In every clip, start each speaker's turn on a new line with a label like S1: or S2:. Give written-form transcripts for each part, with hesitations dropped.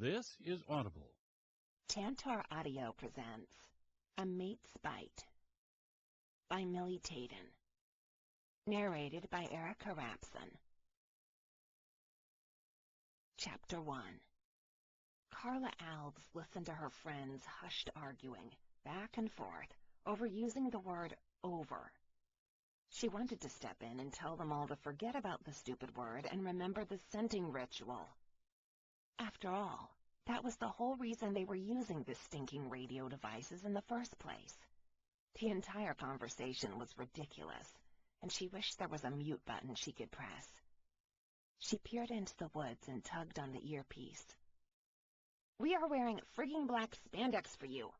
S1: This is Audible.
S2: Tantor Audio presents A Mate's Bite by Milly Taiden. Narrated by Erica Rapson. Chapter 1. Carla Alves listened to her friends' hushed arguing, back and forth, over using the word over. She wanted to step in and tell them all to forget about the stupid word and remember the scenting ritual. After all, that was the whole reason they were using the stinking radio devices in the first place. The entire conversation was ridiculous, and she wished there was a mute button she could press. She peered into the woods and tugged on the earpiece. "We are wearing frigging black spandex for you.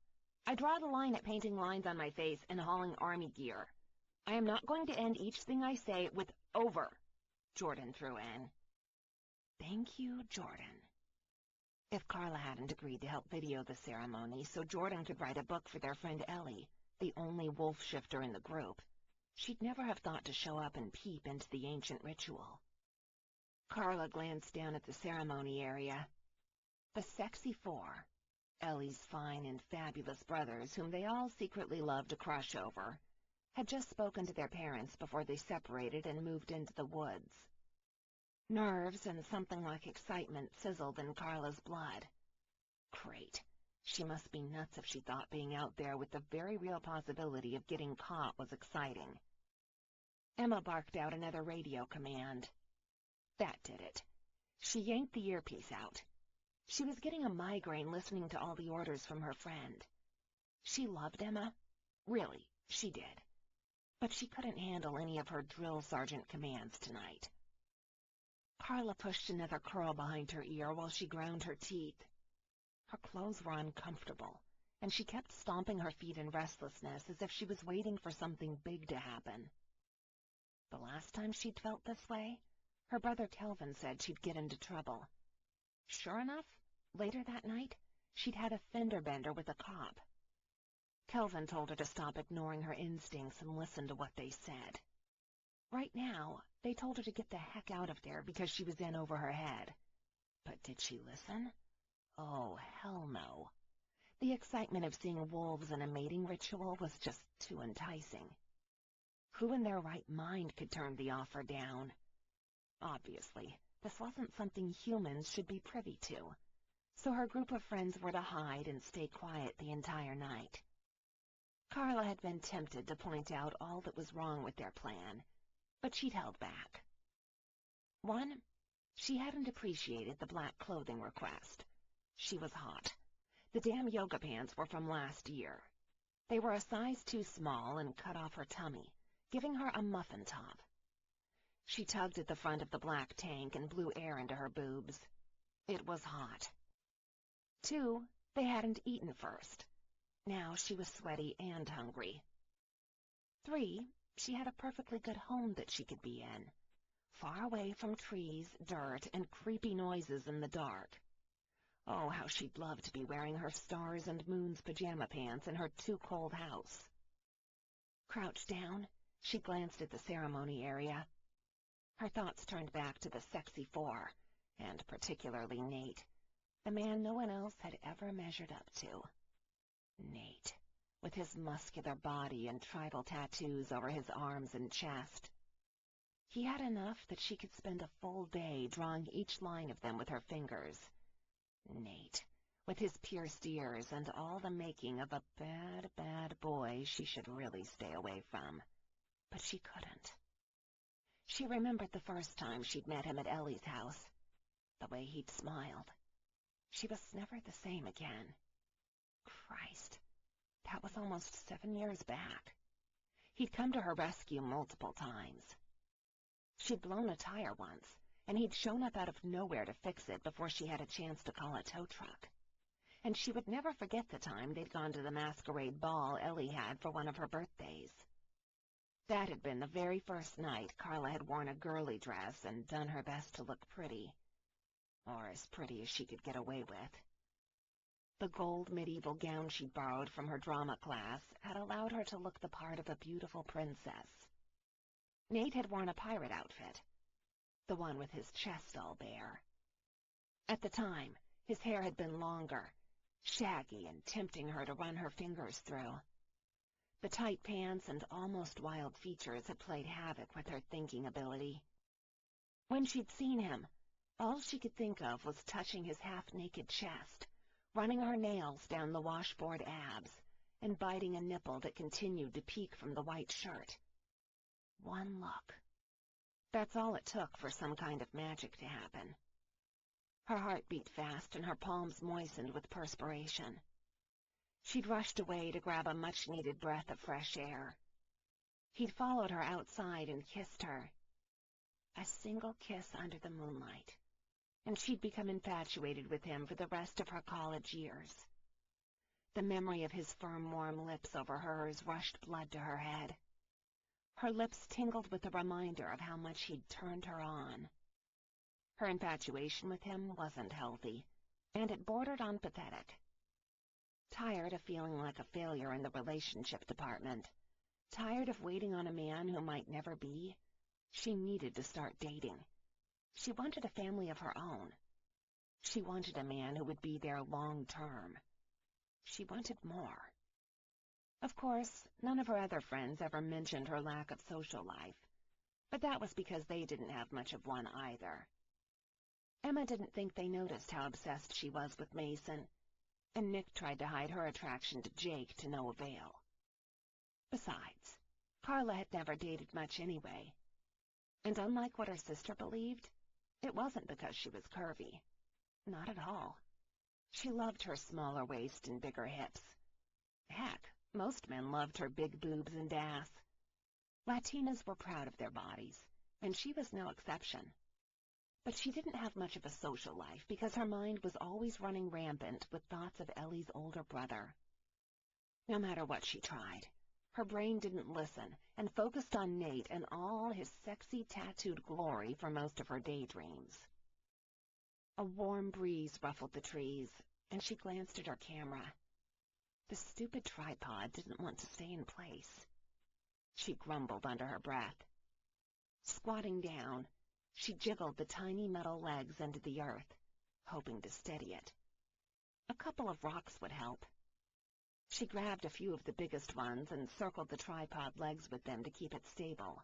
S2: I draw the line at painting lines on my face and hauling army gear. I am not going to end each thing I say with over," Jordan threw in. "Thank you, Jordan." If Carla hadn't agreed to help video the ceremony so Jordan could write a book for their friend Ellie, the only wolf shifter in the group, she'd never have thought to show up and peep into the ancient ritual. Carla glanced down at the ceremony area. The Sexy Four, Ellie's fine and fabulous brothers whom they all secretly loved to crush over, had just spoken to their parents before they separated and moved into the woods. Nerves and something like excitement sizzled in Carla's blood. Great. She must be nuts if she thought being out there with the very real possibility of getting caught was exciting. Emma barked out another radio command. That did it. She yanked the earpiece out. She was getting a migraine listening to all the orders from her friend. She loved Emma. Really, she did. But she couldn't handle any of her drill sergeant commands tonight. Carla pushed another curl behind her ear while she ground her teeth. Her clothes were uncomfortable, and she kept stomping her feet in restlessness as if she was waiting for something big to happen. The last time she'd felt this way, her brother Kelvin said she'd get into trouble. Sure enough, later that night, she'd had a fender bender with a cop. Kelvin told her to stop ignoring her instincts and listen to what they said. Right now, they told her to get the heck out of there because she was in over her head. But did she listen? Oh, hell no. The excitement of seeing wolves in a mating ritual was just too enticing. Who in their right mind could turn the offer down? Obviously, this wasn't something humans should be privy to, so her group of friends were to hide and stay quiet the entire night. Carla had been tempted to point out all that was wrong with their plan, but she'd held back. One, she hadn't appreciated the black clothing request. She was hot. The damn yoga pants were from last year. They were a size too small and cut off her tummy, giving her a muffin top. She tugged at the front of the black tank and blew air into her boobs. It was hot. Two, they hadn't eaten first. Now she was sweaty and hungry. Three, she had a perfectly good home that she could be in, far away from trees, dirt, and creepy noises in the dark. Oh, how she'd love to be wearing her stars and moons pajama pants in her too-cold house. Crouched down, she glanced at the ceremony area. Her thoughts turned back to the Sexy Four, and particularly Nate, the man no one else had ever measured up to. Nate, with his muscular body and tribal tattoos over his arms and chest. He had enough that she could spend a full day drawing each line of them with her fingers. Nate, with his pierced ears and all the making of a bad, bad boy she should really stay away from. But she couldn't. She remembered the first time she'd met him at Ellie's house, the way he'd smiled. She was never the same again. Christ. That was almost 7 years back. He'd come to her rescue multiple times. She'd blown a tire once, and he'd shown up out of nowhere to fix it before she had a chance to call a tow truck. And she would never forget the time they'd gone to the masquerade ball Ellie had for one of her birthdays. That had been the very first night Carla had worn a girly dress and done her best to look pretty. Or as pretty as she could get away with. The gold medieval gown she'd borrowed from her drama class had allowed her to look the part of a beautiful princess. Nate had worn a pirate outfit, the one with his chest all bare. At the time, His hair had been longer, shaggy and tempting her to run her fingers through. The tight pants and almost wild features had played havoc with her thinking ability. When she'd seen him, all she could think of was touching his half-naked chest, running her nails down the washboard abs, and biting a nipple that continued to peek from the white shirt. One look. That's all it took for some kind of magic to happen. Her heart beat fast and her palms moistened with perspiration. She'd rushed away to grab a much-needed breath of fresh air. He'd followed her outside and kissed her. A single kiss under the moonlight, and she'd become infatuated with him for the rest of her college years. The memory of his firm, warm lips over hers rushed blood to her head. Her lips tingled with the reminder of how much he'd turned her on. Her infatuation with him wasn't healthy, and it bordered on pathetic. Tired of feeling like a failure in the relationship department, tired of waiting on a man who might never be, she needed to start dating. She wanted a family of her own. She wanted a man who would be there long term. She wanted more. Of course, none of her other friends ever mentioned her lack of social life, but that was because they didn't have much of one either. Emma didn't think they noticed how obsessed she was with Mason, and Nick tried to hide her attraction to Jake to no avail. Besides, Carla had never dated much anyway, and unlike what her sister believed, it wasn't because she was curvy. Not at all. She loved her smaller waist and bigger hips. Heck, most men loved her big boobs and ass. Latinas were proud of their bodies, and she was no exception. But she didn't have much of a social life because her mind was always running rampant with thoughts of Ellie's older brother. No matter what she tried, her brain didn't listen and focused on Nate and all his sexy tattooed glory for most of her daydreams. A warm breeze ruffled the trees, and she glanced at her camera. The stupid tripod didn't want to stay in place. She grumbled under her breath. Squatting down, she jiggled the tiny metal legs into the earth, hoping to steady it. A couple of rocks would help. She grabbed a few of the biggest ones and circled the tripod legs with them to keep it stable.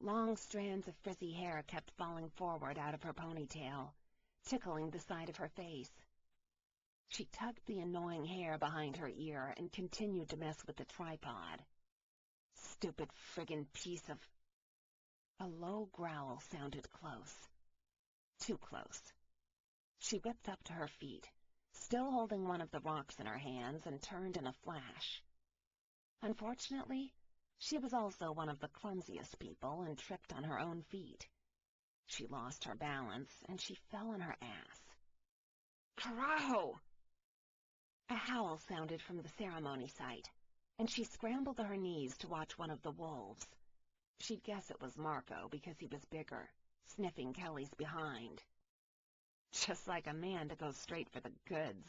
S2: Long strands of frizzy hair kept falling forward out of her ponytail, tickling the side of her face. She tugged the annoying hair behind her ear and continued to mess with the tripod. Stupid friggin' piece of... A low growl sounded close. Too close. She whipped up to her feet, still holding one of the rocks in her hands, and turned in a flash. Unfortunately, she was also one of the clumsiest people and tripped on her own feet. She lost her balance, and she fell on her ass. Carajo! A howl sounded from the ceremony site, and she scrambled to her knees to watch one of the wolves. She'd guess it was Marco because he was bigger, sniffing Kelly's behind. Just like a man to go straight for the goods,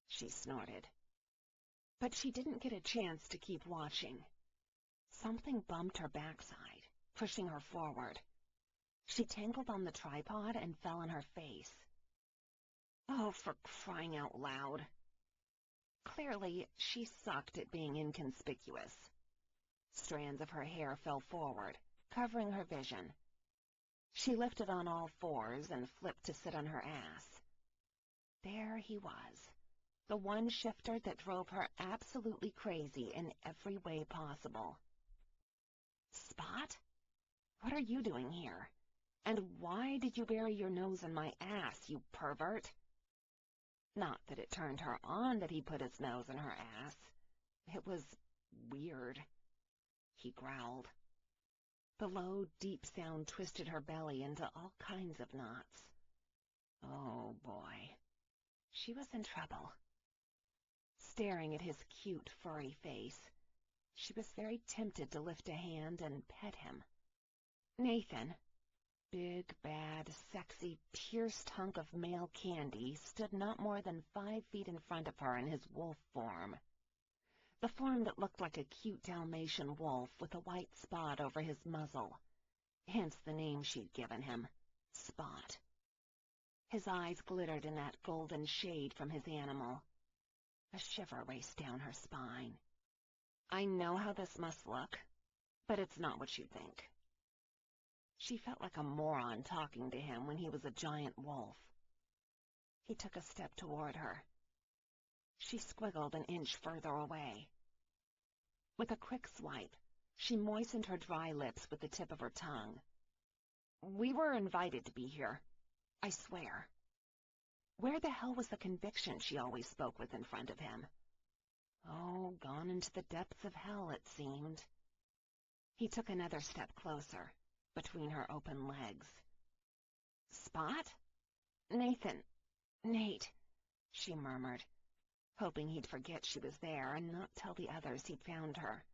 S2: she snorted. But she didn't get a chance to keep watching. Something bumped her backside, pushing her forward. She tangled on the tripod and fell on her face. Oh, for crying out loud. Clearly, she sucked at being inconspicuous. Strands of her hair fell forward, covering her vision. She lifted on all fours and flipped to sit on her ass. There he was, the one shifter that drove her absolutely crazy in every way possible. Spot? What are you doing here? And why did you bury your nose in my ass, you pervert? Not that it turned her on that he put his nose in her ass. It was weird. He growled. The low, deep sound twisted her belly into all kinds of knots. Oh, boy. She was in trouble. Staring at his cute, furry face, she was very tempted to lift a hand and pet him. Nathan, big, bad, sexy, pierced hunk of male candy, stood not more than 5 feet in front of her in his wolf form. The form that looked like a cute Dalmatian wolf with a white spot over his muzzle, hence the name she'd given him, Spot. His eyes glittered in that golden shade from his animal. A shiver raced down her spine. I know how this must look, but it's not what you think. She felt like a moron talking to him when he was a giant wolf. He took a step toward her. She squiggled an inch further away. With a quick swipe, she moistened her dry lips with the tip of her tongue. We were invited to be here, I swear. Where the hell was the conviction she always spoke with in front of him? Oh, gone into the depths of hell, it seemed. He took another step closer, between her open legs. Spot? Nathan. Nate, she murmured, hoping he'd forget she was there and not tell the others he'd found her.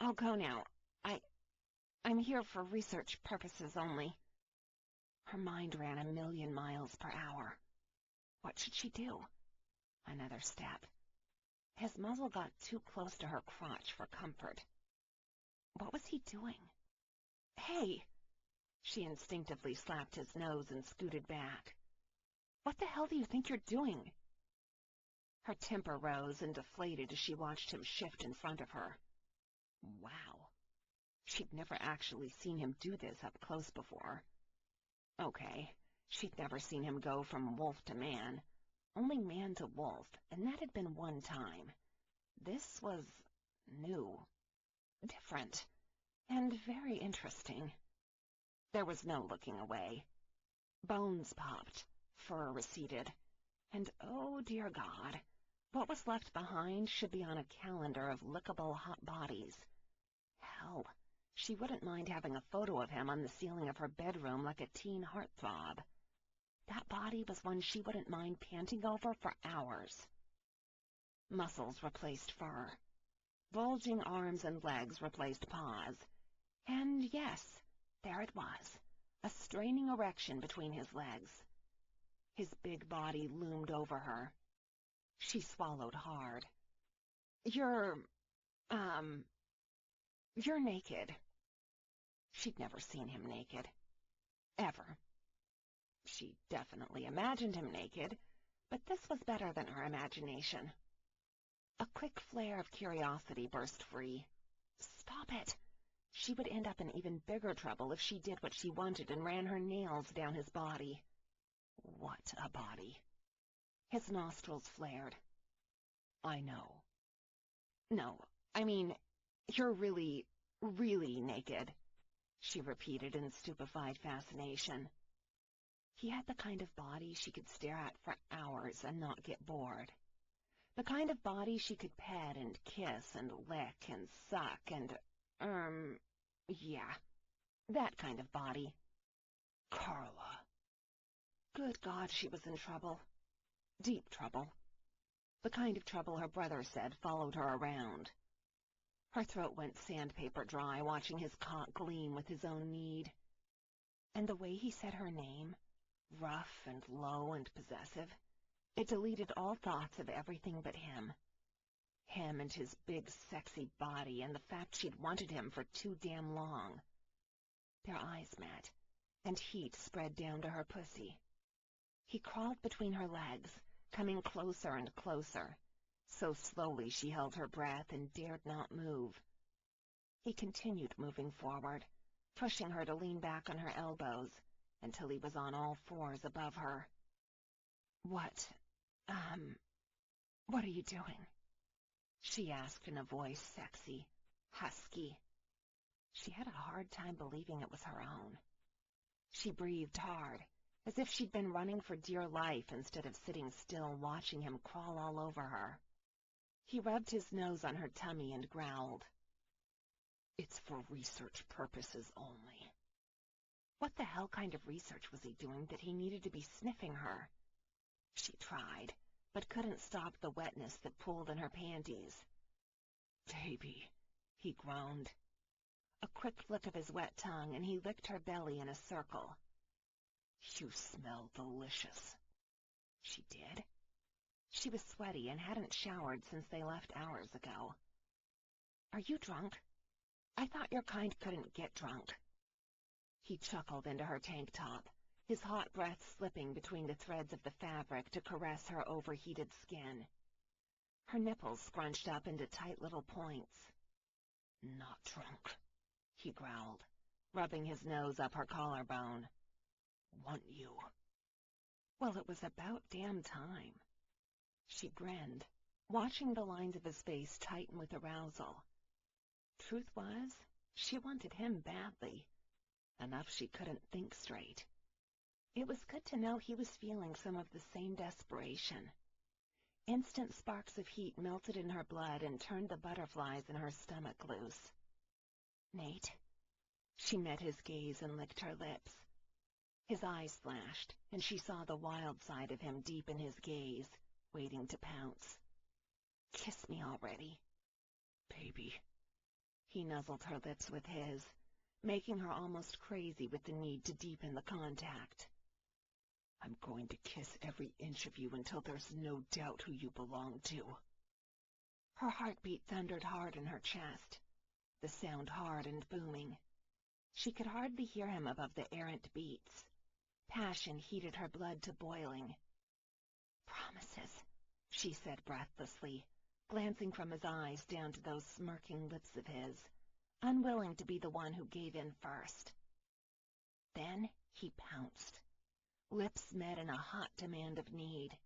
S2: I'll go now. I'm here for research purposes only. Her mind ran 1,000,000 miles per hour. What should she do? Another step. His muzzle got too close to her crotch for comfort. What was he doing? Hey! She instinctively slapped his nose and scooted back. What the hell do you think you're doing? Her temper rose and deflated as she watched him shift in front of her. Wow. She'd never actually seen him do this up close before. Okay, she'd never seen him go from wolf to man, only man to wolf, and that had been one time. This was new, different, and very interesting. There was no looking away. Bones popped, fur receded, and oh dear God, what was left behind should be on a calendar of lickable hot bodies. Hell, she wouldn't mind having a photo of him on the ceiling of her bedroom like a teen heartthrob. That body was one she wouldn't mind panting over for hours. Muscles replaced fur. Bulging arms and legs replaced paws. And yes, there it was, a straining erection between his legs. His big body loomed over her. She swallowed hard. You're naked. She'd never seen him naked. Ever. She definitely imagined him naked, but this was better than her imagination. A quick flare of curiosity burst free. Stop it! She would end up in even bigger trouble if she did what she wanted and ran her nails down his body. What a body! His nostrils flared. I know. No, I mean, you're really, really naked, she repeated in stupefied fascination. He had the kind of body she could stare at for hours and not get bored. The kind of body she could pet and kiss and lick and suck and, yeah, that kind of body. Carla. Good God, she was in trouble. Deep trouble. The kind of trouble her brother said followed her around. Her throat went sandpaper dry watching his cock gleam with his own need. And the way he said her name, rough and low and possessive, it deleted all thoughts of everything but him. Him and his big, sexy body and the fact she'd wanted him for too damn long. Their eyes met, and heat spread down to her pussy. He crawled between her legs, coming closer and closer. So slowly she held her breath and dared not move. He continued moving forward, pushing her to lean back on her elbows, until he was on all fours above her. What are you doing? She asked in a voice sexy, husky. She had a hard time believing it was her own. She breathed hard, as if she'd been running for dear life instead of sitting still watching him crawl all over her. He rubbed his nose on her tummy and growled. It's for research purposes only. What the hell kind of research was he doing that he needed to be sniffing her? She tried, but couldn't stop the wetness that pooled in her panties. Baby, he groaned. A quick flick of his wet tongue, and he licked her belly in a circle. You smell delicious. She did. She was sweaty and hadn't showered since they left hours ago. Are you drunk? I thought your kind couldn't get drunk. He chuckled into her tank top, his hot breath slipping between the threads of the fabric to caress her overheated skin. Her nipples scrunched up into tight little points. "Not drunk," he growled, rubbing his nose up her collarbone. "Want you." Well, it was about damn time. She grinned, watching the lines of his face tighten with arousal. Truth was, she wanted him badly. Enough she couldn't think straight. It was good to know he was feeling some of the same desperation. Instant sparks of heat melted in her blood and turned the butterflies in her stomach loose. "Nate." She met his gaze and licked her lips. His eyes flashed, and she saw the wild side of him deep in his gaze, waiting to pounce. "Kiss me already." "Baby." He nuzzled her lips with his, making her almost crazy with the need to deepen the contact. "I'm going to kiss every inch of you until there's no doubt who you belong to." Her heartbeat thundered hard in her chest, the sound hard and booming. She could hardly hear him above the errant beats. Passion heated her blood to boiling. "Promises," she said breathlessly, glancing from his eyes down to those smirking lips of his, unwilling to be the one who gave in first. Then he pounced. Lips met in a hot demand of need.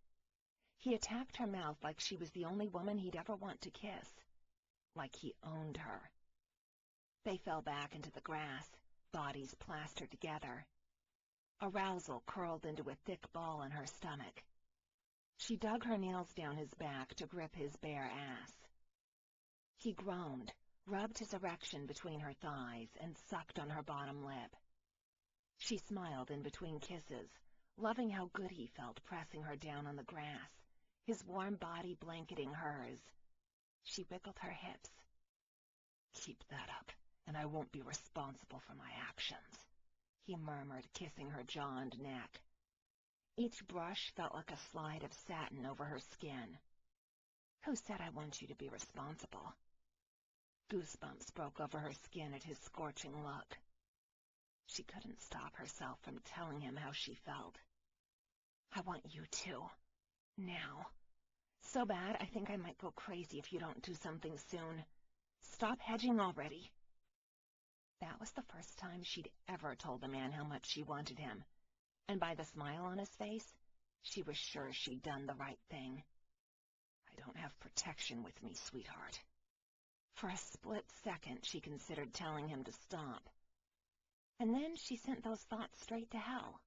S2: He attacked her mouth like she was the only woman he'd ever want to kiss, like he owned her. They fell back into the grass, bodies plastered together. Arousal curled into a thick ball in her stomach. She dug her nails down his back to grip his bare ass. He groaned, rubbed his erection between her thighs, and sucked on her bottom lip. She smiled in between kisses, loving how good he felt pressing her down on the grass, his warm body blanketing hers. She wiggled her hips. "Keep that up, and I won't be responsible for my actions," he murmured, kissing her jaw and neck. Each brush felt like a slide of satin over her skin. "Who said I want you to be responsible?" Goosebumps broke over her skin at his scorching look. She couldn't stop herself from telling him how she felt. "I want you to. Now. So bad I think I might go crazy if you don't do something soon. Stop hedging already." That was the first time she'd ever told a man how much she wanted him, and by the smile on his face, she was sure she'd done the right thing. "I don't have protection with me, sweetheart." For a split second, she considered telling him to stop. And then she sent those thoughts straight to hell.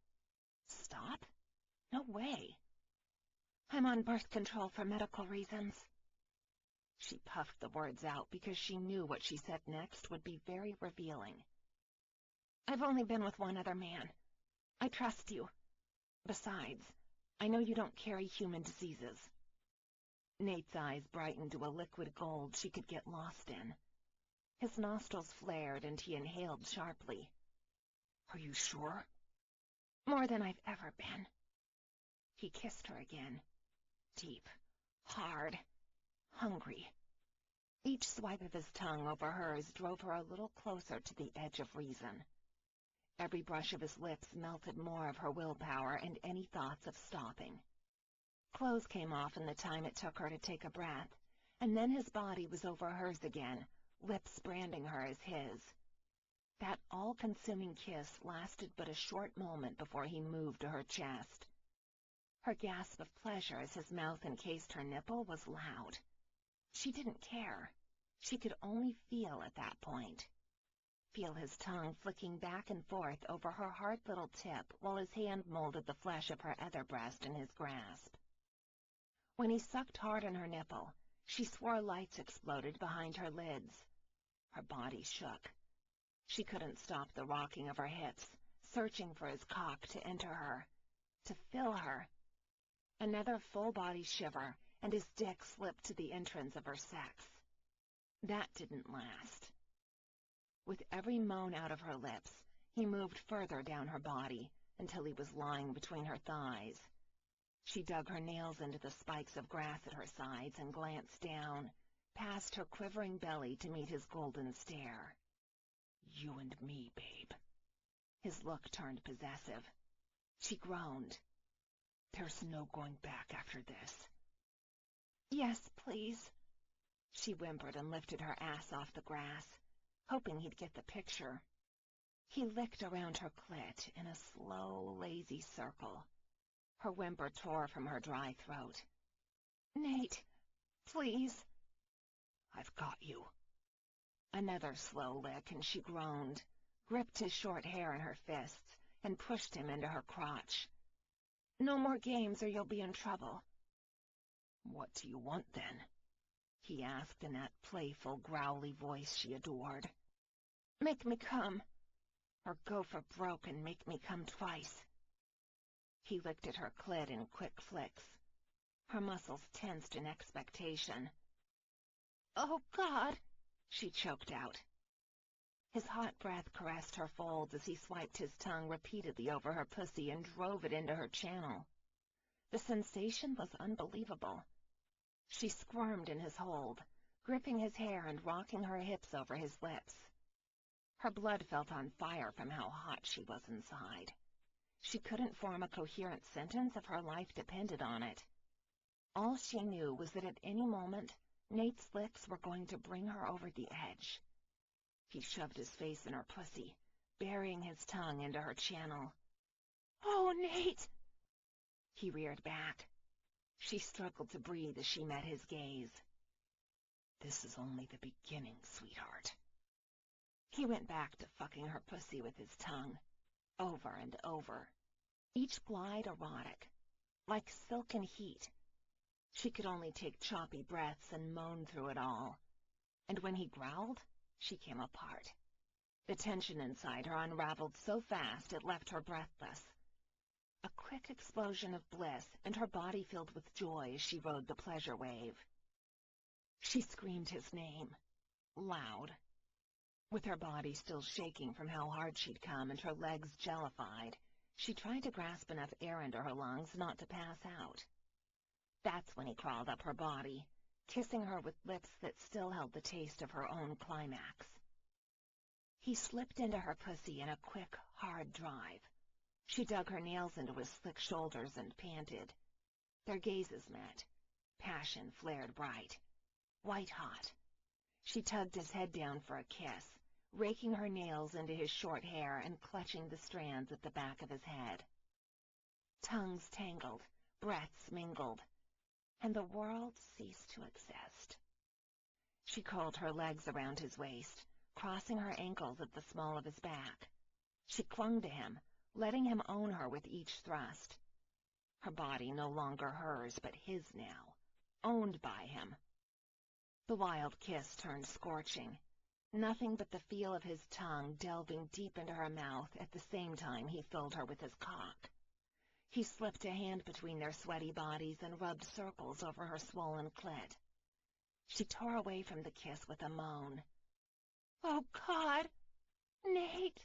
S2: Stop? No way. "I'm on birth control for medical reasons." She puffed the words out because she knew what she said next would be very revealing. "I've only been with one other man. I trust you. Besides, I know you don't carry human diseases." Nate's eyes brightened to a liquid gold she could get lost in. His nostrils flared and he inhaled sharply. "Are you sure?" "More than I've ever been." He kissed her again. Deep, hard, hungry. Each swipe of his tongue over hers drove her a little closer to the edge of reason. Every brush of his lips melted more of her willpower and any thoughts of stopping. Clothes came off in the time it took her to take a breath, and then his body was over hers again, lips branding her as his. That all-consuming kiss lasted but a short moment before he moved to her chest. Her gasp of pleasure as his mouth encased her nipple was loud. She didn't care. She could only feel at that point. Feel his tongue flicking back and forth over her hard little tip while his hand molded the flesh of her other breast in his grasp. When he sucked hard on her nipple, she swore lights exploded behind her lids. Her body shook. She couldn't stop the rocking of her hips, searching for his cock to enter her, to fill her. Another full-body shiver, and his dick slipped to the entrance of her sex. That didn't last. With every moan out of her lips, he moved further down her body until he was lying between her thighs. She dug her nails into the spikes of grass at her sides and glanced down, past her quivering belly to meet his golden stare. "You and me, babe." His look turned possessive. She groaned.
S1: There's no going back after this.
S2: Yes, please. She whimpered and lifted her ass off the grass, hoping he'd get the picture. He licked around her clit in a slow, lazy circle. Her whimper tore from her dry throat. Nate, please.
S1: I've got you.
S2: Another slow lick, and she groaned, gripped his short hair in her fists, and pushed him into her crotch. No more games or you'll be in trouble.
S1: What do you want, then?
S2: He asked in that playful, growly voice she adored. Make me come, or go for broke and make me come twice. He licked at her clit in quick flicks. Her muscles tensed in expectation. Oh, God, she choked out. His hot breath caressed her folds as he swiped his tongue repeatedly over her pussy and drove it into her channel. The sensation was unbelievable. She squirmed in his hold, gripping his hair and rocking her hips over his lips. Her blood felt on fire from how hot she was inside. She couldn't form a coherent sentence if her life depended on it. All she knew was that at any moment, Nate's licks were going to bring her over the edge. He shoved his face in her pussy, burying his tongue into her channel. Oh, Nate! He reared back. She struggled to breathe as she met his gaze.
S1: This is only the beginning, sweetheart.
S2: He went back to fucking her pussy with his tongue, over and over, each glide erotic, like silken heat. She could only take choppy breaths and moan through it all, and when he growled, she came apart. The tension inside her unraveled so fast it left her breathless. A quick explosion of bliss, and her body filled with joy as she rode the pleasure wave. She screamed his name, loud. With her body still shaking from how hard she'd come and her legs jellified, she tried to grasp enough air into her lungs not to pass out. That's when he crawled up her body, kissing her with lips that still held the taste of her own climax. He slipped into her pussy in a quick, hard drive. She dug her nails into his slick shoulders and panted. Their gazes met. Passion flared bright, white-hot. She tugged his head down for a kiss, raking her nails into his short hair and clutching the strands at the back of his head. Tongues tangled, breaths mingled, and the world ceased to exist. She curled her legs around his waist, crossing her ankles at the small of his back. She clung to him, letting him own her with each thrust. Her body no longer hers, but his now, owned by him. The wild kiss turned scorching, nothing but the feel of his tongue delving deep into her mouth at the same time he filled her with his cock. He slipped a hand between their sweaty bodies and rubbed circles over her swollen clit. She tore away from the kiss with a moan. Oh, God! Nate!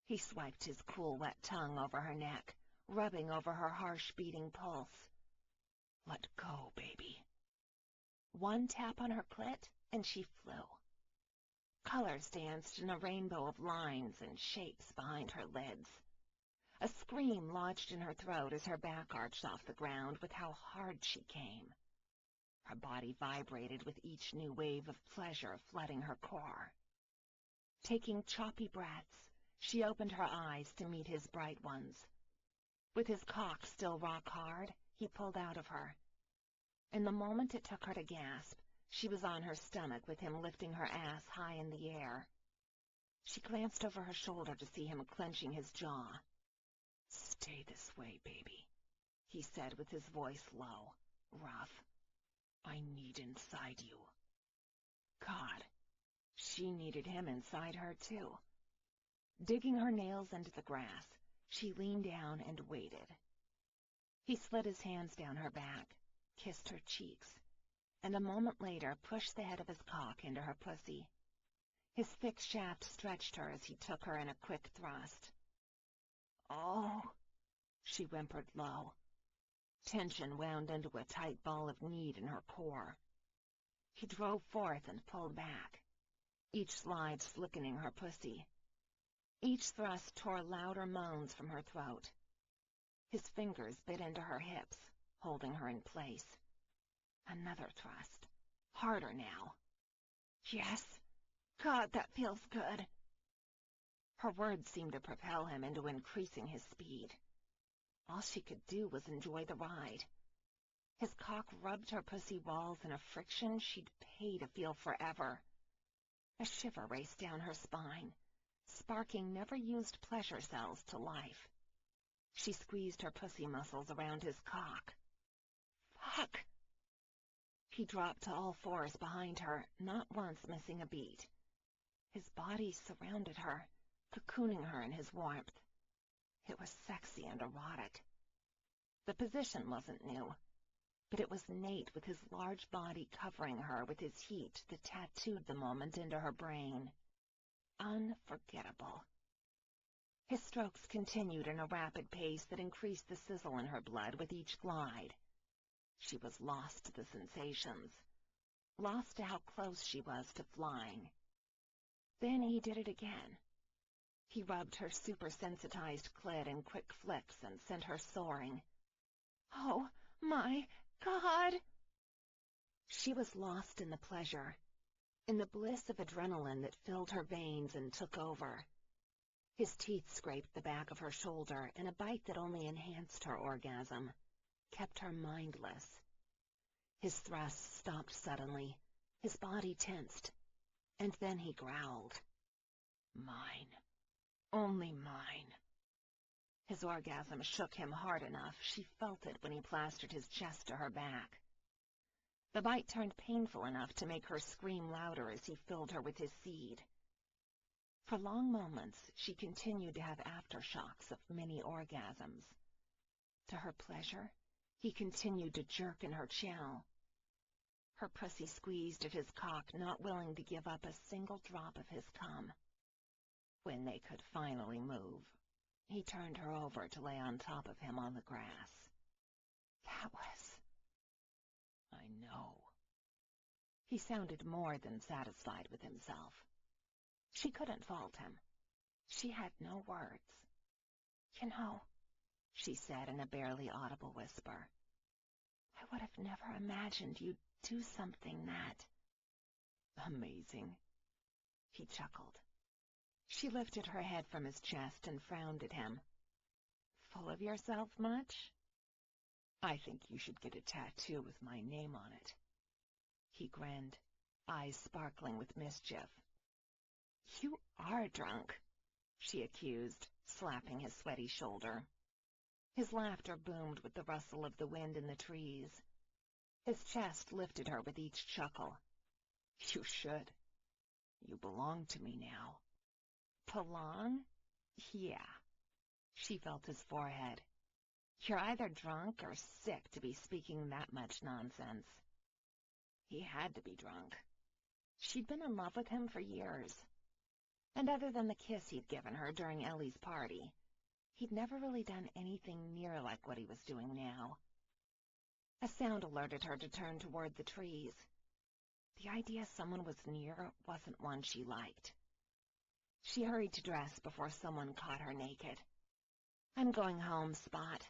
S2: He swiped his cool, wet tongue over her neck, rubbing over her harsh, beating pulse.
S1: Let go, baby.
S2: One tap on her clit, and she flew. Colors danced in a rainbow of lines and shapes behind her lids. A scream lodged in her throat as her back arched off the ground with how hard she came. Her body vibrated with each new wave of pleasure flooding her core. Taking choppy breaths, she opened her eyes to meet his bright ones. With his cock still rock hard, he pulled out of her. In the moment it took her to gasp, she was on her stomach with him lifting her ass high in the air. She glanced over her shoulder to see him clenching his jaw.
S1: Stay this way, baby,
S2: he said with his voice low, rough.
S1: I need inside you.
S2: God, she needed him inside her too. Digging her nails into the grass, she leaned down and waited. He slid his hands down her back, kissed her cheeks, and a moment later pushed the head of his cock into her pussy. His thick shaft stretched her as he took her in a quick thrust. Oh, she whimpered low. Tension wound into a tight ball of need in her core. He drove forth and pulled back, each slide slickening her pussy. Each thrust tore louder moans from her throat. His fingers bit into her hips, holding her in place. Another thrust. Harder now. Yes. God, that feels good. Her words seemed to propel him into increasing his speed. All she could do was enjoy the ride. His cock rubbed her pussy walls in a friction she'd pay to feel forever. A shiver raced down her spine, sparking never-used pleasure cells to life. She squeezed her pussy muscles around his cock. Fuck! He dropped to all fours behind her, not once missing a beat. His body surrounded her, cocooning her in his warmth. It was sexy and erotic. The position wasn't new, but it was Nate with his large body covering her with his heat that tattooed the moment into her brain. Unforgettable. His strokes continued in a rapid pace that increased the sizzle in her blood with each glide. She was lost to the sensations, lost to how close she was to flying. Then he did it again. He rubbed her super-sensitized clit in quick flicks and sent her soaring. Oh, my God! She was lost in the pleasure, in the bliss of adrenaline that filled her veins and took over. His teeth scraped the back of her shoulder in a bite that only enhanced her orgasm, kept her mindless. His thrusts stopped suddenly, his body tensed, and then he growled. Mine. Only mine. His orgasm shook him hard enough. She felt it when he plastered his chest to her back. The bite turned painful enough to make her scream louder as he filled her with his seed. For long moments, she continued to have aftershocks of mini orgasms. To her pleasure, he continued to jerk in her channel. Her pussy squeezed at his cock, not willing to give up a single drop of his cum. When they could finally move, he turned her over to lay on top of him on the grass. That was... I know. He sounded more than satisfied with himself. She couldn't fault him. She had no words. You know, she said in a barely audible whisper, I would have never imagined you'd do something that... Amazing. He chuckled. She lifted her head from his chest and frowned at him. Full of yourself much? I think you should get a tattoo with my name on it. He grinned, eyes sparkling with mischief. You are drunk, she accused, slapping his sweaty shoulder. His laughter boomed with the rustle of the wind in the trees. His chest lifted her with each chuckle. You should. You belong to me now. Belong? Yeah. She felt his forehead. You're either drunk or sick to be speaking that much nonsense. He had to be drunk. She'd been in love with him for years. And other than the kiss he'd given her during Ellie's party, he'd never really done anything near like what he was doing now. A sound alerted her to turn toward the trees. The idea someone was near wasn't one she liked. She hurried to dress before someone caught her naked. I'm going home, Spot.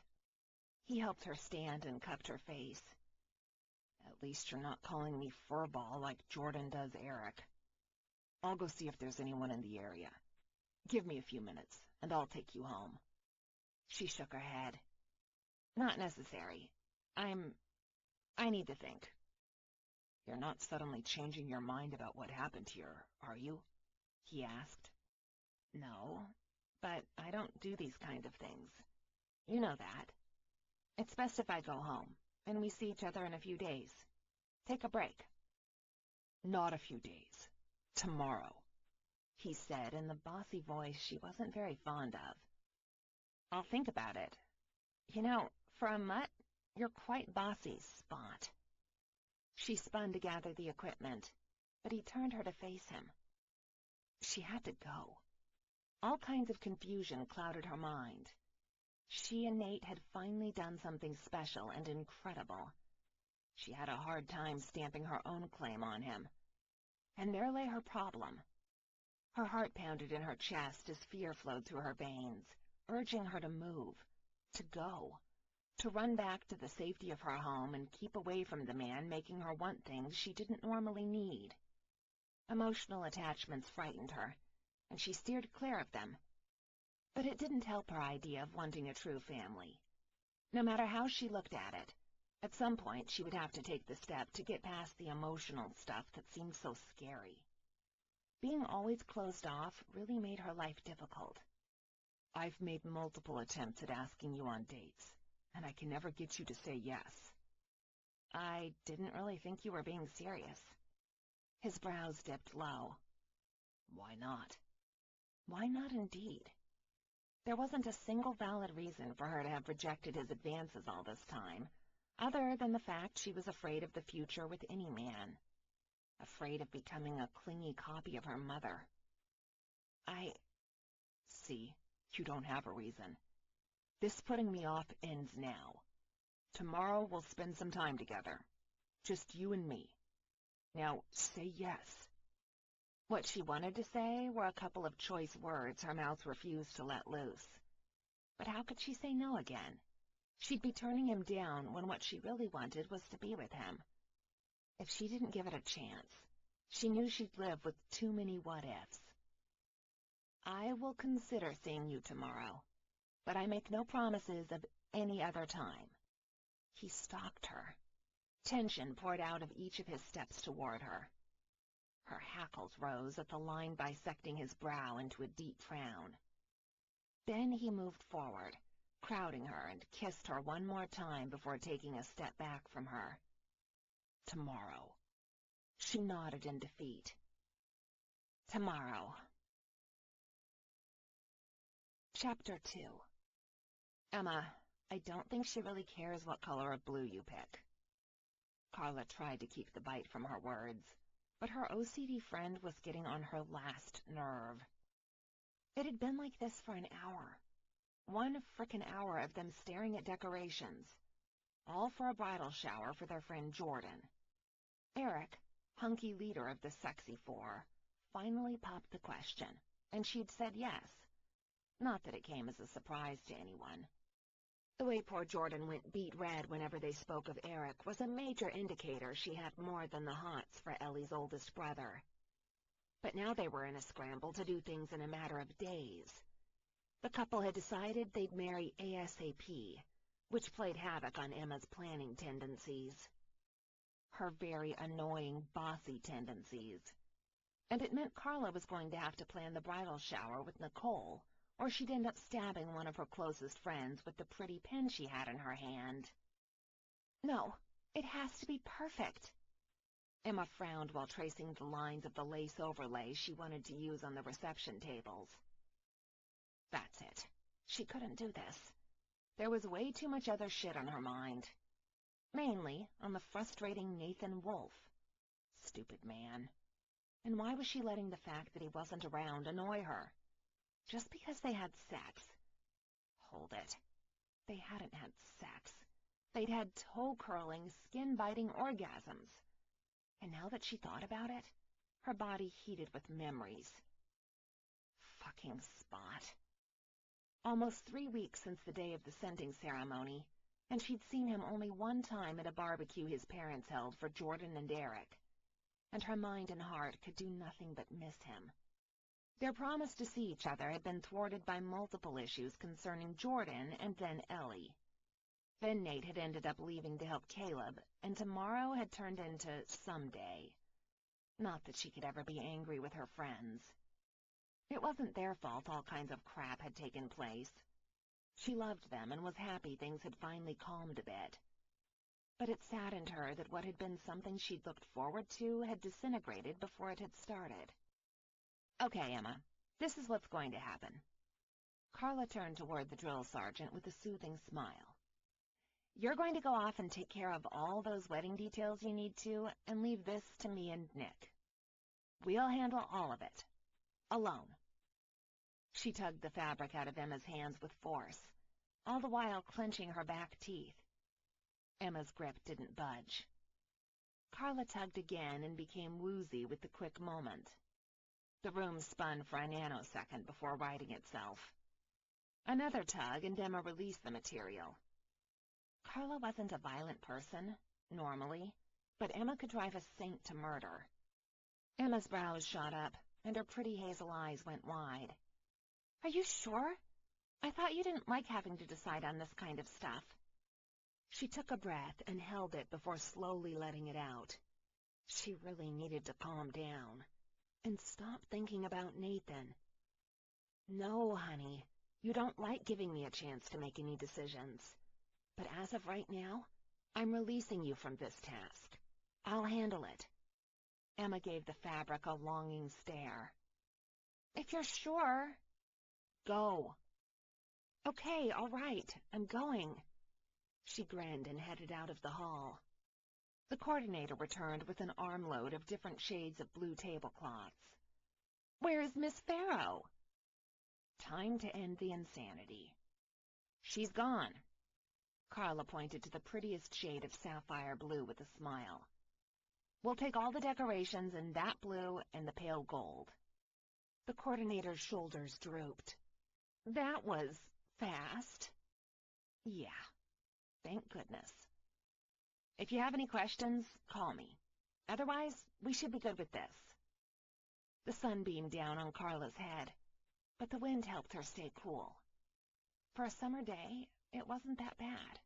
S2: He helped her stand and cupped her face. At least you're not calling me furball like Jordan does Eric. I'll go see if there's anyone in the area. Give me a few minutes, and I'll take you home. She shook her head. Not necessary. I need to think. You're not suddenly changing your mind about what happened here, are you? He asked. No, but I don't do these kind of things. You know that. It's best if I go home, and we see each other in a few days. Take a break. Not a few days. Tomorrow, he said in the bossy voice she wasn't very fond of. I'll think about it. You know, for a mutt, you're quite bossy, Spot. She spun to gather the equipment, but he turned her to face him. She had to go. All kinds of confusion clouded her mind. She and Nate had finally done something special and incredible. She had a hard time stamping her own claim on him. And there lay her problem. Her heart pounded in her chest as fear flowed through her veins, urging her to move, To go. To run back to the safety of her home and keep away from the man making her want things she didn't normally need. Emotional attachments frightened her, and she steered clear of them. But it didn't help her idea of wanting a true family. No matter how she looked at it, at some point she would have to take the step to get past the emotional stuff that seemed so scary. Being always closed off really made her life difficult. I've made multiple attempts at asking you on dates, and I can never get you to say yes. I didn't really think you were being serious. His brows dipped low. Why not? Why not indeed? There wasn't a single valid reason for her to have rejected his advances all this time, other than the fact she was afraid of the future with any man. Afraid of becoming a clingy copy of her mother. See, you don't have a reason. This putting me off ends now. Tomorrow we'll spend some time together. Just you and me. Now, say yes. What she wanted to say were a couple of choice words her mouth refused to let loose. But how could she say no again? She'd be turning him down when what she really wanted was to be with him. If she didn't give it a chance, she knew she'd live with too many what-ifs. I will consider seeing you tomorrow, but I make no promises of any other time. He stalked her. Tension poured out of each of his steps toward her. Her hackles rose at the line bisecting his brow into a deep frown. Then he moved forward, crowding her, and kissed her one more time before taking a step back from her. Tomorrow. She nodded in defeat. Tomorrow. Chapter 2. Emma, I don't think she really cares what color of blue you pick. Carla tried to keep the bite from her words, but her OCD friend was getting on her last nerve. It had been like this for an hour. 1 frickin' hour of them staring at decorations, all for a bridal shower for their friend Jordan. Eric, hunky leader of the Sexy Four, finally popped the question, and she'd said yes. Not that it came as a surprise to anyone. The way poor Jordan went beet red whenever they spoke of Eric was a major indicator she had more than the hots for Ellie's oldest brother. But now they were in a scramble to do things in a matter of days. The couple had decided they'd marry ASAP, which played havoc on Emma's planning tendencies. Her very annoying, bossy tendencies. And it meant Carla was going to have to plan the bridal shower with Nicole, or she'd end up stabbing one of her closest friends with the pretty pen she had in her hand. No, it has to be perfect. Emma frowned while tracing the lines of the lace overlay she wanted to use on the reception tables. That's it. She couldn't do this. There was way too much other shit on her mind. Mainly on the frustrating Nathan Wolfe. Stupid man. And why was she letting the fact that he wasn't around annoy her? Just because they had sex. Hold it. They hadn't had sex. They'd had toe-curling, skin-biting orgasms. And now that she thought about it, her body heated with memories. Fucking Spot. Almost 3 weeks since the day of the scenting ceremony, and she'd seen him only one time at a barbecue his parents held for Jordan and Eric. And her mind and heart could do nothing but miss him. Their promise to see each other had been thwarted by multiple issues concerning Jordan and then Ellie. Then Nate had ended up leaving to help Caleb, and tomorrow had turned into someday. Not that she could ever be angry with her friends. It wasn't their fault all kinds of crap had taken place. She loved them and was happy things had finally calmed a bit. But it saddened her that what had been something she'd looked forward to had disintegrated before it had started. Okay, Emma, this is what's going to happen. Carla turned toward the drill sergeant with a soothing smile. You're going to go off and take care of all those wedding details you need to, and leave this to me and Nick. We'll handle all of it. Alone. She tugged the fabric out of Emma's hands with force, all the while clenching her back teeth. Emma's grip didn't budge. Carla tugged again and became woozy with the quick moment. The room spun for a nanosecond before righting itself. Another tug, and Emma released the material. Carla wasn't a violent person, normally, but Emma could drive a saint to murder. Emma's brows shot up, and her pretty hazel eyes went wide. "Are you sure? I thought you didn't like having to decide on this kind of stuff." She took a breath and held it before slowly letting it out. She really needed to calm down and stop thinking about Nathan. "No, honey, you don't like giving me a chance to make any decisions. But as of right now, I'm releasing you from this task. I'll handle it." Emma gave the fabric a longing stare. "If you're sure." "Go." "Okay, all right, I'm going." She grinned and headed out of the hall. The coordinator returned with an armload of different shades of blue tablecloths. "Where is Miss Farrow?" Time to end the insanity. "She's gone." Carla pointed to the prettiest shade of sapphire blue with a smile. "We'll take all the decorations in that blue and the pale gold." The coordinator's shoulders drooped. "That was fast." "Yeah, thank goodness. If you have any questions, call me. Otherwise, we should be good with this." The sun beamed down on Carla's head, but the wind helped her stay cool. For a summer day, it wasn't that bad.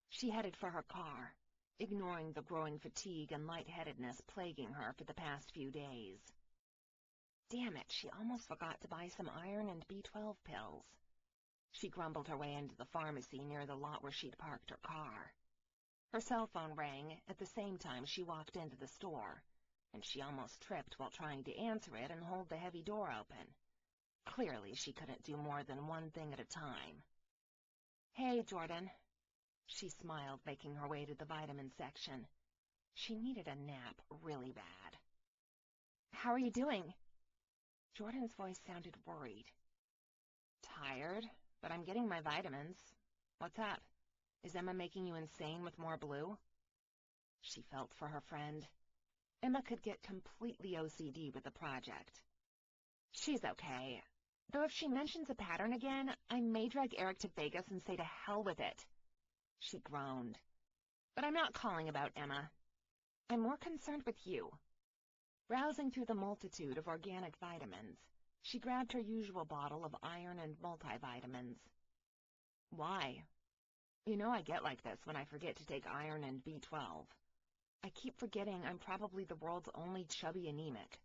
S2: She headed for her car, ignoring the growing fatigue and lightheadedness plaguing her for the past few days. Damn it, she almost forgot to buy some iron and B12 pills. She grumbled her way into the pharmacy near the lot where she'd parked her car. Her cell phone rang at the same time she walked into the store, and she almost tripped while trying to answer it and hold the heavy door open. Clearly, she couldn't do more than one thing at a time. "Hey, Jordan." She smiled, making her way to the vitamin section. She needed a nap really bad. "How are you doing?" Jordan's voice sounded worried. "Tired, but I'm getting my vitamins. What's up? Is Emma making you insane with more blue?" She felt for her friend. Emma could get completely OCD with the project. "She's okay. Though if she mentions a pattern again, I may drag Eric to Vegas and say to hell with it." She groaned. "But I'm not calling about Emma. I'm more concerned with you." Browsing through the multitude of organic vitamins, she grabbed her usual bottle of iron and multivitamins. "Why?" "You know I get like this when I forget to take iron and B12. I keep forgetting I'm probably the world's only chubby anemic."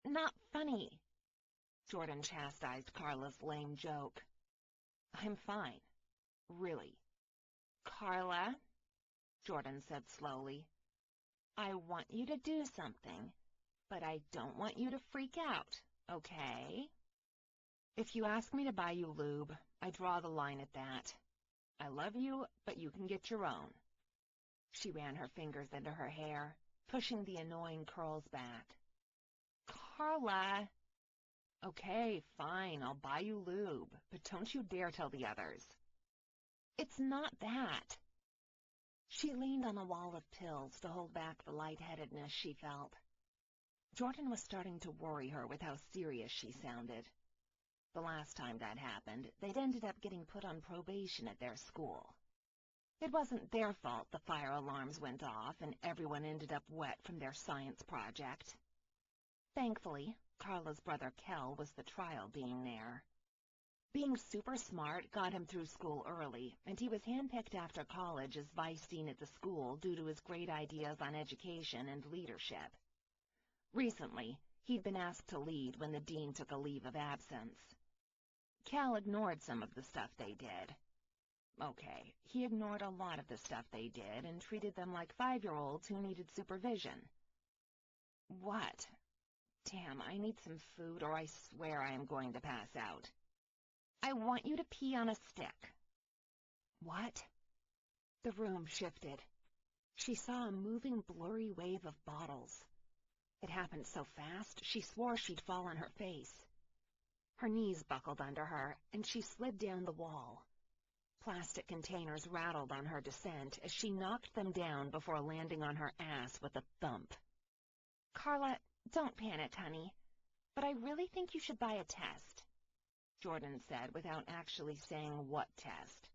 S2: "Not funny." Jordan chastised Carla's lame joke. "I'm fine. Really." "Carla," Jordan said slowly, "I want you to do something, but I don't want you to freak out, okay? If you ask me to buy you lube, I draw the line at that. I love you, but you can get your own." She ran her fingers into her hair, pushing the annoying curls back. "Carla." "Okay, fine, I'll buy you lube, but don't you dare tell the others." "It's not that." She leaned on a wall of pills to hold back the lightheadedness she felt. Jordan was starting to worry her with how serious she sounded. The last time that happened, they'd ended up getting put on probation at their school. It wasn't their fault the fire alarms went off and everyone ended up wet from their science project. Thankfully, Carla's brother Kel was the trial being there. Being super smart got him through school early, and he was handpicked after college as vice dean at the school due to his great ideas on education and leadership. Recently, he'd been asked to lead when the dean took a leave of absence. Cal ignored some of the stuff they did. Okay, he ignored a lot of the stuff they did and treated them like 5-year-olds who needed supervision. "What? Damn, I need some food or I swear I am going to pass out." "I want you to pee on a stick." "What?" The room shifted. She saw a moving, blurry wave of bottles. It happened so fast, she swore she'd fall on her face. Her knees buckled under her, and she slid down the wall. Plastic containers rattled on her descent as she knocked them down before landing on her ass with a thump. "Carla, don't panic, honey, but I really think you should buy a test." Jordan said without actually saying what test.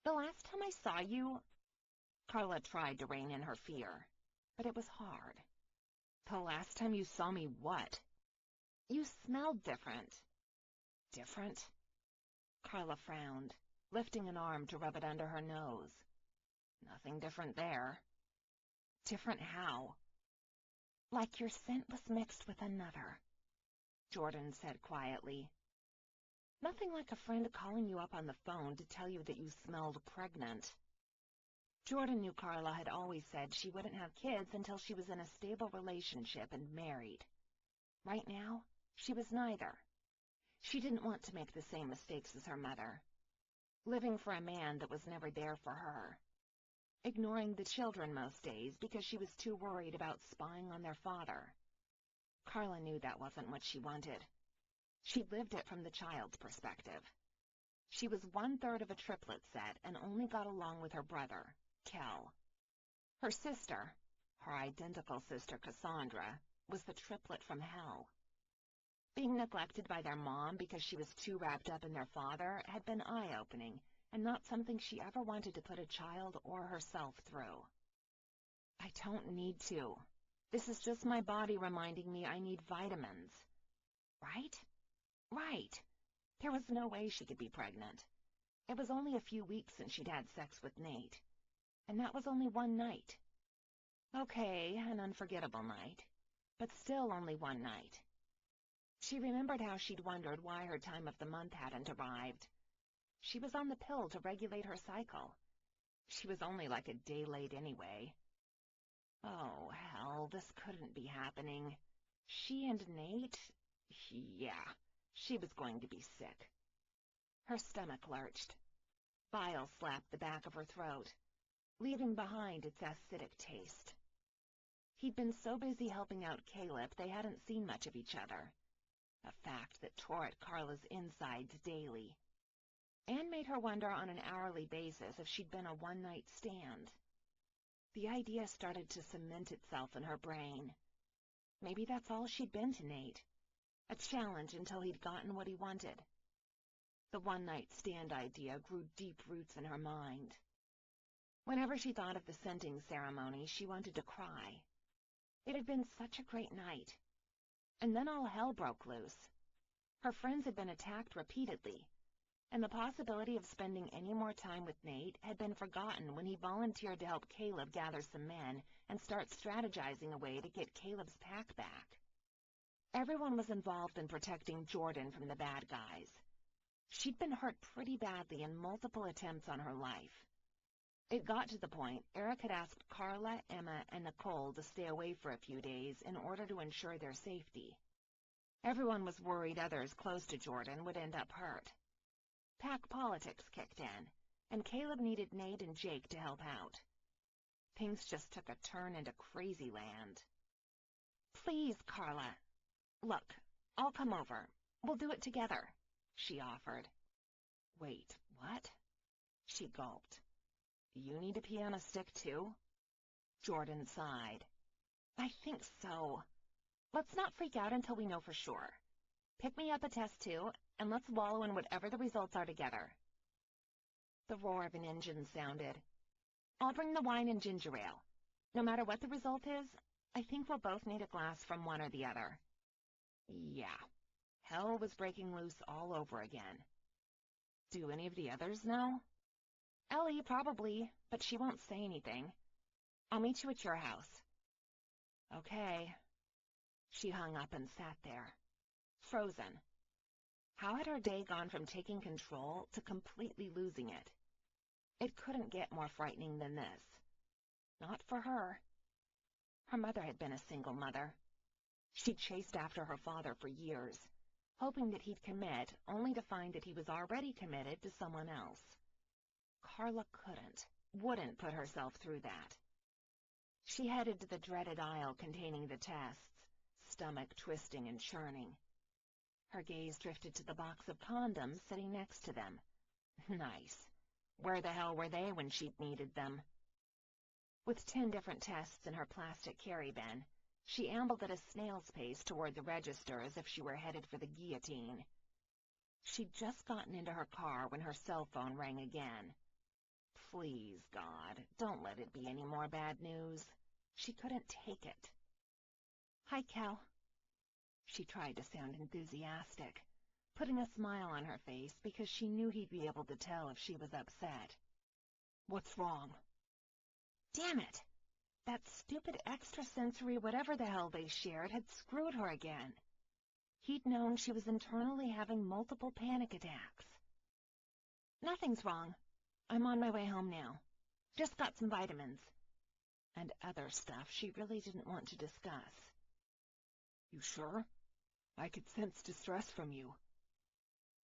S2: The last time I saw you... Carla tried to rein in her fear, but it was hard. The last time you saw me what? You smelled different. Different? Carla frowned, lifting an arm to rub it under her nose. Nothing different there. Different how? Like your scent was mixed with another, Jordan said quietly. Nothing like a friend calling you up on the phone to tell you that you smelled pregnant. Jordan knew Carla had always said she wouldn't have kids until she was in a stable relationship and married. Right now, she was neither. She didn't want to make the same mistakes as her mother, living for a man that was never there for her, ignoring the children most days because she was too worried about spying on their father. Carla knew that wasn't what she wanted. She lived it from the child's perspective. She was 1/3 of a triplet set and only got along with her brother, Kel. Her sister, her identical sister Cassandra, was the triplet from hell. Being neglected by their mom because she was too wrapped up in their father had been eye-opening and not something she ever wanted to put a child or herself through. I don't need to. This is just my body reminding me I need vitamins. Right? Right. There was no way she could be pregnant. It was only a few weeks since she'd had sex with Nate. And that was only one night. Okay, an unforgettable night. But still only one night. She remembered how she'd wondered why her time of the month hadn't arrived. She was on the pill to regulate her cycle. She was only like a day late anyway. Oh, hell, this couldn't be happening. She and Nate? Yeah, she was going to be sick. Her stomach lurched. Bile slapped the back of her throat, leaving behind its acidic taste. He'd been so busy helping out Caleb they hadn't seen much of each other, a fact that tore at Carla's insides daily, and made her wonder on an hourly basis if she'd been a one-night stand. The idea started to cement itself in her brain. Maybe that's all she'd been to Nate, a challenge until he'd gotten what he wanted. The one-night stand idea grew deep roots in her mind. Whenever she thought of the scenting ceremony, she wanted to cry. It had been such a great night. And then all hell broke loose. Her friends had been attacked repeatedly, and the possibility of spending any more time with Nate had been forgotten when he volunteered to help Caleb gather some men and start strategizing a way to get Caleb's pack back. Everyone was involved in protecting Jordan from the bad guys. She'd been hurt pretty badly in multiple attempts on her life. It got to the point Eric had asked Carla, Emma, and Nicole to stay away for a few days in order to ensure their safety. Everyone was worried others close to Jordan would end up hurt. Pack politics kicked in, and Caleb needed Nate and Jake to help out. Things just took a turn into crazy land. Please, Carla. Look, I'll come over. We'll do it together, she offered. Wait, what? She gulped. You need a piano stick, too? Jordan sighed. I think so. Let's not freak out until we know for sure. Pick me up a test tube, and let's wallow in whatever the results are together. The roar of an engine sounded. I'll bring the wine and ginger ale. No matter what the result is, I think we'll both need a glass from one or the other. Yeah, hell was breaking loose all over again. Do any of the others know? Ellie, probably, but she won't say anything. I'll meet you at your house. Okay. She hung up and sat there, frozen. How had her day gone from taking control to completely losing it? It couldn't get more frightening than this. Not for her. Her mother had been a single mother. She'd chased after her father for years, hoping that he'd commit, only to find that he was already committed to someone else. Carla wouldn't put herself through that. She headed to the dreaded aisle containing the tests, stomach twisting and churning. Her gaze drifted to the box of condoms sitting next to them. Nice. Where the hell were they when she'd needed them? With 10 different tests in her plastic carry bin, she ambled at a snail's pace toward the register as if she were headed for the guillotine. She'd just gotten into her car when her cell phone rang again. Please, God, don't let it be any more bad news. She couldn't take it. Hi, Cal. She tried to sound enthusiastic, putting a smile on her face because she knew he'd be able to tell if she was upset. What's wrong? Damn it! That stupid extrasensory whatever the hell they shared had screwed her again. He'd known she was internally having multiple panic attacks. Nothing's wrong. I'm on my way home now. Just got some vitamins. And other stuff she really didn't want to discuss. You sure? I could sense distress from you.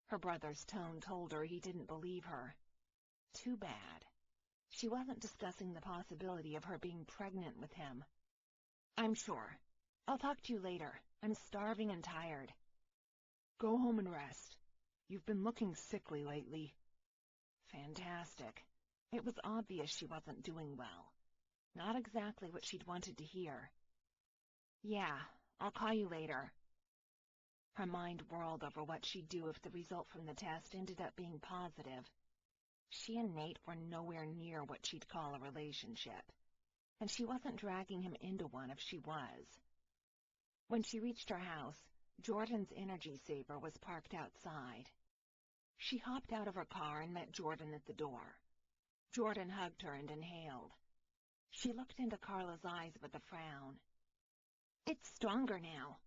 S2: Her brother's tone told her he didn't believe her. Too bad. She wasn't discussing the possibility of her being pregnant with him. I'm sure. I'll talk to you later. I'm starving and tired. Go home and rest. You've been looking sickly lately. Fantastic. It was obvious she wasn't doing well. Not exactly what she'd wanted to hear. Yeah, I'll call you later. Her mind whirled over what she'd do if the result from the test ended up being positive. She and Nate were nowhere near what she'd call a relationship, and she wasn't dragging him into one if she was. When she reached her house, Jordan's energy saver was parked outside. She hopped out of her car and met Jordan at the door. Jordan hugged her and inhaled. She looked into Carla's eyes with a frown. It's stronger now.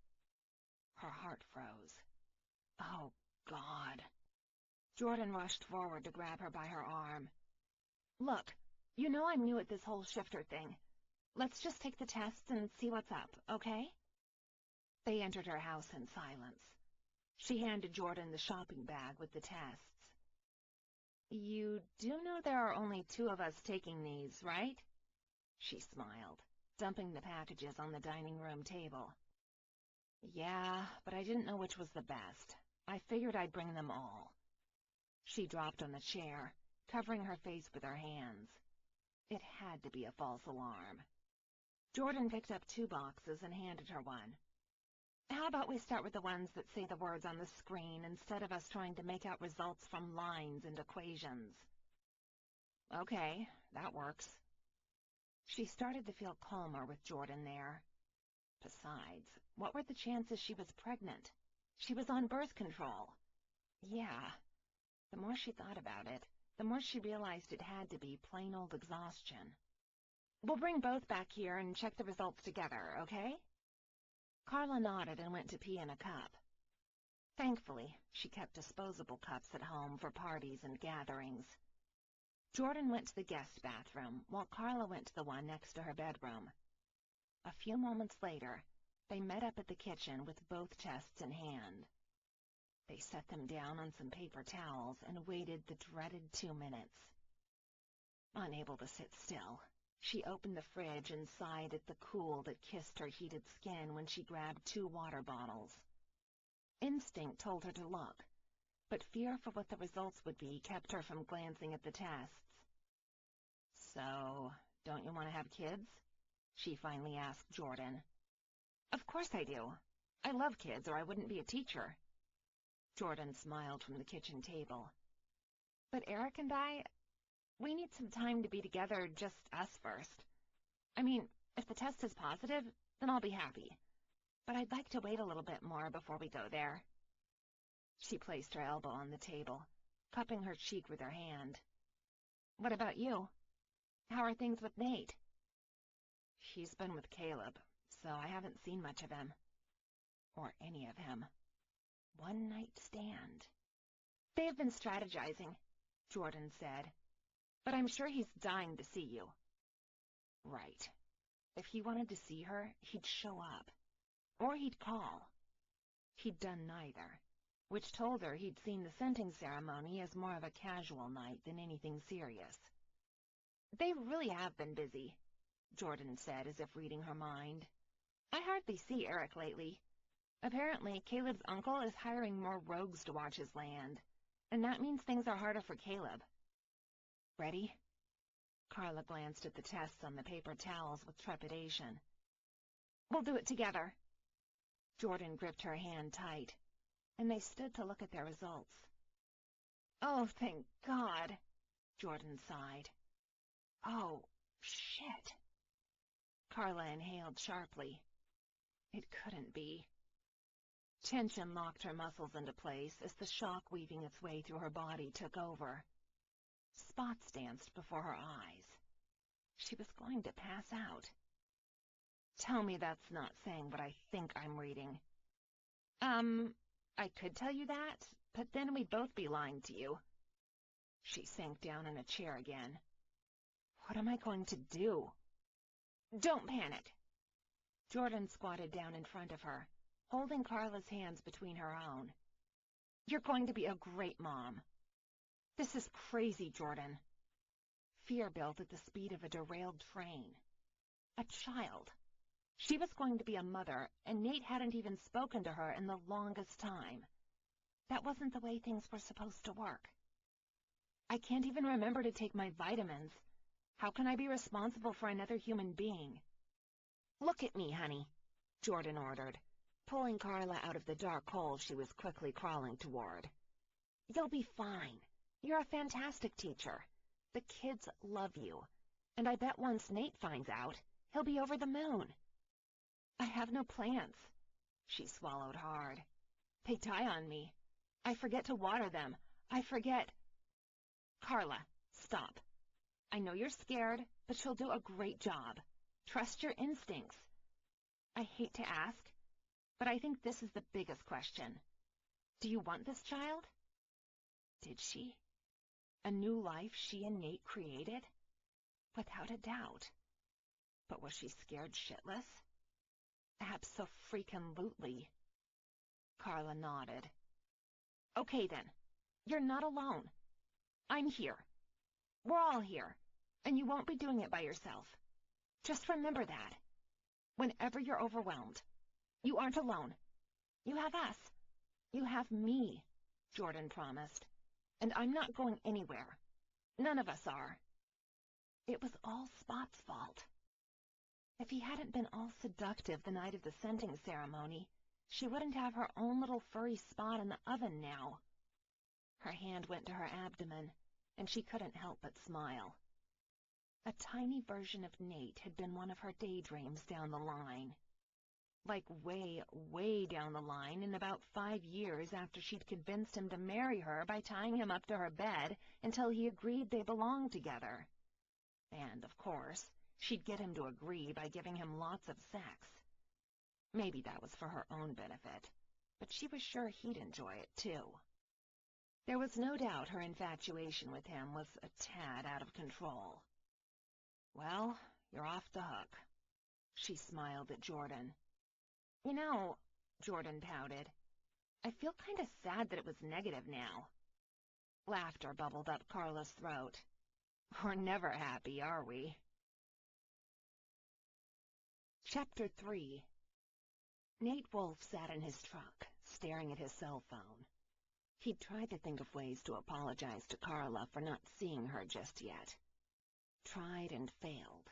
S2: Her heart froze. Oh, God. Jordan rushed forward to grab her by her arm. Look, you know I'm new at this whole shifter thing. Let's just take the tests and see what's up, okay? They entered her house in silence. She handed Jordan the shopping bag with the tests. You do know there are only 2 of us taking these, right? She smiled, dumping the packages on the dining room table. Yeah, but I didn't know which was the best. I figured I'd bring them all. She dropped on the chair, covering her face with her hands. It had to be a false alarm. Jordan picked up 2 boxes and handed her one. How about we start with the ones that say the words on the screen instead of us trying to make out results from lines and equations? Okay, that works. She started to feel calmer with Jordan there. Besides, what were the chances she was pregnant? She was on birth control. Yeah. The more she thought about it, the more she realized it had to be plain old exhaustion. We'll bring both back here and check the results together, okay? Carla nodded and went to pee in a cup. Thankfully, she kept disposable cups at home for parties and gatherings. Jordan went to the guest bathroom, while Carla went to the one next to her bedroom. A few moments later, they met up at the kitchen with both tests in hand. They set them down on some paper towels and waited the dreaded 2 minutes. Unable to sit still, she opened the fridge and sighed at the cool that kissed her heated skin when she grabbed 2 water bottles. Instinct told her to look, but fear for what the results would be kept her from glancing at the tests. So, don't you want to have kids? She finally asked Jordan. Of course I do. I love kids or I wouldn't be a teacher. Jordan smiled from the kitchen table. But Eric and we need some time to be together, just us first. I mean, if the test is positive, then I'll be happy. But I'd like to wait a little bit more before we go there. She placed her elbow on the table, cupping her cheek with her hand. What about you? How are things with Nate? He's been with Caleb, so I haven't seen much of him. Or any of him. One night stand. They've been strategizing, Jordan said. But I'm sure he's dying to see you. Right. If he wanted to see her, he'd show up. Or he'd call. He'd done neither, which told her he'd seen the scenting ceremony as more of a casual night than anything serious. They really have been busy, Jordan said as if reading her mind. I hardly see Eric lately. Apparently, Caleb's uncle is hiring more rogues to watch his land, and that means things are harder for Caleb. Ready? Carla glanced at the tests on the paper towels with trepidation. We'll do it together. Jordan gripped her hand tight. and they stood to look at their results. "Oh, thank God," Jordan sighed. "Oh, shit." Carla inhaled sharply. It couldn't be. Tension locked her muscles into place as the shock weaving its way through her body took over. Spots danced before her eyes. She was going to pass out. "Tell me that's not saying what I think I'm reading." I could tell you that, but then we'd both be lying to you." She sank down in a chair again. "What am I going to do?" "Don't panic." Jordan squatted down in front of her, holding Carla's hands between her own. "You're going to be a great mom." "This is crazy, Jordan." Fear built at the speed of a derailed train. A child. She was going to be a mother, and Nate hadn't even spoken to her in the longest time. That wasn't the way things were supposed to work. "I can't even remember to take my vitamins. How can I be responsible for another human being?" "Look at me, honey," Jordan ordered, pulling Carla out of the dark hole she was quickly crawling toward. "You'll be fine. You're a fantastic teacher. The kids love you, and I bet once Nate finds out, he'll be over the moon." "I have no plants." She swallowed hard. "They die on me. I forget to water them. I forget—" "Carla, stop. I know you're scared, but she'll do a great job. Trust your instincts." "I hate to ask, but I think this is the biggest question. Do you want this child?" Did she? A new life she and Nate created? Without a doubt. But was she scared shitless? Abso-freaking-lutely. Carla nodded. "Okay then. You're not alone. I'm here. We're all here, and you won't be doing it by yourself. Just remember that. Whenever you're overwhelmed, you aren't alone. You have us. You have me," Jordan promised. "And I'm not going anywhere. None of us are." It was all Spot's fault. If he hadn't been all seductive the night of the scenting ceremony, she wouldn't have her own little furry spot in the oven now. Her hand went to her abdomen, and she couldn't help but smile. A tiny version of Nate had been one of her daydreams down the line. Like way, way down the line, in about 5 years after she'd convinced him to marry her by tying him up to her bed until he agreed they belonged together. And, of course, she'd get him to agree by giving him lots of sex. Maybe that was for her own benefit, but she was sure he'd enjoy it too. There was no doubt her infatuation with him was a tad out of control. "Well, you're off the hook." She smiled at Jordan. "You know," Jordan pouted, "I feel kind of sad that it was negative now." Laughter bubbled up Carla's throat. "We're never happy, are we?" Chapter 3. Nate Wolfe sat in his truck, staring at his cell phone. He'd tried to think of ways to apologize to Carla for not seeing her just yet. Tried and failed.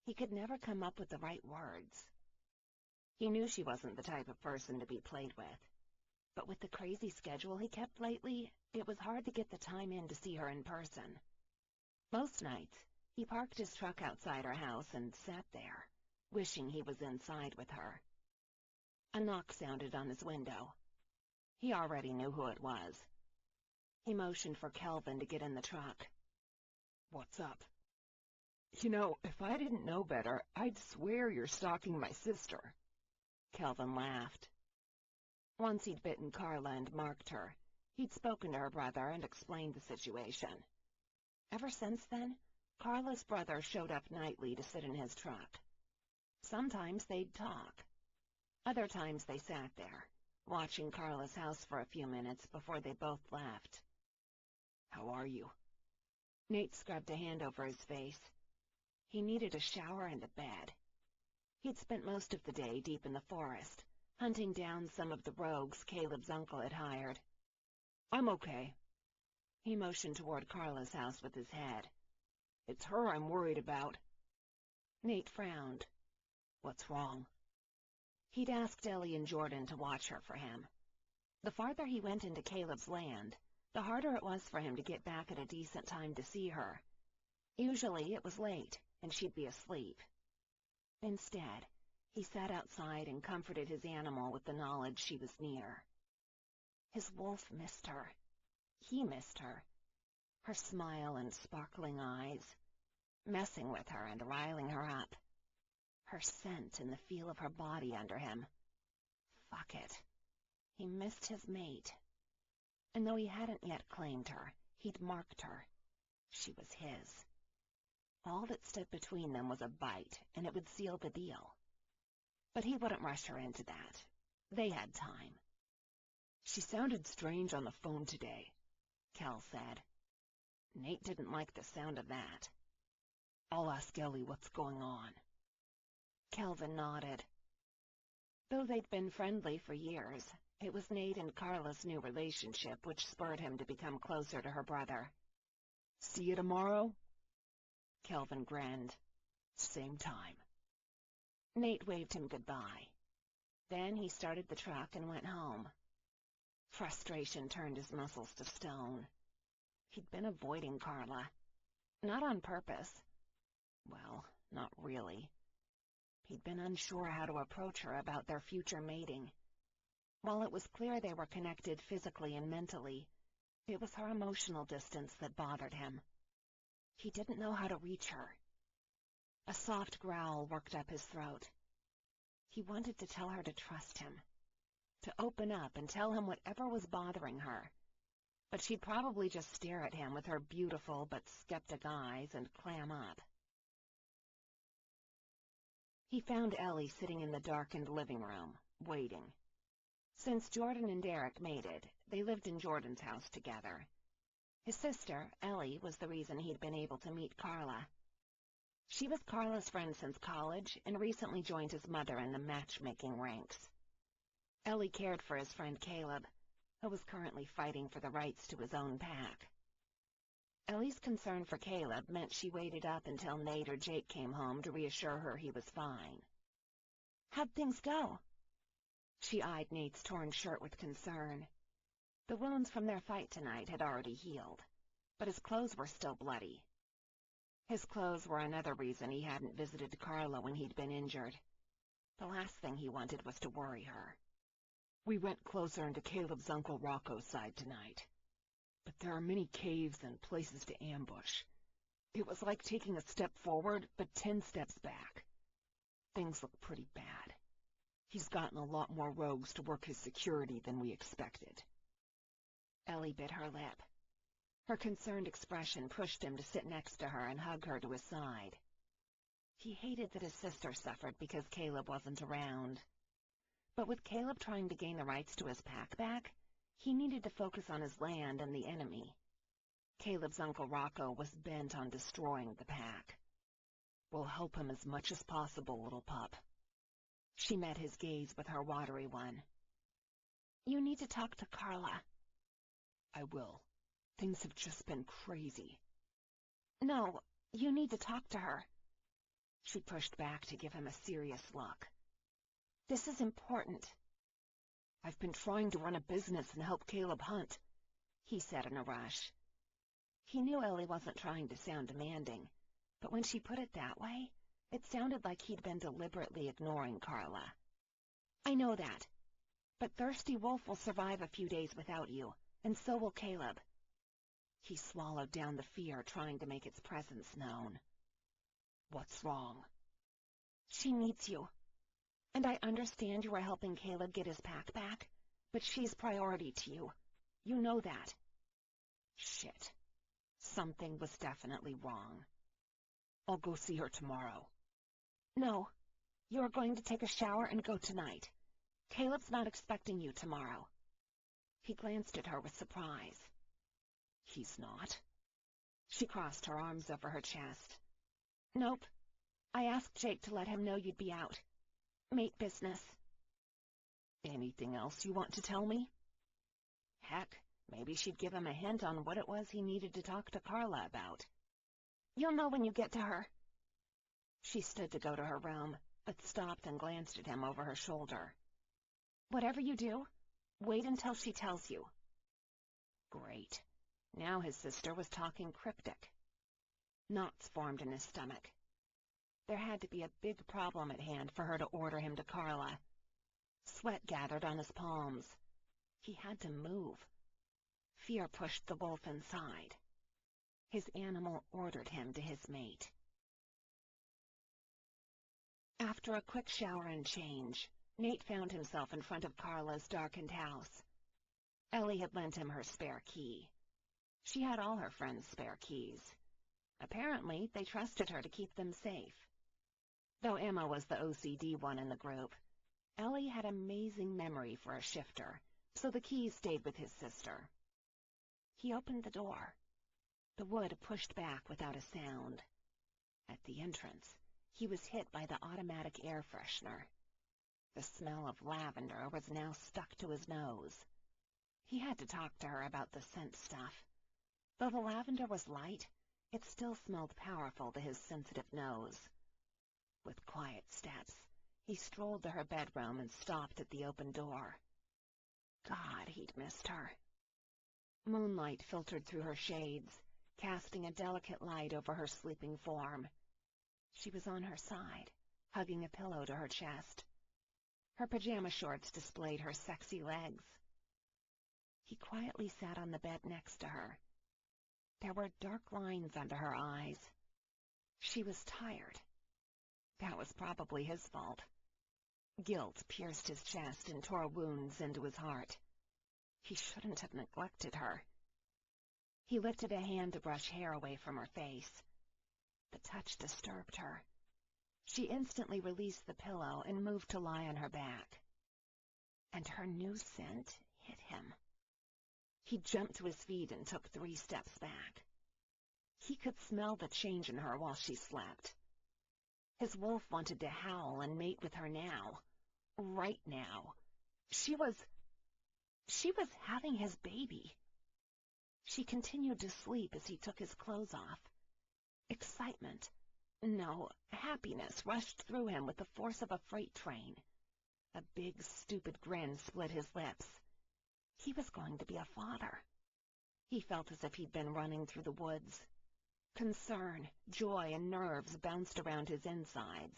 S2: He could never come up with the right words. He knew she wasn't the type of person to be played with, but with the crazy schedule he kept lately, it was hard to get the time in to see her in person. Most nights, he parked his truck outside her house and sat there, wishing he was inside with her. A knock sounded on his window. He already knew who it was. He motioned for Kelvin to get in the truck. "What's up?" "You know, if I didn't know better, I'd swear you're stalking my sister." Kelvin laughed. Once he'd bitten Carla and marked her, he'd spoken to her brother and explained the situation. Ever since then, Carla's brother showed up nightly to sit in his truck. Sometimes they'd talk. Other times they sat there, watching Carla's house for a few minutes before they both left. "How are you?" Nate scrubbed a hand over his face. He needed a shower and a bed. He'd spent most of the day deep in the forest, hunting down some of the rogues Caleb's uncle had hired. "I'm okay." He motioned toward Carla's house with his head. "It's her I'm worried about." Nate frowned. "What's wrong?" He'd asked Ellie and Jordan to watch her for him. The farther he went into Caleb's land, the harder it was for him to get back at a decent time to see her. Usually it was late, and she'd be asleep. Instead, he sat outside and comforted his animal with the knowledge she was near. His wolf missed her. He missed her. Her smile and sparkling eyes, messing with her and riling her up. Her scent and the feel of her body under him. Fuck it. He missed his mate. And though he hadn't yet claimed her, he'd marked her. She was his. All that stood between them was a bite, and it would seal the deal. But he wouldn't rush her into that. They had time. She sounded strange on the phone today, Kel said. Nate didn't like the sound of that. I'll ask Ellie what's going on. Kelvin nodded. Though they'd been friendly for years, it was Nate and Carla's new relationship which spurred him to become closer to her brother. See you tomorrow? Kelvin grinned. Same time. Nate waved him goodbye. Then he started the truck and went home. Frustration turned his muscles to stone. He'd been avoiding Carla. Not on purpose. Well, not really. He'd been unsure how to approach her about their future mating. While it was clear they were connected physically and mentally, it was her emotional distance that bothered him. He didn't know how to reach her. A soft growl worked up his throat. He wanted to tell her to trust him, to open up and tell him whatever was bothering her. But she'd probably just stare at him with her beautiful but skeptic eyes and clam up. He found Ellie sitting in the darkened living room, waiting. Since Jordan and Derek mated, they lived in Jordan's house together. His sister, Ellie, was the reason he'd been able to meet Carla. She was Carla's friend since college and recently joined his mother in the matchmaking ranks. Ellie cared for his friend Caleb, who was currently fighting for the rights to his own pack. Ellie's concern for Caleb meant she waited up until Nate or Jake came home to reassure her he was fine. How'd things go? She eyed Nate's torn shirt with concern. The wounds from their fight tonight had already healed, but his clothes were still bloody. His clothes were another reason he hadn't visited Carla when he'd been injured. The last thing he wanted was to worry her. We went closer into Caleb's Uncle Rocco's side tonight, but there are many caves and places to ambush. It was like taking a step forward, but 10 steps back. Things look pretty bad. He's gotten a lot more rogues to work his security than we expected. Ellie bit her lip. Her concerned expression pushed him to sit next to her and hug her to his side. He hated that his sister suffered because Caleb wasn't around. But with Caleb trying to gain the rights to his pack back, he needed to focus on his land and the enemy. Caleb's Uncle Rocco was bent on destroying the pack. We'll help him as much as possible, little pup. She met his gaze with her watery one. You need to talk to Carla. I will. Things have just been crazy. No, you need to talk to her. She pushed back to give him a serious look. This is important. I've been trying to run a business and help Caleb hunt, he said in a rush. He knew Ellie wasn't trying to sound demanding, but when she put it that way, it sounded like he'd been deliberately ignoring Carla. I know that, but Thirsty Wolf will survive a few days without you, and so will Caleb. He swallowed down the fear, trying to make its presence known. What's wrong? She needs you. And I understand you are helping Caleb get his pack back, but she's priority to you. You know that. Shit. Something was definitely wrong. I'll go see her tomorrow. No. You're going to take a shower and go tonight. Caleb's not expecting you tomorrow. He glanced at her with surprise. He's not? She crossed her arms over her chest. Nope. I asked Jake to let him know you'd be out. Mate business. Anything else you want to tell me? Heck, maybe she'd give him a hint on what it was he needed to talk to Carla about. You'll know when you get to her. She stood to go to her room, but stopped and glanced at him over her shoulder. Whatever you do, Wait until she tells you. Great. Now his sister was talking cryptic. Knots formed in his stomach. There had to be a big problem at hand for her to order him to Carla. Sweat gathered on his palms. He had to move. Fear pushed the wolf inside. His animal ordered him to his mate. After a quick shower and change, Nate found himself in front of Carla's darkened house. Ellie had lent him her spare key. She had all her friends' spare keys. Apparently, they trusted her to keep them safe. Though Emma was the OCD one in the group, Ellie had amazing memory for a shifter, so the keys stayed with his sister. He opened the door. The wood pushed back without a sound. At the entrance, he was hit by the automatic air freshener. The smell of lavender was now stuck to his nose. He had to talk to her about the scent stuff. Though the lavender was light, it still smelled powerful to his sensitive nose. With quiet steps, he strolled to her bedroom and stopped at the open door. God, he'd missed her. Moonlight filtered through her shades, casting a delicate light over her sleeping form. She was on her side, hugging a pillow to her chest. Her pajama shorts displayed her sexy legs. He quietly sat on the bed next to her. There were dark lines under her eyes. She was tired. That was probably his fault. Guilt pierced his chest and tore wounds into his heart. He shouldn't have neglected her. He lifted a hand to brush hair away from her face. The touch disturbed her. She instantly released the pillow and moved to lie on her back. And her new scent hit him. He jumped to his feet and took 3 steps back. He could smell the change in her while she slept. His wolf wanted to howl and mate with her now. Right now. She was having his baby. She continued to sleep as he took his clothes off. Excitement, no, happiness rushed through him with the force of a freight train. A big, stupid grin split his lips. He was going to be a father. He felt as if he'd been running through the woods. Concern, joy, and nerves bounced around his insides.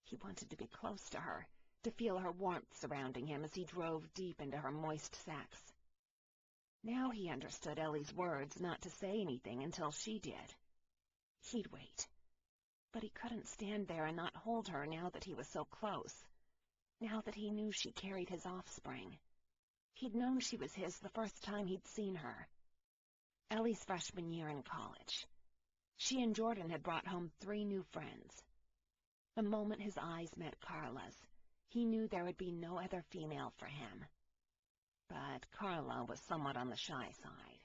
S2: He wanted to be close to her, to feel her warmth surrounding him as he drove deep into her moist sex. Now he understood Ellie's words not to say anything until she did. He'd wait. But he couldn't stand there and not hold her now that he was so close, now that he knew she carried his offspring. He'd known she was his the first time he'd seen her. Ellie's freshman year in college. She and Jordan had brought home 3 new friends. The moment his eyes met Carla's, he knew there would be no other female for him. But Carla was somewhat on the shy side.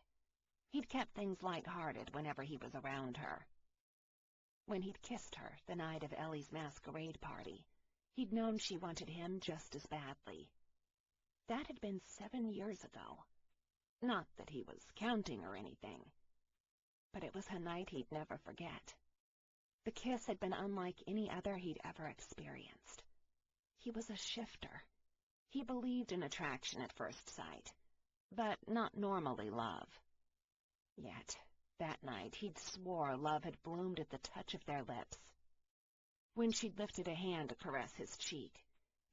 S2: He'd kept things light-hearted whenever he was around her. When he'd kissed her the night of Ellie's masquerade party, he'd known she wanted him just as badly. That had been 7 years ago. Not that he was counting or anything, but it was a night he'd never forget. The kiss had been unlike any other he'd ever experienced. He was a shifter. He believed in attraction at first sight, but not normally love. Yet, that night he'd swore love had bloomed at the touch of their lips. When she'd lifted a hand to caress his cheek,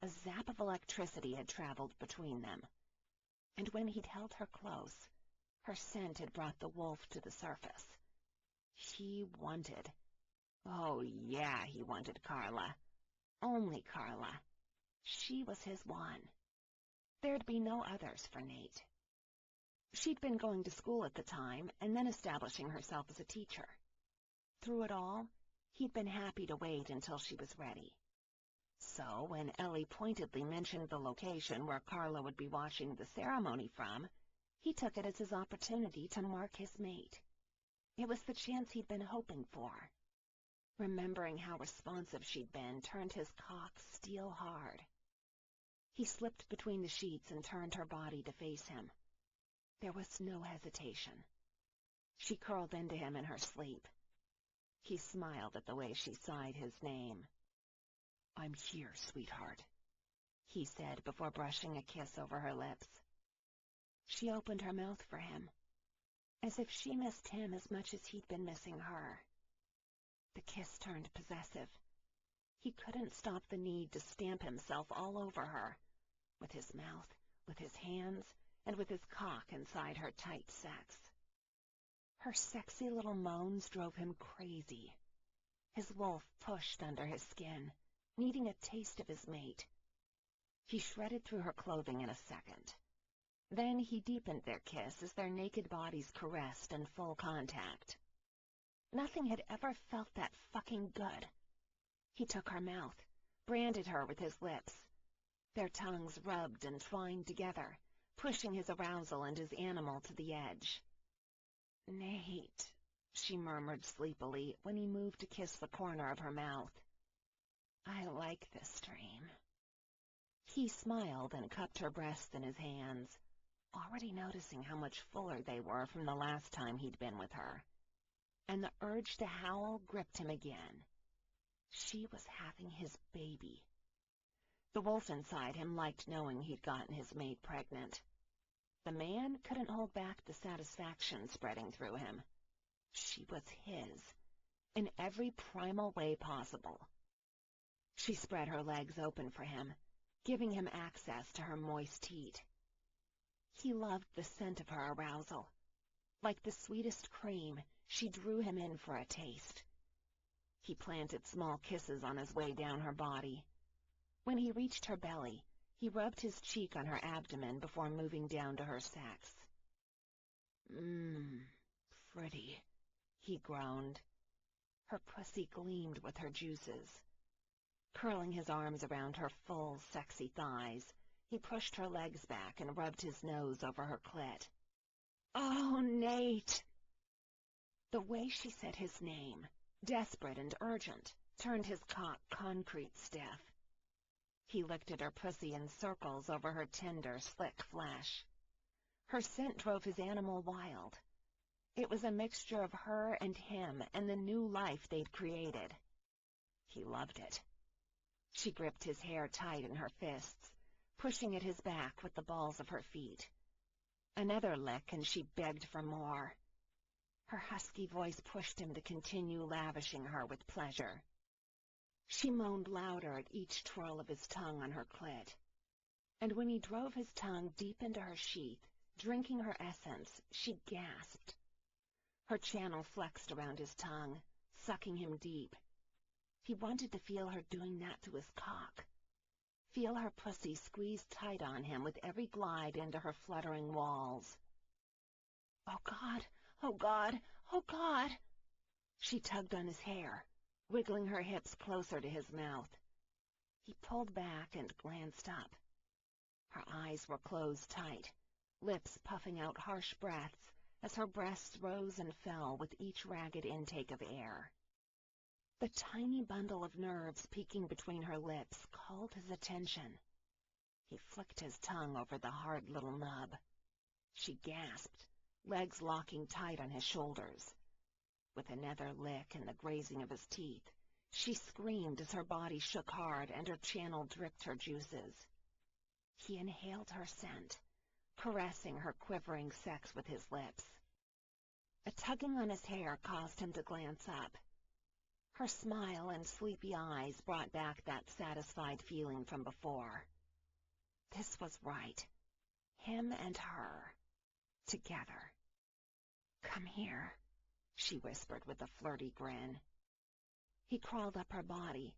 S2: a zap of electricity had traveled between them. And when he'd held her close, her scent had brought the wolf to the surface. He wanted. Oh, yeah, he wanted Carla. Only Carla. She was his one. There'd be no others for Nate. She'd been going to school at the time and then establishing herself as a teacher. Through it all, he'd been happy to wait until she was ready. So when Ellie pointedly mentioned the location where Carla would be watching the ceremony from, he took it as his opportunity to mark his mate. It was the chance he'd been hoping for. Remembering how responsive she'd been turned his cock steel hard. He slipped between the sheets and turned her body to face him. There was no hesitation. She curled into him in her sleep. He smiled at the way she sighed his name. "I'm here, sweetheart." he said before brushing a kiss over her lips. She opened her mouth for him, as if she missed him as much as he'd been missing her. The kiss turned possessive. He couldn't stop the need to stamp himself all over her, with his mouth, with his hands, and with his cock inside her tight sex. Her sexy little moans drove him crazy. His wolf pushed under his skin, needing a taste of his mate. He shredded through her clothing in a second. Then he deepened their kiss as their naked bodies caressed in full contact. Nothing had ever felt that fucking good. He took her mouth, branded her with his lips. Their tongues rubbed and twined together, pushing his arousal and his animal to the edge. "Nate," she murmured sleepily when he moved to kiss the corner of her mouth. "I like this dream." He smiled and cupped her breasts in his hands, already noticing how much fuller they were from the last time he'd been with her. And the urge to howl gripped him again. She was having his baby. The wolf inside him liked knowing he'd gotten his mate pregnant. The man couldn't hold back the satisfaction spreading through him. She was his, in every primal way possible. She spread her legs open for him, giving him access to her moist heat. He loved the scent of her arousal. Like the sweetest cream, she drew him in for a taste. He planted small kisses on his way down her body. When he reached her belly, he rubbed his cheek on her abdomen before moving down to her sex. Pretty," he groaned. Her pussy gleamed with her juices. Curling his arms around her full, sexy thighs, he pushed her legs back and rubbed his nose over her clit. "Oh, Nate!" The way she said his name, desperate and urgent, turned his cock concrete stiff. He licked at her pussy in circles over her tender, slick flesh. Her scent drove his animal wild. It was a mixture of her and him and the new life they'd created. He loved it. She gripped his hair tight in her fists, pushing at his back with the balls of her feet. Another lick, and she begged for more. Her husky voice pushed him to continue lavishing her with pleasure. She moaned louder at each twirl of his tongue on her clit. And when he drove his tongue deep into her sheath, drinking her essence, she gasped. Her channel flexed around his tongue, sucking him deep. He wanted to feel her doing that to his cock. Feel her pussy squeeze tight on him with every glide into her fluttering walls. "Oh, God! Oh, God! Oh, God!" She tugged on his hair, wiggling her hips closer to his mouth. He pulled back and glanced up. Her eyes were closed tight, lips puffing out harsh breaths as her breasts rose and fell with each ragged intake of air. The tiny bundle of nerves peeking between her lips called his attention. He flicked his tongue over the hard little nub. She gasped, legs locking tight on his shoulders. With another lick and the grazing of his teeth, she screamed as her body shook hard and her channel dripped her juices. He inhaled her scent, caressing her quivering sex with his lips. A tugging on his hair caused him to glance up. Her smile and sleepy eyes brought back that satisfied feeling from before. This was right. Him and her. Together. "Come here," she whispered with a flirty grin. He crawled up her body,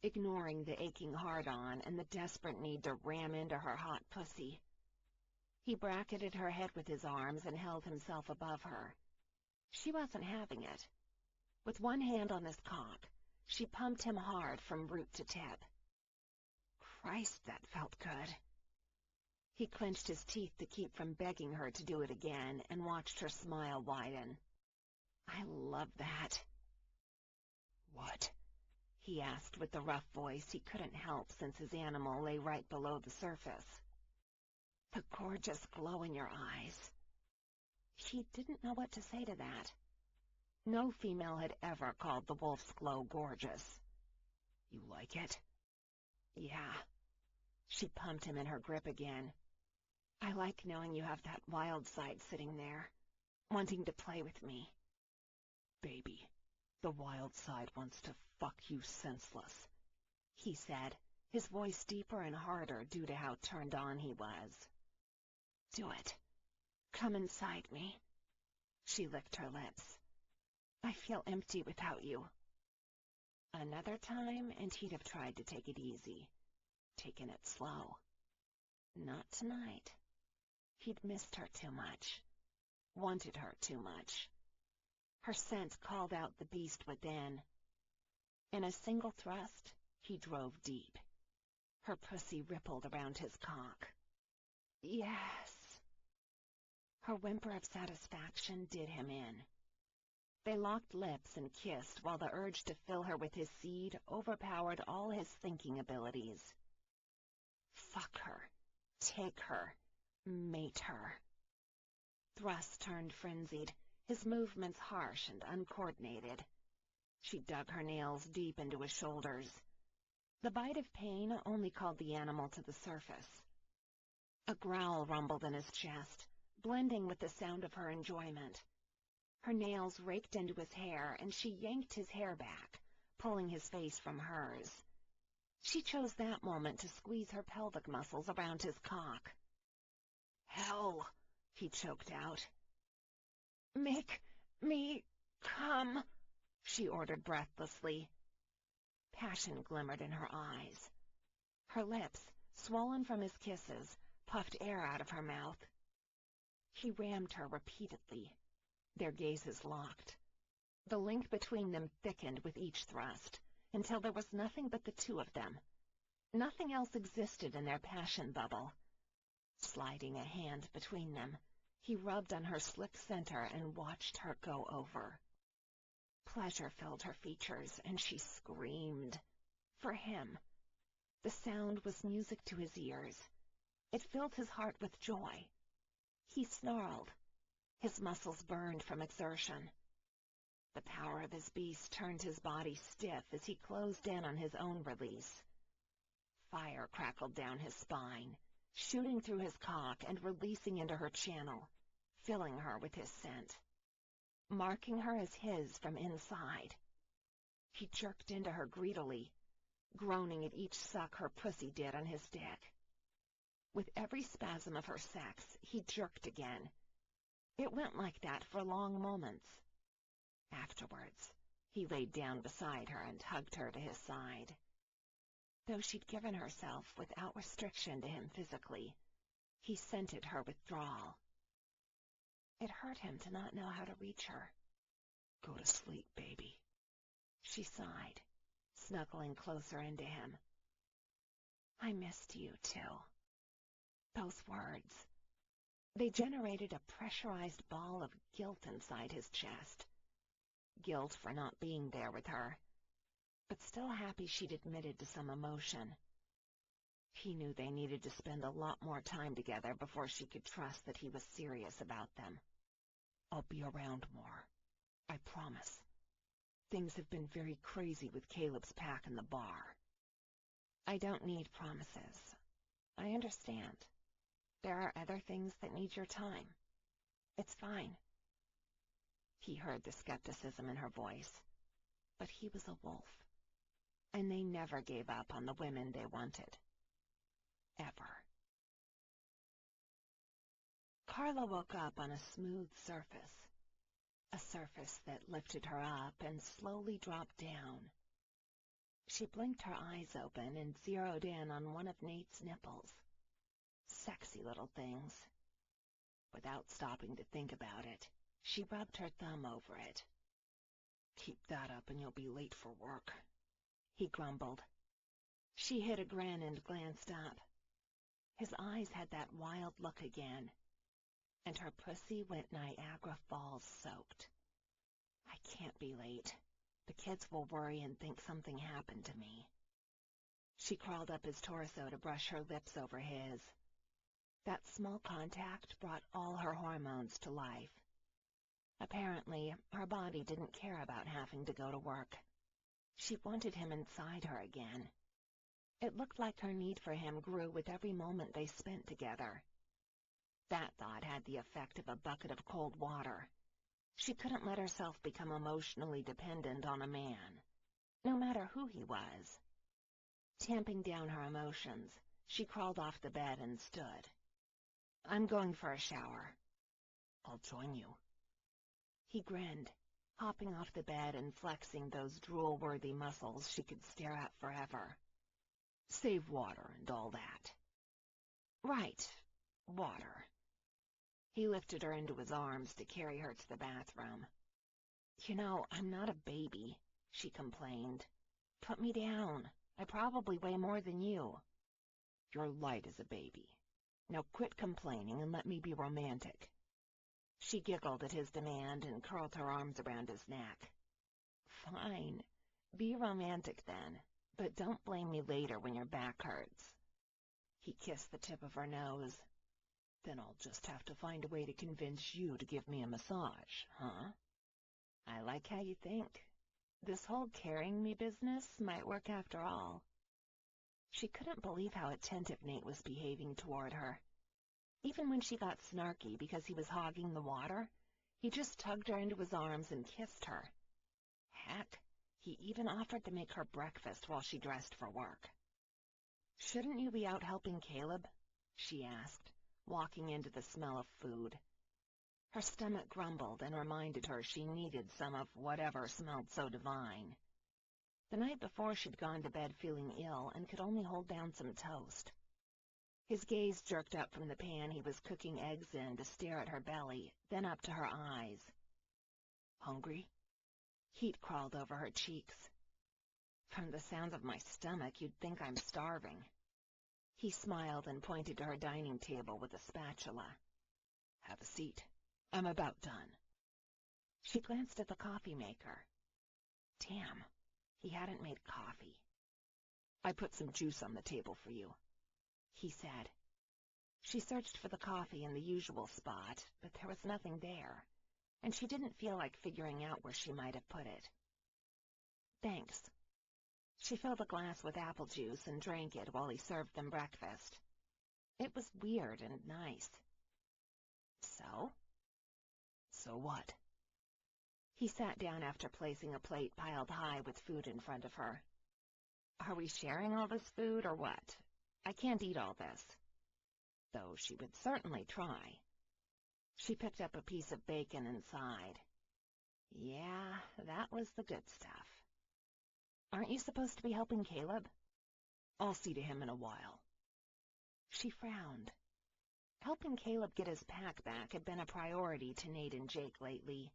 S2: ignoring the aching hard-on and the desperate need to ram into her hot pussy. He bracketed her head with his arms and held himself above her. She wasn't having it. With one hand on his cock, she pumped him hard from root to tip. Christ, that felt good. He clenched his teeth to keep from begging her to do it again and watched her smile widen. "I love that." "What?" he asked with the rough voice he couldn't help since his animal lay right below the surface. "The gorgeous glow in your eyes." She didn't know what to say to that. No female had ever called the wolf's glow gorgeous. "You like it?" "Yeah." She pumped him in her grip again. I like knowing you have that wild side sitting there, wanting to play with me.
S1: Baby, the wild side wants to fuck you senseless,
S2: he said, his voice deeper and harder due to how turned on he was. Do it. Come inside me. She licked her lips. I feel empty without you. Another time, and he'd have tried to take it easy, taken it slow. Not tonight. He'd missed her too much, wanted her too much. Her scent called out the beast within. In a single thrust, he drove deep. Her pussy rippled around his cock. Yes. Her whimper of satisfaction did him in. They locked lips and kissed while the urge to fill her with his seed overpowered all his thinking abilities. Fuck her. Take her. Mate her. Thrusts turned frenzied, his movements harsh and uncoordinated. She dug her nails deep into his shoulders. The bite of pain only called the animal to the surface. A growl rumbled in his chest, blending with the sound of her enjoyment. Her nails raked into his hair, and she yanked his hair back, pulling his face from hers. She chose that moment to squeeze her pelvic muscles around his cock. Hell, he choked out. Make me come, she ordered breathlessly. Passion glimmered in her eyes. Her lips, swollen from his kisses, puffed air out of her mouth. He rammed her repeatedly. Their gazes locked. The link between them thickened with each thrust, until there was nothing but the two of them. Nothing else existed in their passion bubble. Sliding a hand between them, he rubbed on her slick center and watched her go over. Pleasure filled her features, and she screamed. For him. The sound was music to his ears. It filled his heart with joy. He snarled. His muscles burned from exertion. The power of his beast turned his body stiff as he closed in on his own release. Fire crackled down his spine, shooting through his cock and releasing into her channel, filling her with his scent, marking her as his from inside. He jerked into her greedily, groaning at each suck her pussy did on his dick. With every spasm of her sex, he jerked again. It went like that for long moments. Afterwards, he laid down beside her and hugged her to his side. Though she'd given herself without restriction to him physically, he scented her withdrawal. It hurt him to not know how to reach her.
S1: Go to sleep, baby,
S2: she sighed, snuggling closer into him. I missed you, too. Those words. They generated a pressurized ball of guilt inside his chest. Guilt for not being there with her, but still happy she'd admitted to some emotion. He knew they needed to spend a lot more time together before she could trust that he was serious about them.
S1: I'll be around more, I promise. Things have been very crazy with Caleb's pack in the bar.
S2: I don't need promises. I understand. There are other things that need your time. It's fine. He heard the skepticism in her voice, but he was a wolf, and they never gave up on the women they wanted. Ever. Carla woke up on a smooth surface, a surface that lifted her up and slowly dropped down. She blinked her eyes open and zeroed in on one of Nate's nipples. Sexy little things. Without stopping to think about it, she rubbed her thumb over it.
S1: Keep that up and you'll be late for work,
S2: he grumbled. She hid a grin and glanced up. His eyes had that wild look again, and her pussy went Niagara Falls soaked. I can't be late. The kids will worry and think something happened to me. She crawled up his torso to brush her lips over his. That small contact brought all her hormones to life. Apparently, her body didn't care about having to go to work. She wanted him inside her again. It looked like her need for him grew with every moment they spent together. That thought had the effect of a bucket of cold water. She couldn't let herself become emotionally dependent on a man, no matter who he was. Tamping down her emotions, she crawled off the bed and stood. "I'm going for a shower."
S1: "I'll join you."
S2: He grinned, hopping off the bed and flexing those drool-worthy muscles she could stare at forever.
S1: "Save water and all that."
S2: "Right, water." He lifted her into his arms to carry her to the bathroom. "You know, I'm not a baby," she complained. "Put me down. I probably weigh more than you."
S1: "You're light as a baby. Now quit complaining and let me be romantic."
S2: She giggled at his demand and curled her arms around his neck. "Fine. Be romantic then, but don't blame me later when your back hurts." He kissed the tip of her nose.
S1: "Then I'll just have to find a way to convince you to give me a massage, huh?"
S2: "I like how you think. This whole carrying me business might work after all." She couldn't believe how attentive Nate was behaving toward her. Even when she got snarky because he was hogging the water, he just tugged her into his arms and kissed her. Heck, he even offered to make her breakfast while she dressed for work. "Shouldn't you be out helping Caleb?" she asked, walking into the smell of food. Her stomach grumbled and reminded her she needed some of whatever smelled so divine. The night before she'd gone to bed feeling ill and could only hold down some toast. His gaze jerked up from the pan he was cooking eggs in to stare at her belly, then up to her eyes.
S1: "Hungry?"
S2: Heat crawled over her cheeks. "From the sound of my stomach, you'd think I'm starving." He smiled and pointed to her dining table with a spatula.
S1: "Have a seat. I'm about done."
S2: She glanced at the coffee maker. Damn, he hadn't made coffee.
S1: "I put some juice on the table for you,"
S2: he said. She searched for the coffee in the usual spot, but there was nothing there, and she didn't feel like figuring out where she might have put it. "Thanks." She filled a glass with apple juice and drank it while he served them breakfast. It was weird and nice. "So?"
S1: "So what?"
S2: He sat down after placing a plate piled high with food in front of her. "Are we sharing all this food, or what? I can't eat all this." Though she would certainly try. She picked up a piece of bacon and sighed. Yeah, that was the good stuff. "Aren't you supposed to be helping Caleb?"
S1: "I'll see to him in a while."
S2: She frowned. Helping Caleb get his pack back had been a priority to Nate and Jake lately.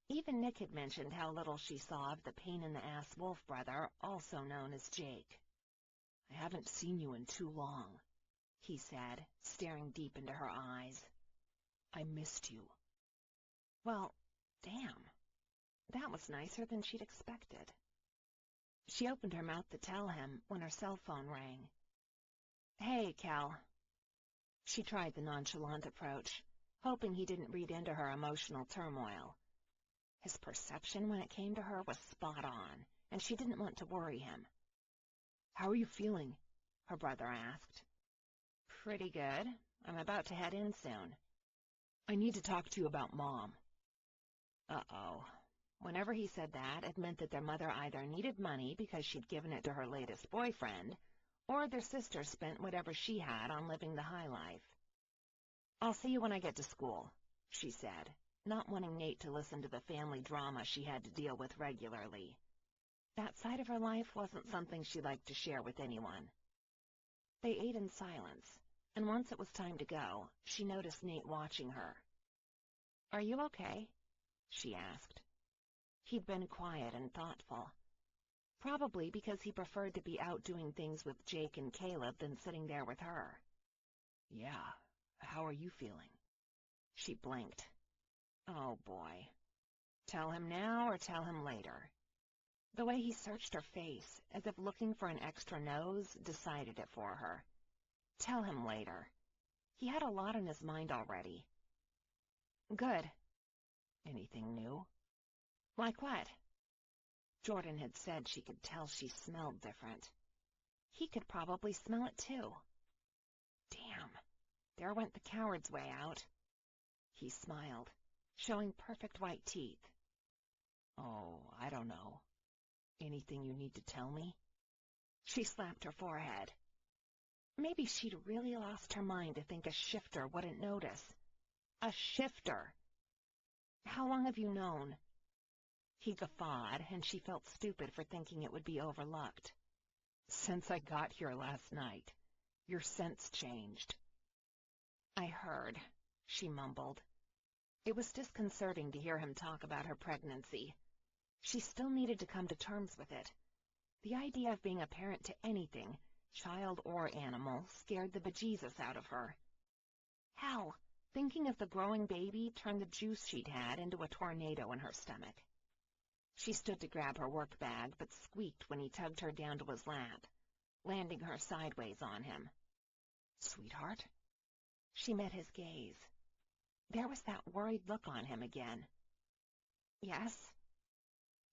S2: Even Nick had mentioned how little she saw of the pain-in-the-ass wolf brother, also known as Jake.
S1: "I haven't seen you in too long,"
S2: he said, staring deep into her eyes.
S1: "I missed you."
S2: Well, damn. That was nicer than she'd expected. She opened her mouth to tell him when her cell phone rang. "Hey, Cal." She tried the nonchalant approach, hoping he didn't read into her emotional turmoil. His perception when it came to her was spot on, and she didn't want to worry him.
S1: "How are you feeling?"
S2: her brother asked. "Pretty good. I'm about to head in soon."
S1: "I need to talk to you about Mom."
S2: Uh-oh. Whenever he said that, it meant that their mother either needed money because she'd given it to her latest boyfriend, or their sister spent whatever she had on living the high life. "I'll see you when I get to school," she said, not wanting Nate to listen to the family drama she had to deal with regularly. That side of her life wasn't something she liked to share with anyone. They ate in silence, and once it was time to go, she noticed Nate watching her. "Are you okay?" she asked. He'd been quiet and thoughtful, probably because he preferred to be out doing things with Jake and Caleb than sitting there with her.
S1: "Yeah, how are you feeling?"
S2: She blinked. Oh, boy. Tell him now or tell him later? The way he searched her face, as if looking for an extra nose, decided it for her. Tell him later. He had a lot on his mind already. "Good."
S1: "Anything new?"
S2: "Like what?" Jordan had said she could tell she smelled different. He could probably smell it too. Damn, there went the coward's way out. He smiled, showing perfect white teeth.
S1: Oh, I don't know. Anything you need to tell me?
S2: She slapped her forehead. Maybe she'd really lost her mind to think a shifter wouldn't notice. A shifter! How long have you known? He guffawed, and she felt stupid for thinking it would be overlooked.
S1: Since I got here last night. Your scent's changed.
S2: I heard, she mumbled. It was disconcerting to hear him talk about her pregnancy. She still needed to come to terms with it. The idea of being a parent to anything, child or animal, scared the bejesus out of her. Hell, thinking of the growing baby turned the juice she'd had into a tornado in her stomach. She stood to grab her work bag, but squeaked when he tugged her down to his lap, landing her sideways on him.
S1: Sweetheart?
S2: She met his gaze. There was that worried look on him again. Yes?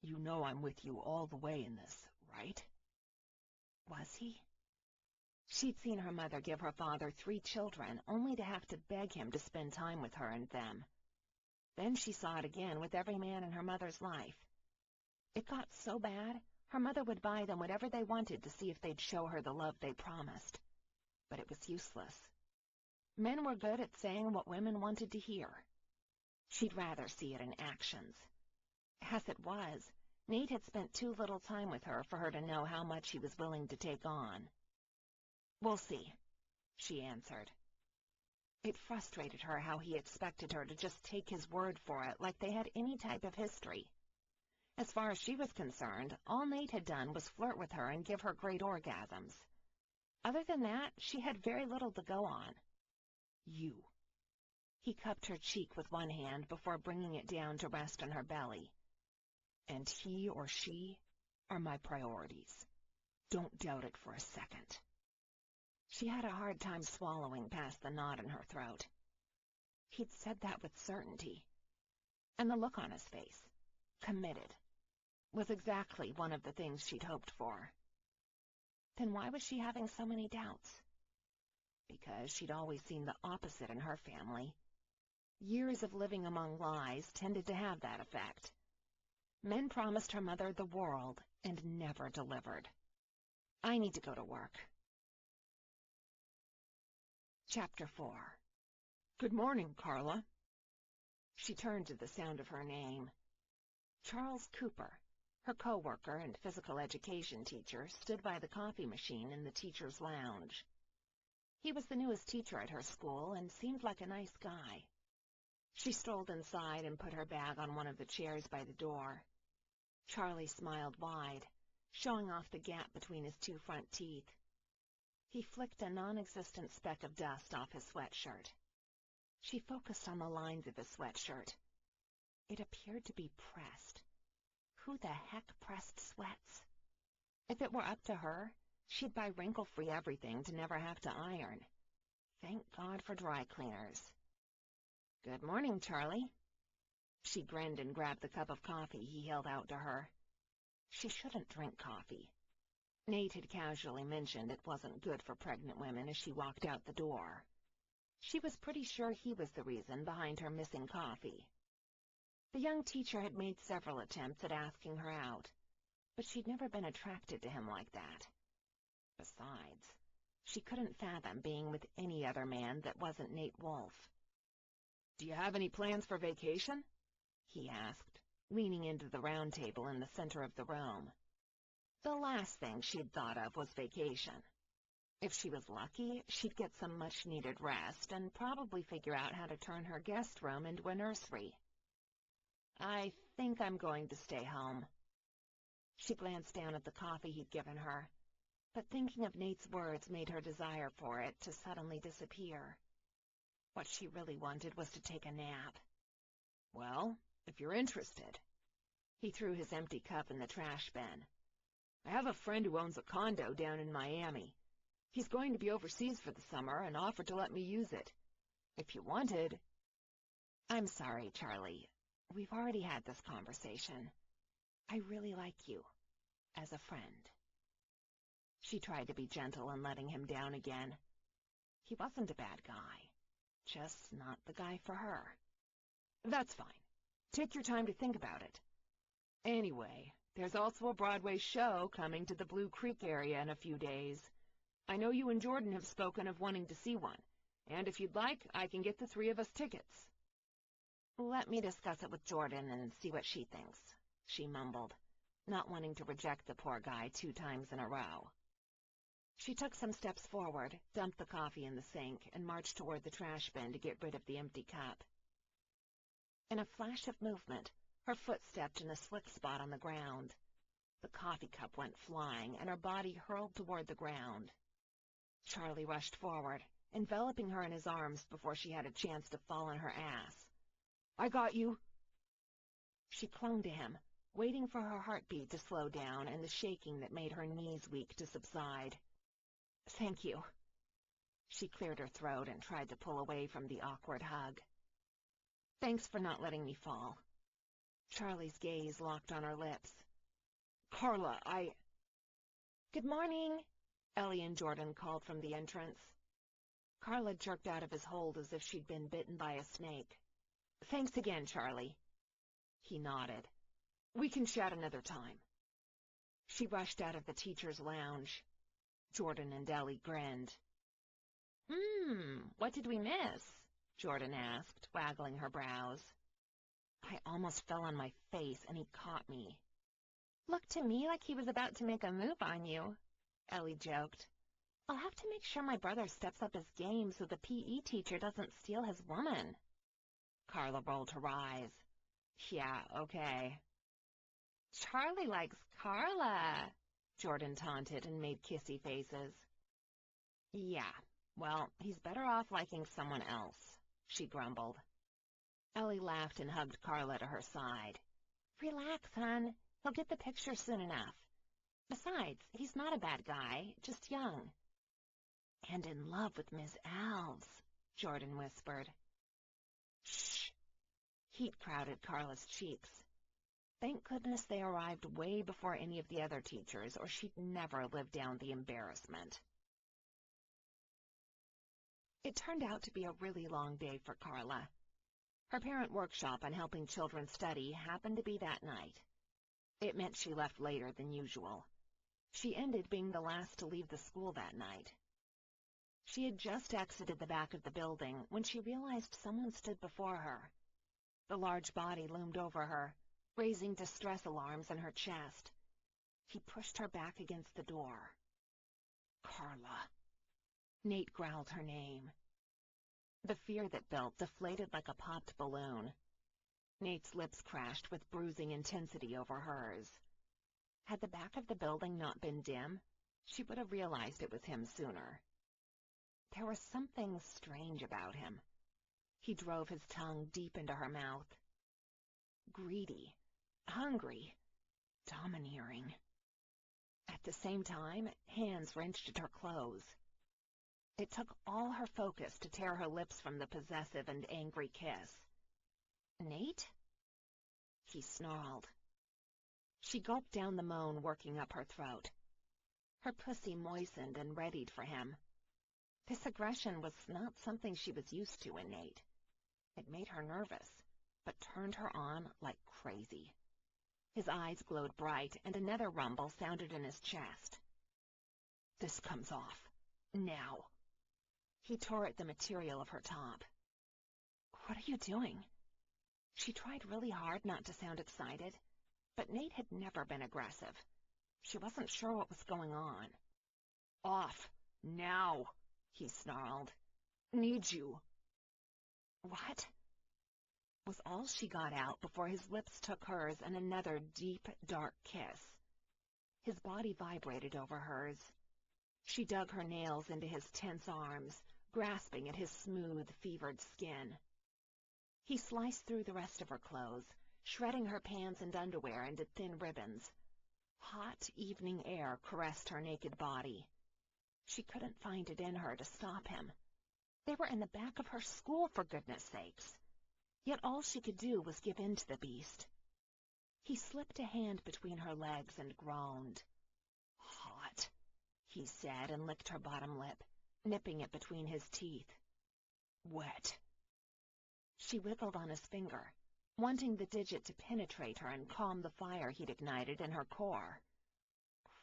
S1: You know I'm with you all the way in this, right?
S2: Was he? She'd seen her mother give her father 3 children, only to have to beg him to spend time with her and them. Then she saw it again with every man in her mother's life. It got so bad, her mother would buy them whatever they wanted to see if they'd show her the love they promised. But it was useless. Men were good at saying what women wanted to hear. She'd rather see it in actions. As it was, Nate had spent too little time with her for her to know how much he was willing to take on. We'll see, she answered. It frustrated her how he expected her to just take his word for it like they had any type of history. As far as she was concerned, all Nate had done was flirt with her and give her great orgasms. Other than that, she had very little to go on.
S1: You.
S2: He cupped her cheek with one hand before bringing it down to rest on her belly.
S1: And he or she are my priorities. Don't doubt it for a second.
S2: She had a hard time swallowing past the knot in her throat. He'd said that with certainty. And the look on his face, committed, was exactly one of the things she'd hoped for. Then why was she having so many doubts? Because she'd always seen the opposite in her family. Years of living among lies tended to have that effect. Men promised her mother the world and never delivered. I need to go to work. Chapter 4.
S1: Good morning, Carla.
S2: She turned to the sound of her name. Charles Cooper, her co-worker and physical education teacher, stood by the coffee machine in the teacher's lounge. He was the newest teacher at her school and seemed like a nice guy. She strolled inside and put her bag on one of the chairs by the door. Charlie smiled wide, showing off the gap between his 2 front teeth. He flicked a non-existent speck of dust off his sweatshirt. She focused on the lines of his sweatshirt. It appeared to be pressed. Who the heck pressed sweats? If it were up to her, she'd buy wrinkle-free everything to never have to iron. Thank God for dry cleaners. Good morning, Charlie. She grinned and grabbed the cup of coffee he held out to her. She shouldn't drink coffee. Nate had casually mentioned it wasn't good for pregnant women as she walked out the door. She was pretty sure he was the reason behind her missing coffee. The young teacher had made several attempts at asking her out, but she'd never been attracted to him like that. Besides, she couldn't fathom being with any other man that wasn't Nate Wolfe.
S1: Do you have any plans for vacation?
S2: He asked, leaning into the round table in the center of the room. The last thing she'd thought of was vacation. If she was lucky, she'd get some much-needed rest and probably figure out how to turn her guest room into a nursery. I think I'm going to stay home. She glanced down at the coffee he'd given her, but thinking of Nate's words made her desire for it to suddenly disappear. What she really wanted was to take a nap.
S1: Well, if you're interested.
S2: He threw his empty cup in the trash bin.
S1: I have a friend who owns a condo down in Miami. He's going to be overseas for the summer and offered to let me use it. If you wanted...
S2: I'm sorry, Charlie. We've already had this conversation. I really like you, as a friend. She tried to be gentle in letting him down again. He wasn't a bad guy, just not the guy for her.
S1: That's fine. Take your time to think about it. Anyway, there's also a Broadway show coming to the Blue Creek area in a few days. I know you and Jordan have spoken of wanting to see one, and if you'd like, I can get the three of us tickets.
S2: Let me discuss it with Jordan and see what she thinks, she mumbled, not wanting to reject the poor guy 2 times in a row. She took some steps forward, dumped the coffee in the sink, and marched toward the trash bin to get rid of the empty cup. In a flash of movement, her foot stepped in a slick spot on the ground. The coffee cup went flying, and her body hurled toward the ground. Charlie rushed forward, enveloping her in his arms before she had a chance to fall on her ass.
S1: I got you.
S2: She clung to him, waiting for her heartbeat to slow down and the shaking that made her knees weak to subside. Thank you. She cleared her throat and tried to pull away from the awkward hug. Thanks for not letting me fall. Charlie's gaze locked on her lips.
S1: Carla,
S2: Good morning, Ellie and Jordan called from the entrance. Carla jerked out of his hold as if she'd been bitten by a snake. Thanks again, Charlie. He nodded.
S1: We can chat another time.
S2: She rushed out of the teacher's lounge. Jordan and Ellie grinned. What did we miss? Jordan asked, waggling her brows. I almost fell on my face, and he caught me. Looked to me like he was about to make a move on you, Ellie joked. I'll have to make sure my brother steps up his game so the PE teacher doesn't steal his woman. Carla rolled her eyes. Yeah, okay. Charlie likes Carla, Jordan taunted and made kissy faces. Yeah, well, he's better off liking someone else, she grumbled. Ellie laughed and hugged Carla to her side. Relax, hon. He'll get the picture soon enough. Besides, he's not a bad guy, just young. And in love with Miss Alves, Jordan whispered. Shh. Heat crowded Carla's cheeks. Thank goodness they arrived way before any of the other teachers, or she'd never live down the embarrassment. It turned out to be a really long day for Carla. Her parent workshop on helping children study happened to be that night. It meant she left later than usual. She ended being the last to leave the school that night. She had just exited the back of the building when she realized someone stood before her. The large body loomed over her, raising distress alarms in her chest. He pushed her back against the door. Carla. Nate growled her name. The fear that built deflated like a popped balloon. Nate's lips crashed with bruising intensity over hers. Had the back of the building not been dim, she would have realized it was him sooner. There was something strange about him. He drove his tongue deep into her mouth. Greedy, hungry, domineering. At the same time, hands wrenched at her clothes. It took all her focus to tear her lips from the possessive and angry kiss. Nate? He snarled. She gulped down the moan working up her throat. Her pussy moistened and readied for him. This aggression was not something she was used to in Nate. It made her nervous, but turned her on like crazy. His eyes glowed bright, and another rumble sounded in his chest. This comes off. Now. He tore at the material of her top. What are you doing? She tried really hard not to sound excited, but Nate had never been aggressive. She wasn't sure what was going on. Off. Now, he snarled. Need you. What? Was all she got out before his lips took hers in another deep, dark kiss. His body vibrated over hers. She dug her nails into his tense arms, grasping at his smooth, fevered skin. He sliced through the rest of her clothes, shredding her pants and underwear into thin ribbons. Hot evening air caressed her naked body. She couldn't find it in her to stop him. They were in the back of her school, for goodness sakes. Yet all she could do was give in to the beast. He slipped a hand between her legs and groaned. Hot. he said and licked her bottom lip, nipping it between his teeth. Wet. She wiggled on his finger, wanting the digit to penetrate her and calm the fire he'd ignited in her core.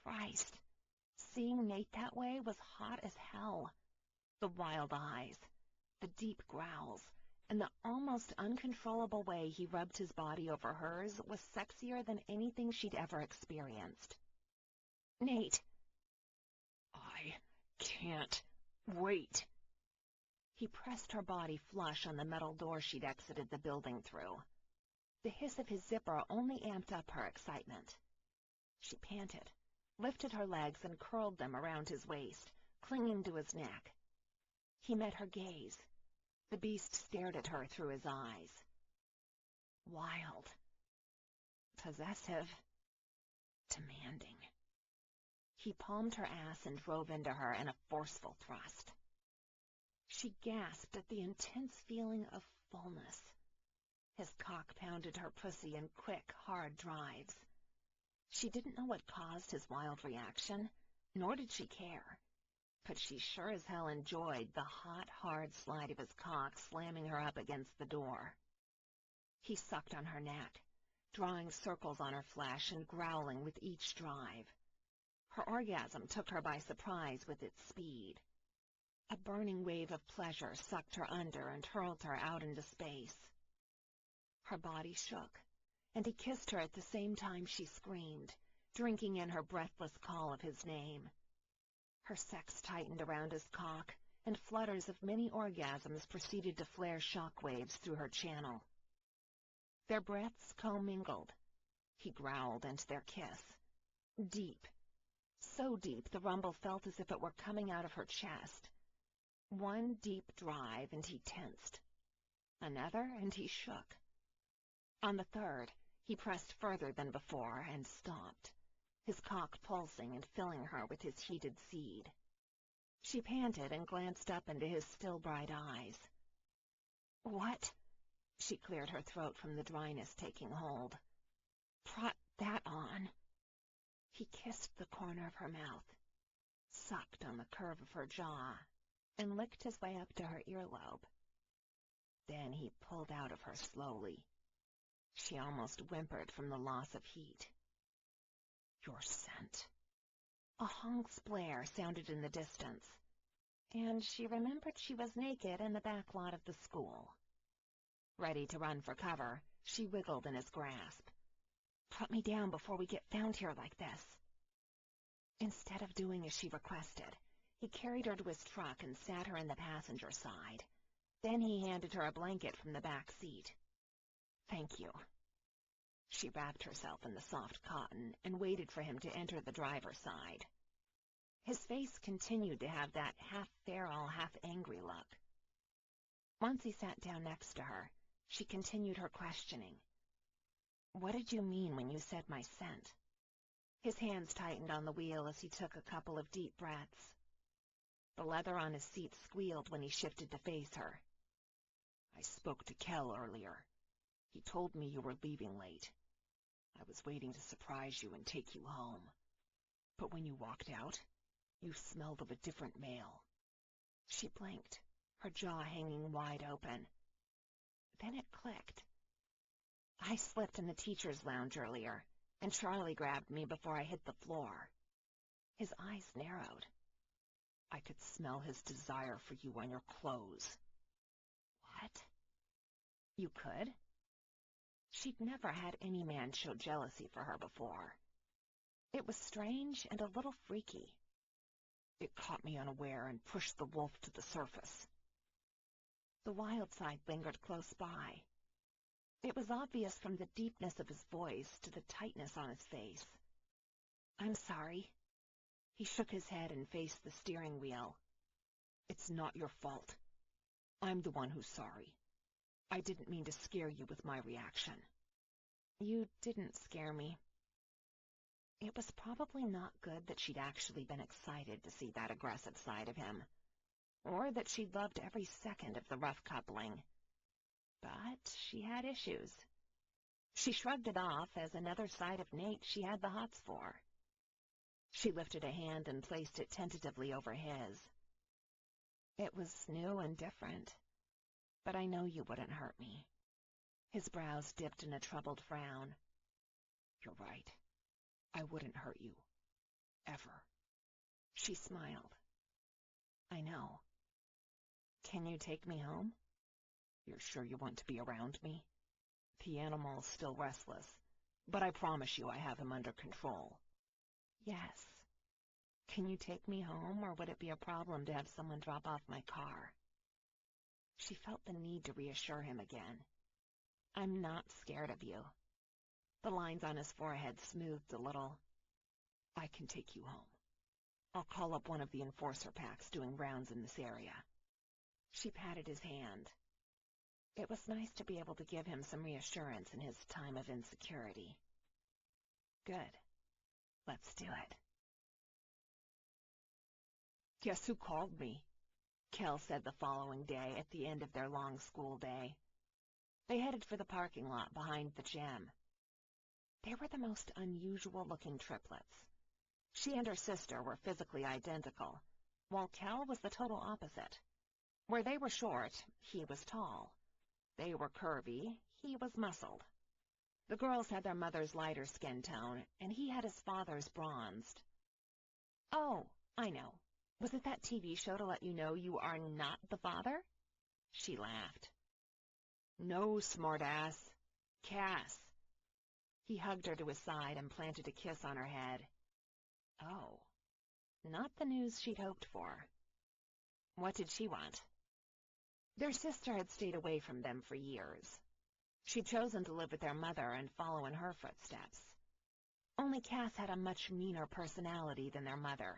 S2: Christ, seeing Nate that way was hot as hell. The wild eyes, the deep growls, and the almost uncontrollable way he rubbed his body over hers was sexier than anything she'd ever experienced. Nate!
S1: I can't wait.
S2: He pressed her body flush on the metal door she'd exited the building through. The hiss of his zipper only amped up her excitement. She panted, lifted her legs and curled them around his waist, clinging to his neck. He met her gaze. The beast stared at her through his eyes. Wild. Possessive. Demanding. He palmed her ass and drove into her in a forceful thrust. She gasped at the intense feeling of fullness. His cock pounded her pussy in quick, hard drives. She didn't know what caused his wild reaction, nor did she care. But she sure as hell enjoyed the hot, hard slide of his cock slamming her up against the door. He sucked on her neck, drawing circles on her flesh and growling with each drive. Her orgasm took her by surprise with its speed. A burning wave of pleasure sucked her under and hurled her out into space. Her body shook, and he kissed her at the same time she screamed, drinking in her breathless call of his name. Her sex tightened around his cock, and flutters of many orgasms proceeded to flare shockwaves through her channel. Their breaths commingled. He growled into their kiss. Deep. So deep the rumble felt as if it were coming out of her chest. One deep drive, and he tensed. Another, and he shook. On the third, he pressed further than before and stopped, his cock pulsing and filling her with his heated seed. She panted and glanced up into his still bright eyes. What? She cleared her throat from the dryness taking hold. Brought that on. He kissed the corner of her mouth, sucked on the curve of her jaw, and licked his way up to her earlobe. Then he pulled out of her slowly. She almost whimpered from the loss of heat. Your scent. A honk's blare sounded in the distance, and she remembered she was naked in the back lot of the school. Ready to run for cover, she wiggled in his grasp. Put me down before we get found here like this. Instead of doing as she requested, he carried her to his truck and sat her in the passenger side. Then he handed her a blanket from the back seat. Thank you. She wrapped herself in the soft cotton and waited for him to enter the driver's side. His face continued to have that half-feral, half-angry look. Once he sat down next to her, she continued her questioning. What did you mean when you said my scent? His hands tightened on the wheel as he took a couple of deep breaths. The leather on his seat squealed when he shifted to face her. I spoke to Kel earlier. He told me you were leaving late. I was waiting to surprise you and take you home. But when you walked out, you smelled of a different male. She blinked, her jaw hanging wide open. Then it clicked. I slipped in the teacher's lounge earlier, and Charlie grabbed me before I hit the floor. His eyes narrowed. I could smell his desire for you on your clothes. What? You could? She'd never had any man show jealousy for her before. It was strange and a little freaky. It caught me unaware and pushed the wolf to the surface. The wild side lingered close by. It was obvious from the deepness of his voice to the tightness on his face. I'm sorry. He shook his head and faced the steering wheel. It's not your fault. I'm the one who's sorry. I didn't mean to scare you with my reaction. You didn't scare me. It was probably not good that she'd actually been excited to see that aggressive side of him, or that she'd loved every second of the rough coupling. But she had issues. She shrugged it off as another side of Nate she had the hots for. She lifted a hand and placed it tentatively over his. It was new and different, but I know you wouldn't hurt me. His brows dipped in a troubled frown. You're right. I wouldn't hurt you. Ever. She smiled. I know. Can you take me home? You're sure you want to be around me? The animal's still restless, but I promise you I have him under control. Yes. Can you take me home, or would it be a problem to have someone drop off my car? She felt the need to reassure him again. I'm not scared of you. The lines on his forehead smoothed a little. I can take you home. I'll call up one of the enforcer packs doing rounds in this area. She patted his hand. It was nice to be able to give him some reassurance in his time of insecurity. Good. Let's do it. Guess who called me? Kel said the following day at the end of their long school day. They headed for the parking lot behind the gym. They were the most unusual-looking triplets. She and her sister were physically identical, while Kel was the total opposite. Where they were short, he was tall. They were curvy, he was muscled. The girls had their mother's lighter skin tone, and he had his father's bronzed. Oh, I know. Was it that TV show to let you know you are not the father? She laughed. No, smartass. Cass. He hugged her to his side and planted a kiss on her head. Oh, not the news she'd hoped for. What did she want? Their sister had stayed away from them for years. She'd chosen to live with their mother and follow in her footsteps. Only Cass had a much meaner personality than their mother.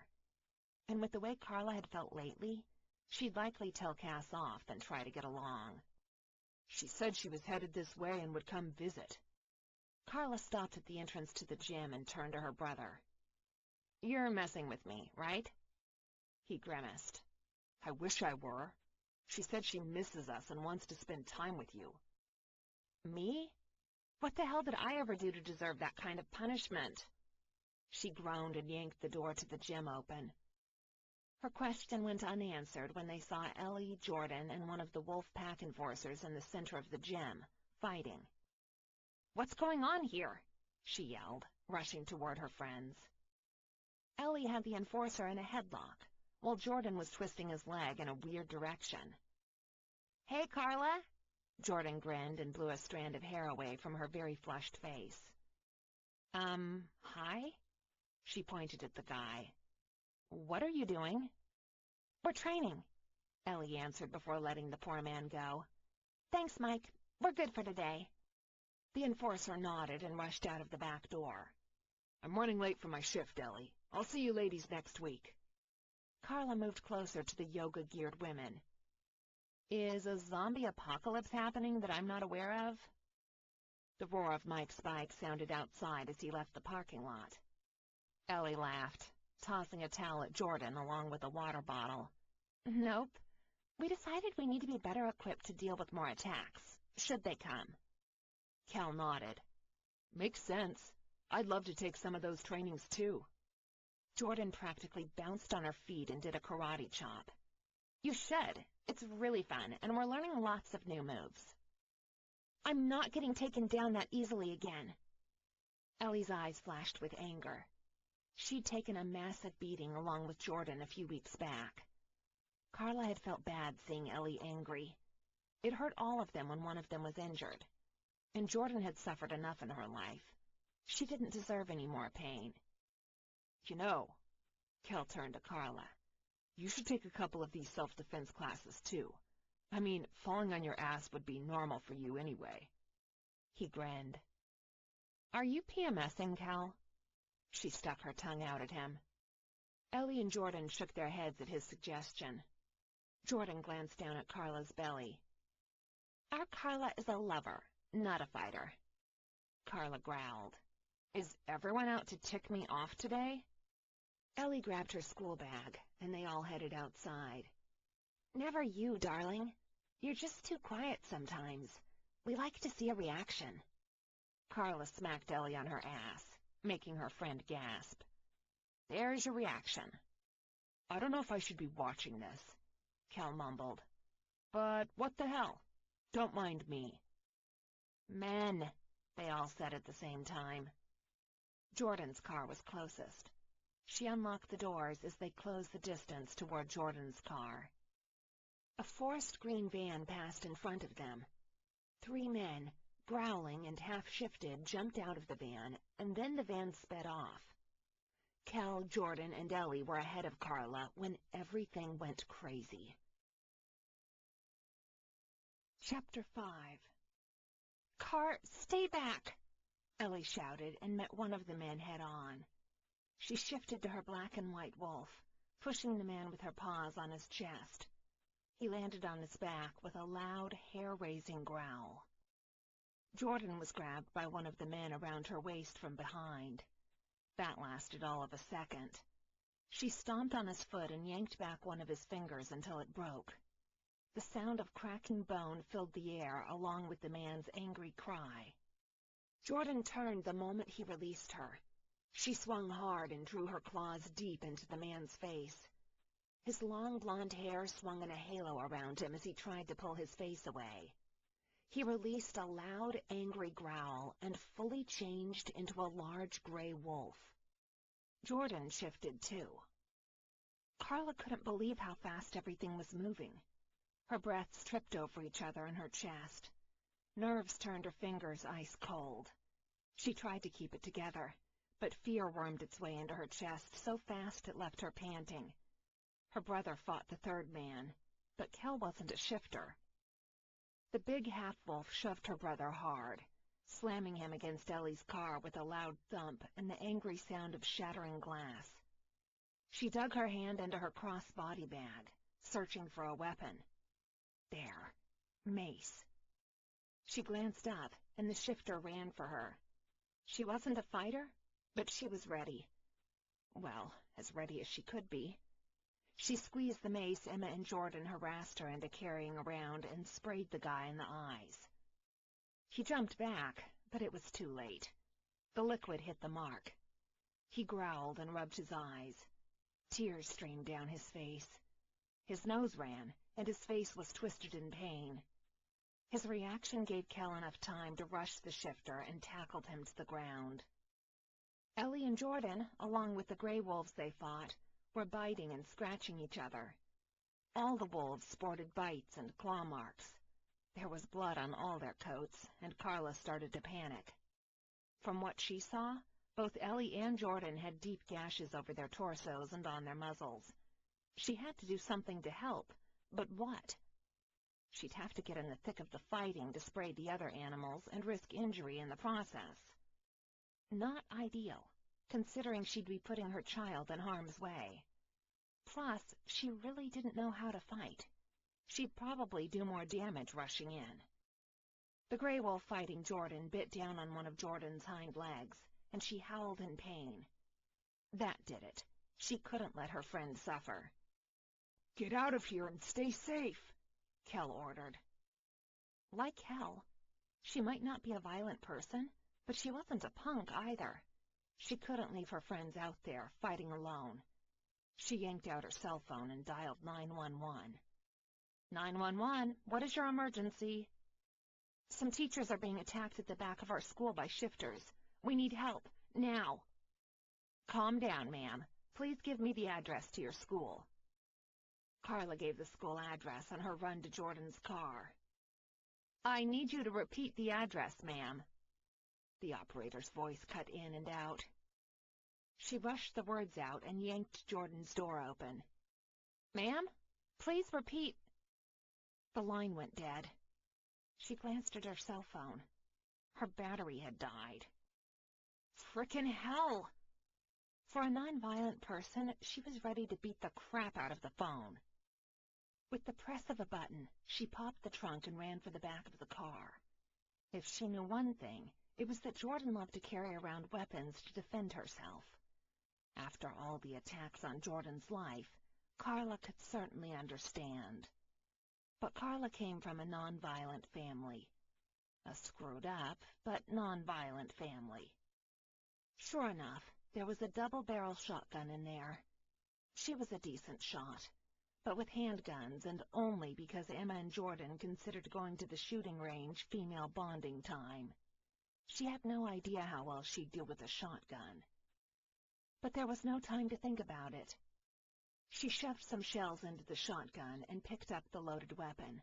S2: And with the way Carla had felt lately, she'd likely tell Cass off than try to get along. She said she was headed this way and would come visit. Carla stopped at the entrance to the gym and turned to her brother. You're messing with me, right? He grimaced. I wish I were. She said she misses us and wants to spend time with you. Me? What the hell did I ever do to deserve that kind of punishment? She groaned and yanked the door to the gym open. Her question went unanswered when they saw Ellie, Jordan, and one of the wolf pack enforcers in the center of the gym, fighting. What's going on here? She yelled, rushing toward her friends. Ellie had the enforcer in a headlock, while Jordan was twisting his leg in a weird direction. Hey, Carla! Jordan grinned and blew a strand of hair away from her very flushed face. Hi? She pointed at the guy. What are you doing? We're training, Ellie answered before letting the poor man go. Thanks, Mike. We're good for today. The enforcer nodded and rushed out of the back door. I'm running late for my shift, Ellie. I'll see you ladies next week. Carla moved closer to the yoga-geared women. Is a zombie apocalypse happening that I'm not aware of? The roar of Mike's bike sounded outside as he left the parking lot. Ellie laughed, tossing a towel at Jordan along with a water bottle. Nope. We decided we need to be better equipped to deal with more attacks, should they come. Cal nodded. Makes sense. I'd love to take some of those trainings too. Jordan practically bounced on her feet and did a karate chop. You should. It's really fun, and we're learning lots of new moves. I'm not getting taken down that easily again. Ellie's eyes flashed with anger. She'd taken a massive beating along with Jordan a few weeks back. Carla had felt bad seeing Ellie angry. It hurt all of them when one of them was injured. And Jordan had suffered enough in her life. She didn't deserve any more pain. You know, Kel turned to Carla, you should take a couple of these self-defense classes too. I mean, falling on your ass would be normal for you anyway. He grinned. Are you PMSing, Cal? She stuck her tongue out at him. Ellie and Jordan shook their heads at his suggestion. Jordan glanced down at Carla's belly. Our Carla is a lover, not a fighter. Carla growled. Is everyone out to tick me off today? Ellie grabbed her school bag, and they all headed outside. Never you, darling. You're just too quiet sometimes. We like to see a reaction. Carla smacked Ellie on her ass, making her friend gasp. There's your reaction.
S1: I don't know if I should be watching this, Cal mumbled. But what the hell? Don't mind me.
S2: Men, they all said at the same time. Jordan's car was closest. She unlocked the doors as they closed the distance toward Jordan's car. A forest green van passed in front of them. 3 men, growling and half-shifted, jumped out of the van, and then the van sped off. Cal, Jordan, and Ellie were ahead of Carla when everything went crazy. Chapter 5. "Car, stay back!" Ellie shouted and met one of the men head-on. She shifted to her black and white wolf, pushing the man with her paws on his chest. He landed on his back with a loud, hair-raising growl. Jordan was grabbed by one of the men around her waist from behind. That lasted all of a second. She stomped on his foot and yanked back one of his fingers until it broke. The sound of cracking bone filled the air along with the man's angry cry. Jordan turned the moment he released her. She swung hard and drew her claws deep into the man's face. His long blonde hair swung in a halo around him as he tried to pull his face away. He released a loud, angry growl and fully changed into a large gray wolf. Jordan shifted too. Carla couldn't believe how fast everything was moving. Her breaths tripped over each other in her chest. Nerves turned her fingers ice cold. She tried to keep it together, but fear wormed its way into her chest so fast it left her panting. Her brother fought the 3rd man, but Kel wasn't a shifter. The big half-wolf shoved her brother hard, slamming him against Ellie's car with a loud thump and the angry sound of shattering glass. She dug her hand into her cross-body bag, searching for a weapon. There. Mace. She glanced up, and the shifter ran for her. She wasn't a fighter, but she was ready. Well, as ready as she could be. She squeezed the mace Emma and Jordan harassed her into carrying around and sprayed the guy in the eyes. He jumped back, but it was too late. The liquid hit the mark. He growled and rubbed his eyes. Tears streamed down his face. His nose ran, and his face was twisted in pain. His reaction gave Kel enough time to rush the shifter and tackled him to the ground. Ellie and Jordan, along with the gray wolves they fought, were biting and scratching each other. All the wolves sported bites and claw marks. There was blood on all their coats, and Carla started to panic. From what she saw, both Ellie and Jordan had deep gashes over their torsos and on their muzzles. She had to do something to help, but what? She'd have to get in the thick of the fighting to spray the other animals and risk injury in the process. Not ideal, considering she'd be putting her child in harm's way. Plus, she really didn't know how to fight. She'd probably do more damage rushing in. The gray wolf fighting Jordan bit down on one of Jordan's hind legs, and she howled in pain. That did it. She couldn't let her friend suffer.
S1: "Get out of here and stay safe,"
S2: Kel ordered. Like hell. She might not be a violent person, but she wasn't a punk either. She couldn't leave her friends out there, fighting alone. She yanked out her cell phone and dialed 911. 911, what is your emergency? Some teachers are being attacked at the back of our school by shifters. We need help, now. Calm down, ma'am. Please give me the address to your school. Carla gave the school address on her run to Jordan's car. I need you to repeat the address, ma'am. The operator's voice cut in and out. She rushed the words out and yanked Jordan's door open. Ma'am, please repeat. The line went dead. She glanced at her cell phone. Her battery had died. Frickin' hell! For a nonviolent person, she was ready to beat the crap out of the phone. With the press of a button, she popped the trunk and ran for the back of the car. If she knew one thing, it was that Jordan loved to carry around weapons to defend herself. After all the attacks on Jordan's life, Carla could certainly understand. But Carla came from a nonviolent family. A screwed up, but nonviolent family. Sure enough, There was a double-barrel shotgun in there. She was a decent shot, but with handguns, and only because Emma and Jordan considered going to the shooting range female bonding time. She had no idea how well she'd do with a shotgun. But there was no time to think about it. She shoved some shells into the shotgun and picked up the loaded weapon.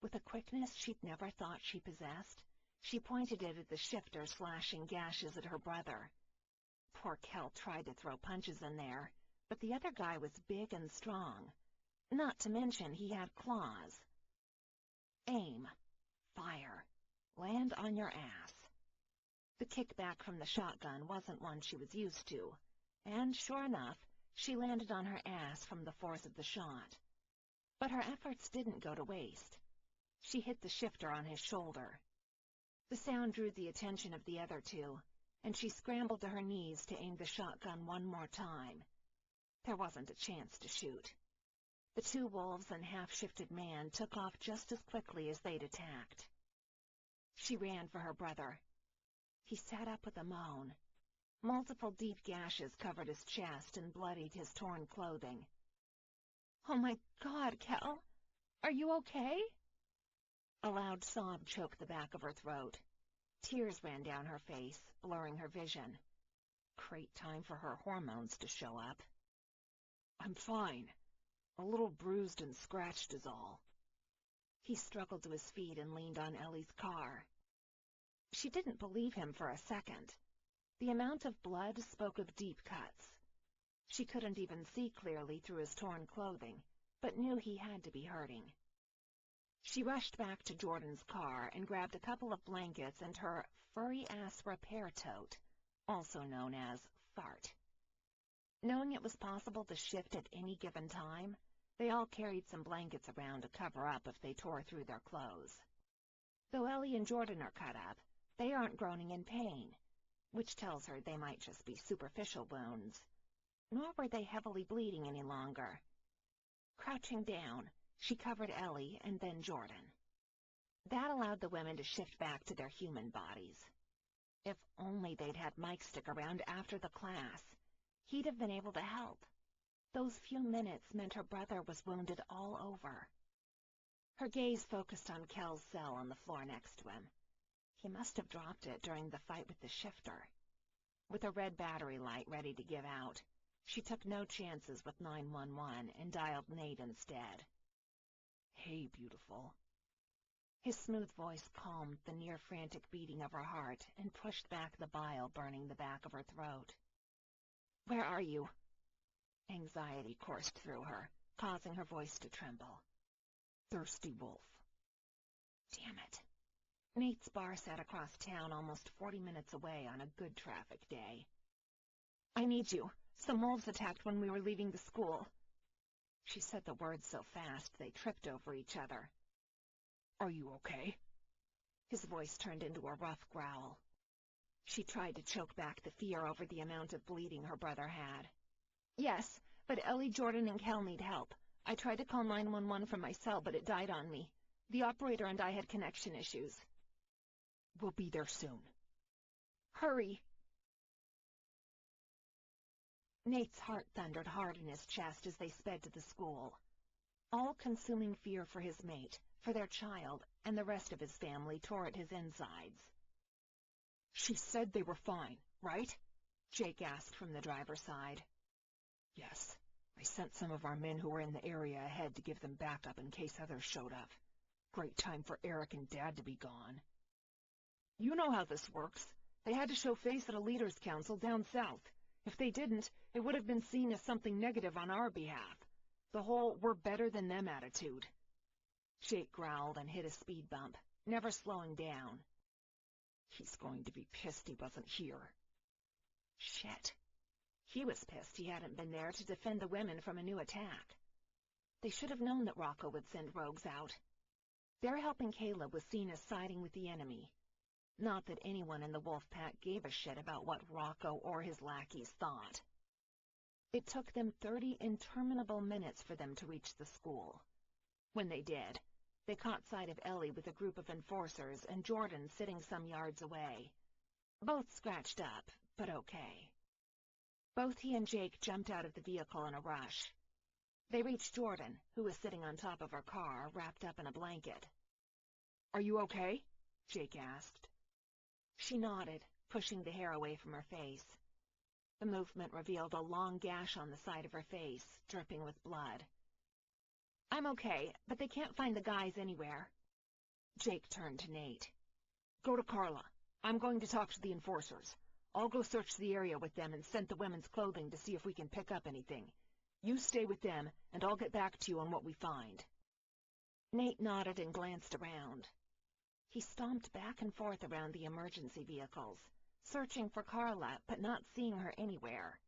S2: With a quickness she'd never thought she possessed, she pointed it at the shifter, slashing gashes at her brother. Poor Kel tried to throw punches in there, but the other guy was big and strong. Not to mention he had claws. Aim. Fire. Land on your ass. The kickback from the shotgun wasn't one she was used to, and sure enough, she landed on her ass from the force of the shot. But her efforts didn't go to waste. She hit the shifter on his shoulder. The sound drew the attention of the other two, and she scrambled to her knees to aim the shotgun one more time. There wasn't a chance to shoot. The two wolves and half-shifted man took off just as quickly as they'd attacked. She ran for her brother. He sat up with a moan. Multiple deep gashes covered his chest and bloodied his torn clothing.
S1: "Oh my God, Kel! Are you okay?"
S2: A loud sob choked the back of her throat. Tears ran down her face, blurring her vision. Great time for her hormones to show up.
S1: "I'm fine. A little bruised and scratched is all."
S2: He struggled to his feet and leaned on Ellie's car. She didn't believe him for a second. The amount of blood spoke of deep cuts. She couldn't even see clearly through his torn clothing, but knew he had to be hurting. She rushed back to Jordan's car and grabbed a couple of blankets and her furry-ass repair tote, also known as Fart. Knowing it was possible to shift at any given time, they all carried some blankets around to cover up if they tore through their clothes. Though Ellie and Jordan are cut up, they aren't groaning in pain, which tells her they might just be superficial wounds. Nor were they heavily bleeding any longer. Crouching down, she covered Ellie and then Jordan. That allowed the women to shift back to their human bodies. If only they'd had Mike stick around after the class, he'd have been able to help. Those few minutes meant her brother was wounded all over. Her gaze focused on Kel's cell on the floor next to him. He must have dropped it during the fight with the shifter. With a red battery light ready to give out, she took no chances with 911 and dialed Nate instead.
S1: "Hey, beautiful."
S2: His smooth voice calmed the near-frantic beating of her heart and pushed back the bile burning the back of her throat. "Where are you?" Anxiety coursed through her, causing her voice to tremble.
S1: "Thirsty Wolf."
S2: Damn it. Nate's bar sat across town almost 40 minutes away on a good traffic day. "I need you. Some wolves attacked when we were leaving the school." She said the words so fast they tripped over each other.
S1: "Are you okay?"
S2: His voice turned into a rough growl. She tried to choke back the fear over the amount of bleeding her brother had. "Yes, but Ellie, Jordan, and Kel need help. I tried to call 911 from my cell, but it died on me. The operator and I had connection issues."
S1: "We'll be there soon."
S2: "Hurry!" Nate's heart thundered hard in his chest as they sped to the school. All-consuming fear for his mate, for their child, and the rest of his family tore at his insides.
S1: "She said they were fine, right?"
S2: Jake asked from the driver's side.
S1: "Yes. I sent some of our men who were in the area ahead to give them backup in case others showed up. Great time for Eric and Dad to be gone." "You know how this works. They had to show face at a leaders' council down south. If they didn't, it would have been seen as something negative on our behalf. The whole we're better than them attitude."
S2: Jake growled and hit a speed bump, never slowing down.
S1: "He's going to be pissed he wasn't here."
S2: Shit. He was pissed he hadn't been there to defend the women from a new attack. They should have known that Rocco would send rogues out. Their helping Caleb was seen as siding with the enemy. Not that anyone in the wolf pack gave a shit about what Rocco or his lackeys thought. It took them 30 interminable minutes for them to reach the school. When they did, they caught sight of Ellie with a group of enforcers and Jordan sitting some yards away. Both scratched up, but okay. Both he and Jake jumped out of the vehicle in a rush. They reached Jordan, who was sitting on top of her car, wrapped up in a blanket.
S1: "Are you okay?" Jake asked.
S2: She nodded, pushing the hair away from her face. The movement revealed a long gash on the side of her face, dripping with blood. "I'm okay, but they can't find the guys anywhere." Jake turned to Nate.
S1: "Go to Carla. I'm going to talk to the enforcers. I'll go search the area with them and scent the women's clothing to see if we can pick up anything. You stay with them, and I'll get back to you on what we find."
S2: Nate nodded and glanced around. He stomped back and forth around the emergency vehicles, searching for Carla, but not seeing her anywhere.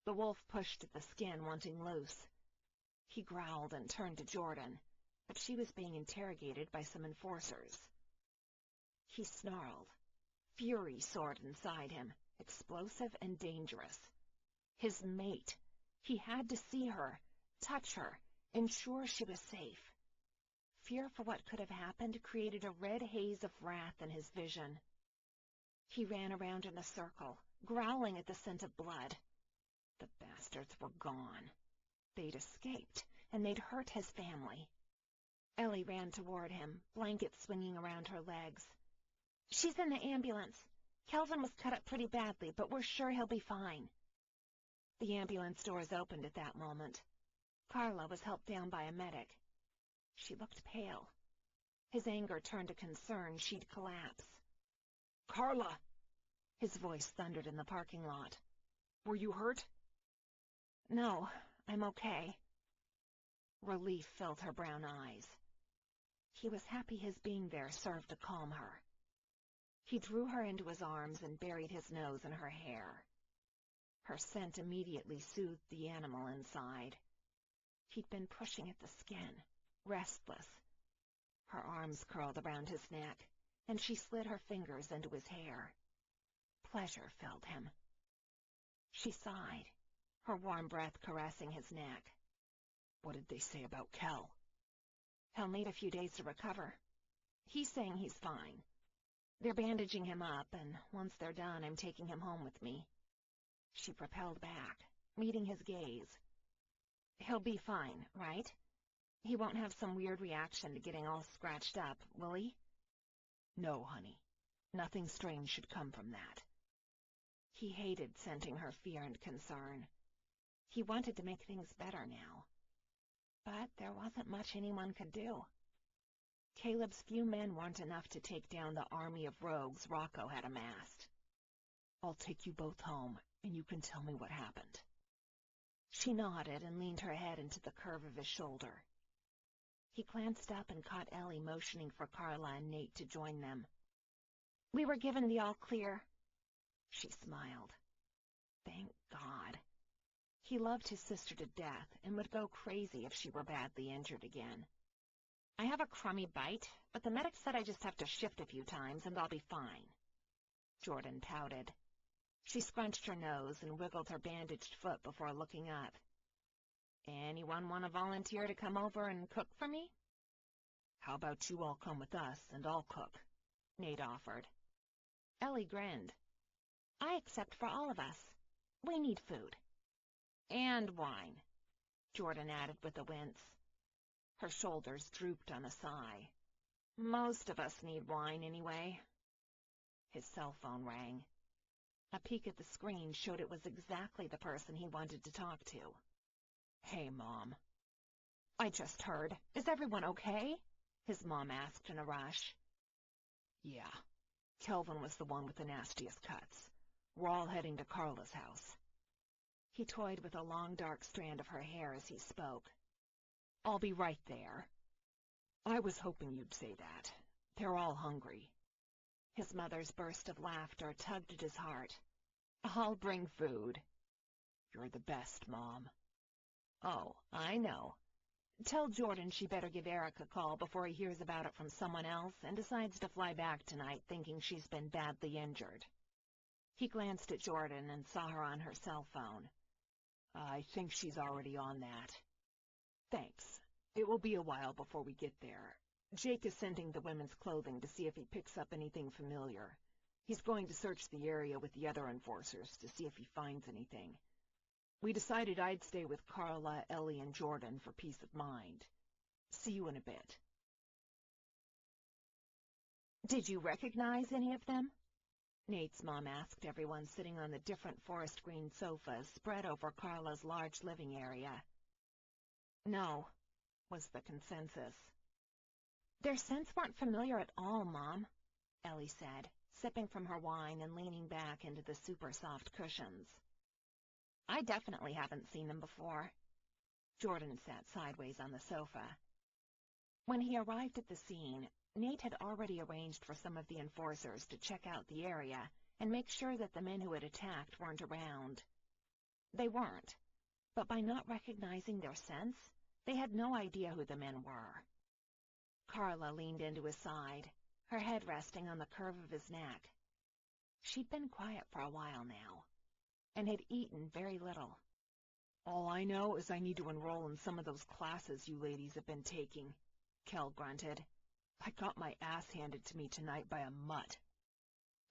S2: The wolf pushed at the skin, wanting loose. He growled and turned to Jordan, but she was being interrogated by some enforcers. He snarled. Fury soared inside him, explosive and dangerous. His mate. He had to see her, touch her, ensure she was safe. Fear for what could have happened created a red haze of wrath in his vision. He ran around in a circle, growling at the scent of blood. The bastards were gone. They'd escaped, and they'd hurt his family. Ellie ran toward him, blankets swinging around her legs. "She's in the ambulance. Kelvin was cut up pretty badly, but we're sure he'll be fine." The ambulance doors opened at that moment. Carla was helped down by a medic. She looked pale. His anger turned to concern she'd collapse.
S1: "Carla!"
S2: His voice thundered in the parking lot.
S1: "Were you hurt?"
S2: "No, I'm okay." Relief filled her brown eyes. He was happy his being there served to calm her. He drew her into his arms and buried his nose in her hair. Her scent immediately soothed the animal inside. He'd been pushing at the skin, restless. Her arms curled around his neck, and she slid her fingers into his hair. Pleasure filled him. She sighed, her warm breath caressing his neck.
S1: "What did they say about Kel?"
S2: "He'll need a few days to recover. He's saying he's fine. They're bandaging him up, and once they're done, I'm taking him home with me." She propelled back, meeting his gaze. "He'll be fine, right? He won't have some weird reaction to getting all scratched up, will he?"
S1: "No, honey. Nothing strange should come from that."
S2: He hated scenting her fear and concern. He wanted to make things better now. But there wasn't much anyone could do. Caleb's few men weren't enough to take down the army of rogues Rocco had amassed.
S1: "I'll take you both home, and you can tell me what happened."
S2: She nodded and leaned her head into the curve of his shoulder. He glanced up and caught Ellie motioning for Carla and Nate to join them. "We were given the all-clear." She smiled. Thank God. He loved his sister to death and would go crazy if she were badly injured again. "I have a crummy bite, but the medic said I just have to shift a few times and I'll be fine." Jordan pouted. She scrunched her nose and wiggled her bandaged foot before looking up. "Anyone want to volunteer to come over and cook for me?"
S1: "How about you all come with us, and I'll cook?"
S2: Nate offered. Ellie grinned. "I accept for all of us. We need food." "And wine," Jordan added with a wince. Her shoulders drooped on a sigh. "Most of us need wine anyway." His cell phone rang. A peek at the screen showed it was exactly the person he wanted to talk to.
S1: "Hey, Mom."
S2: "I just heard. Is everyone okay?" his mom asked in a rush.
S1: "Yeah. Kelvin was the one with the nastiest cuts. We're all heading to Carla's house."
S2: He toyed with a long dark strand of her hair as he spoke.
S1: "I'll be right there." "I was hoping you'd say that. They're all hungry."
S2: His mother's burst of laughter tugged at his heart.
S1: "I'll bring food." "You're the best, Mom."
S2: "Oh, I know. Tell Jordan she better give Eric a call before he hears about it from someone else and decides to fly back tonight thinking she's been badly injured." He glanced at Jordan and saw her on her cell phone.
S1: "I think she's already on that." "Thanks. It will be a while before we get there. Jake is sending the women's clothing to see if he picks up anything familiar. He's going to search the area with the other enforcers to see if he finds anything. We decided I'd stay with Carla, Ellie, and Jordan for peace of mind. See you in a bit.
S2: Did you recognize any of them? Nate's mom asked everyone sitting on the different forest green sofas spread over Carla's large living area. No, was the consensus. Their scents weren't familiar at all, Mom, Ellie said, sipping from her wine and leaning back into the super soft cushions. I definitely haven't seen them before. Jordan sat sideways on the sofa. When he arrived at the scene, Nate had already arranged for some of the enforcers to check out the area and make sure that the men who had attacked weren't around. They weren't, but by not recognizing their scents, they had no idea who the men were. Carla leaned into his side, her head resting on the curve of his neck. She'd been quiet for a while now, and had eaten very little.
S1: All I know is I need to enroll in some of those classes you ladies have been taking, Kel grunted. I got my ass handed to me tonight by a mutt.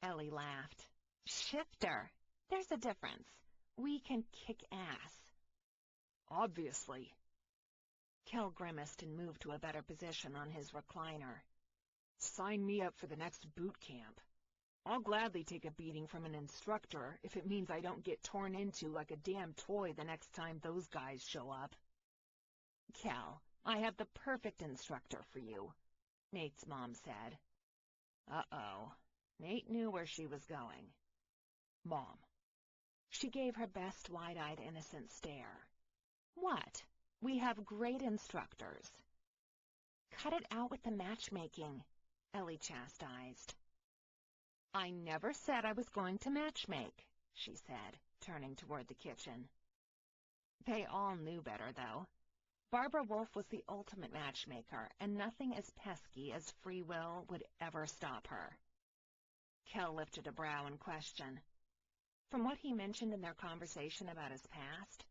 S2: Ellie laughed. Shifter, there's a difference. We can kick ass.
S1: Obviously.
S2: Kel grimaced and moved to a better position on his recliner.
S1: Sign me up for the next boot camp. I'll gladly take a beating from an instructor if it means I don't get torn into like a damn toy the next time those guys show up.
S2: Kel, I have the perfect instructor for you, Nate's mom said. Uh-oh. Nate knew where she was going.
S1: Mom.
S2: She gave her best wide-eyed innocent stare. What? We have great instructors. Cut it out with the matchmaking, Ellie chastised. I never said I was going to matchmake, she said, turning toward the kitchen. They all knew better, though. Barbara Wolf was the ultimate matchmaker, and nothing as pesky as free will would ever stop her. Kel lifted a brow in question. From what he mentioned in their conversation about his past,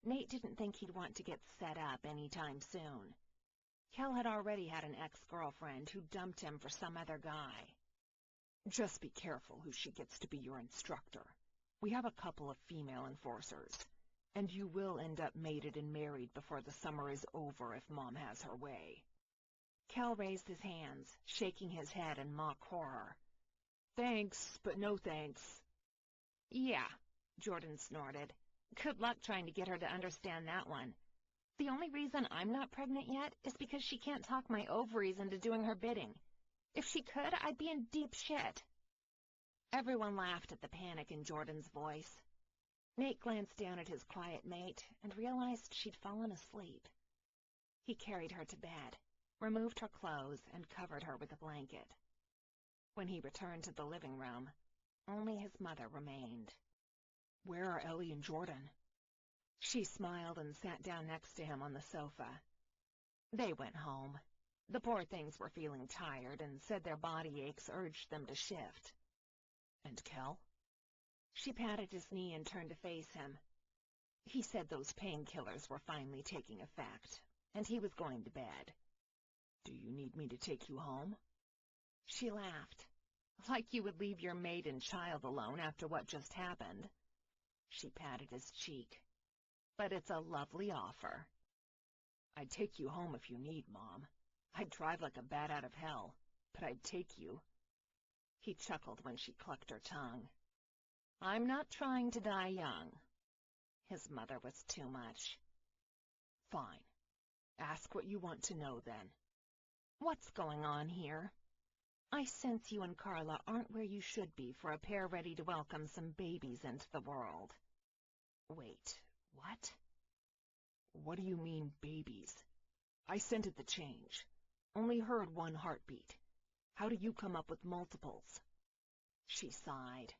S2: Nate didn't think he'd want to get set up any time soon. Kel had already had an ex-girlfriend who dumped him for some other guy.
S1: Just be careful who she gets to be your instructor. We have a couple of female enforcers, and you will end up mated and married before the summer is over if Mom has her way.
S2: Kel raised his hands, shaking his head in mock horror.
S1: Thanks, but no thanks.
S2: Yeah, Jordan snorted. Good luck trying to get her to understand that one. The only reason I'm not pregnant yet is because she can't talk my ovaries into doing her bidding. If she could, I'd be in deep shit. Everyone laughed at the panic in Jordan's voice. Nate glanced down at his quiet mate and realized she'd fallen asleep. He carried her to bed, removed her clothes, and covered her with a blanket. When he returned to the living room, only his mother remained.
S1: Where are Ellie and Jordan?
S2: She smiled and sat down next to him on the sofa. They went home. The poor things were feeling tired and said their body aches urged them to shift.
S1: And Kel?
S2: She patted his knee and turned to face him. He said those painkillers were finally taking effect, and he was going to bed.
S1: Do you need me to take you home?
S2: She laughed. Like you would leave your maid and child alone after what just happened. She patted his cheek. But it's a lovely offer.
S1: I'd take you home if you need, Mom. I'd drive like a bat out of hell, but I'd take you.
S2: He chuckled when she clucked her tongue. I'm not trying to die young. His mother was too much.
S1: Fine. Ask what you want to know, then.
S2: What's going on here? I sense you and Carla aren't where you should be for a pair ready to welcome some babies into the world.
S1: Wait, what? What do you mean, babies? I scented the change. Only heard one heartbeat. How do you come up with multiples?
S2: She sighed.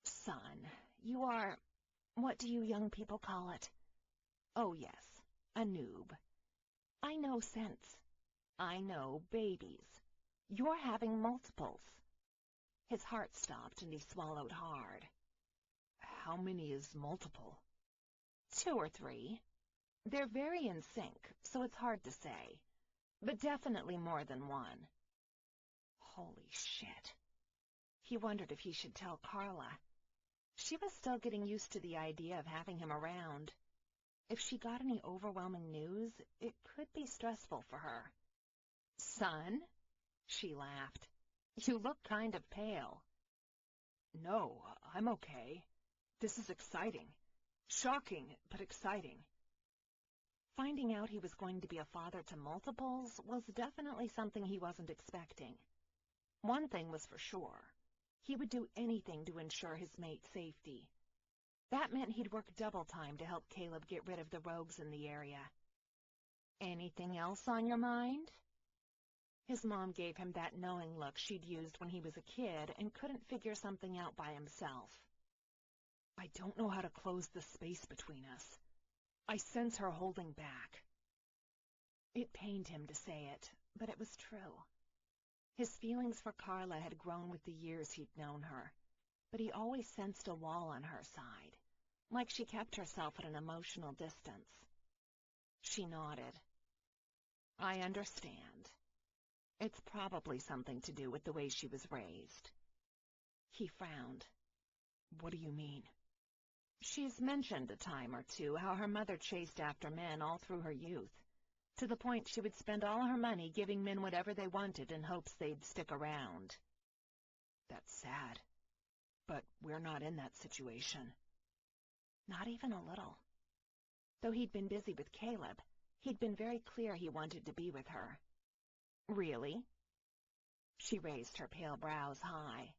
S2: Son, you are... what do you young people call it? Oh, yes, a noob. I know sense. I know babies. You're having multiples. His heart stopped and he swallowed hard.
S1: How many is multiple?
S2: 2 or 3. They're very in sync, so it's hard to say. But definitely more than 1.
S1: Holy shit.
S2: He wondered if he should tell Carla. She was still getting used to the idea of having him around. If she got any overwhelming news, it could be stressful for her.
S1: "Son?"
S2: She laughed.
S1: "You look kind of pale." "No, I'm okay. This is exciting. Shocking, but exciting."
S2: Finding out he was going to be a father to multiples was definitely something he wasn't expecting. One thing was for sure. He would do anything to ensure his mate's safety. That meant he'd work double time to help Caleb get rid of the rogues in the area.
S1: "Anything else on your mind?"
S2: His mom gave him that knowing look she'd used when he was a kid and couldn't figure something out by himself.
S1: "I don't know how to close the space between us. I sense her holding back."
S2: It pained him to say it, but it was true. His feelings for Carla had grown with the years he'd known her, but he always sensed a wall on her side, like she kept herself at an emotional distance. She nodded.
S1: "I understand.
S2: It's probably something to do with the way she was raised." He frowned.
S1: "What do you mean?"
S2: "She's mentioned a time or two how her mother chased after men all through her youth, to the point she would spend all her money giving men whatever they wanted in hopes they'd stick around."
S1: "That's sad. But we're not in that situation."
S2: Not even a little. Though he'd been busy with Caleb, he'd been very clear he wanted to be with her.
S1: "Really?"
S2: She raised her pale brows high.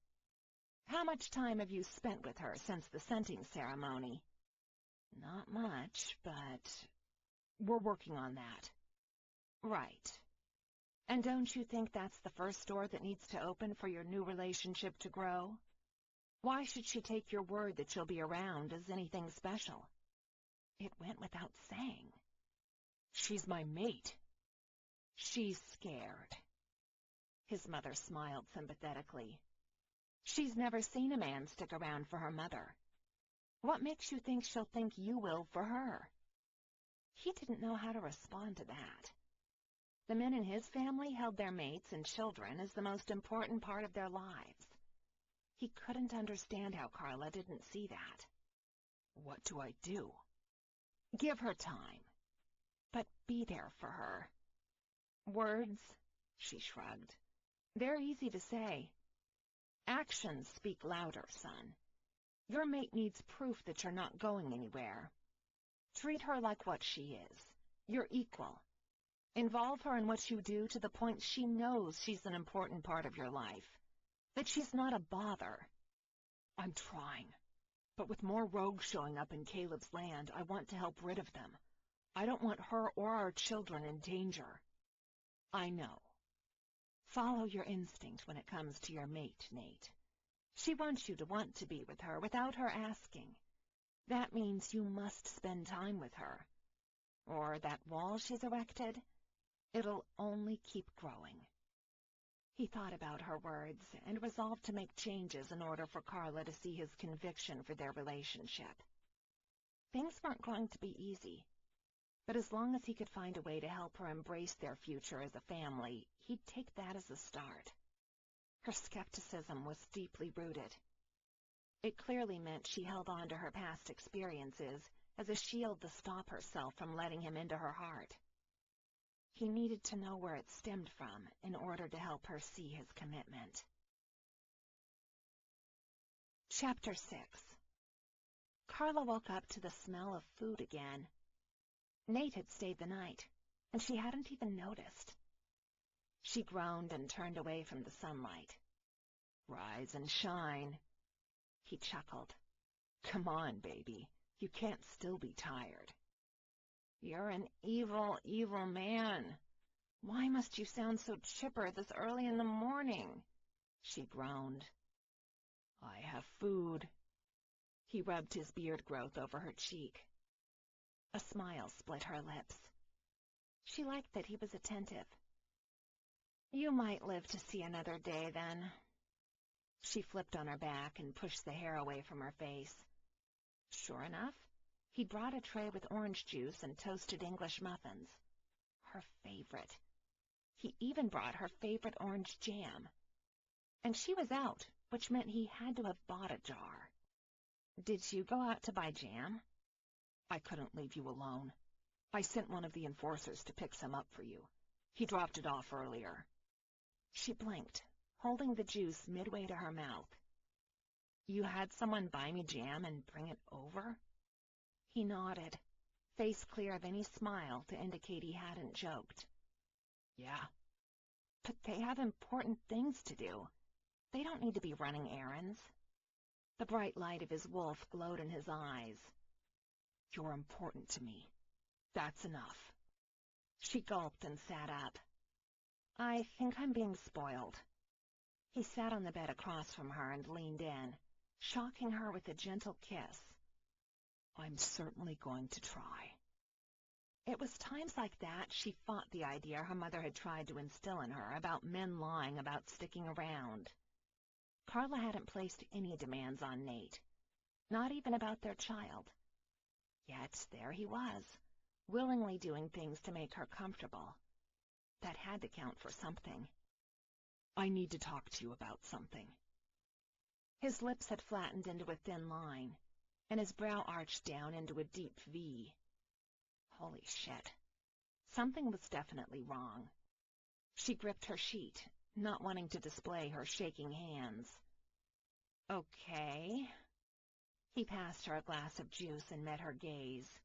S2: "How much time have you spent with her since the scenting ceremony?"
S1: "Not much, but
S2: we're working on that."
S1: "Right.
S2: And don't you think that's the first door that needs to open for your new relationship to grow? Why should she take your word that you'll be around as anything special?" It went without saying.
S1: "She's my mate."
S2: "She's scared." His mother smiled sympathetically. "She's never seen a man stick around for her mother. What makes you think she'll think you will for her?" He didn't know how to respond to that. The men in his family held their mates and children as the most important part of their lives. He couldn't understand how Carla didn't see that.
S1: "What do I do?"
S2: "Give her time. But be there for her."
S1: "Words?"
S2: She shrugged. "They're easy to say. Actions speak louder, son. Your mate needs proof that you're not going anywhere. Treat her like what she is, your equal. Involve her in what you do to the point she knows she's an important part of your life, that she's not a bother."
S1: "I'm trying. But with more rogues showing up in Caleb's land, I want to help rid of them. I don't want her or our children in danger."
S2: "I know. Follow your instinct when it comes to your mate, Nate. She wants you to want to be with her without her asking. That means you must spend time with her. Or that wall she's erected, it'll only keep growing." He thought about her words and resolved to make changes in order for Carla to see his conviction for their relationship. Things weren't going to be easy, but as long as he could find a way to help her embrace their future as a family, he'd take that as a start. Her skepticism was deeply rooted. It clearly meant she held on to her past experiences as a shield to stop herself from letting him into her heart. He needed to know where it stemmed from in order to help her see his commitment. Chapter 6. Carla woke up to the smell of food again. Nate had stayed the night, and she hadn't even noticed. She groaned and turned away from the sunlight.
S1: "Rise and shine."
S2: He chuckled.
S1: "Come on, baby. You can't still be tired."
S2: "You're an evil, evil man. Why must you sound so chipper this early in the morning?" She groaned.
S1: "I have food."
S2: He rubbed his beard growth over her cheek. A smile split her lips. She liked that he was attentive. "You might live to see another day, then." She flipped on her back and pushed the hair away from her face. Sure enough, he brought a tray with orange juice and toasted English muffins. Her favorite. He even brought her favorite orange jam. And she was out, which meant he had to have bought a jar. "Did you go out to buy jam?"
S1: "I couldn't leave you alone. I sent one of the enforcers to pick some up for you. He dropped it off earlier."
S2: She blinked, holding the juice midway to her mouth. "You had someone buy me jam and bring it over?" He nodded, face clear, then he smiled to indicate he hadn't joked.
S1: "Yeah."
S2: "But they have important things to do. They don't need to be running errands." The bright light of his wolf glowed in his eyes.
S1: "You're important to me. That's enough."
S2: She gulped and sat up. "I think I'm being spoiled." He sat on the bed across from her and leaned in, shocking her with a gentle kiss.
S1: "I'm certainly going to try."
S2: It was times like that she fought the idea her mother had tried to instill in her about men lying about sticking around. Carla hadn't placed any demands on Nate, not even about their child. Yet there he was, willingly doing things to make her comfortable. That had to count for something.
S1: "I need to talk to you about something."
S2: His lips had flattened into a thin line, and his brow arched down into a deep V. Holy shit. Something was definitely wrong. She gripped her sheet, not wanting to display her shaking hands. "Okay." He passed her a glass of juice and met her gaze.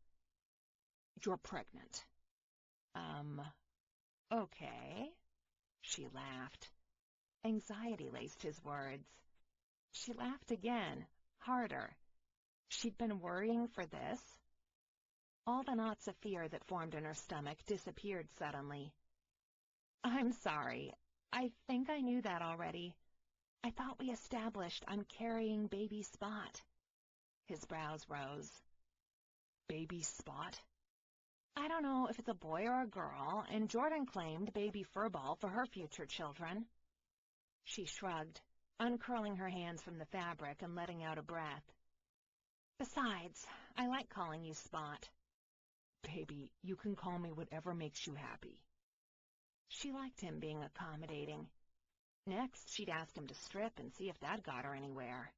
S1: "You're pregnant."
S2: Okay." She laughed. Anxiety laced his words. She laughed again, harder. She'd been worrying for this. All the knots of fear that formed in her stomach disappeared suddenly. "I'm sorry. I think I knew that already. I thought we established I'm carrying baby Spot." His brows rose.
S1: "Baby Spot?"
S2: "I don't know if it's a boy or a girl, and Jordan claimed baby Furball for her future children." She shrugged, uncurling her hands from the fabric and letting out a breath. "Besides, I like calling you Spot."
S1: "Baby, you can call me whatever makes you happy."
S2: She liked him being accommodating. Next, she'd ask him to strip and see if that got her anywhere.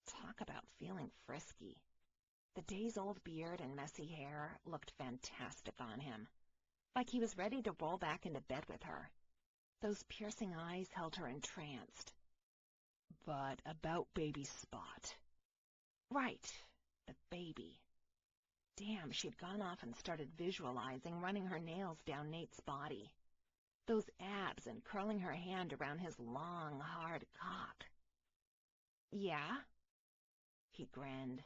S2: Talk about feeling frisky. The days-old beard and messy hair looked fantastic on him, like he was ready to roll back into bed with her. Those piercing eyes held her entranced.
S1: "But about baby Spot."
S2: Right, the baby. Damn, she'd gone off and started visualizing running her nails down Nate's body. Those abs and curling her hand around his long, hard cock. "Yeah?" He grinned.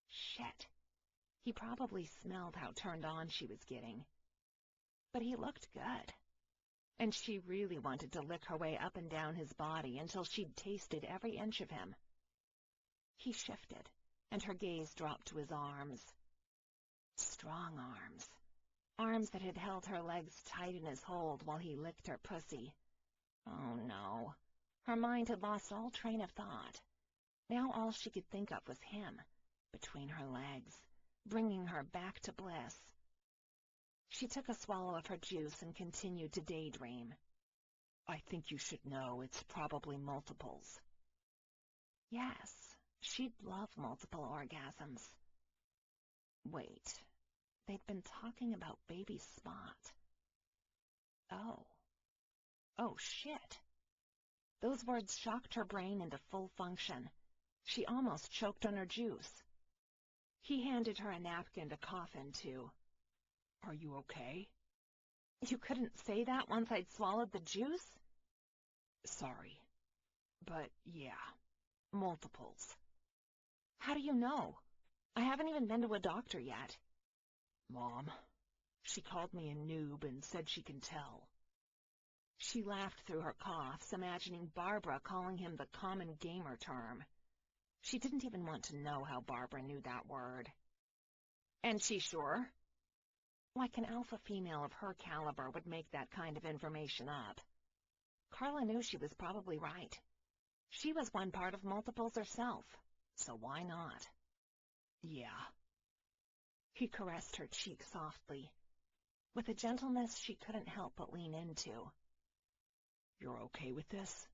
S2: Shit. He probably smelled how turned on she was getting. But he looked good. And she really wanted to lick her way up and down his body until she'd tasted every inch of him. He shifted, and her gaze dropped to his arms. Strong arms. Arms that had held her legs tight in his hold while he licked her pussy. Oh, no. Her mind had lost all train of thought. Now all she could think of was him, between her legs, bringing her back to bliss. She took a swallow of her juice and continued to daydream.
S1: "I think you should know it's probably multiples."
S2: Yes, she'd love multiple orgasms. Wait, they'd been talking about baby Spot. Oh, shit. Those words shocked her brain into full function. She almost choked on her juice. He handed her a napkin to cough into.
S1: "Are you okay?"
S2: "You couldn't say that once I'd swallowed the juice?"
S1: "Sorry. But yeah, multiples."
S2: "How do you know? I haven't even been to a doctor yet."
S1: "Mom. She called me a noob and said she can tell."
S2: She laughed through her coughs, imagining Barbara calling him the common gamer term. She didn't even want to know how Barbara knew that word. "And she's sure?" Like an alpha female of her caliber would make that kind of information up. Carla knew she was probably right. She was one part of multiples herself, so why not?
S1: "Yeah."
S2: He caressed her cheek softly, with a gentleness she couldn't help but lean into.
S1: "You're okay with this?"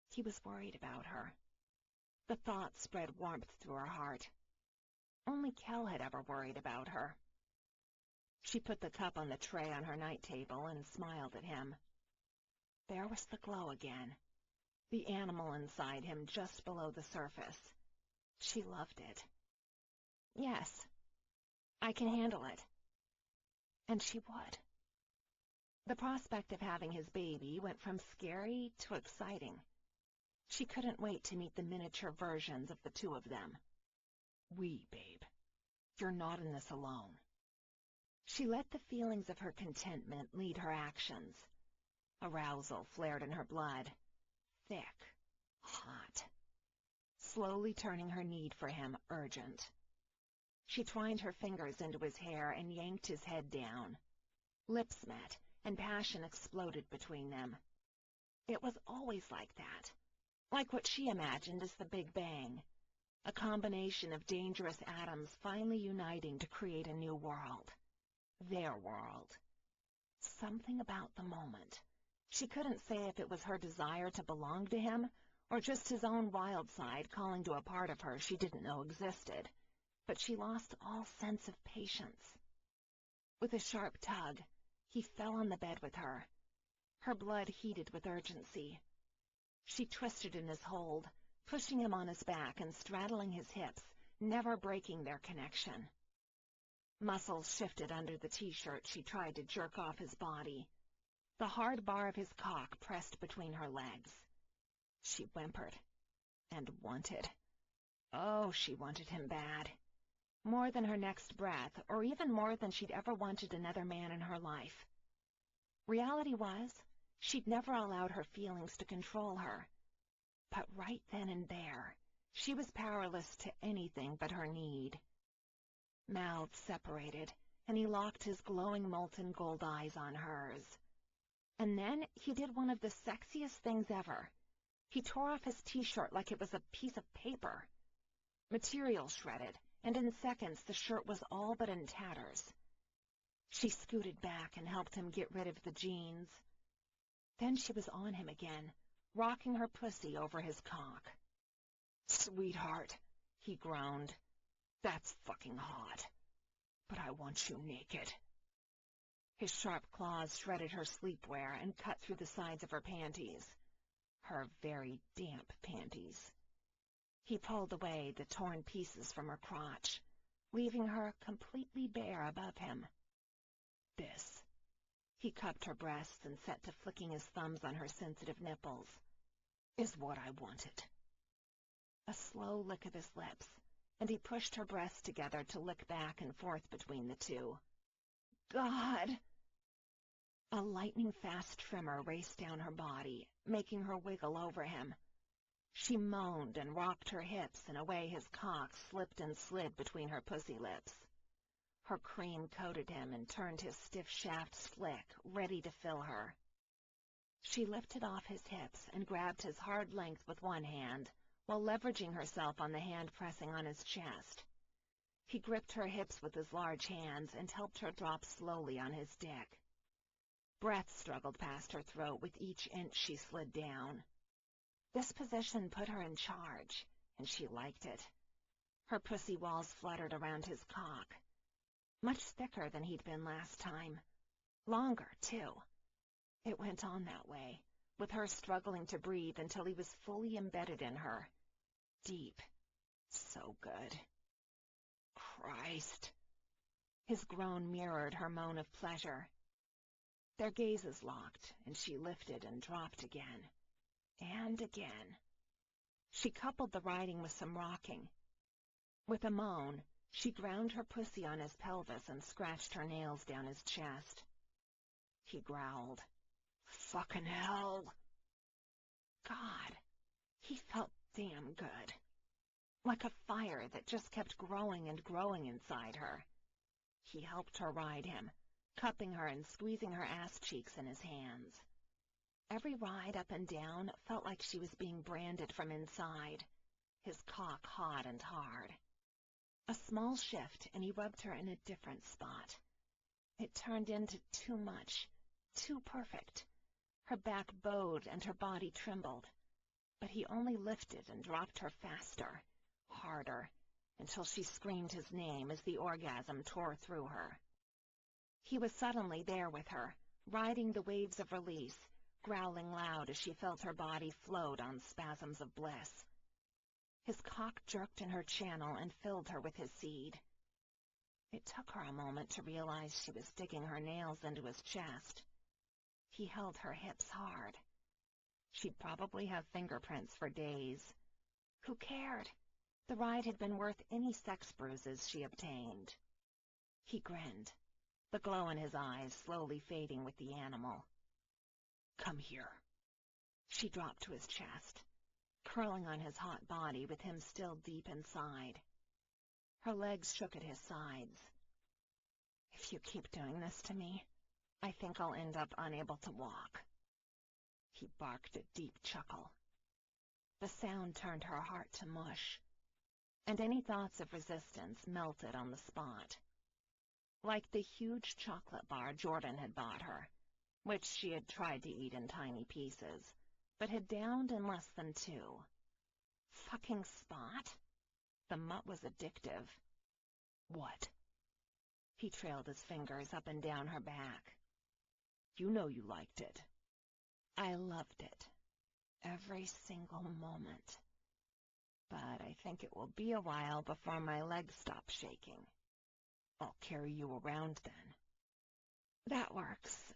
S2: He was worried about her. The thought spread warmth through her heart. Only Kel had ever worried about her. She put the cup on the tray on her night table and smiled at him. There was the glow again, the animal inside him just below the surface. She loved it. Yes, I can handle it. And she would. The prospect of having his baby went from scary to exciting. She couldn't wait to meet the miniature versions of the two of them. Babe. You're not in this alone. She let the feelings of her contentment lead her actions. Arousal flared in her blood. Thick. Hot. Slowly turning her need for him urgent. She twined her fingers into his hair and yanked his head down. Lips met, and passion exploded between them. It was always like that. Like what she imagined as the Big Bang. A combination of dangerous atoms finally uniting to create a new world. Their world. Something about the moment. She couldn't say if it was her desire to belong to him, or just his own wild side calling to a part of her she didn't know existed. But she lost all sense of patience. With a sharp tug, he fell on the bed with her. Her blood heated with urgency. She twisted in his hold, pushing him on his back and straddling his hips, never breaking their connection. Muscles shifted under the t-shirt she tried to jerk off his body. The hard bar of his cock pressed between her legs. She whimpered and wanted. Oh, she wanted him bad. More than her next breath, or even more than she'd ever wanted another man in her life. Reality was, she'd never allowed her feelings to control her. But right then and there, she was powerless to anything but her need. Mouths separated, and he locked his glowing molten gold eyes on hers. And then he did one of the sexiest things ever. He tore off his t-shirt like it was a piece of paper. Material shredded, and in seconds the shirt was all but in tatters. She scooted back and helped him get rid of the jeans. Then she was on him again, rocking her pussy over his cock. "Sweetheart," he groaned. "That's fucking hot. But I want you naked." His sharp claws shredded her sleepwear and cut through the sides of her panties. Her very damp panties. He pulled away the torn pieces from her crotch, leaving her completely bare above him. This. He cupped her breasts and set to flicking his thumbs on her sensitive nipples. "Is what I wanted." A slow lick of his lips, and he pushed her breasts together to lick back and forth between the two. God! A lightning-fast tremor raced down her body, making her wiggle over him. She moaned and rocked her hips in a way his cock slipped and slid between her pussy lips. Her cream coated him and turned his stiff shaft slick, ready to fill her. She lifted off his hips and grabbed his hard length with one hand, while leveraging herself on the hand pressing on his chest. He gripped her hips with his large hands and helped her drop slowly on his dick. Breath struggled past her throat with each inch she slid down. This position put her in charge, and she liked it. Her pussy walls fluttered around his cock. Much thicker than he'd been last time. Longer, too. It went on that way, with her struggling to breathe until he was fully embedded in her. Deep. So good. Christ. His groan mirrored her moan of pleasure. Their gazes locked, and she lifted and dropped again. And again. She coupled the riding with some rocking. With a moan, she ground her pussy on his pelvis and scratched her nails down his chest. He growled. Fucking hell. God, he felt damn good. Like a fire that just kept growing and growing inside her. He helped her ride him, cupping her and squeezing her ass cheeks in his hands. Every ride up and down felt like she was being branded from inside, his cock hot and hard. A small shift, and he rubbed her in a different spot. It turned into too much, too perfect. Her back bowed and her body trembled. but he only lifted and dropped her faster, harder, until she screamed his name as the orgasm tore through her. He was suddenly there with her, riding the waves of release, growling loud as she felt her body float on spasms of bliss. His cock jerked in her channel and filled her with his seed. It took her a moment to realize she was digging her nails into his chest. He held her hips hard. She'd probably have fingerprints for days. Who cared? The ride had been worth any sex bruises she obtained. He grinned, the glow in his eyes slowly fading with the animal. "Come here." She dropped to his chest, curling on his hot body with him still deep inside. Her legs shook at his sides. "If you keep doing this to me, I think I'll end up unable to walk." He barked a deep chuckle. The sound turned her heart to mush, and any thoughts of resistance melted on the spot. Like the huge chocolate bar Jordan had bought her, which she had tried to eat in tiny pieces, but had downed in less than 2. Fucking Spot? The mutt was addictive. "What?" He trailed his fingers up and down her back. "You know you liked it." "I loved it. Every single moment. But I think it will be a while before my legs stop shaking." "I'll carry you around then." "That works.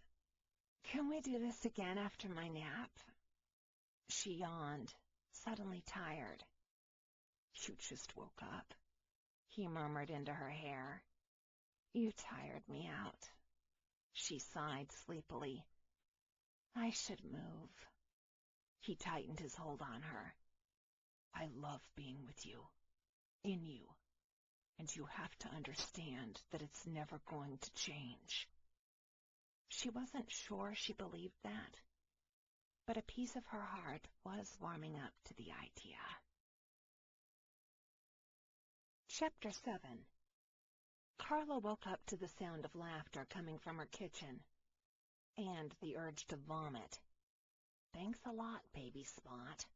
S2: Can we do this again after my nap?" She yawned, suddenly tired. "You just woke up," he murmured into her hair. "You tired me out." She sighed sleepily. "I should move." He tightened his hold on her. "I love being with you, in you, and you have to understand that it's never going to change." She wasn't sure she believed that, but a piece of her heart was warming up to the idea. Chapter 7. Carla woke up to the sound of laughter coming from her kitchen, and the urge to vomit. Thanks a lot, baby Spot.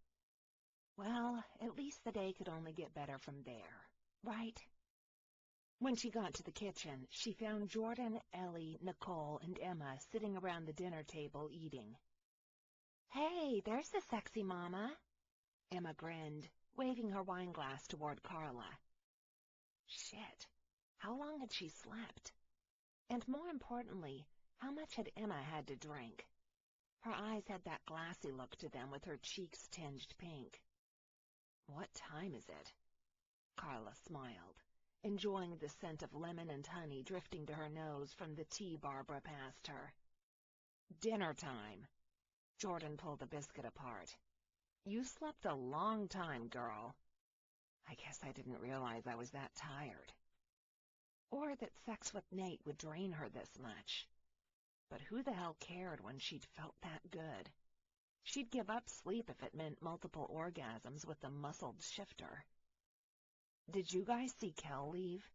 S2: Well, at least the day could only get better from there, right? When she got to the kitchen, she found Jordan, Ellie, Nicole, and Emma sitting around the dinner table eating. "Hey, there's the sexy mama." Emma grinned, waving her wineglass toward Carla. Shit, how long had she slept? And more importantly, how much had Emma had to drink? Her eyes had that glassy look to them with her cheeks tinged pink. "What time is it?" Carla smiled, enjoying the scent of lemon and honey drifting to her nose from the tea Barbara passed her. "Dinner time." Jordan pulled the biscuit apart. "You slept a long time, girl." "I guess I didn't realize I was that tired." Or that sex with Nate would drain her this much. But who the hell cared when she'd felt that good? She'd give up sleep if it meant multiple orgasms with the muscled shifter. "Did you guys see Kel leave?"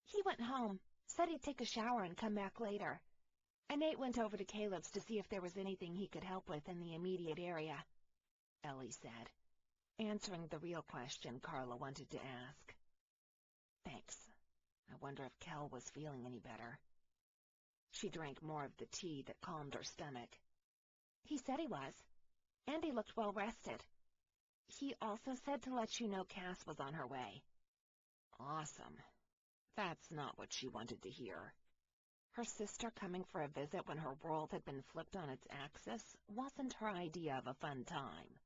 S2: "He went home, said he'd take a shower and come back later. And Nate went over to Caleb's to see if there was anything he could help with in the immediate area," Ellie said, answering the real question Carla wanted to ask. "Thanks. I wonder if Kel was feeling any better." She drank more of the tea that calmed her stomach. "He said he was, and he looked well rested. He also said to let you know Cass was on her way." "Awesome. That's not what she wanted to hear." Her sister coming for a visit when her world had been flipped on its axis wasn't her idea of a fun time.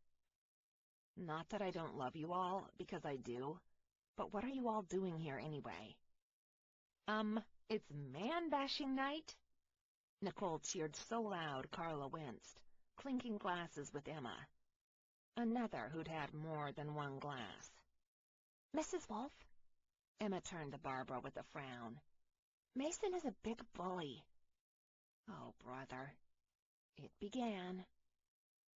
S2: "Not that I don't love you all, because I do, but what are you all doing here anyway?" It's man-bashing night." Nicole cheered so loud Carla winced, clinking glasses with Emma, another who'd had more than one glass.
S1: "Mrs. Wolf?"
S2: Emma turned to Barbara with a frown.
S1: "Mason is a big bully."
S2: Oh, brother. It began.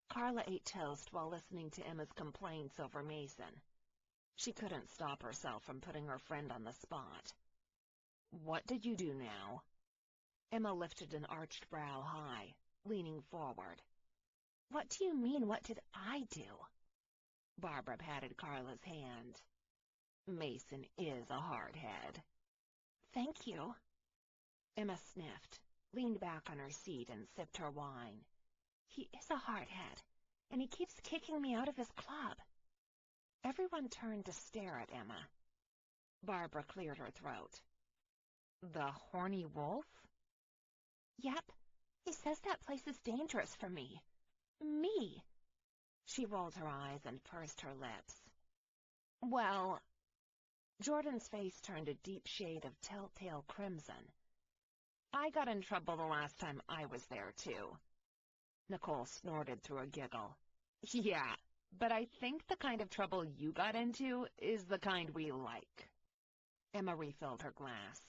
S2: Carla ate toast while listening to Emma's complaints over Mason. She couldn't stop herself from putting her friend on the spot. "What did you do now?" Emma lifted an arched brow high, leaning forward. What do you mean, what did I do?
S1: Barbara patted Carla's hand. Mason is a hardhead.
S2: Thank you.
S1: Emma sniffed, leaned back on her seat, and sipped her wine.
S2: He is a hardhead, and he keeps kicking me out of his club.
S1: Everyone turned to stare at Emma. Barbara cleared her throat. The horny wolf?
S2: Yep. He says that place is dangerous for me. Me.
S1: She rolled her eyes and pursed her lips.
S2: Well,
S1: Jordan's face turned a deep shade of telltale crimson. I got in trouble the last time I was there, too. Nicole snorted through a giggle. Yeah, but I think the kind of trouble you got into is the kind we like. Emma refilled her glass.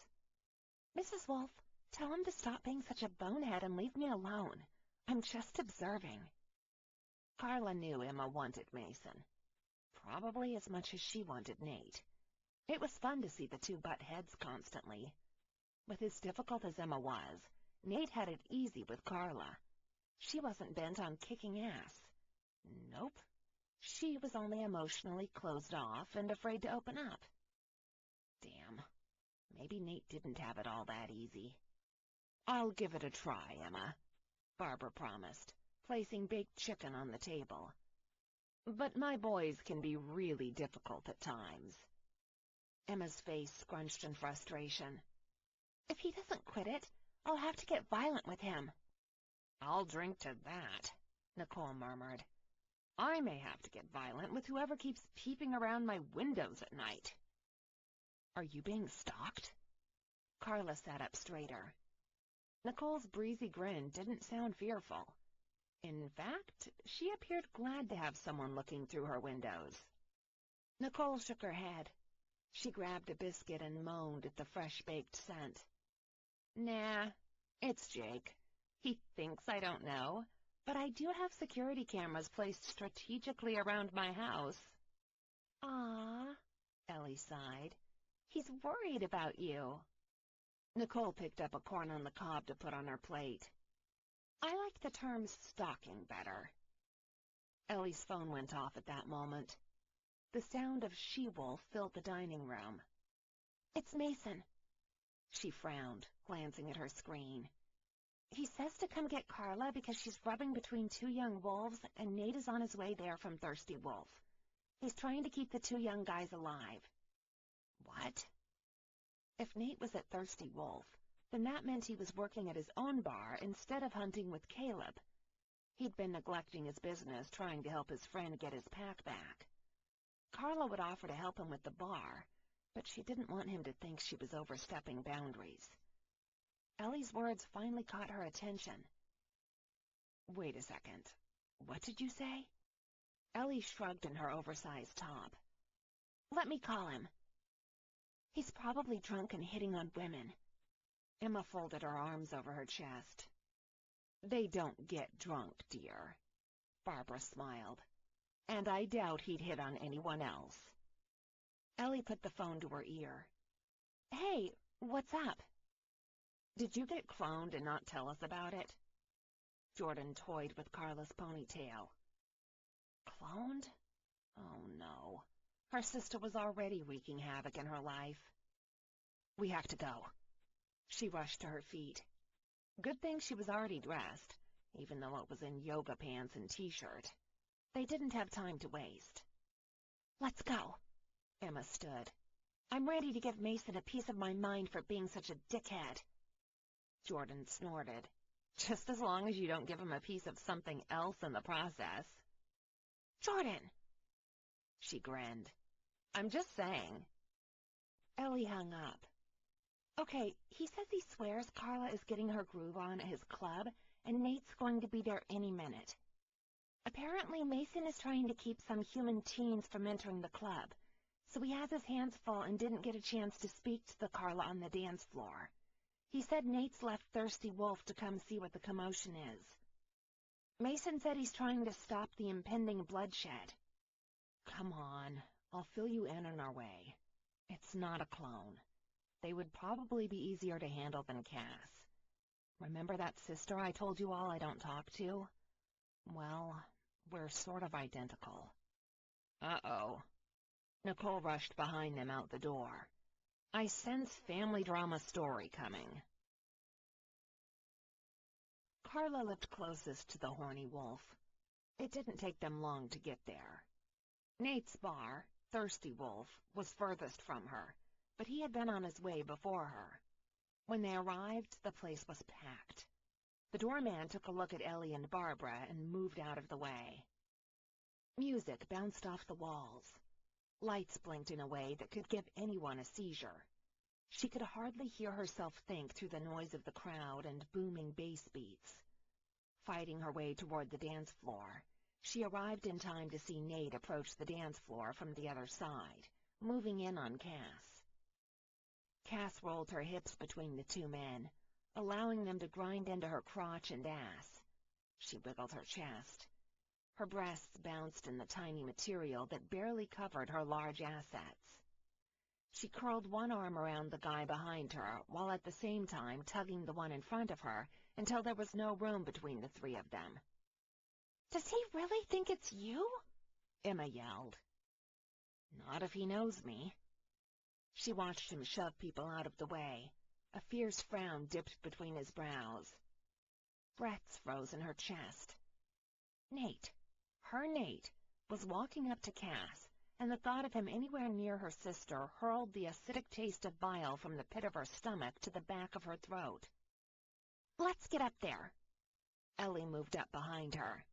S2: Mrs. Wolf, tell him to stop being such a bonehead and leave me alone. I'm just observing.
S1: Carla knew Emma wanted Mason, probably as much as she wanted Nate. It was fun to see the two butt heads constantly. With as difficult as Emma was, Nate had it easy with Carla. She wasn't bent on kicking ass. Nope. She was only emotionally closed off and afraid to open up. Damn. Maybe Nate didn't have it all that easy. I'll give it a try, Emma, Barbara promised, placing baked chicken on the table. But my boys can be really difficult at times. Emma's face scrunched in frustration.
S2: If he doesn't quit it, I'll have to get violent with him.
S1: I'll drink to that, Nicole murmured. I may have to get violent with whoever keeps peeping around my windows at night. Are you being stalked? Carla sat up straighter. Nicole's breezy grin didn't sound fearful. In fact, she appeared glad to have someone looking through her windows. Nicole shook her head. She grabbed a biscuit and moaned at the fresh-baked scent. Nah, it's Jake. He thinks I don't know, but I do have security cameras placed strategically around my house.
S2: Ah,
S1: Ellie sighed.
S2: He's worried about you.
S1: Nicole picked up a corn on the cob to put on her plate. I like the term stalking better. Ellie's phone went off at that moment. The sound of she-wolf filled the dining room.
S2: It's Mason.
S1: She frowned, glancing at her screen.
S2: He says to come get Carla because she's rubbing between two young wolves, and Nate is on his way there from Thirsty Wolf. He's trying to keep the two young guys alive.
S1: What? If Nate was at Thirsty Wolf, then that meant he was working at his own bar instead of hunting with Caleb. He'd been neglecting his business, trying to help his friend get his pack back. Carla would offer to help him with the bar, but she didn't want him to think she was overstepping boundaries. Ellie's words finally caught her attention. Wait a second. What did you say? Ellie shrugged in her oversized top.
S2: Let me call him. He's probably drunk and hitting on women.
S1: Emma folded her arms over her chest. They don't get drunk, dear. Barbara smiled. And I doubt he'd hit on anyone else. Ellie put the phone to her ear.
S2: Hey, what's up?
S1: Did you get cloned and not tell us about it? Jordan toyed with Carla's ponytail. Cloned? Oh, no. Her sister was already wreaking havoc in her life. We have to go. She rushed to her feet. Good thing she was already dressed, even though it was in yoga pants and t-shirt. They didn't have time to waste.
S2: Let's go.
S1: Emma stood.
S2: I'm ready to give Mason a piece of my mind for being such a dickhead.
S1: Jordan snorted. Just as long as you don't give him a piece of something else in the process.
S2: Jordan!
S1: She grinned. I'm just saying. Ellie hung up.
S2: Okay, he says he swears Carla is getting her groove on at his club, and Nate's going to be there any minute. Apparently, Mason is trying to keep some human teens from entering the club, so he has his hands full and didn't get a chance to speak to the Carla on the dance floor. He said Nate's left Thirsty Wolf to come see what the commotion is. Mason said he's trying to stop the impending bloodshed.
S1: Come on, I'll fill you in on our way. It's not a clone. They would probably be easier to handle than Cass. Remember that sister I told you all I don't talk to?
S2: Well, we're sort of identical.
S1: Uh-oh.
S2: Nicole rushed behind them out the door. I sense family drama story coming. Carla lived closest to the horny wolf. It didn't take them long to get there. Nate's bar, Thirsty Wolf, was furthest from her, but he had been on his way before her. When they arrived, the place was packed. The doorman took a look at Ellie and Barbara and moved out of the way. Music bounced off the walls. Lights blinked in a way that could give anyone a seizure. She could hardly hear herself think through the noise of the crowd and booming bass beats. Fighting her way toward the dance floor, she arrived in time to see Nate approach the dance floor from the other side, moving in on Cass. Cass rolled her hips between the two men, allowing them to grind into her crotch and ass. She wiggled her chest. Her breasts bounced in the tiny material that barely covered her large assets. She curled one arm around the guy behind her, while at the same time tugging the one in front of her until there was no room between the three of them.
S1: "Does he really think it's you?"
S2: Emma yelled. "Not if he knows me." She watched him shove people out of the way. A fierce frown dipped between his brows. Breaths froze in her chest. Nate, her Nate, was walking up to Cass, and the thought of him anywhere near her sister hurled the acidic taste of bile from the pit of her stomach to the back of her throat.
S1: "Let's get up there."
S2: Ellie moved up behind her.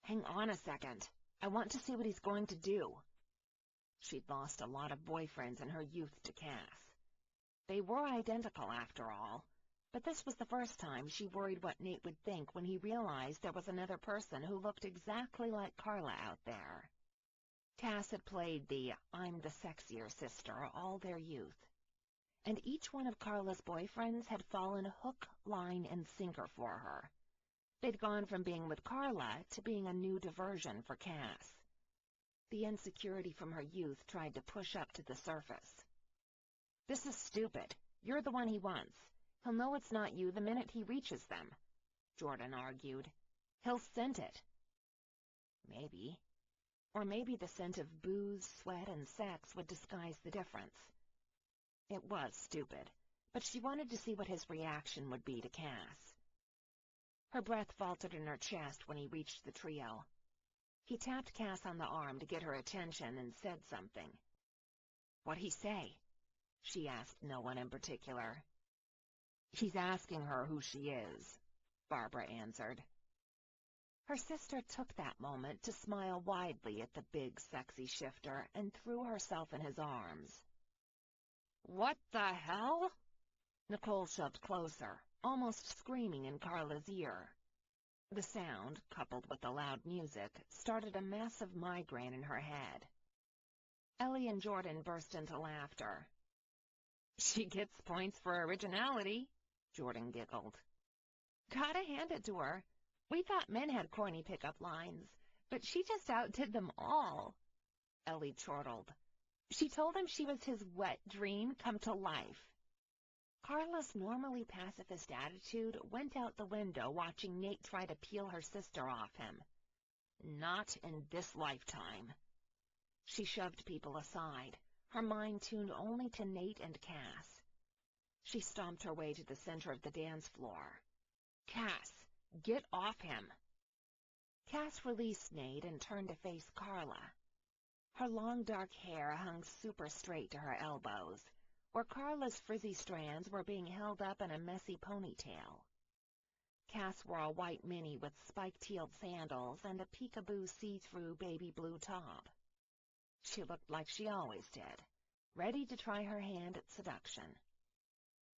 S1: "Hang on a second. I want to see what he's going to do."
S2: She'd lost a lot of boyfriends in her youth to Cass. They were identical, after all, but this was the first time she worried what Nate would think when he realized there was another person who looked exactly like Carla out there. Cass had played the "I'm the sexier sister" all their youth, and each one of Carla's boyfriends had fallen hook, line, and sinker for her. They'd gone from being with Carla to being a new diversion for Cass. The insecurity from her youth tried to push up to the surface. "This is stupid. You're the one he wants. He'll know it's not you the minute he reaches them," Jordan argued. "He'll scent it." Maybe. Or maybe the scent of booze, sweat, and sex would disguise the difference. It was stupid, but she wanted to see what his reaction would be to Cass. Her breath faltered in her chest when he reached the trio. He tapped Cass on the arm to get her attention and said something. "What'd he say?" She asked no one in particular. "He's asking her who she is," Barbara answered. Her sister took that moment to smile widely at the big, sexy shifter and threw herself in his arms.
S1: "What the hell?"
S2: Nicole shoved closer, almost screaming in Carla's ear. The sound, coupled with the loud music, started a massive migraine in her head. Ellie and Jordan burst into laughter.
S1: "She gets points for originality,"
S2: Jordan giggled.
S1: "Gotta hand it to her. We thought men had corny pickup lines, but she just outdid them all."
S2: Ellie chortled.
S1: She told him she was his wet dream come to life.
S2: Carla's normally pacifist attitude went out the window watching Nate try to peel her sister off him. Not in this lifetime. She shoved people aside, her mind tuned only to Nate and Cass. She stomped her way to the center of the dance floor. "Cass, get off him!" Cass released Nate and turned to face Carla. Her long dark hair hung super straight to her elbows, where Carla's frizzy strands were being held up in a messy ponytail. Cass wore a white mini with spiked-heeled sandals and a peekaboo see-through baby blue top. She looked like she always did, ready to try her hand at seduction.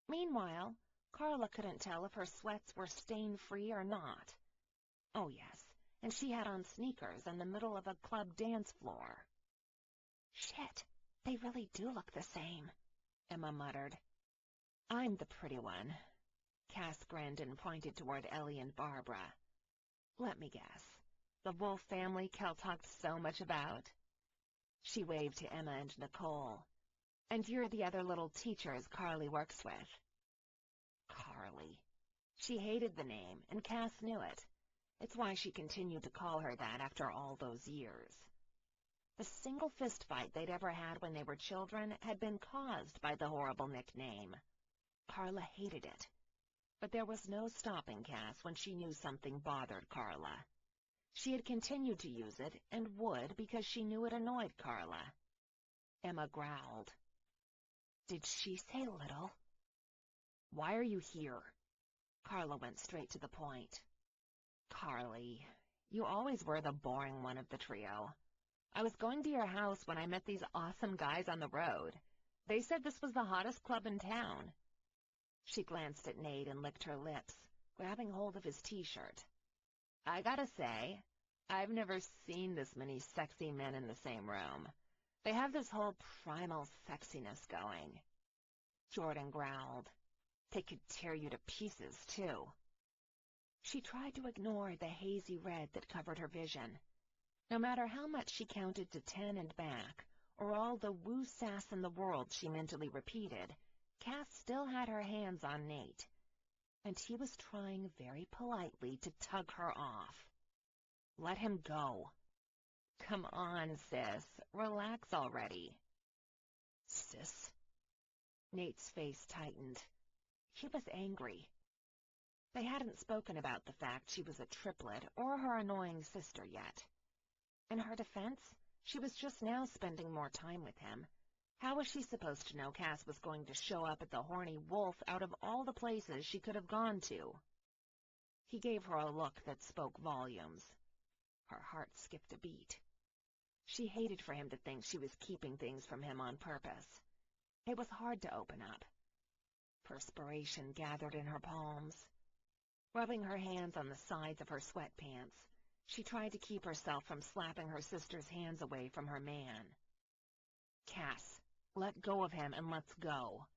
S2: Meanwhile, Carla couldn't tell if her sweats were stain-free or not. Oh yes, and she had on sneakers in the middle of a club dance floor. "Shit, they really do look the same," Emma muttered. "I'm the pretty one." Cass grinned and pointed toward Ellie and Barbara. "Let me guess. The Wolf family Kel talked so much about?" She waved to Emma and Nicole. "And you're the other little teachers Carly works with." Carly. She hated the name, and Cass knew it. It's why she continued to call her that after all those years. The single fist fight they'd ever had when they were children had been caused by the horrible nickname. Carla hated it, but there was no stopping Cass when she knew something bothered Carla. She had continued to use it, and would because she knew it annoyed Carla. Emma growled. "Did she say little?" "Why are you here?" Carla went straight to the point. "Carly, you always were the boring one of the trio. I was going to your house when I met these awesome guys on the road. They said this was the hottest club in town." She glanced at Nate and licked her lips, grabbing hold of his T-shirt. "I gotta say, I've never seen this many sexy men in the same room. They have this whole primal sexiness going." Jordan growled. "They could tear you to pieces, too." She tried to ignore the hazy red that covered her vision. No matter how much she counted to 10 and back, or all the woo sass in the world she mentally repeated, Cass still had her hands on Nate, and he was trying very politely to tug her off. "Let him go." "Come on, sis. Relax already." "Sis?" Nate's face tightened. He was angry. They hadn't spoken about the fact she was a triplet or her annoying sister yet. In her defense, she was just now spending more time with him. How was she supposed to know Cass was going to show up at the Horny Wolf out of all the places she could have gone to? He gave her a look that spoke volumes. Her heart skipped a beat. She hated for him to think she was keeping things from him on purpose. It was hard to open up. Perspiration gathered in her palms. Rubbing her hands on the sides of her sweatpants, she tried to keep herself from slapping her sister's hands away from her man. "Cass, let go of him and let's go."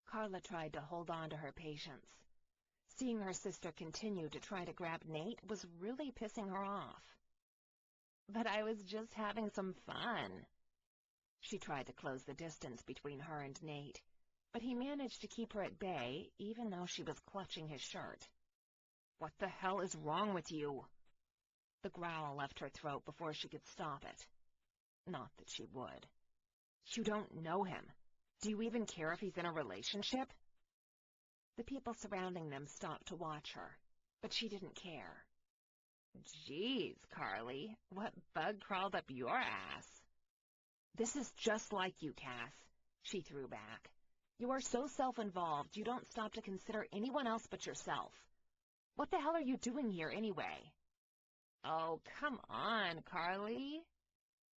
S2: Carla tried to hold on to her patience. Seeing her sister continue to try to grab Nate was really pissing her off. "But I was just having some fun." She tried to close the distance between her and Nate, but he managed to keep her at bay even though she was clutching his shirt. "What the hell is wrong with you?" The growl left her throat before she could stop it. Not that she would. "You don't know him. Do you even care if he's in a relationship?" The people surrounding them stopped to watch her, but she didn't care. "Geez, Carly, what bug crawled up your ass?" "This is just like you, Cass," she threw back. "You are so self-involved you don't stop to consider anyone else but yourself. What the hell are you doing here anyway?" "Oh, come on, Carly."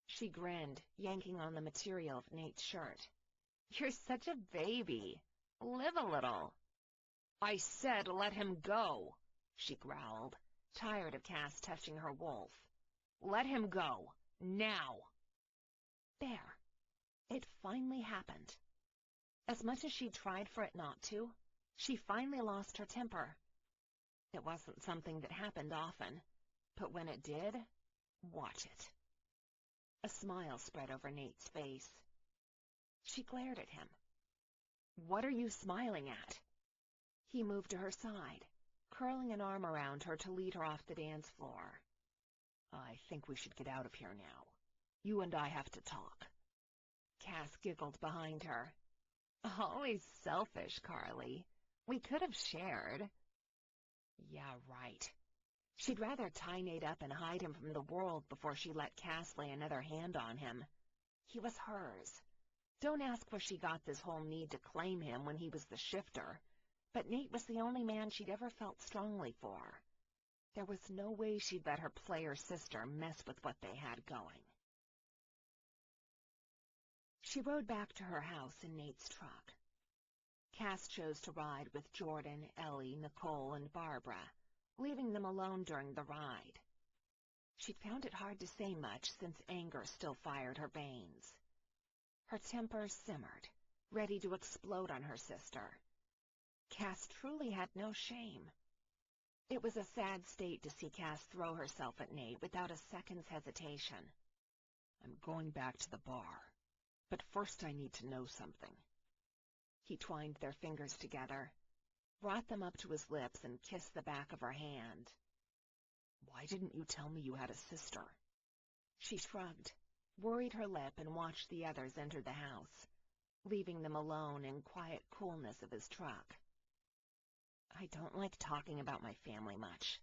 S2: She grinned, yanking on the material of Nate's shirt. "You're such a baby. Live a little." "I said let him go," she growled, tired of Cass touching her wolf. "Let him go. Now." There. It finally happened. As much as she tried for it not to, she finally lost her temper. It wasn't something that happened often, but when it did, watch it. A smile spread over Nate's face. She glared at him. "What are you smiling at?" He moved to her side, curling an arm around her to lead her off the dance floor. "I think we should get out of here now. You and I have to talk." Cass giggled behind her. "Always selfish, Carly. We could have shared." "Yeah, right." She'd rather tie Nate up and hide him from the world before she let Cass lay another hand on him. He was hers. Don't ask where she got this whole need to claim him when he was the shifter, but Nate was the only man she'd ever felt strongly for. There was no way she'd let her player sister mess with what they had going. She rode back to her house in Nate's truck. Cass chose to ride with Jordan, Ellie, Nicole, and Barbara, leaving them alone during the ride. She'd found it hard to say much since anger still fired her veins. Her temper simmered, ready to explode on her sister. Cass truly had no shame. It was a sad state to see Cass throw herself at Nate without a second's hesitation. "I'm going back to the bar, but first I need to know something." He twined their fingers together, brought them up to his lips, and kissed the back of her hand.
S1: Why didn't you tell me you had a sister?
S2: She shrugged, worried her lip, and watched the others enter the house, leaving them alone in quiet coolness of his truck. I don't like talking about my family much.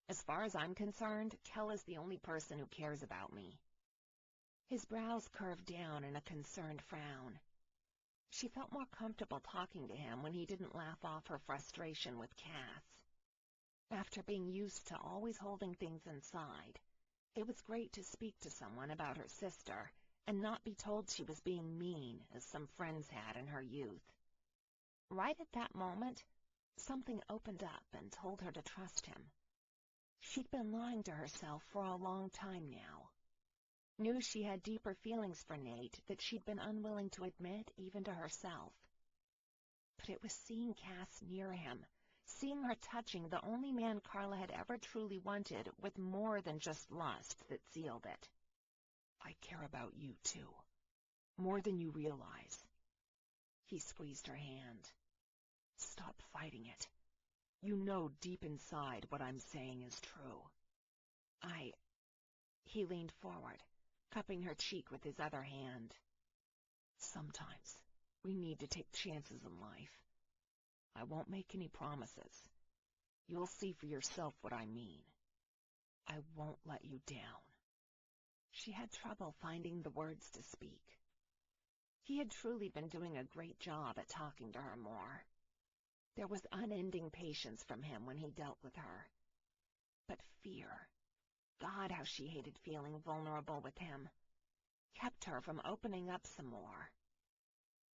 S2: As far as I'm concerned, Kel is the only person who cares about me. His brows curved down in a concerned frown. She felt more comfortable talking to him when he didn't laugh off her frustration with Cass. After being used to always holding things inside, it was great to speak to someone about her sister and not be told she was being mean as some friends had in her youth. Right at that moment, something opened up and told her to trust him. She'd been lying to herself for a long time now. Knew she had deeper feelings for Nate that she'd been unwilling to admit even to herself. But it was seeing Cass near him, seeing her touching the only man Carla had ever truly wanted with more than just lust that sealed it.
S1: I care about you, too. More than you realize.
S2: He squeezed her hand.
S1: Stop fighting it. You know deep inside what I'm saying is true.
S2: He leaned forward, cupping her cheek with his other hand.
S1: Sometimes we need to take chances in life. I won't make any promises. You'll see for yourself what I mean. I won't let you down.
S2: She had trouble finding the words to speak. He had truly been doing a great job at talking to her more. There was unending patience from him when he dealt with her. But fear, God, how she hated feeling vulnerable with him, kept her from opening up some more.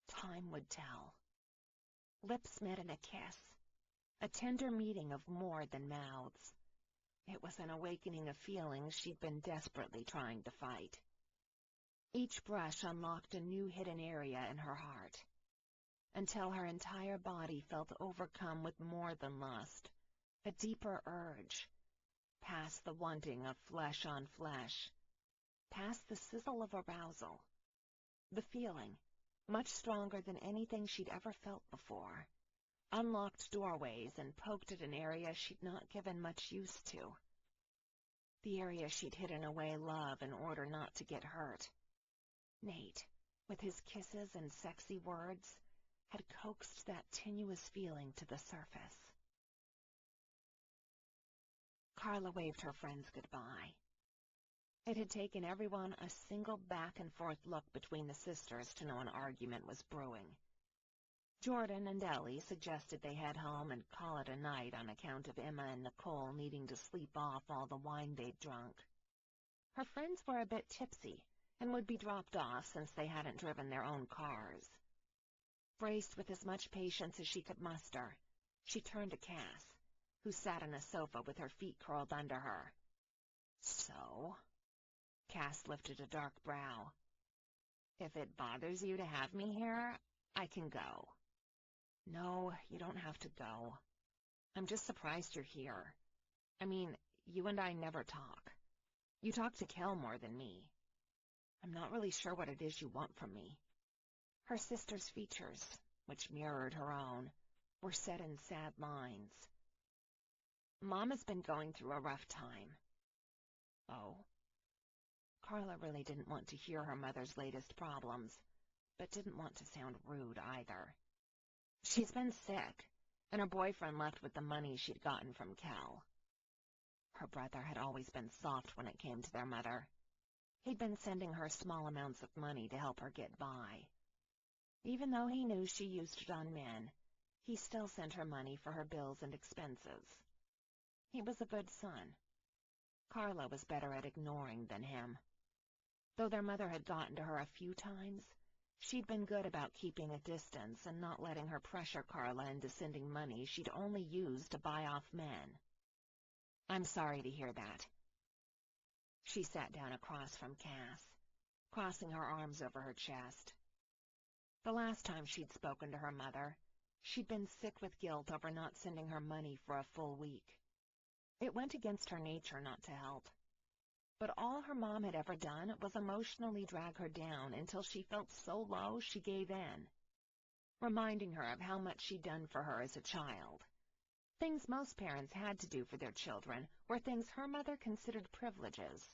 S2: Time would tell. Lips met in a kiss, a tender meeting of more than mouths. It was an awakening of feelings she'd been desperately trying to fight. Each brush unlocked a new hidden area in her heart, until her entire body felt overcome with more than lust, a deeper urge, past the wanting of flesh on flesh, past the sizzle of arousal. The feeling, much stronger than anything she'd ever felt before, unlocked doorways and poked at an area she'd not given much use to. The area she'd hidden away love in order not to get hurt. Nate, with his kisses and sexy words, had coaxed that tenuous feeling to the surface. Carla waved her friends goodbye. It had taken everyone a single back-and-forth look between the sisters to know an argument was brewing. Jordan and Ellie suggested they head home and call it a night on account of Emma and Nicole needing to sleep off all the wine they'd drunk. Her friends were a bit tipsy and would be dropped off since they hadn't driven their own cars. Braced with as much patience as she could muster, she turned to Cass, who sat on a sofa with her feet curled under her.
S1: So?
S2: Cass lifted a dark brow. If it bothers you to have me here, I can go.
S1: No, you don't have to go. I'm just surprised you're here. I mean, you and I never talk. You talk to Kel more than me. I'm not really sure what it is you want from me.
S2: Her sister's features, which mirrored her own, were set in sad lines. Mom has been going through a rough time.
S1: Oh?
S2: Carla really didn't want to hear her mother's latest problems, but didn't want to sound rude either. She's been sick, and her boyfriend left with the money she'd gotten from Kel. Her brother had always been soft when it came to their mother. He'd been sending her small amounts of money to help her get by. Even though he knew she used it on men, he still sent her money for her bills and expenses. He was a good son. Carla was better at ignoring than him. Though their mother had gotten to her a few times, she'd been good about keeping a distance and not letting her pressure Carla into sending money she'd only used to buy off men. I'm sorry to hear that. She sat down across from Cass, crossing her arms over her chest. The last time she'd spoken to her mother, she'd been sick with guilt over not sending her money for a full week. It went against her nature not to help. But all her mom had ever done was emotionally drag her down until she felt so low she gave in, reminding her of how much she'd done for her as a child, Things most parents had to do for their children were things her mother considered privileges.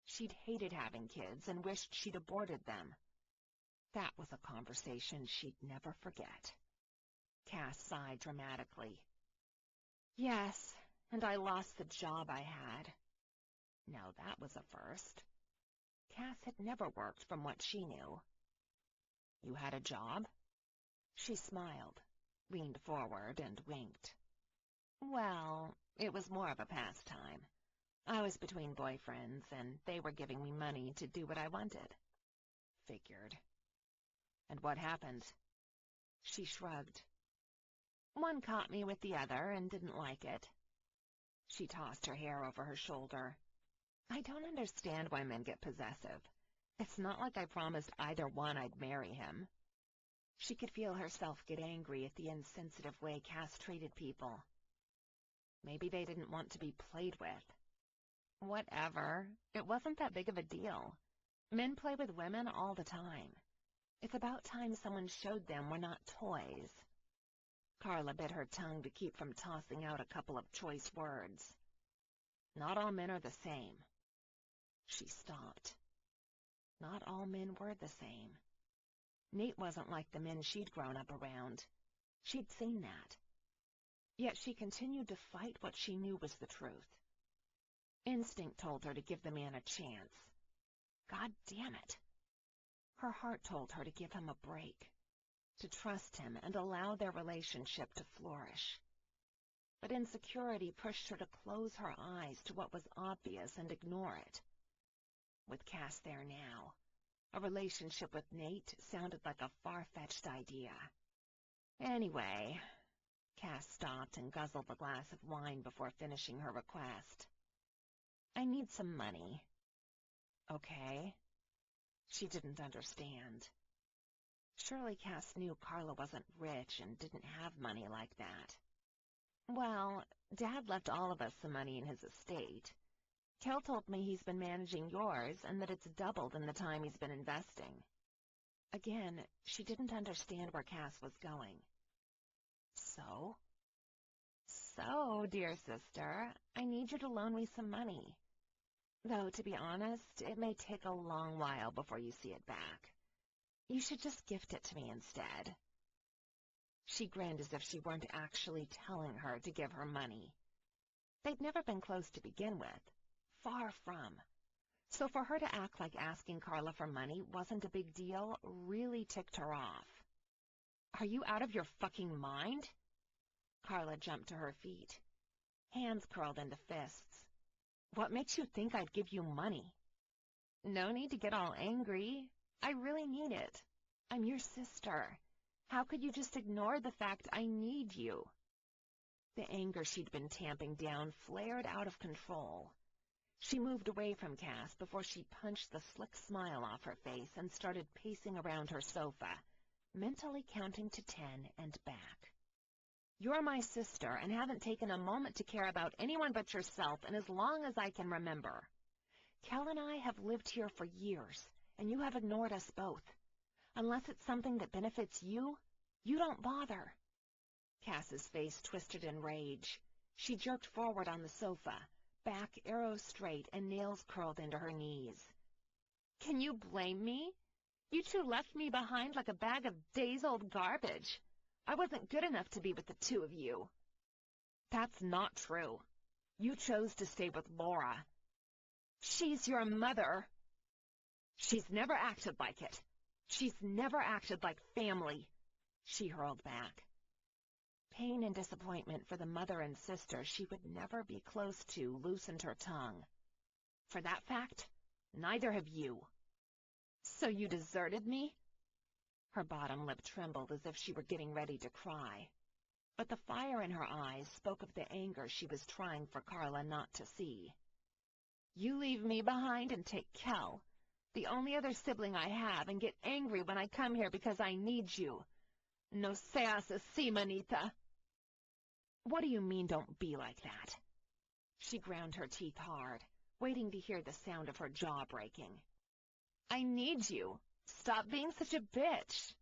S2: She'd hated having kids and wished she'd aborted them. That was a conversation she'd never forget. Cass sighed dramatically. Yes, and I lost the job I had. Now that was a first. Cass had never worked from what she knew. You had a job? She smiled, leaned forward, and winked. Well, it was more of a pastime. I was between boyfriends, and they were giving me money to do what I wanted. Figured. And what happened? She shrugged. One caught me with the other and didn't like it. She tossed her hair over her shoulder. I don't understand why men get possessive. It's not like I promised either one I'd marry him. She could feel herself get angry at the insensitive way Cass treated people. Maybe they didn't want to be played with. Whatever. It wasn't that big of a deal. Men play with women all the time. It's about time someone showed them we're not toys. Carla bit her tongue to keep from tossing out a couple of choice words. Not all men are the same. She stopped. Not all men were the same. Nate wasn't like the men she'd grown up around. She'd seen that. Yet she continued to fight what she knew was the truth. Instinct told her to give the man a chance. God damn it. Her heart told her to give him a break, to trust him and allow their relationship to flourish. But insecurity pushed her to close her eyes to what was obvious and ignore it. With Cass there now, a relationship with Nate sounded like a far-fetched idea. Anyway, Cass stopped and guzzled a glass of wine before finishing her request. I need some money. Okay. She didn't understand. Surely Cass knew Carla wasn't rich and didn't have money like that. Well, Dad left all of us some money in his estate. Kel told me he's been managing yours and that it's doubled in the time he's been investing. Again, she didn't understand where Cass was going. So? So, dear sister, I need you to loan me some money. Though, to be honest, it may take a long while before you see it back. You should just gift it to me instead. She grinned as if she weren't actually telling her to give her money. They'd never been close to begin with. Far from. So for her to act like asking Carla for money wasn't a big deal really ticked her off. Are you out of your fucking mind? Carla jumped to her feet. Hands curled into fists. What makes you think I'd give you money? No need to get all angry. I really need it. I'm your sister. How could you just ignore the fact I need you? The anger she'd been tamping down flared out of control. She moved away from Cass before she punched the slick smile off her face and started pacing around her sofa, mentally counting to 10 and back. You're my sister and haven't taken a moment to care about anyone but yourself in as long as I can remember. Kel and I have lived here for years, and you have ignored us both. Unless it's something that benefits you, you don't bother. Cass's face twisted in rage. She jerked forward on the sofa, back arrow straight and nails curled into her knees. Can you blame me? You two left me behind like a bag of days-old garbage. I wasn't good enough to be with the two of you. That's not true. You chose to stay with Laura. She's your mother. She's never acted like it. She's never acted like family, she hurled back. Pain and disappointment for the mother and sister she would never be close to loosened her tongue. For that fact, neither have you. So you deserted me? Her bottom lip trembled as if she were getting ready to cry. But the fire in her eyes spoke of the anger she was trying for Carla not to see. You leave me behind and take Kel, the only other sibling I have, and get angry when I come here because I need you. No seas así, manita. What do you mean don't be like that? She ground her teeth hard, waiting to hear the sound of her jaw breaking. I need you. Stop being such a bitch.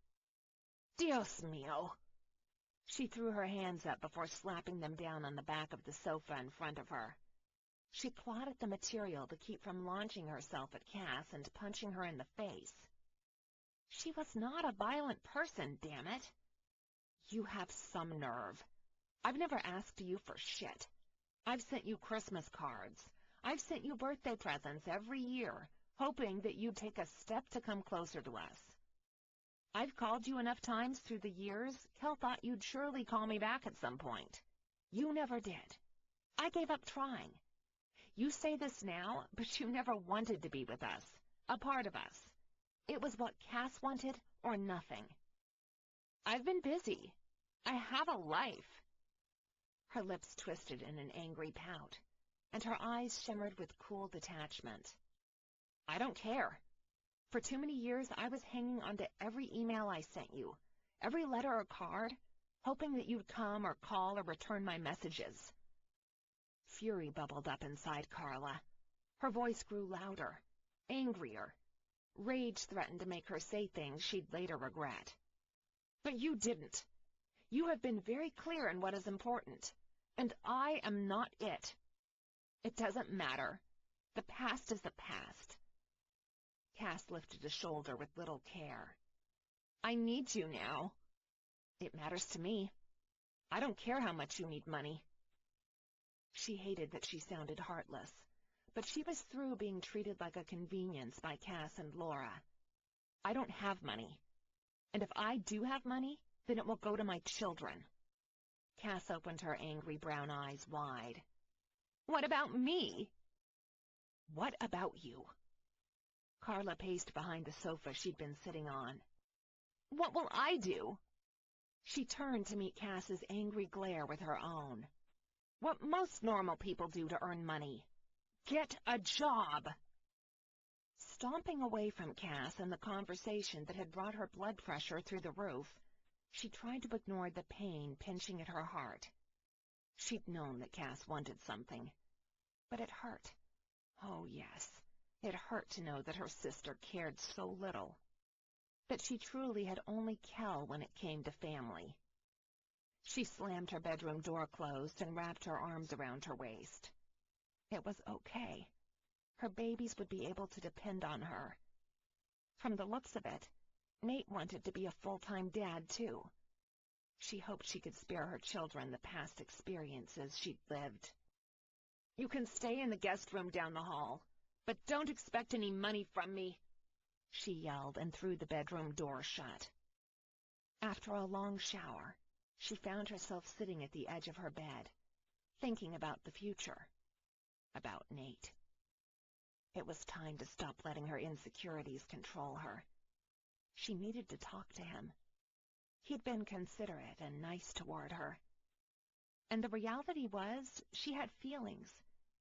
S2: Dios mío. She threw her hands up before slapping them down on the back of the sofa in front of her. She clawed at the material to keep from launching herself at Cass and punching her in the face. She was not a violent person, damn it. You have some nerve. I've never asked you for shit. I've sent you Christmas cards. I've sent you birthday presents every year, hoping that you'd take a step to come closer to us. I've called you enough times through the years, Kel thought you'd surely call me back at some point. You never did. I gave up trying. You say this now, but you never wanted to be with us, a part of us. It was what Cass wanted or nothing. I've been busy. I have a life. Her lips twisted in an angry pout, and her eyes shimmered with cool detachment. I don't care. For too many years, I was hanging on to every email I sent you, every letter or card, hoping that you'd come or call or return my messages. Fury bubbled up inside Carla. Her voice grew louder, angrier. Rage threatened to make her say things she'd later regret. But you didn't. You have been very clear in what is important, and I am not it. It doesn't matter. The past is the past. Cass lifted a shoulder with little care. I need you now. It matters to me. I don't care how much you need money. She hated that she sounded heartless, but she was through being treated like a convenience by Cass and Laura. I don't have money. And if I do have money, then it will go to my children. Cass opened her angry brown eyes wide. What about me? What about you? Carla paced behind the sofa she'd been sitting on. What will I do? She turned to meet Cass's angry glare with her own. What most normal people do to earn money. Get a job. Stomping away from Cass and the conversation that had brought her blood pressure through the roof, she tried to ignore the pain pinching at her heart. She'd known that Cass wanted something, but it hurt. Oh, yes, it hurt to know that her sister cared so little, that she truly had only Kel when it came to family. She slammed her bedroom door closed and wrapped her arms around her waist. It was okay. Her babies would be able to depend on her. From the looks of it, Nate wanted to be a full-time dad, too. She hoped she could spare her children the past experiences she'd lived. You can stay in the guest room down the hall, but don't expect any money from me, she yelled and threw the bedroom door shut. After a long shower, she found herself sitting at the edge of her bed, thinking about the future, about Nate. It was time to stop letting her insecurities control her. She needed to talk to him. He'd been considerate and nice toward her. And the reality was, she had feelings,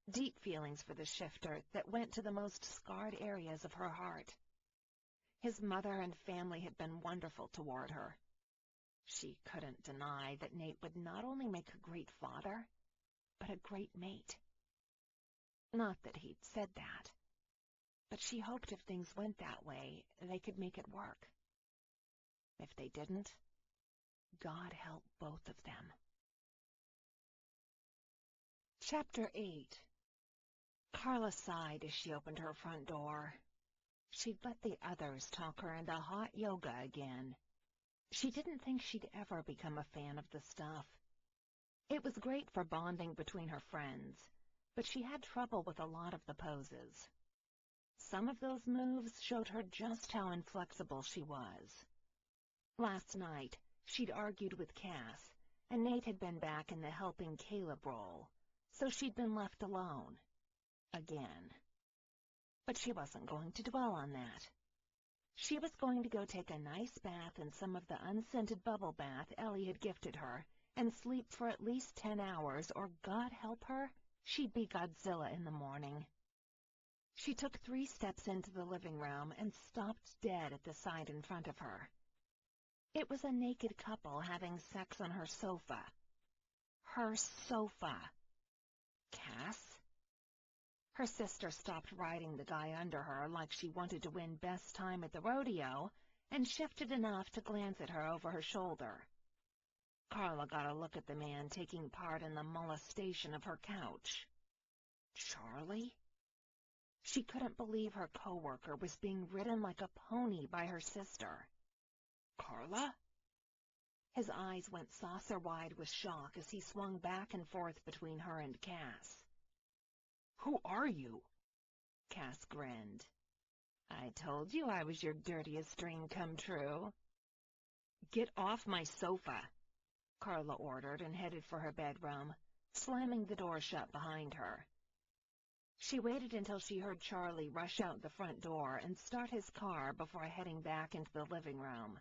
S2: deep feelings for the shifter that went to the most scarred areas of her heart. His mother and family had been wonderful toward her. She couldn't deny that Nate would not only make a great father, but a great mate. Not that he'd said that, but she hoped if things went that way, they could make it work. If they didn't, God help both of them. Chapter 8. Carla sighed as she opened her front door. She'd let the others talk her into hot yoga again. She didn't think she'd ever become a fan of the stuff. It was great for bonding between her friends, but she had trouble with a lot of the poses. Some of those moves showed her just how inflexible she was. Last night, she'd argued with Cass, and Nate had been back in the helping Caleb role, so she'd been left alone. Again. But she wasn't going to dwell on that. She was going to go take a nice bath in some of the unscented bubble bath Ellie had gifted her, and sleep for at least 10 hours, or God help her, she'd be Godzilla in the morning. She took 3 steps into the living room and stopped dead at the side in front of her. It was a naked couple having sex on her sofa. Her sofa. Cass? Her sister stopped riding the guy under her like she wanted to win best time at the rodeo, and shifted enough to glance at her over her shoulder. Carla got a look at the man taking part in the molestation of her couch. Charlie? She couldn't believe her coworker was being ridden like a pony by her sister. Carla? His eyes went saucer-wide with shock as he swung back and forth between her and Cass. Who are you? Cass grinned. I told you I was your dirtiest dream come true. Get off my sofa, Carla ordered and headed for her bedroom, slamming the door shut behind her. She waited until she heard Charlie rush out the front door and start his car before heading back into the living room.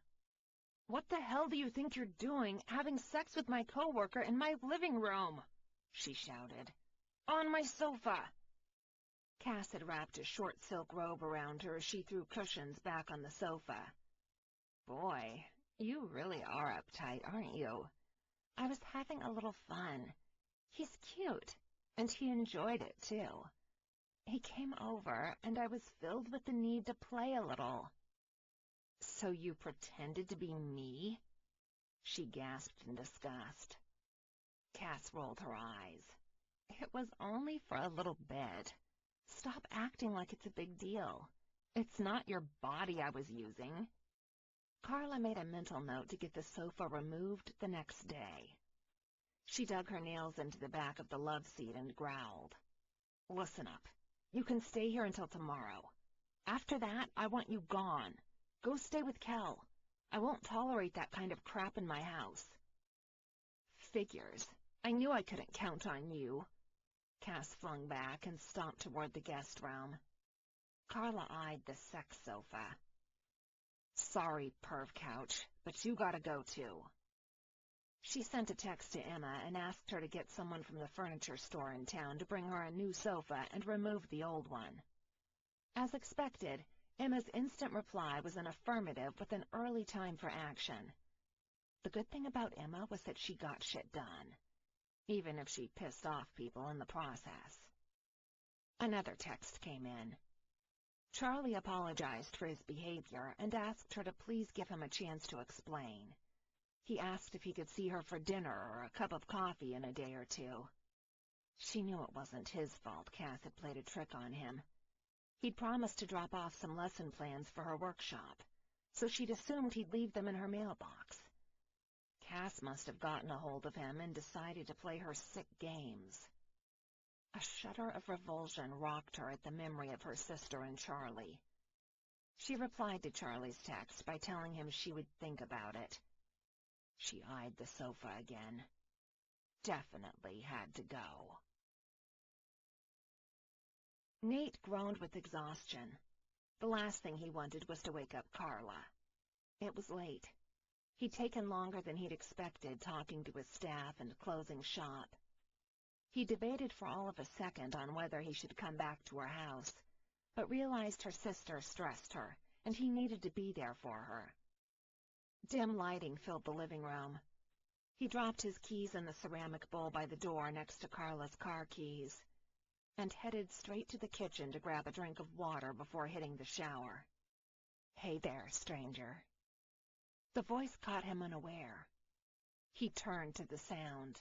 S2: What the hell do you think you're doing, having sex with my coworker in my living room? She shouted. On my sofa. Cass had wrapped a short silk robe around her as she threw cushions back on the sofa. Boy, you really are uptight, aren't you? I was having a little fun. He's cute, and he enjoyed it, too. He came over, and I was filled with the need to play a little. So you pretended to be me? She gasped in disgust. Cass rolled her eyes. It was only for a little bit. Stop acting like it's a big deal. It's not your body I was using. Carla made a mental note to get the sofa removed the next day. She dug her nails into the back of the love seat and growled. Listen up. You can stay here until tomorrow. After that, I want you gone. Go stay with Kel. I won't tolerate that kind of crap in my house. Figures. I knew I couldn't count on you. Cass flung back and stomped toward the guest room. Carla eyed the sex sofa. Sorry, perv couch, but you gotta go too. She sent a text to Emma and asked her to get someone from the furniture store in town to bring her a new sofa and remove the old one. As expected, Emma's instant reply was an affirmative with an early time for action. The good thing about Emma was that she got shit done, even if she pissed off people in the process. Another text came in. Charlie apologized for his behavior and asked her to please give him a chance to explain. He asked if he could see her for dinner or a cup of coffee in a day or two. She knew it wasn't his fault Cass had played a trick on him. He'd promised to drop off some lesson plans for her workshop, so she'd assumed he'd leave them in her mailbox. Cass must have gotten a hold of him and decided to play her sick games. A shudder of revulsion rocked her at the memory of her sister and Charlie. She replied to Charlie's text by telling him she would think about it. She eyed the sofa again. Definitely had to go. Nate groaned with exhaustion. The last thing he wanted was to wake up Carla. It was late. He'd taken longer than he'd expected talking to his staff and closing shop. He debated for all of a second on whether he should come back to her house, but realized her sister stressed her, and he needed to be there for her. Dim lighting filled the living room. He dropped his keys in the ceramic bowl by the door next to Carla's car keys, and headed straight to the kitchen to grab a drink of water before hitting the shower. Hey there, stranger. The voice caught him unaware. He turned to the sound.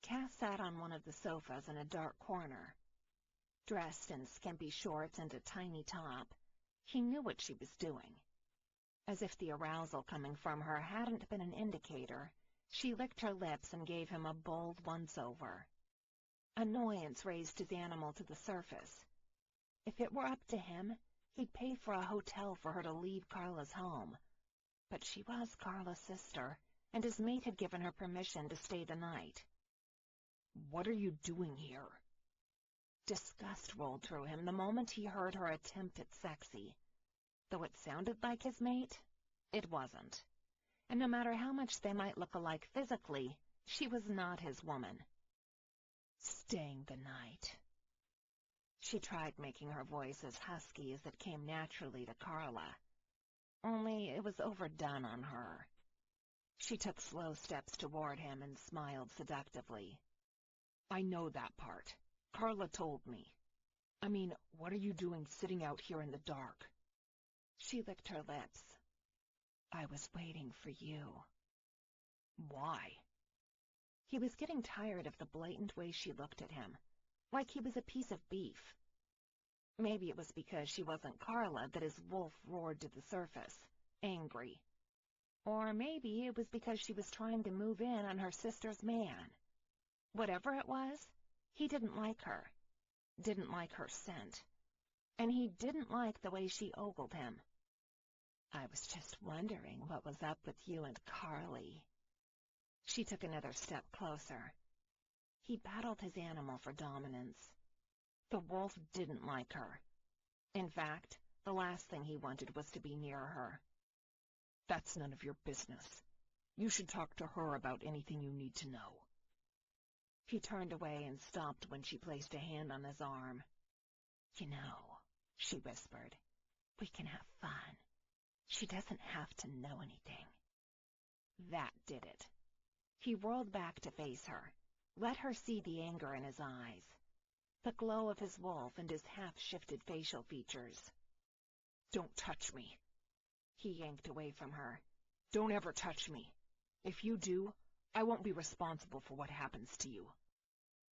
S2: Cass sat on one of the sofas in a dark corner. Dressed in skimpy shorts and a tiny top, he knew what she was doing. As if the arousal coming from her hadn't been an indicator, she licked her lips and gave him a bold once-over. Annoyance raised his animal to the surface. If it were up to him, he'd pay for a hotel for her to leave Carla's home. But she was Carla's sister, and his mate had given her permission to stay the night. What are you doing here? Disgust rolled through him the moment he heard her attempt at sexy. Though it sounded like his mate, it wasn't. And no matter how much they might look alike physically, she was not his woman. Staying the night. She tried making her voice as husky as it came naturally to Carla. Only it was overdone on her. She took slow steps toward him and smiled seductively. I know that part. Carla told me. I mean, what are you doing sitting out here in the dark? She licked her lips. I was waiting for you.
S1: Why?
S2: He was getting tired of the blatant way she looked at him, like he was a piece of beef. Maybe it was because she wasn't Carla that his wolf roared to the surface, angry. Or maybe it was because she was trying to move in on her sister's man. Whatever it was, he didn't like her scent, and he didn't like the way she ogled him. I was just wondering what was up with you and Carly. She took another step closer. He battled his animal for dominance. The wolf didn't like her. In fact, the last thing he wanted was to be near her.
S1: That's none of your business. You should talk to her about anything you need to know.
S2: He turned away and stopped when she placed a hand on his arm. You know, she whispered, we can have fun. She doesn't have to know anything. That did it. He whirled back to face her, let her see the anger in his eyes, the glow of his wolf and his half-shifted facial features.
S1: Don't touch me.
S2: He yanked away from her.
S1: Don't ever touch me. If you do, I won't be responsible for what happens to you.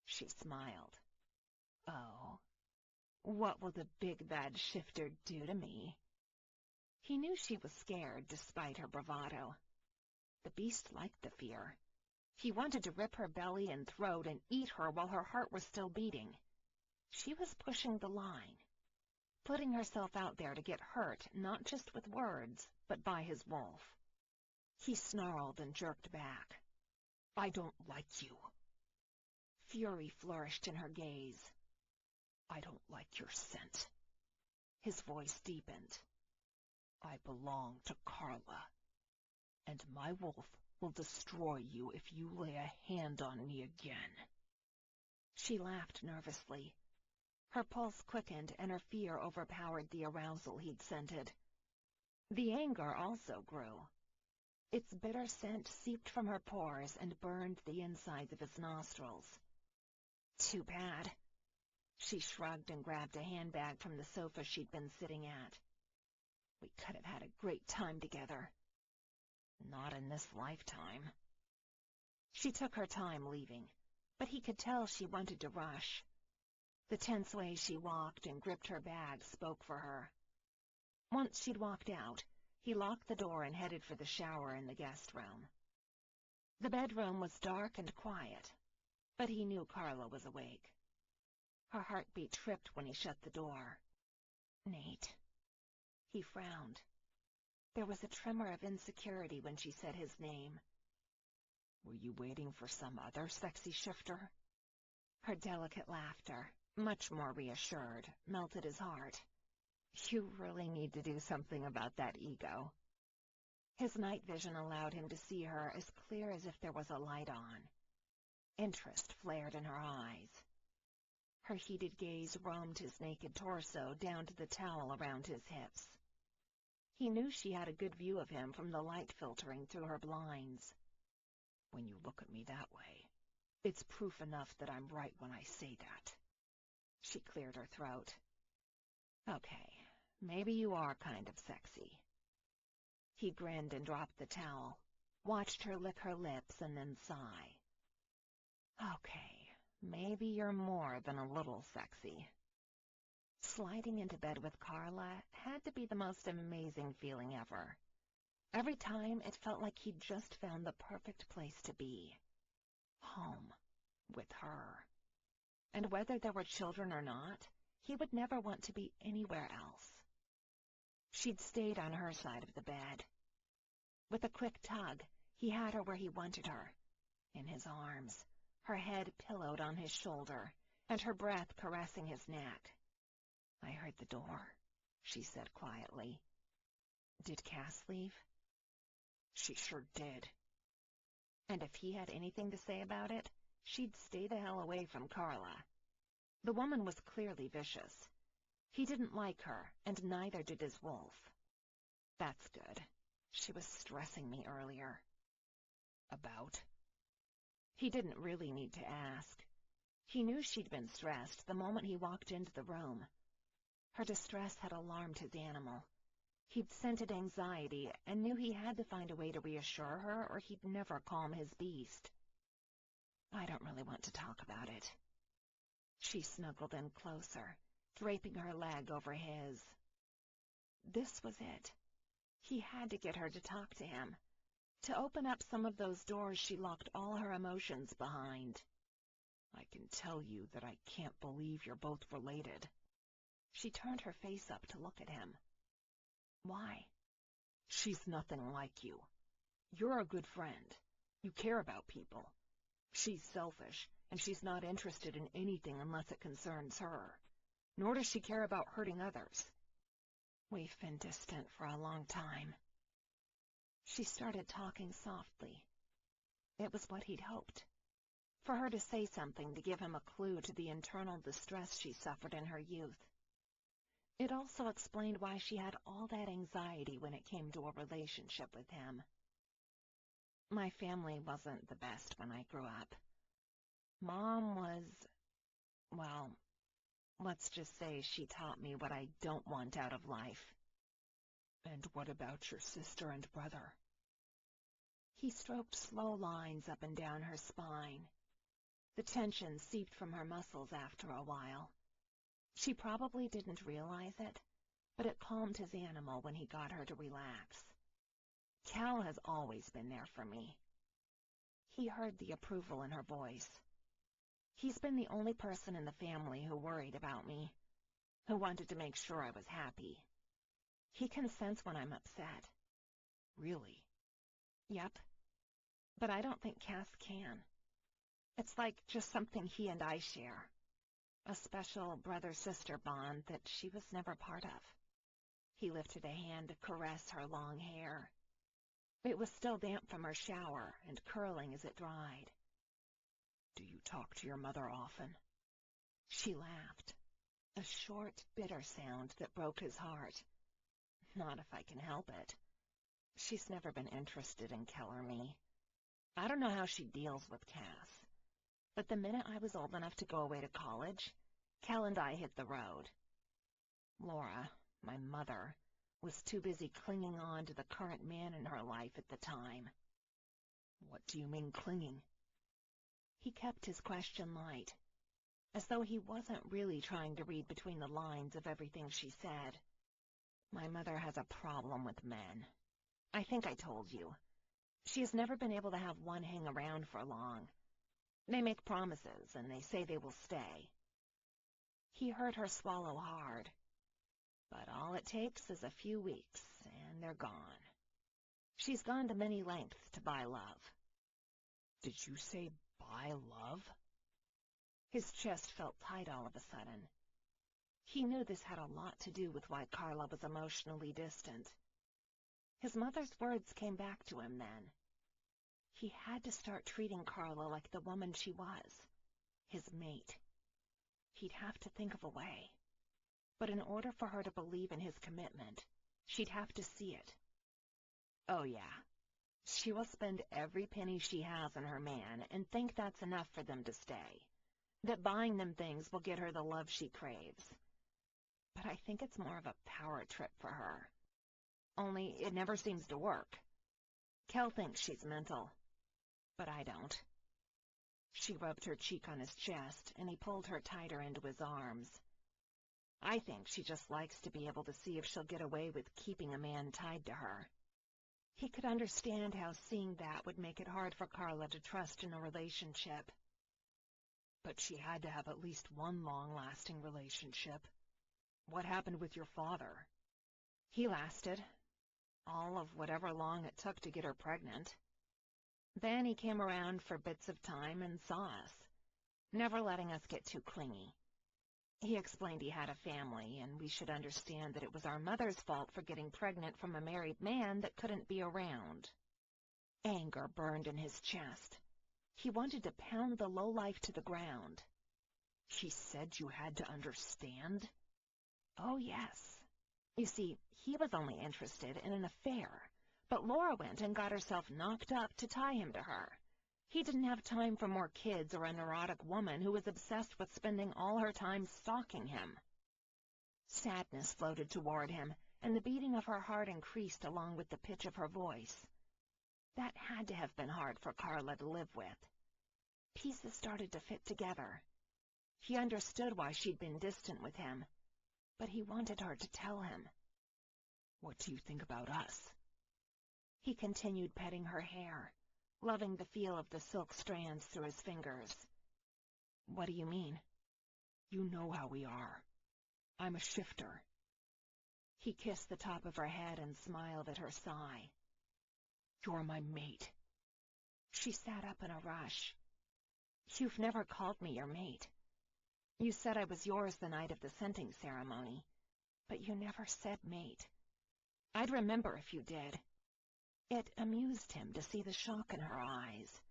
S2: She smiled. Oh, what will the big bad shifter do to me? He knew she was scared despite her bravado. The beast liked the fear. He wanted to rip her belly and throat and eat her while her heart was still beating. She was pushing the line, putting herself out there to get hurt, not just with words, but by his wolf. He snarled and jerked back.
S1: I don't like you.
S2: Fury flourished in her gaze.
S1: I don't like your scent.
S2: His voice deepened.
S1: I belong to Carla, and my wolf will destroy you if you lay a hand on me again.
S2: She laughed nervously. Her pulse quickened and her fear overpowered the arousal he'd scented. The anger also grew. Its bitter scent seeped from her pores and burned the insides of his nostrils. Too bad. She shrugged and grabbed a handbag from the sofa she'd been sitting at. We could have had a great time together. Not in this lifetime. She took her time leaving, but he could tell she wanted to rush. The tense way she walked and gripped her bag spoke for her. Once she'd walked out, he locked the door and headed for the shower in the guest room. The bedroom was dark and quiet, but he knew Carla was awake. Her heartbeat tripped when he shut the door. Nate. He frowned. There was a tremor of insecurity when she said his name.
S1: Were you waiting for some other sexy shifter?
S2: Her delicate laughter, much more reassured, melted his heart. You really need to do something about that ego. His night vision allowed him to see her as clear as if there was a light on. Interest flared in her eyes. Her heated gaze roamed his naked torso down to the towel around his hips. He knew she had a good view of him from the light filtering through her blinds.
S1: When you look at me that way, it's proof enough that I'm right when I say that.
S2: She cleared her throat. Okay, maybe you are kind of sexy. He grinned and dropped the towel, watched her lick her lips and then sigh. Okay, maybe you're more than a little sexy. Sliding into bed with Carla had to be the most amazing feeling ever. Every time it felt like he'd just found the perfect place to be. Home. With her. And whether there were children or not, he would never want to be anywhere else. She'd stayed on her side of the bed. With a quick tug, he had her where he wanted her, in his arms, her head pillowed on his shoulder, and her breath caressing his neck. I heard the door, she said quietly. Did Cass leave?
S1: She sure did.
S2: And if he had anything to say about it, she'd stay the hell away from Carla. The woman was clearly vicious. He didn't like her, and neither did his wolf. That's good. She was stressing me earlier.
S1: About?
S2: He didn't really need to ask. He knew she'd been stressed the moment he walked into the room. Her distress had alarmed his animal. He'd scented anxiety and knew he had to find a way to reassure her or he'd never calm his beast. I don't really want to talk about it. She snuggled in closer, draping her leg over his. This was it. He had to get her to talk to him, to open up some of those doors she locked all her emotions behind.
S1: I can tell you that I can't believe you're both related.
S2: She turned her face up to look at him. Why?
S1: She's nothing like you. You're a good friend. You care about people. She's selfish, and she's not interested in anything unless it concerns her. Nor does she care about hurting others.
S2: We've been distant for a long time. She started talking softly. It was what he'd hoped. For her to say something to give him a clue to the internal distress she suffered in her youth. It also explained why she had all that anxiety when it came to a relationship with him. My family wasn't the best when I grew up. Mom was, well, let's just say she taught me what I don't want out of life.
S1: And what about your sister and brother?
S2: He stroked slow lines up and down her spine. The tension seeped from her muscles after a while. She probably didn't realize it, but it calmed his animal when he got her to relax. Cal has always been there for me. He heard the approval in her voice. He's been the only person in the family who worried about me, who wanted to make sure I was happy. He can sense when I'm upset.
S1: Really?
S2: Yep. But I don't think Cass can. It's like just something he and I share. A special brother-sister bond that she was never part of. He lifted a hand to caress her long hair. It was still damp from her shower and curling as it dried.
S1: Do you talk to your mother often?
S2: She laughed, a short, bitter sound that broke his heart. Not if I can help it. She's never been interested in Kel or me. I don't know how she deals with Cass. But the minute I was old enough to go away to college, Kel and I hit the road. Laura, my mother, was too busy clinging on to the current man in her life at the time.
S1: What do you mean clinging?
S2: He kept his question light, as though he wasn't really trying to read between the lines of everything she said. My mother has a problem with men. I think I told you. She has never been able to have one hang around for long. They make promises, and they say they will stay. He heard her swallow hard. But all it takes is a few weeks, and they're gone. She's gone to many lengths to buy love.
S1: Did you say buy love?
S2: His chest felt tight all of a sudden. He knew this had a lot to do with why Carla was emotionally distant. His mother's words came back to him then. He had to start treating Carla like the woman she was, his mate. He'd have to think of a way. But in order for her to believe in his commitment, she'd have to see it. Oh yeah, she will spend every penny she has on her man and think that's enough for them to stay, that buying them things will get her the love she craves. But I think it's more of a power trip for her. Only it never seems to work. Kel thinks she's mental, but I don't. She rubbed her cheek on his chest, and he pulled her tighter into his arms. I think she just likes to be able to see if she'll get away with keeping a man tied to her. He could understand how seeing that would make it hard for Carla to trust in a relationship.
S1: But she had to have at least one long-lasting relationship. What happened with your father?
S2: He lasted. All of whatever long it took to get her pregnant. Then he came around for bits of time and saw us, never letting us get too clingy. He explained he had a family, and we should understand that it was our mother's fault for getting pregnant from a married man that couldn't be around. Anger burned in his chest. He wanted to pound the lowlife to the ground.
S1: She said you had to understand?
S2: Oh, yes. You see, he was only interested in an affair, but Laura went and got herself knocked up to tie him to her. He didn't have time for more kids or a neurotic woman who was obsessed with spending all her time stalking him. Sadness floated toward him and the beating of her heart increased along with the pitch of her voice. That had to have been hard for Carla to live with. Pieces started to fit together. He understood why she'd been distant with him, but he wanted her to tell him.
S1: "What do you think about us?"
S2: He continued petting her hair, loving the feel of the silk strands through his fingers. "What do you mean?"
S1: "You know how we are. I'm a shifter."
S2: He kissed the top of her head and smiled at her sigh.
S1: "You're my mate."
S2: She sat up in a rush. "You've never called me your mate. You said I was yours the night of the scenting ceremony, but you never said mate. I'd remember if you did." It amused him to see the shock in her eyes,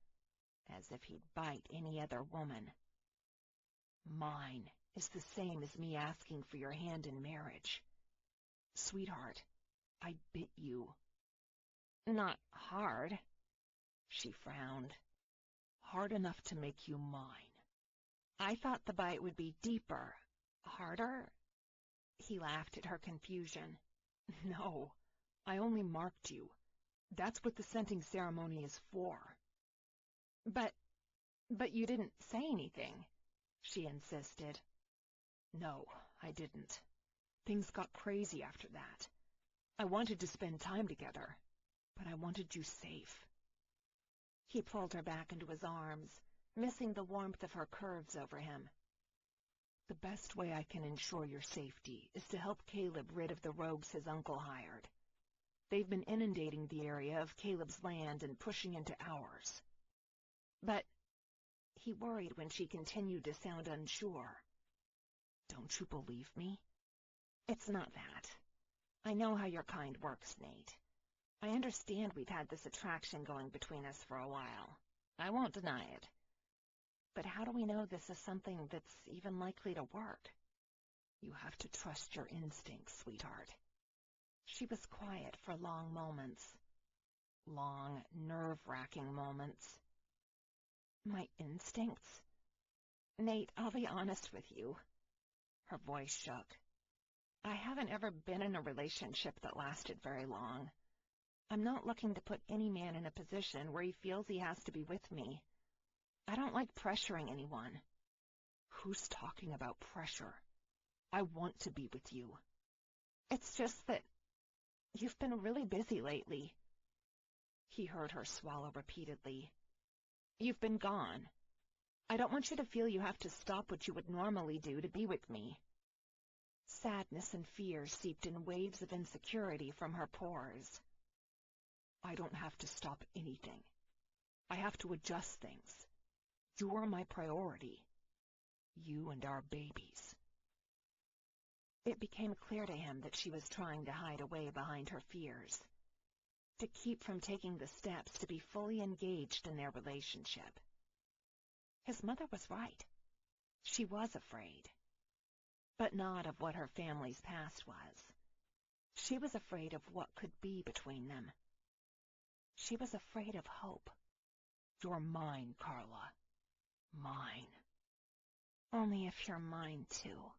S2: as if he'd bite any other woman.
S1: "Mine is the same as me asking for your hand in marriage. Sweetheart, I bit you."
S2: "Not hard."
S1: She frowned. "Hard enough to make you mine."
S2: "I thought the bite would be deeper, harder." He laughed at her confusion.
S1: "No, I only marked you. That's what the scenting ceremony is for."
S2: But you didn't say anything," she insisted.
S1: "No, I didn't. Things got crazy after that. I wanted to spend time together, but I wanted you safe."
S2: He pulled her back into his arms, missing the warmth of her curves over him.
S1: "The best way I can ensure your safety is to help Caleb rid of the rogues his uncle hired. They've been inundating the area of Caleb's land and pushing into ours."
S2: "But—" He worried when she continued to sound unsure.
S1: "Don't you believe me?"
S2: "It's not that. I know how your kind works, Nate. I understand we've had this attraction going between us for a while. I won't deny it. But how do we know this is something that's even likely to work?"
S1: "You have to trust your instincts, sweetheart."
S2: She was quiet for long moments.
S1: Long, nerve-wracking moments.
S2: "My instincts? Nate, I'll be honest with you." Her voice shook. "I haven't ever been in a relationship that lasted very long. I'm not looking to put any man in a position where he feels he has to be with me. I don't like pressuring anyone."
S1: "Who's talking about pressure? I want to be with you."
S2: "It's just that you've been really busy lately."
S1: He heard her swallow repeatedly.
S2: "You've been gone. I don't want you to feel you have to stop what you would normally do to be with me." Sadness and fear seeped in waves of insecurity from her pores.
S1: "I don't have to stop anything. I have to adjust things. You're my priority. You and our babies."
S2: It became clear to him that she was trying to hide away behind her fears, to keep from taking the steps to be fully engaged in their relationship. His mother was right. She was afraid, but not of what her family's past was. She was afraid of what could be between them. She was afraid of hope.
S1: "You're mine, Carla. Mine."
S2: "Only if you're mine, too,"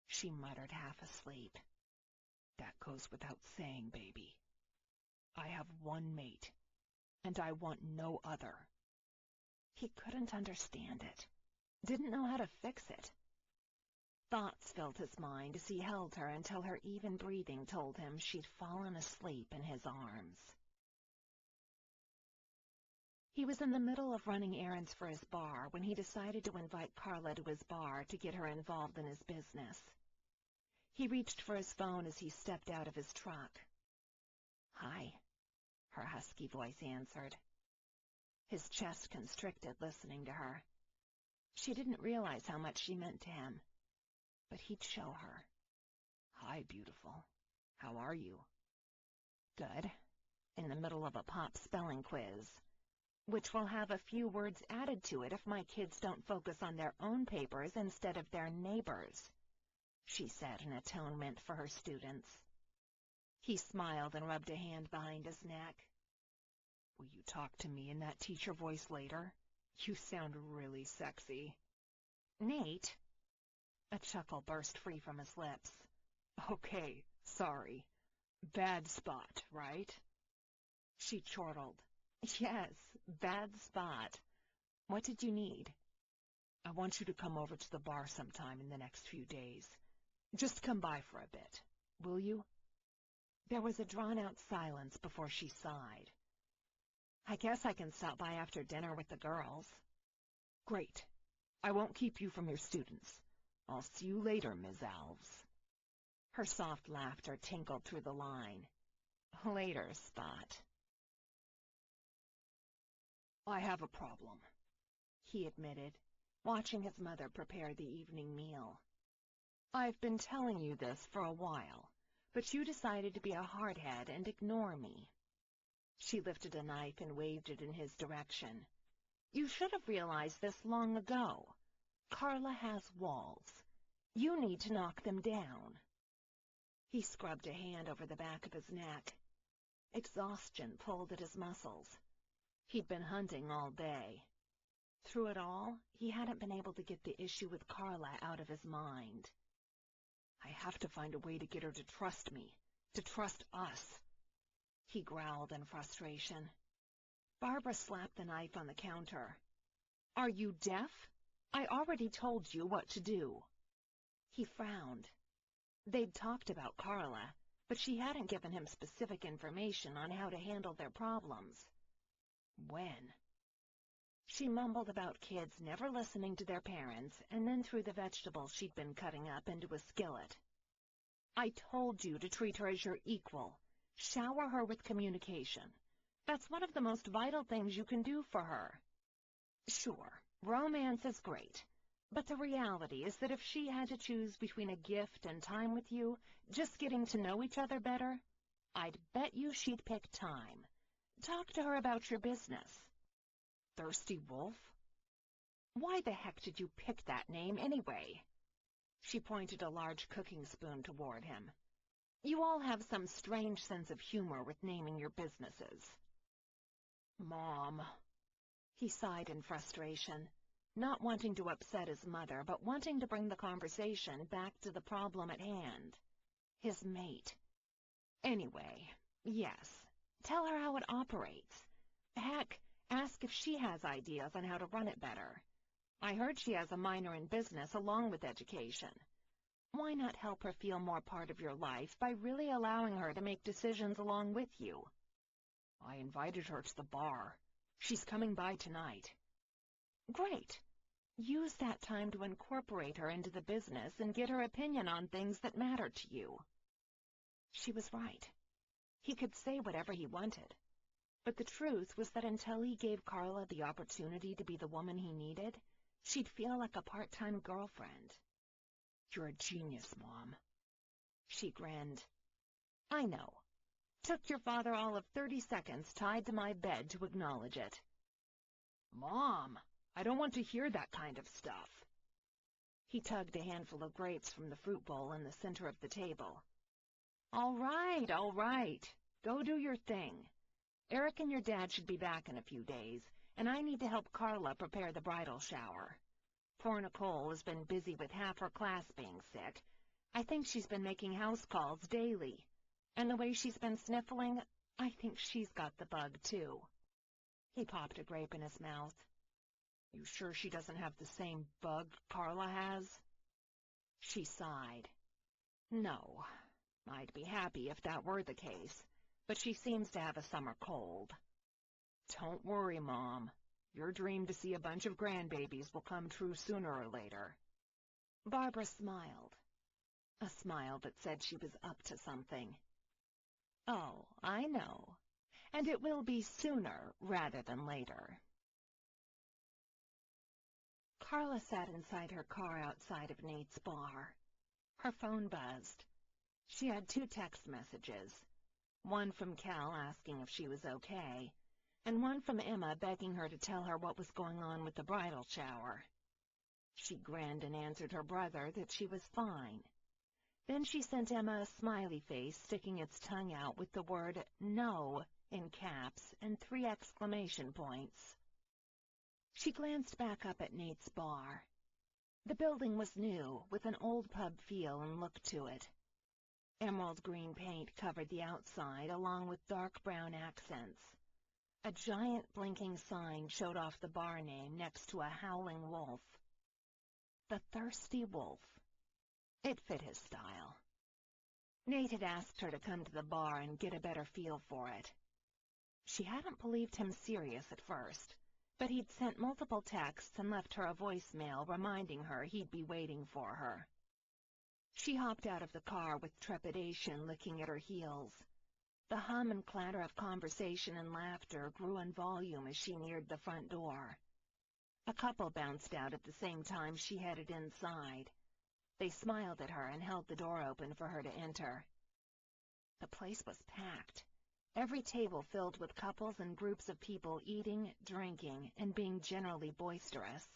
S2: she muttered half asleep.
S1: "That goes without saying, baby. I have one mate, and I want no other."
S2: He couldn't understand it, didn't know how to fix it. Thoughts filled his mind as he held her until her even breathing told him she'd fallen asleep in his arms. He was in the middle of running errands for his bar when he decided to invite Carla to his bar to get her involved in his business. He reached for his phone as he stepped out of his truck. "Hi," her husky voice answered. His chest constricted listening to her. She didn't realize how much she meant to him, but he'd show her.
S1: "Hi, beautiful. How are you?"
S2: "Good. In the middle of a pop spelling quiz, which will have a few words added to it if my kids don't focus on their own papers instead of their neighbors'," she said in a tone meant for her students. He smiled and rubbed a hand behind his neck.
S1: "Will you talk to me in that teacher voice later? You sound really sexy."
S2: "Nate?" A chuckle burst free from his lips.
S1: "Okay, sorry. Bad spot, right?
S2: She chortled. Yes, bad spot. What did you need?
S1: I want you to come over to the bar sometime in the next few days. Just come by for a bit, will you?
S2: There was a drawn-out silence before she sighed. I guess I can stop by after dinner with the girls.
S1: Great. I won't keep you from your students. I'll see you later, Ms. Alves.
S2: Her soft laughter tinkled through the line. Later, Spot.
S1: I have a problem,
S2: he admitted, watching his mother prepare the evening meal.
S1: I've been telling you this for a while, but you decided to be a hardhead and ignore me.
S2: She lifted a knife and waved it in his direction. You should have realized this long ago. Carla has walls. You need to knock them down. He scrubbed a hand over the back of his neck. Exhaustion pulled at his muscles. He'd been hunting all day. Through it all, he hadn't been able to get the issue with Carla out of his mind.
S1: I have to find a way to get her to trust me, to trust us,
S2: he growled in frustration. Barbara slapped the knife on the counter. Are you deaf? I already told you what to do. He frowned. They'd talked about Carla, but she hadn't given him specific information on how to handle their problems. When? She mumbled about kids never listening to their parents, and then threw the vegetables she'd been cutting up into a skillet. I told you to treat her as your equal. Shower her with communication. That's one of the most vital things you can do for her. Sure, romance is great, but the reality is that if she had to choose between a gift and time with you, just getting to know each other better, I'd bet you she'd pick time. Talk to her about your business.
S1: Thirsty Wolf?
S2: Why the heck did you pick that name anyway? She pointed a large cooking spoon toward him. You all have some strange sense of humor with naming your businesses.
S1: Mom.
S2: He sighed in frustration, not wanting to upset his mother, but wanting to bring the conversation back to the problem at hand. His mate. Anyway, yes, tell her how it operates. Heck, ask if she has ideas on how to run it better. I heard she has a minor in business along with education. Why not help her feel more part of your life by really allowing her to make decisions along with you?
S1: I invited her to the bar. She's coming by tonight.
S2: Great. Use that time to incorporate her into the business and get her opinion on things that matter to you. She was right. He could say whatever he wanted. But the truth was that until he gave Carla the opportunity to be the woman he needed, she'd feel like a part-time girlfriend.
S1: You're a genius, Mom.
S2: She grinned. I know. Took your father all of 30 seconds tied to my bed to acknowledge it.
S1: Mom, I don't want to hear that kind of stuff.
S2: He tugged a handful of grapes from the fruit bowl in the center of the table. All right. Go do your thing. Eric and your dad should be back in a few days, and I need to help Carla prepare the bridal shower. Poor Nicole has been busy with half her class being sick. I think she's been making house calls daily. And the way she's been sniffling, I think she's got the bug, too. He popped a grape in his mouth.
S1: You sure she doesn't have the same bug Carla has?
S2: She sighed. No, I'd be happy if that were the case, but she seems to have a summer cold.
S1: Don't worry, Mom. Your dream to see a bunch of grandbabies will come true sooner or later.
S2: Barbara smiled. A smile that said she was up to something. Oh, I know. And it will be sooner rather than later. Carla sat inside her car outside of Nate's bar. Her phone buzzed. She had 2 text messages. One from Cal asking if she was okay, and one from Emma begging her to tell her what was going on with the bridal shower. She grinned and answered her brother that she was fine. Then she sent Emma a smiley face sticking its tongue out with the word no in caps and 3 exclamation points. She glanced back up at Nate's bar. The building was new, with an old pub feel and look to it. Emerald green paint covered the outside along with dark brown accents. A giant blinking sign showed off the bar name next to a howling wolf. The Thirsty Wolf. It fit his style. Nate had asked her to come to the bar and get a better feel for it. She hadn't believed him serious at first, but he'd sent multiple texts and left her a voicemail reminding her he'd be waiting for her. She hopped out of the car with trepidation licking at her heels. The hum and clatter of conversation and laughter grew in volume as she neared the front door. A couple bounced out at the same time she headed inside. They smiled at her and held the door open for her to enter. The place was packed, every table filled with couples and groups of people eating, drinking, and being generally boisterous.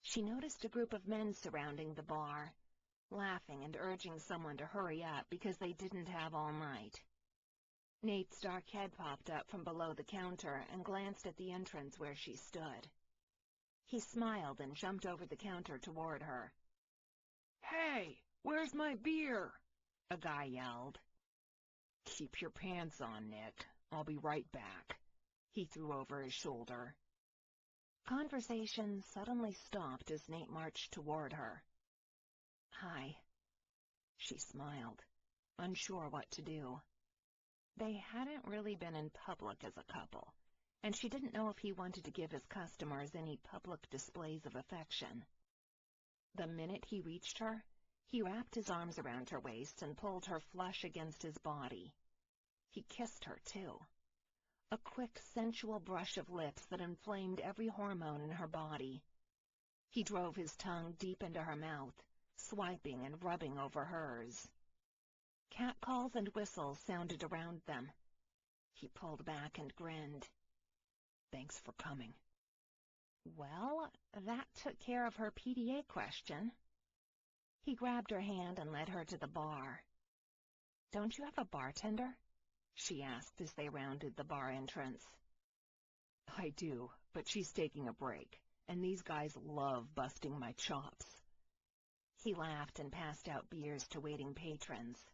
S2: She noticed a group of men surrounding the bar, laughing and urging someone to hurry up because they didn't have all night. Nate's dark head popped up from below the counter and glanced at the entrance where she stood. He smiled and jumped over the counter toward her.
S1: "Hey, where's my beer?"
S2: a guy yelled.
S1: "Keep your pants on, Nick. I'll be right back," he threw over his shoulder.
S2: Conversation suddenly stopped as Nate marched toward her. "Hi." She smiled, unsure what to do. They hadn't really been in public as a couple, and she didn't know if he wanted to give his customers any public displays of affection. The minute he reached her, he wrapped his arms around her waist and pulled her flush against his body. He kissed her, too. A quick, sensual brush of lips that inflamed every hormone in her body. He drove his tongue deep into her mouth, swiping and rubbing over hers. Catcalls and whistles sounded around them. He pulled back and grinned.
S1: "Thanks for coming."
S2: Well, that took care of her PDA question. He grabbed her hand and led her to the bar. "Don't you have a bartender?" she asked as they rounded the bar entrance.
S1: "I do, but she's taking a break, and these guys love busting my chops."
S2: He laughed and passed out beers to waiting patrons.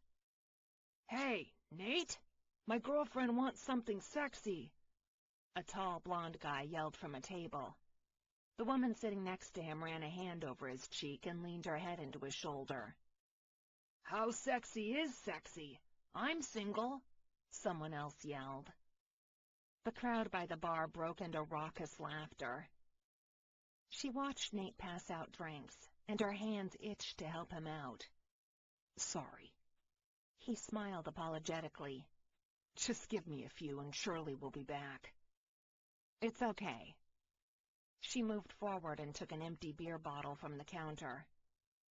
S1: "Hey, Nate! My girlfriend wants something sexy!"
S2: A tall, blonde guy yelled from a table. The woman sitting next to him ran a hand over his cheek and leaned her head into his shoulder.
S1: "How sexy is sexy? I'm single,"
S2: someone else yelled. The crowd by the bar broke into raucous laughter. She watched Nate pass out drinks, and her hands itched to help him out.
S1: "Sorry."
S2: He smiled apologetically.
S1: "Just give me a few and Shirley will be back."
S2: "It's okay." She moved forward and took an empty beer bottle from the counter.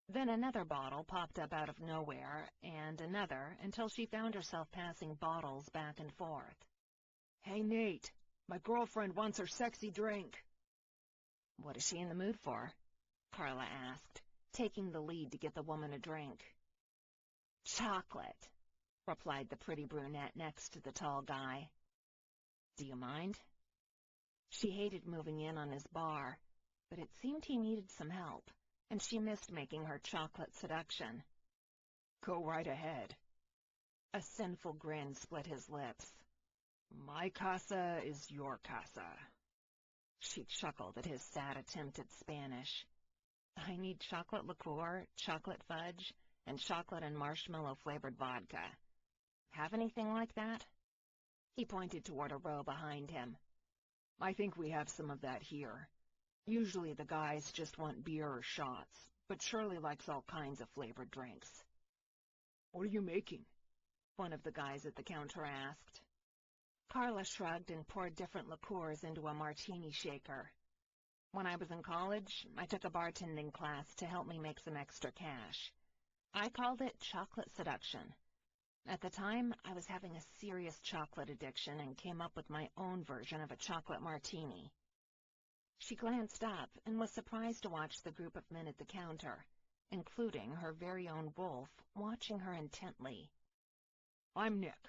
S2: Then another bottle popped up out of nowhere, and another, until she found herself passing bottles back and forth.
S1: "Hey, Nate, my girlfriend wants her sexy drink."
S2: "What is she in the mood for?" Carla asked, taking the lead to get the woman a drink. "Chocolate," replied the pretty brunette next to the tall guy. "Do you mind?" She hated moving in on his bar, but it seemed he needed some help, and she missed making her chocolate seduction.
S1: "Go right ahead."
S2: A sinful grin split his lips.
S1: "My casa is your casa."
S2: She chuckled at his sad attempt at Spanish. "I need chocolate liqueur, chocolate fudge, and chocolate and marshmallow-flavored vodka. Have anything like that?" He pointed toward a row behind him.
S1: "I think we have some of that here. Usually the guys just want beer or shots, but Shirley likes all kinds of flavored drinks." "What are you making?"
S2: one of the guys at the counter asked. Carla shrugged and poured different liqueurs into a martini shaker. "When I was in college, I took a bartending class to help me make some extra cash. I called it chocolate seduction. At the time, I was having a serious chocolate addiction and came up with my own version of a chocolate martini." She glanced up and was surprised to watch the group of men at the counter, including her very own wolf, watching her intently.
S1: "I'm Nick.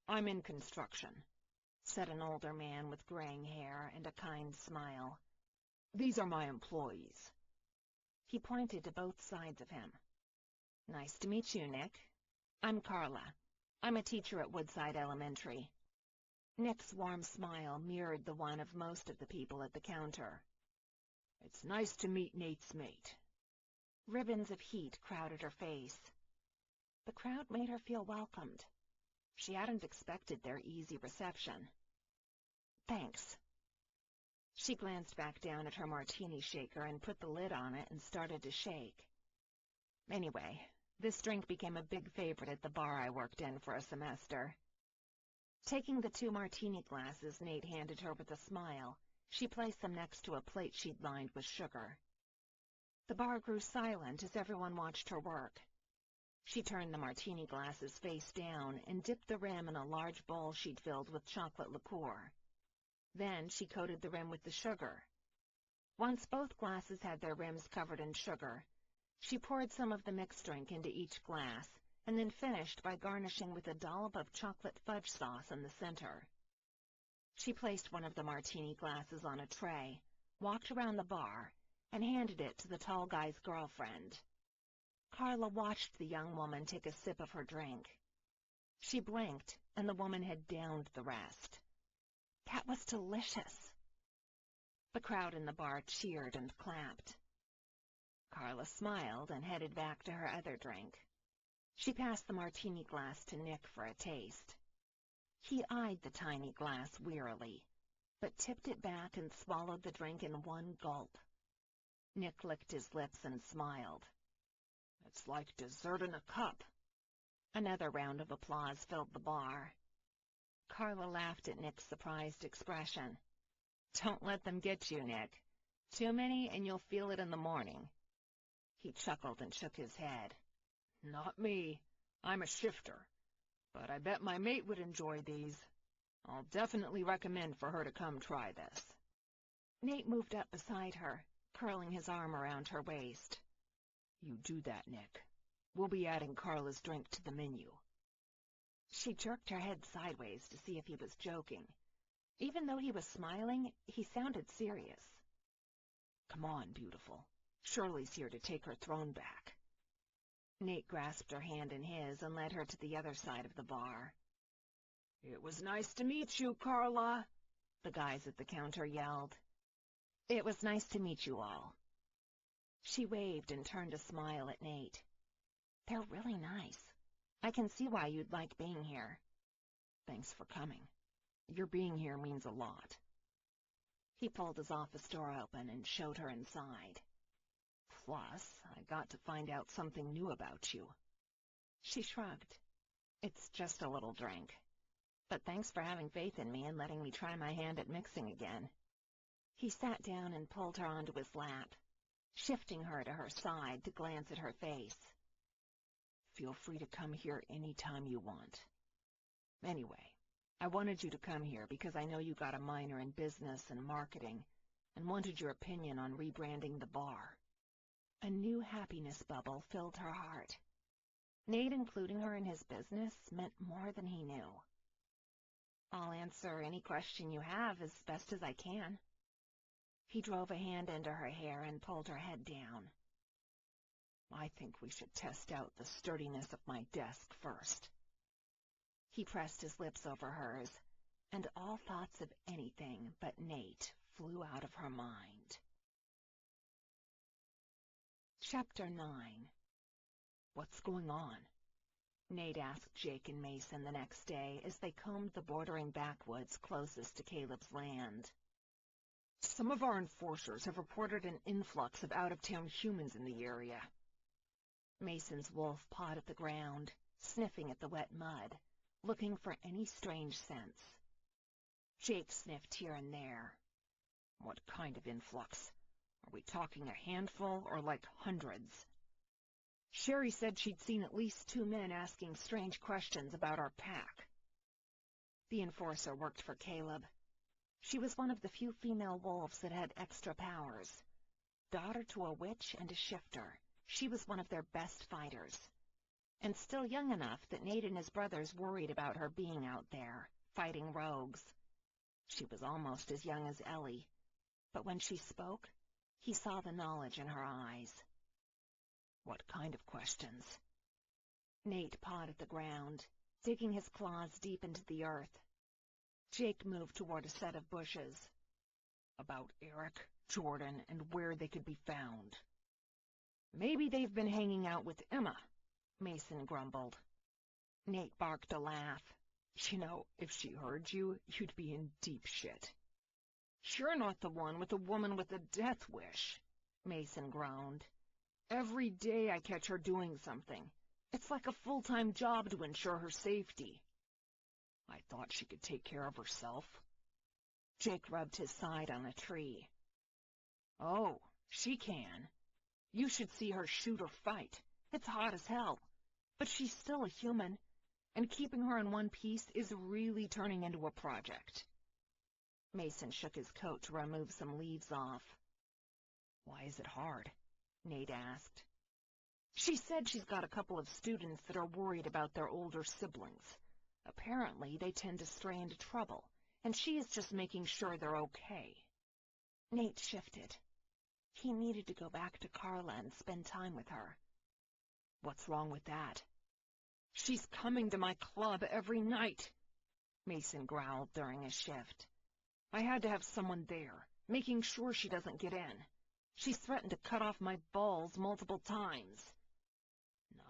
S1: I'm in construction,"
S2: said an older man with graying hair and a kind smile.
S1: "These are my employees."
S2: He pointed to both sides of him. "Nice to meet you, Nick. I'm Carla. I'm a teacher at Woodside Elementary. Nick's warm smile mirrored the one of most of the people at the counter.
S1: It's nice to meet Nate's mate.
S2: Ribbons of heat crowded her face. The crowd made her feel welcomed. She hadn't expected their easy reception. Thanks. She glanced back down at her martini shaker and put the lid on it and started to shake. Anyway, this drink became a big favorite at the bar I worked in for a semester. Taking the 2 martini glasses Nate handed her with a smile, she placed them next to a plate she'd lined with sugar. The bar grew silent as everyone watched her work. She turned the martini glasses face down and dipped the rim in a large bowl she'd filled with chocolate liqueur. Then she coated the rim with the sugar. Once both glasses had their rims covered in sugar, she poured some of the mixed drink into each glass, and then finished by garnishing with a dollop of chocolate fudge sauce in the center. She placed one of the martini glasses on a tray, walked around the bar, and handed it to the tall guy's girlfriend. Carla watched the young woman take a sip of her drink. She blinked, and the woman had downed the rest. That was delicious. The crowd in the bar cheered and clapped. Carla smiled and headed back to her other drink. She passed the martini glass to Nick for a taste. He eyed the tiny glass wearily, but tipped it back and swallowed the drink in one gulp. Nick licked his lips and smiled.
S1: It's like dessert in a cup.
S2: Another round of applause filled the bar. Carla laughed at Nick's surprised expression. Don't let them get you, Nick. Too many and you'll feel it in the morning. He chuckled and shook his head.
S1: Not me. I'm a shifter. But I bet my mate would enjoy these. I'll definitely recommend for her to come try this.
S2: Nate moved up beside her, curling his arm around her waist.
S1: You do that, Nick. We'll be adding Carla's drink to the menu.
S2: She jerked her head sideways to see if he was joking. Even though he was smiling, he sounded serious.
S1: Come on, beautiful. Shirley's here to take her throne back.
S2: Nate grasped her hand in his and led her to the other side of the bar.
S1: It was nice to meet you, Carla,
S2: the guys at the counter yelled. It was nice to meet you all. She waved and turned a smile at Nate. They're really nice. I can see why you'd like being here.
S1: Thanks for coming. Your being here means a lot.
S2: He pulled his office door open and showed her inside.
S1: Plus, I got to find out something new about you.
S2: She shrugged. It's just a little drink. But thanks for having faith in me and letting me try my hand at mixing again. He sat down and pulled her onto his lap, shifting her to her side to glance at her face.
S1: Feel free to come here any time you want. Anyway, I wanted you to come here because I know you got a minor in business and marketing and wanted your opinion on rebranding the bar.
S2: A new happiness bubble filled her heart. Nate including her in his business meant more than he knew. I'll answer any question you have as best as I can. He drove a hand into her hair and pulled her head down.
S1: I think we should test out the sturdiness of my desk first.
S2: He pressed his lips over hers, and all thoughts of anything but Nate flew out of her mind. Chapter 9.
S1: What's going on?
S2: Nate asked Jake and Mason the next day as they combed the bordering backwoods closest to Caleb's land.
S1: Some of our enforcers have reported an influx of out-of-town humans in the area.
S2: Mason's wolf pawed at the ground, sniffing at the wet mud, looking for any strange scents. Jake sniffed here and there.
S1: What kind of influx? Are we talking a handful or like hundreds? Sherry said she'd seen at least 2 men asking strange questions about our pack.
S2: The enforcer worked for Caleb. She was one of the few female wolves that had extra powers. Daughter to a witch and a shifter, she was one of their best fighters. And still young enough that Nate and his brothers worried about her being out there, fighting rogues. She was almost as young as Ellie, but when she spoke, he saw the knowledge in her eyes.
S1: What kind of questions?
S2: Nate pawed at the ground, digging his claws deep into the earth. Jake moved toward a set of bushes.
S1: About Eric, Jordan, and where they could be found. Maybe they've been hanging out with Emma, Mason grumbled.
S2: Nate barked a laugh.
S1: You know, if she heard you, you'd be in deep shit. You're not the one with the woman with the death wish, Mason groaned. Every day I catch her doing something. It's like a full-time job to ensure her safety. I thought she could take care of herself.
S2: Jake rubbed his side on a tree.
S1: Oh, she can. You should see her shoot or fight. It's hot as hell. But she's still a human, and keeping her in one piece is really turning into a project.
S2: Mason shook his coat to remove some leaves off.
S1: Why is it hard? Nate asked. She said she's got a couple of students that are worried about their older siblings. Apparently, they tend to stray into trouble, and she is just making sure they're okay.
S2: Nate shifted. He needed to go back to Carla and spend time with her.
S1: What's wrong with that? She's coming to my club every night, Mason growled during his shift. I had to have someone there, making sure she doesn't get in. She's threatened to cut off my balls multiple times.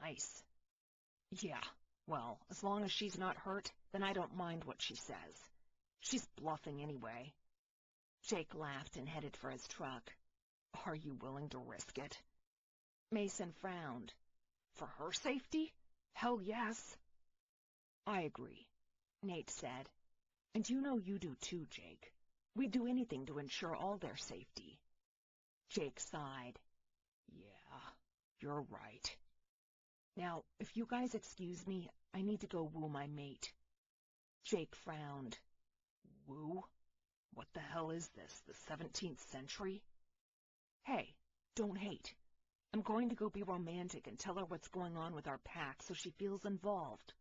S1: Nice. Yeah, well, as long as she's not hurt, then I don't mind what she says. She's bluffing anyway.
S2: Jake laughed and headed for his truck.
S1: Are you willing to risk it?
S2: Mason frowned.
S1: For her safety? Hell yes. I agree, Nate said. And you know you do too, Jake. We'd do anything to ensure all their safety.
S2: Jake sighed.
S1: Yeah, you're right. Now, if you guys excuse me, I need to go woo my mate.
S2: Jake frowned.
S1: Woo? What the hell is this, the 17th century? Hey, don't hate. I'm going to go be romantic and tell her what's going on with our pack so she feels involved.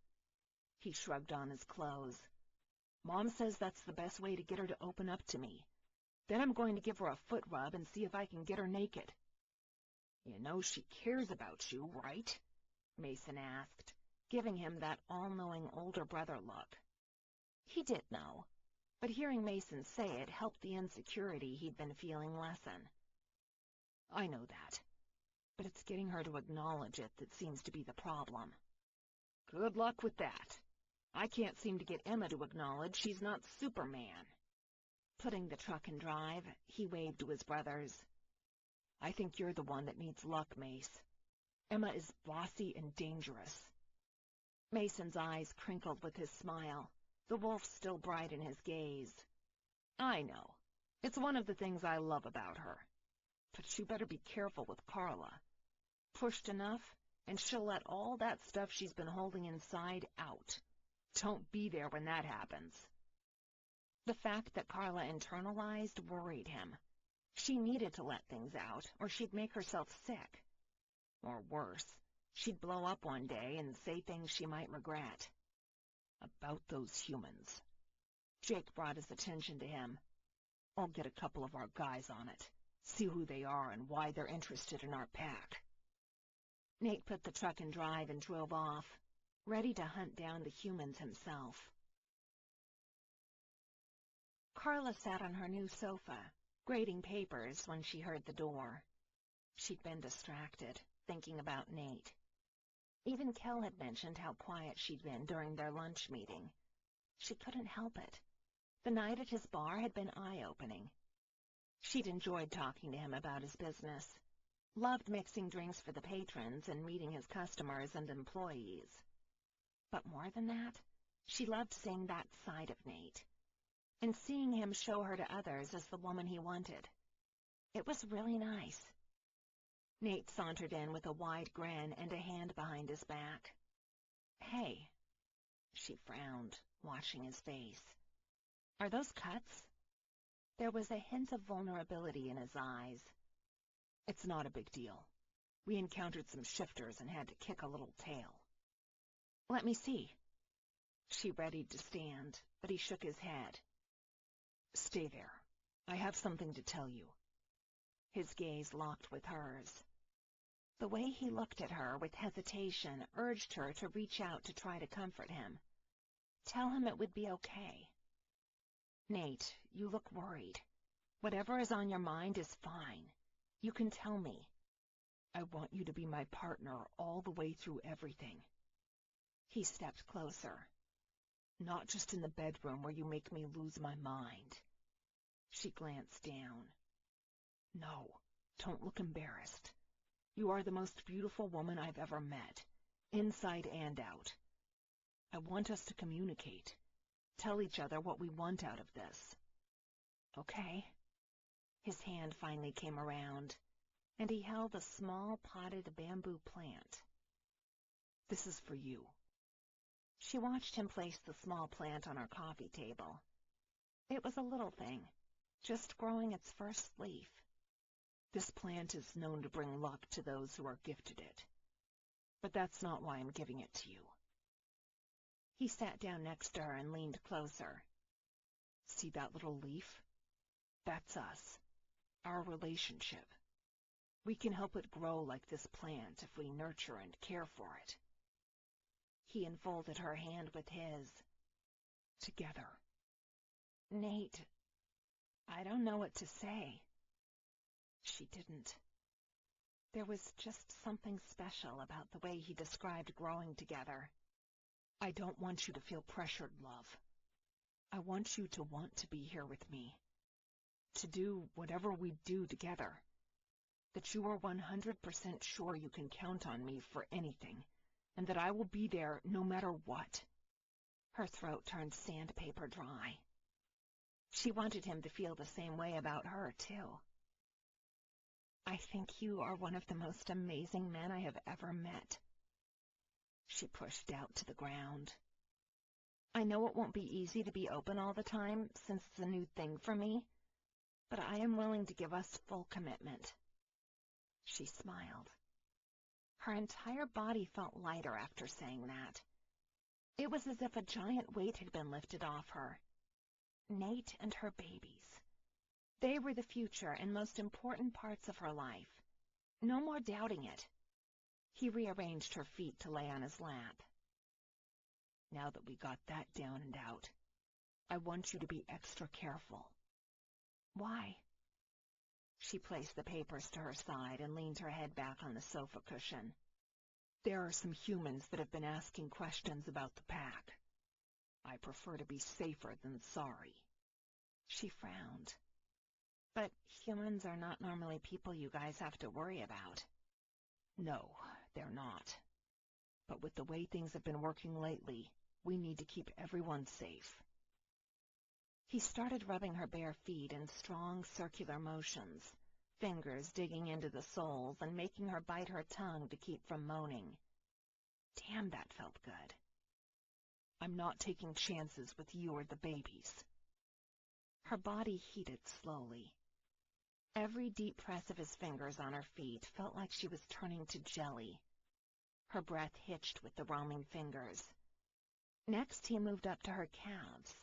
S1: He shrugged on his clothes. Mom says that's the best way to get her to open up to me. Then I'm going to give her a foot rub and see if I can get her naked. You know she cares about you, right? Mason asked, giving him that all-knowing older brother look.
S2: He did know, but hearing Mason say it helped the insecurity he'd been feeling lessen.
S1: I know that, but it's getting her to acknowledge it that seems to be the problem. Good luck with that. I can't seem to get Emma to acknowledge she's not Superman.
S2: Putting the truck in drive, he waved to his brothers.
S1: I think you're the one that needs luck, Mace. Emma is bossy and dangerous.
S2: Mason's eyes crinkled with his smile, the wolf still bright in his gaze.
S1: I know. It's one of the things I love about her. But you better be careful with Carla. Pushed enough, and she'll let all that stuff she's been holding inside out. Don't be there when that happens.
S2: The fact that Carla internalized worried him. She needed to let things out, or she'd make herself sick. Or worse, she'd blow up one day and say things she might regret.
S1: About those humans.
S2: Jake brought his attention to him.
S1: I'll get a couple of our guys on it. See who they are and why they're interested in our pack.
S2: Nate put the truck in drive and drove off, ready to hunt down the humans himself. Carla sat on her new sofa, grading papers when she heard the door. She'd been distracted, thinking about Nate. Even Kel had mentioned how quiet she'd been during their lunch meeting. She couldn't help it. The night at his bar had been eye-opening. She'd enjoyed talking to him about his business, loved mixing drinks for the patrons and meeting his customers and employees. But more than that, she loved seeing that side of Nate, and seeing him show her to others as the woman he wanted. It was really nice. Nate sauntered in with a wide grin and a hand behind his back. "Hey," she frowned, watching his face. "Are those cuts?" There was a hint of vulnerability in his eyes.
S1: It's not a big deal. We encountered some shifters and had to kick a little tail.
S2: "Let me see." She readied to stand, but he shook his head.
S1: Stay there. I have something to tell you. His gaze locked with hers.
S2: The way he looked at her with hesitation urged her to reach out to try to comfort him. Tell him it would be okay. Nate, you look worried. Whatever is on your mind is fine. You can tell me.
S1: I want you to be my partner all the way through everything.
S2: He stepped closer.
S1: Not just in the bedroom where you make me lose my mind.
S2: She glanced down.
S1: No, don't look embarrassed. You are the most beautiful woman I've ever met, inside and out. I want us to communicate, tell each other what we want out of this.
S2: Okay. His hand finally came around, and he held a small potted bamboo plant.
S1: This is for you.
S2: She watched him place the small plant on her coffee table. It was a little thing, just growing its first leaf.
S1: This plant is known to bring luck to those who are gifted it. But that's not why I'm giving it to you.
S2: He sat down next to her and leaned closer.
S1: See that little leaf? That's us. Our relationship. We can help it grow like this plant if we nurture and care for it.
S2: He enfolded her hand with his.
S1: Together.
S2: Nate, I don't know what to say.
S1: She didn't.
S2: There was just something special about the way he described growing together.
S1: I don't want you to feel pressured, love. I want you to want to be here with me. To do whatever we do together. That you are 100% sure you can count on me for anything, and that I will be there no matter what.
S2: Her throat turned sandpaper dry. She wanted him to feel the same way about her, too. I think you are one of the most amazing men I have ever met. She pushed out to the ground. I know it won't be easy to be open all the time, since it's a new thing for me, but I am willing to give us full commitment. She smiled. Her entire body felt lighter after saying that. It was as if a giant weight had been lifted off her. Nate and her babies. They were the future and most important parts of her life. No more doubting it. He rearranged her feet to lay on his lap.
S1: Now that we got that down and out, I want you to be extra careful.
S2: Why?
S1: She placed the papers to her side and leaned her head back on the sofa cushion. There are some humans that have been asking questions about the pack. I prefer to be safer than sorry.
S2: She frowned. But humans are not normally people you guys have to worry about.
S1: No, they're not. But with the way things have been working lately, we need to keep everyone safe.
S2: He started rubbing her bare feet in strong circular motions, fingers digging into the soles and making her bite her tongue to keep from moaning. Damn, that felt good.
S1: I'm not taking chances with you or the babies.
S2: Her body heated slowly. Every deep press of his fingers on her feet felt like she was turning to jelly. Her breath hitched with the roaming fingers. Next he moved up to her calves,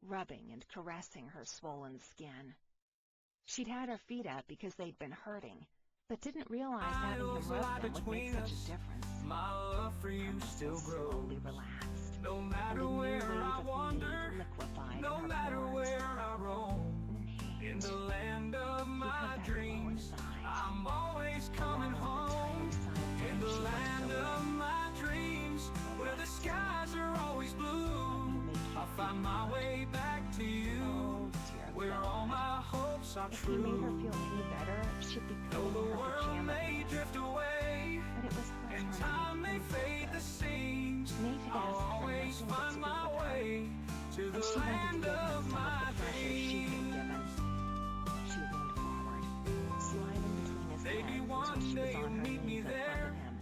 S2: rubbing and caressing her swollen skin. She'd had her feet up because they'd been hurting, but didn't realize having him rub them would make such a difference.
S3: My love for you still grows.
S2: Slowly relaxed.
S3: No matter where I wander, no matter where I roam, in the land of my dreams, I'm always coming home. In the land of my dreams, where the skies are always blue, I find my way back to you, where all my hopes are true.
S2: If he made her feel any better, she'd be
S3: Though
S2: cleaning
S3: the
S2: her
S3: world
S2: pajamas
S3: may
S2: again.
S3: drift away,
S2: But it was her
S3: and
S2: turn
S3: time
S2: to
S3: may
S2: be
S3: fade the
S2: good.
S3: seams,
S2: Nate had
S3: I'll
S2: asked for
S3: always
S2: nothing but
S3: find
S2: to be
S3: my
S2: with her,
S3: way to
S2: and
S3: the
S2: she wanted to
S3: land
S2: give him
S3: of
S2: some
S3: my
S2: of the pressure she'd been
S3: dreams.
S2: given. She leaned forward, sliding between his
S3: Maybe
S2: legs
S3: one
S2: until she
S3: day
S2: was on
S3: you'll
S2: her
S3: meet me
S2: knees in
S3: there,
S2: front of him.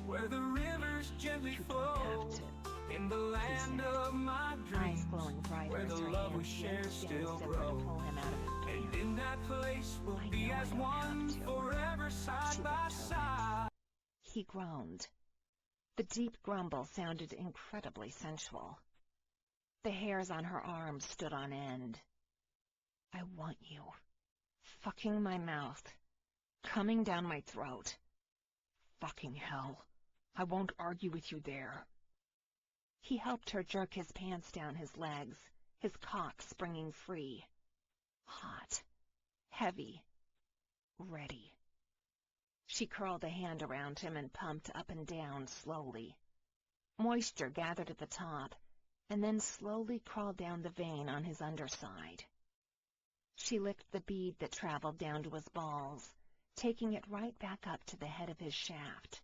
S3: where the rivers gently
S1: You don't
S3: flow,
S1: have to.
S3: in the land of my
S2: Eyes
S3: dreams,
S2: glowing brighter
S3: where
S2: as
S3: the
S2: her
S3: love we
S2: hands
S3: share
S2: yanked
S3: still
S2: against him to
S3: grows.
S2: pull him out of his
S3: And
S2: pants.
S3: in that place we'll
S2: I
S3: be
S2: know I
S3: as
S2: don't
S3: one
S2: have to.
S3: forever, side
S2: She
S3: by
S2: looked over.
S3: side.
S2: He groaned. The deep grumble sounded incredibly sensual. The hairs on her arms stood on end. I want you. Fucking my mouth. Coming down my throat.
S1: Fucking hell. I won't argue with you there.
S2: He helped her jerk his pants down his legs, his cock springing free. Hot, heavy, ready. She curled a hand around him and pumped up and down slowly. Moisture gathered at the top, and then slowly crawled down the vein on his underside. She licked the bead that traveled down to his balls, taking it right back up to the head of his shaft.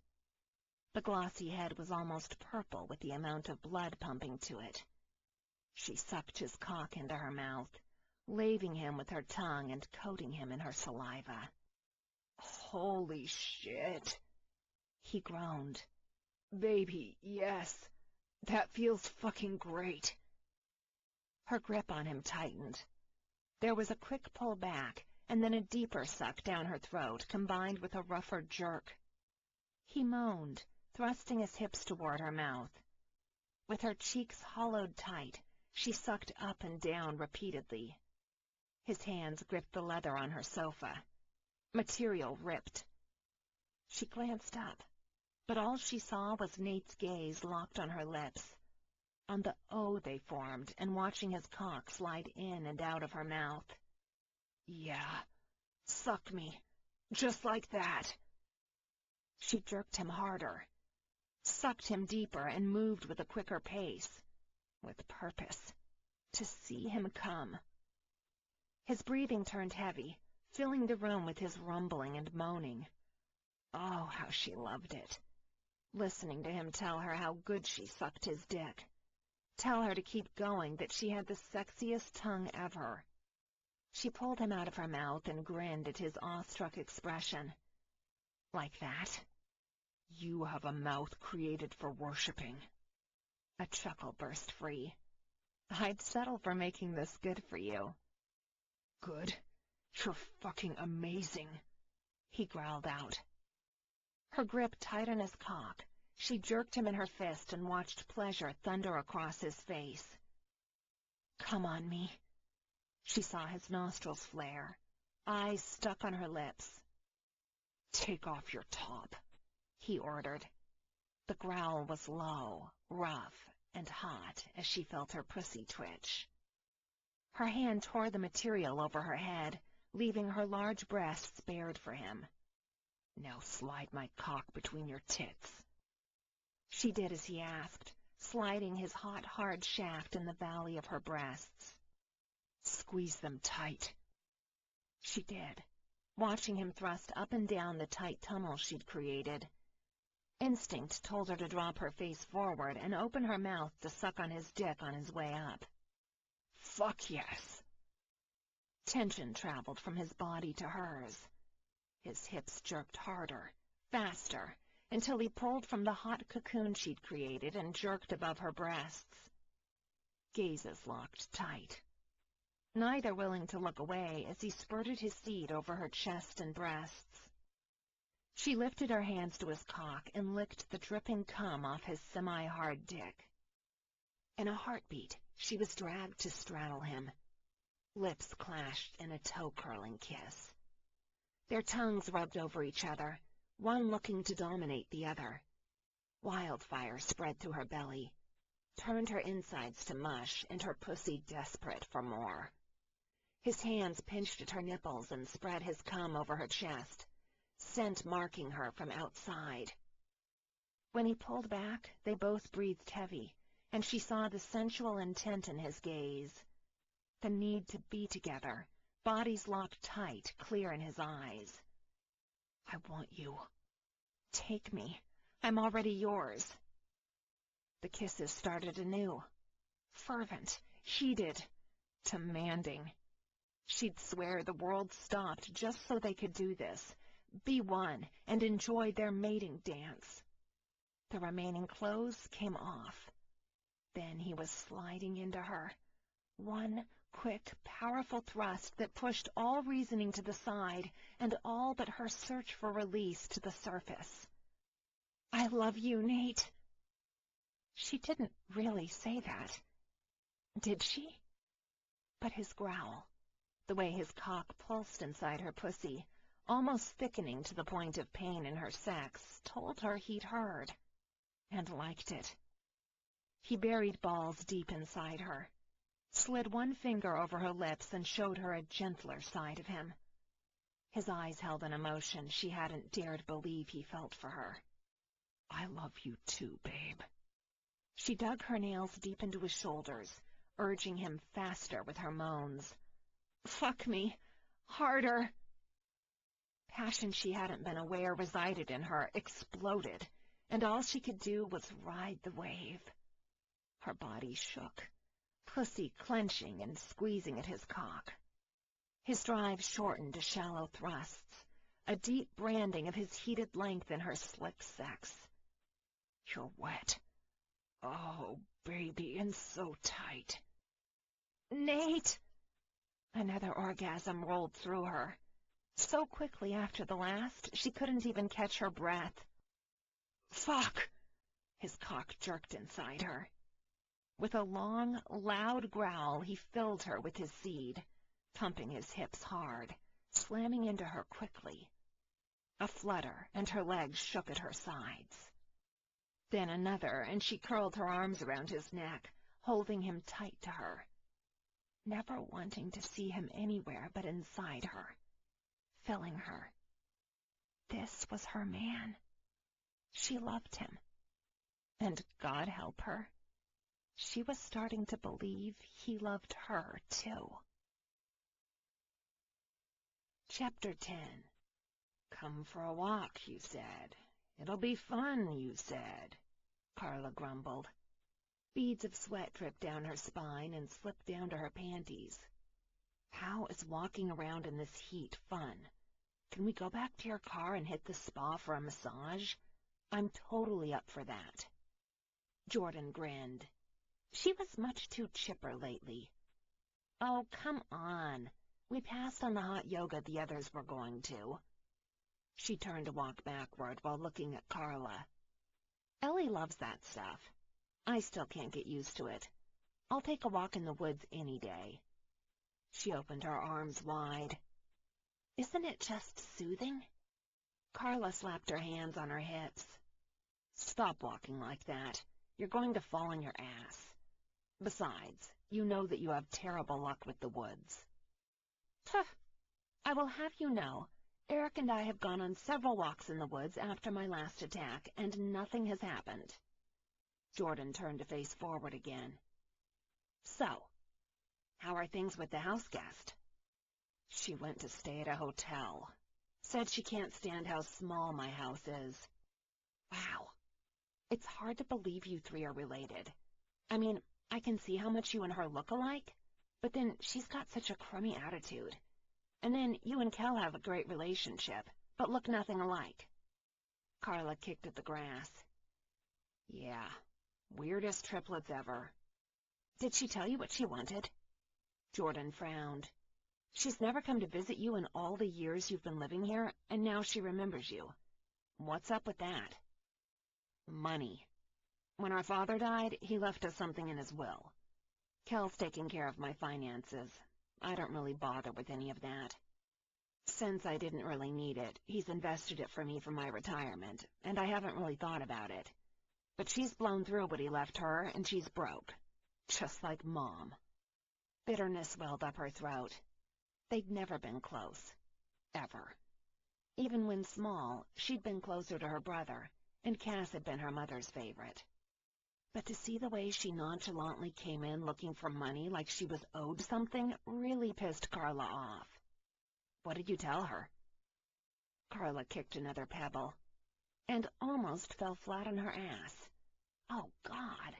S2: The glossy head was almost purple with the amount of blood pumping to it. She sucked his cock into her mouth, laving him with her tongue and coating him in her saliva.
S1: Holy shit,
S2: he groaned.
S1: Baby, yes. That feels fucking great.
S2: Her grip on him tightened. There was a quick pull back, and then a deeper suck down her throat, combined with a rougher jerk. He moaned, thrusting his hips toward her mouth. With her cheeks hollowed tight, she sucked up and down repeatedly. His hands gripped the leather on her sofa. Material ripped. She glanced up, but all she saw was Nate's gaze locked on her lips, on the O they formed, and watching his cock slide in and out of her mouth.
S1: Yeah, suck me, just like that.
S2: She jerked him harder, sucked him deeper, and moved with a quicker pace, with purpose, to see him come. His breathing turned heavy, filling the room with his rumbling and moaning. Oh, how she loved it, listening to him tell her how good she sucked his dick. Tell her to keep going, that she had the sexiest tongue ever. She pulled him out of her mouth and grinned at his awestruck expression. Like that?
S1: You have a mouth created for worshipping.
S2: A chuckle burst free. I'd settle for making this good for you.
S1: Good? You're fucking amazing,
S2: he growled out. Her grip tight on his cock, she jerked him in her fist and watched pleasure thunder across his face. Come on me. She saw his nostrils flare, eyes stuck on her lips.
S1: Take off your top,
S2: he ordered. The growl was low, rough, and hot as she felt her pussy twitch. Her hand tore the material over her head, leaving her large breasts bared for him.
S1: Now slide my cock between your tits.
S2: She did as he asked, sliding his hot, hard shaft in the valley of her breasts.
S1: Squeeze them tight.
S2: She did, watching him thrust up and down the tight tunnel she'd created. Instinct told her to drop her face forward and open her mouth to suck on his dick on his way up.
S1: Fuck yes.
S2: Tension traveled from his body to hers. His hips jerked harder, faster, until he pulled from the hot cocoon she'd created and jerked above her breasts. Gazes locked tight, neither willing to look away as he spurted his seed over her chest and breasts. She lifted her hands to his cock and licked the dripping cum off his semi-hard dick. In a heartbeat, she was dragged to straddle him. Lips clashed in a toe-curling kiss. Their tongues rubbed over each other, one looking to dominate the other. Wildfire spread through her belly, turned her insides to mush, and her pussy desperate for more. His hands pinched at her nipples and spread his cum over her chest, scent marking her from outside. When he pulled back, they both breathed heavy, and she saw the sensual intent in his gaze. The need to be together, bodies locked tight, clear in his eyes. I want you. Take me. I'm already yours. The kisses started anew. Fervent, heated, demanding. She'd swear the world stopped just so they could do this, be one, and enjoy their mating dance. The remaining clothes came off. Then he was sliding into her. One quick, powerful thrust that pushed all reasoning to the side and all but her search for release to the surface. I love you, Nate. She didn't really say that, did she? But his growl, the way his cock pulsed inside her pussy, almost thickening to the point of pain in her sex, told her he'd heard, and liked it. He buried balls deep inside her, slid one finger over her lips and showed her a gentler side of him. His eyes held an emotion she hadn't dared believe he felt for her. "I love you too, babe." She dug her nails deep into his shoulders, urging him faster with her moans. "Fuck me. Harder." Passion she hadn't been aware resided in her exploded, and all she could do was ride the wave. Her body shook, pussy clenching and squeezing at his cock. His drive shortened to shallow thrusts, a deep branding of his heated length in her slick sex. "You're wet. Oh, baby, and so tight." "Nate!" Another orgasm rolled through her. So quickly after the last, she couldn't even catch her breath. "Fuck!" His cock jerked inside her. With a long, loud growl, he filled her with his seed, pumping his hips hard, slamming into her quickly. A flutter, and her legs shook at her sides. Then another, and she curled her arms around his neck, holding him tight to her, never wanting to see him anywhere but inside her, filling her. This was her man. She loved him. And God help her, she was starting to believe he loved her, too. Chapter 10. "Come for a walk, you said. It'll be fun, you said," Carla grumbled. Beads of sweat dripped down her spine and slipped down to her panties. "How is walking around in this heat fun? Can we go back to your car and hit the spa for a massage? I'm totally up for that." Jordan grinned. She was much too chipper lately. "Oh, come on. We passed on the hot yoga the others were going to." She turned to walk backward while looking at Carla. "Ellie loves that stuff. I still can't get used to it. I'll take a walk in the woods any day." She opened her arms wide. "Isn't it just soothing?" Carla slapped her hands on her hips. "Stop walking like that. You're going to fall on your ass. Besides, you know that you have terrible luck with the woods." "Tuh! I will have you know, Eric and I have gone on several walks in the woods after my last attack, and nothing has happened." Jordan turned to face forward again. "So, how are things with the house guest?" "She went to stay at a hotel. Said she can't stand how small my house is." "Wow. It's hard to believe you three are related. I mean, I can see how much you and her look alike, but then she's got such a crummy attitude. And then you and Kel have a great relationship, but look nothing alike." Carla kicked at the grass. "Yeah, weirdest triplets ever." "Did she tell you what she wanted?" Jordan frowned. "She's never come to visit you in all the years you've been living here, and now she remembers you. What's up with that?" "Money. When our father died, he left us something in his will. Kel's taking care of my finances. I don't really bother with any of that. Since I didn't really need it, he's invested it for me for my retirement, and I haven't really thought about it. But she's blown through what he left her, and she's broke. Just like Mom." Bitterness welled up her throat. They'd never been close. Ever. Even when small, she'd been closer to her brother, and Cass had been her mother's favorite. But to see the way she nonchalantly came in looking for money like she was owed something really pissed Carla off. "What did you tell her?" Carla kicked another pebble, and almost fell flat on her ass. Oh, God!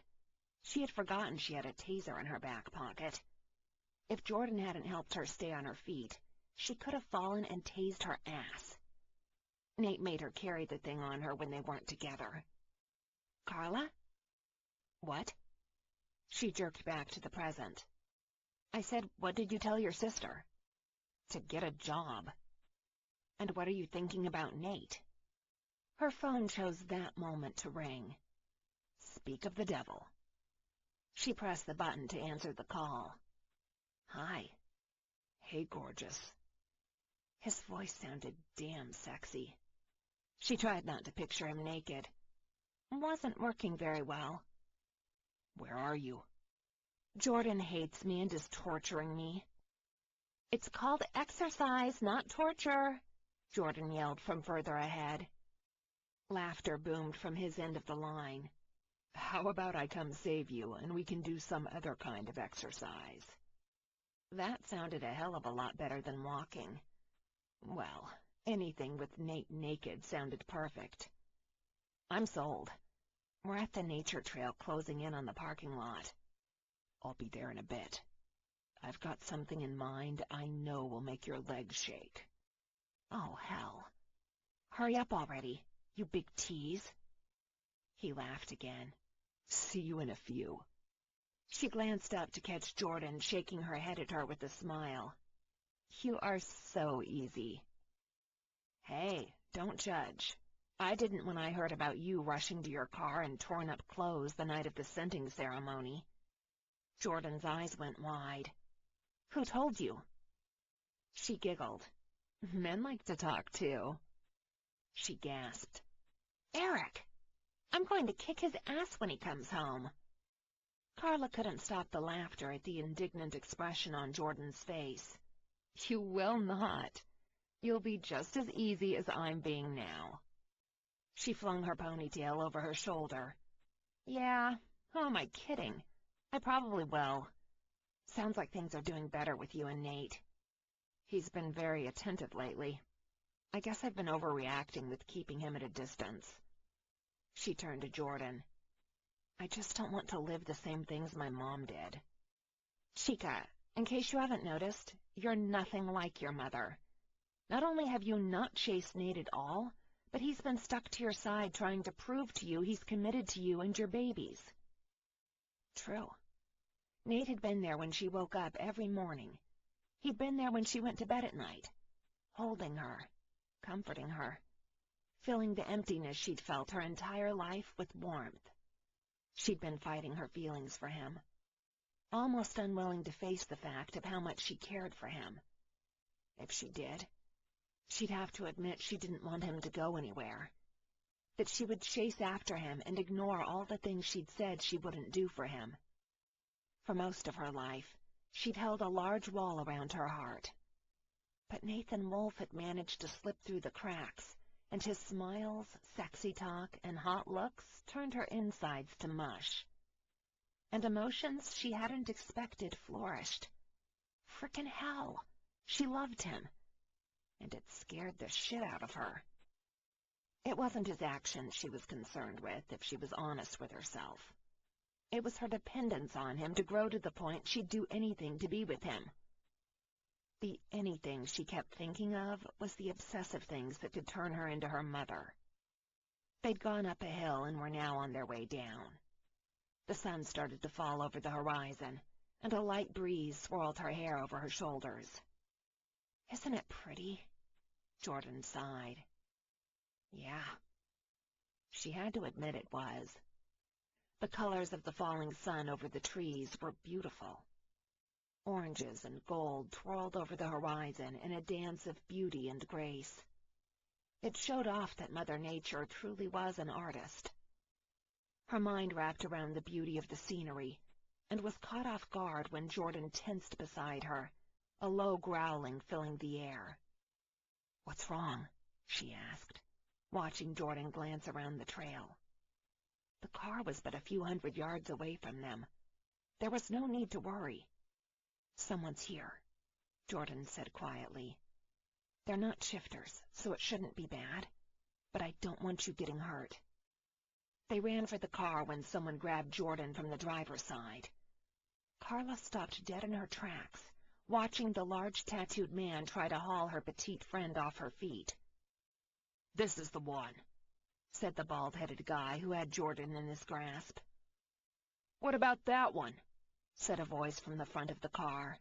S2: She had forgotten she had a taser in her back pocket. If Jordan hadn't helped her stay on her feet, she could have fallen and tased her ass. Nate made her carry the thing on her when they weren't together. "Carla?" "What?" She jerked back to the present. "I said, what did you tell your sister?" "To get a job." "And what are you thinking about Nate?" Her phone chose that moment to ring. Speak of the devil. She pressed the button to answer the call. "Hi." "Hey, gorgeous." His voice sounded damn sexy. She tried not to picture him naked. Wasn't working very well.
S1: Where are you?
S2: Jordan hates me and is torturing me. It's called exercise, not torture, Jordan yelled from further ahead. Laughter boomed from his end of the line.
S1: How about I come save you, and we can do some other kind of exercise?
S2: That sounded a hell of a lot better than walking.
S1: Well, anything with Nate naked sounded perfect.
S2: I'm sold. We're at the nature trail closing in on the parking lot.
S1: I'll be there in a bit. I've got something in mind I know will make your legs shake.
S2: Oh, hell. Hurry up already, you big tease. He laughed again.
S1: See you in a few.
S2: She glanced up to catch Jordan shaking her head at her with a smile. You are so easy. Hey, don't judge. I didn't when I heard about you rushing to your car in torn-up clothes the night of the scenting ceremony. Jordan's eyes went wide. Who told you? She giggled.
S1: Men like to talk, too.
S2: She gasped. Eric! I'm going to kick his ass when he comes home. Carla couldn't stop the laughter at the indignant expression on Jordan's face.
S1: You will not. You'll be just as easy as I'm being now.
S2: She flung her ponytail over her shoulder. Yeah, who am I kidding? I probably will. Sounds like things are doing better with you and Nate. He's been very attentive lately. I guess I've been overreacting with keeping him at a distance. She turned to Jordan. I just don't want to live the same things my mom did. Chica, in case you haven't noticed, you're nothing like your mother. Not only have you not chased Nate at all, but he's been stuck to your side trying to prove to you he's committed to you and your babies. True. Nate had been there when she woke up every morning. He'd been there when she went to bed at night, holding her, comforting her, filling the emptiness she'd felt her entire life with warmth. She'd been fighting her feelings for him, almost unwilling to face the fact of how much she cared for him. If she did, she'd have to admit she didn't want him to go anywhere, that she would chase after him and ignore all the things she'd said she wouldn't do for him. For most of her life, she'd held a large wall around her heart. But Nathan Wolfe had managed to slip through the cracks, and his smiles, sexy talk, and hot looks turned her insides to mush. And emotions she hadn't expected flourished. Frickin' hell! She loved him, and it scared the shit out of her. It wasn't his actions she was concerned with, if she was honest with herself. It was her dependence on him to grow to the point she'd do anything to be with him. The anything she kept thinking of was the obsessive things that could turn her into her mother. They'd gone up a hill and were now on their way down. The sun started to fall over the horizon, and a light breeze swirled her hair over her shoulders. Isn't it pretty? Jordan sighed. Yeah. She had to admit it was. The colors of the falling sun over the trees were beautiful. Oranges and gold twirled over the horizon in a dance of beauty and grace. It showed off that Mother Nature truly was an artist. Her mind wrapped around the beauty of the scenery, and was caught off guard when Jordan tensed beside her, a low growling filling the air. "What's wrong?" she asked, watching Jordan glance around the trail. The car was but a few hundred yards away from them. There was no need to worry. "Someone's here," Jordan said quietly. "They're not shifters, so it shouldn't be bad, but I don't want you getting hurt." They ran for the car when someone grabbed Jordan from the driver's side. Carla stopped dead in her tracks, watching the large tattooed man try to haul her petite friend off her feet. "This is the one," said the bald-headed guy who had Jordan in his grasp. "What about that one?" said a voice from the front of the car.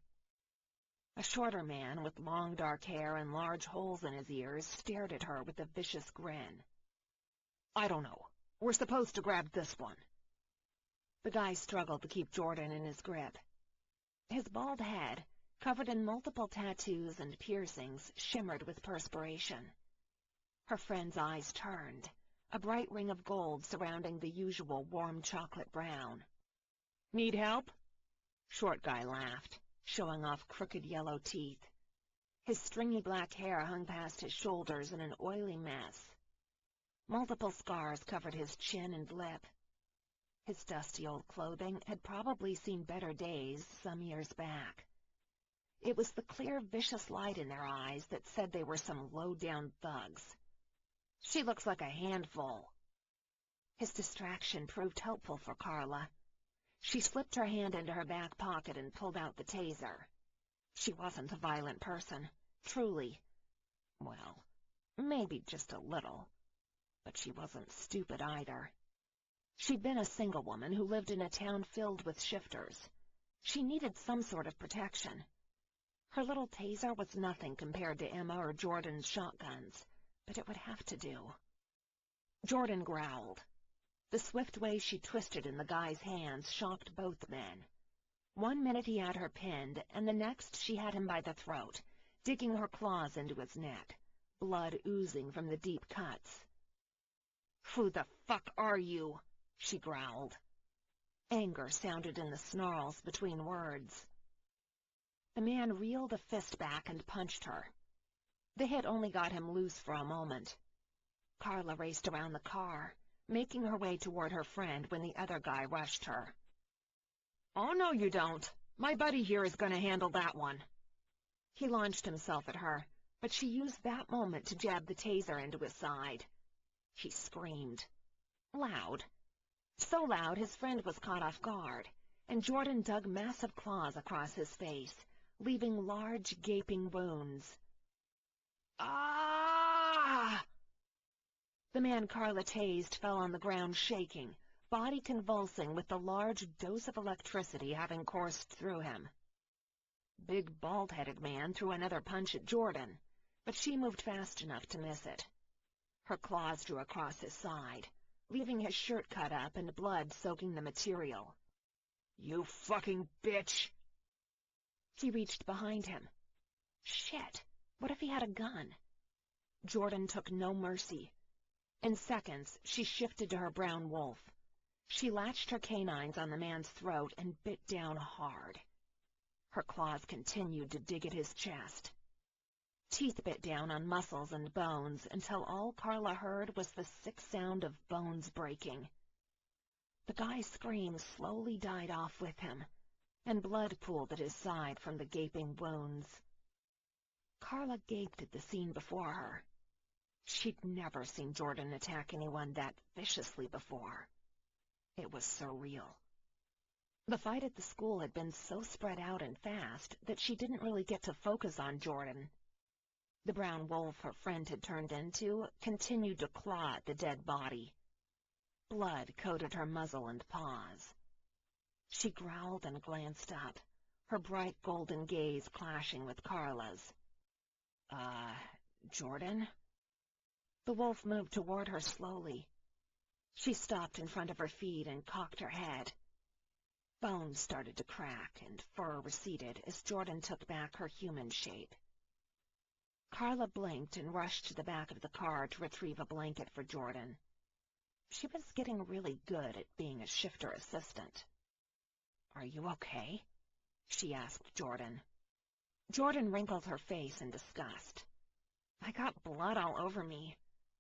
S2: A shorter man with long dark hair and large holes in his ears stared at her with a vicious grin. "I don't know. We're supposed to grab this one." The guy struggled to keep Jordan in his grip. His bald head, covered in multiple tattoos and piercings, shimmered with perspiration. Her friend's eyes turned, a bright ring of gold surrounding the usual warm chocolate brown.
S1: "Need help?"
S2: Short guy laughed, showing off crooked yellow teeth. His stringy black hair hung past his shoulders in an oily mess. Multiple scars covered his chin and lip. His dusty old clothing had probably seen better days some years back. It was the clear, vicious light in their eyes that said they were some low-down thugs.
S1: "She looks like a handful."
S2: His distraction proved helpful for Carla. She slipped her hand into her back pocket and pulled out the taser. She wasn't a violent person, truly. Well, maybe just a little. But she wasn't stupid either. She'd been a single woman who lived in a town filled with shifters. She needed some sort of protection. Her little taser was nothing compared to Emma or Jordan's shotguns, but it would have to do. Jordan growled. The swift way she twisted in the guy's hands shocked both men. 1 minute he had her pinned, and the next she had him by the throat, digging her claws into his neck, blood oozing from the deep cuts.
S1: "Who the fuck are you?" she growled.
S2: Anger sounded in the snarls between words. The man reeled a fist back and punched her. The hit only got him loose for a moment. Carla raced around the car, making her way toward her friend when the other guy rushed her.
S1: "Oh, no, you don't. My buddy here is going to handle that one."
S2: He launched himself at her, but she used that moment to jab the taser into his side. He screamed. Loud. So loud his friend was caught off guard, and Jordan dug massive claws across his face, leaving large, gaping wounds.
S1: "Ah!"
S2: The man Carla tased fell on the ground shaking, body convulsing with the large dose of electricity having coursed through him. Big, bald-headed man threw another punch at Jordan, but she moved fast enough to miss it. Her claws drew across his side, leaving his shirt cut up and blood soaking the material.
S1: "You fucking bitch!"
S2: He reached behind him. Shit! What if he had a gun? Jordan took no mercy. In seconds, she shifted to her brown wolf. She latched her canines on the man's throat and bit down hard. Her claws continued to dig at his chest. Teeth bit down on muscles and bones until all Carla heard was the sick sound of bones breaking. The guy's scream slowly died off with him, and blood pooled at his side from the gaping wounds. Carla gaped at the scene before her. She'd never seen Jordan attack anyone that viciously before. It was surreal. The fight at the school had been so spread out and fast that she didn't really get to focus on Jordan. The brown wolf her friend had turned into continued to claw at the dead body. Blood coated her muzzle and paws. She growled and glanced up, her bright golden gaze clashing with Carla's. Jordan?" The wolf moved toward her slowly. She stopped in front of her feet and cocked her head. Bones started to crack and fur receded as Jordan took back her human shape. Carla blinked and rushed to the back of the car to retrieve a blanket for Jordan. She was getting really good at being a shifter assistant. "Are you okay?" she asked Jordan. Jordan wrinkled her face in disgust. "I got blood all over me.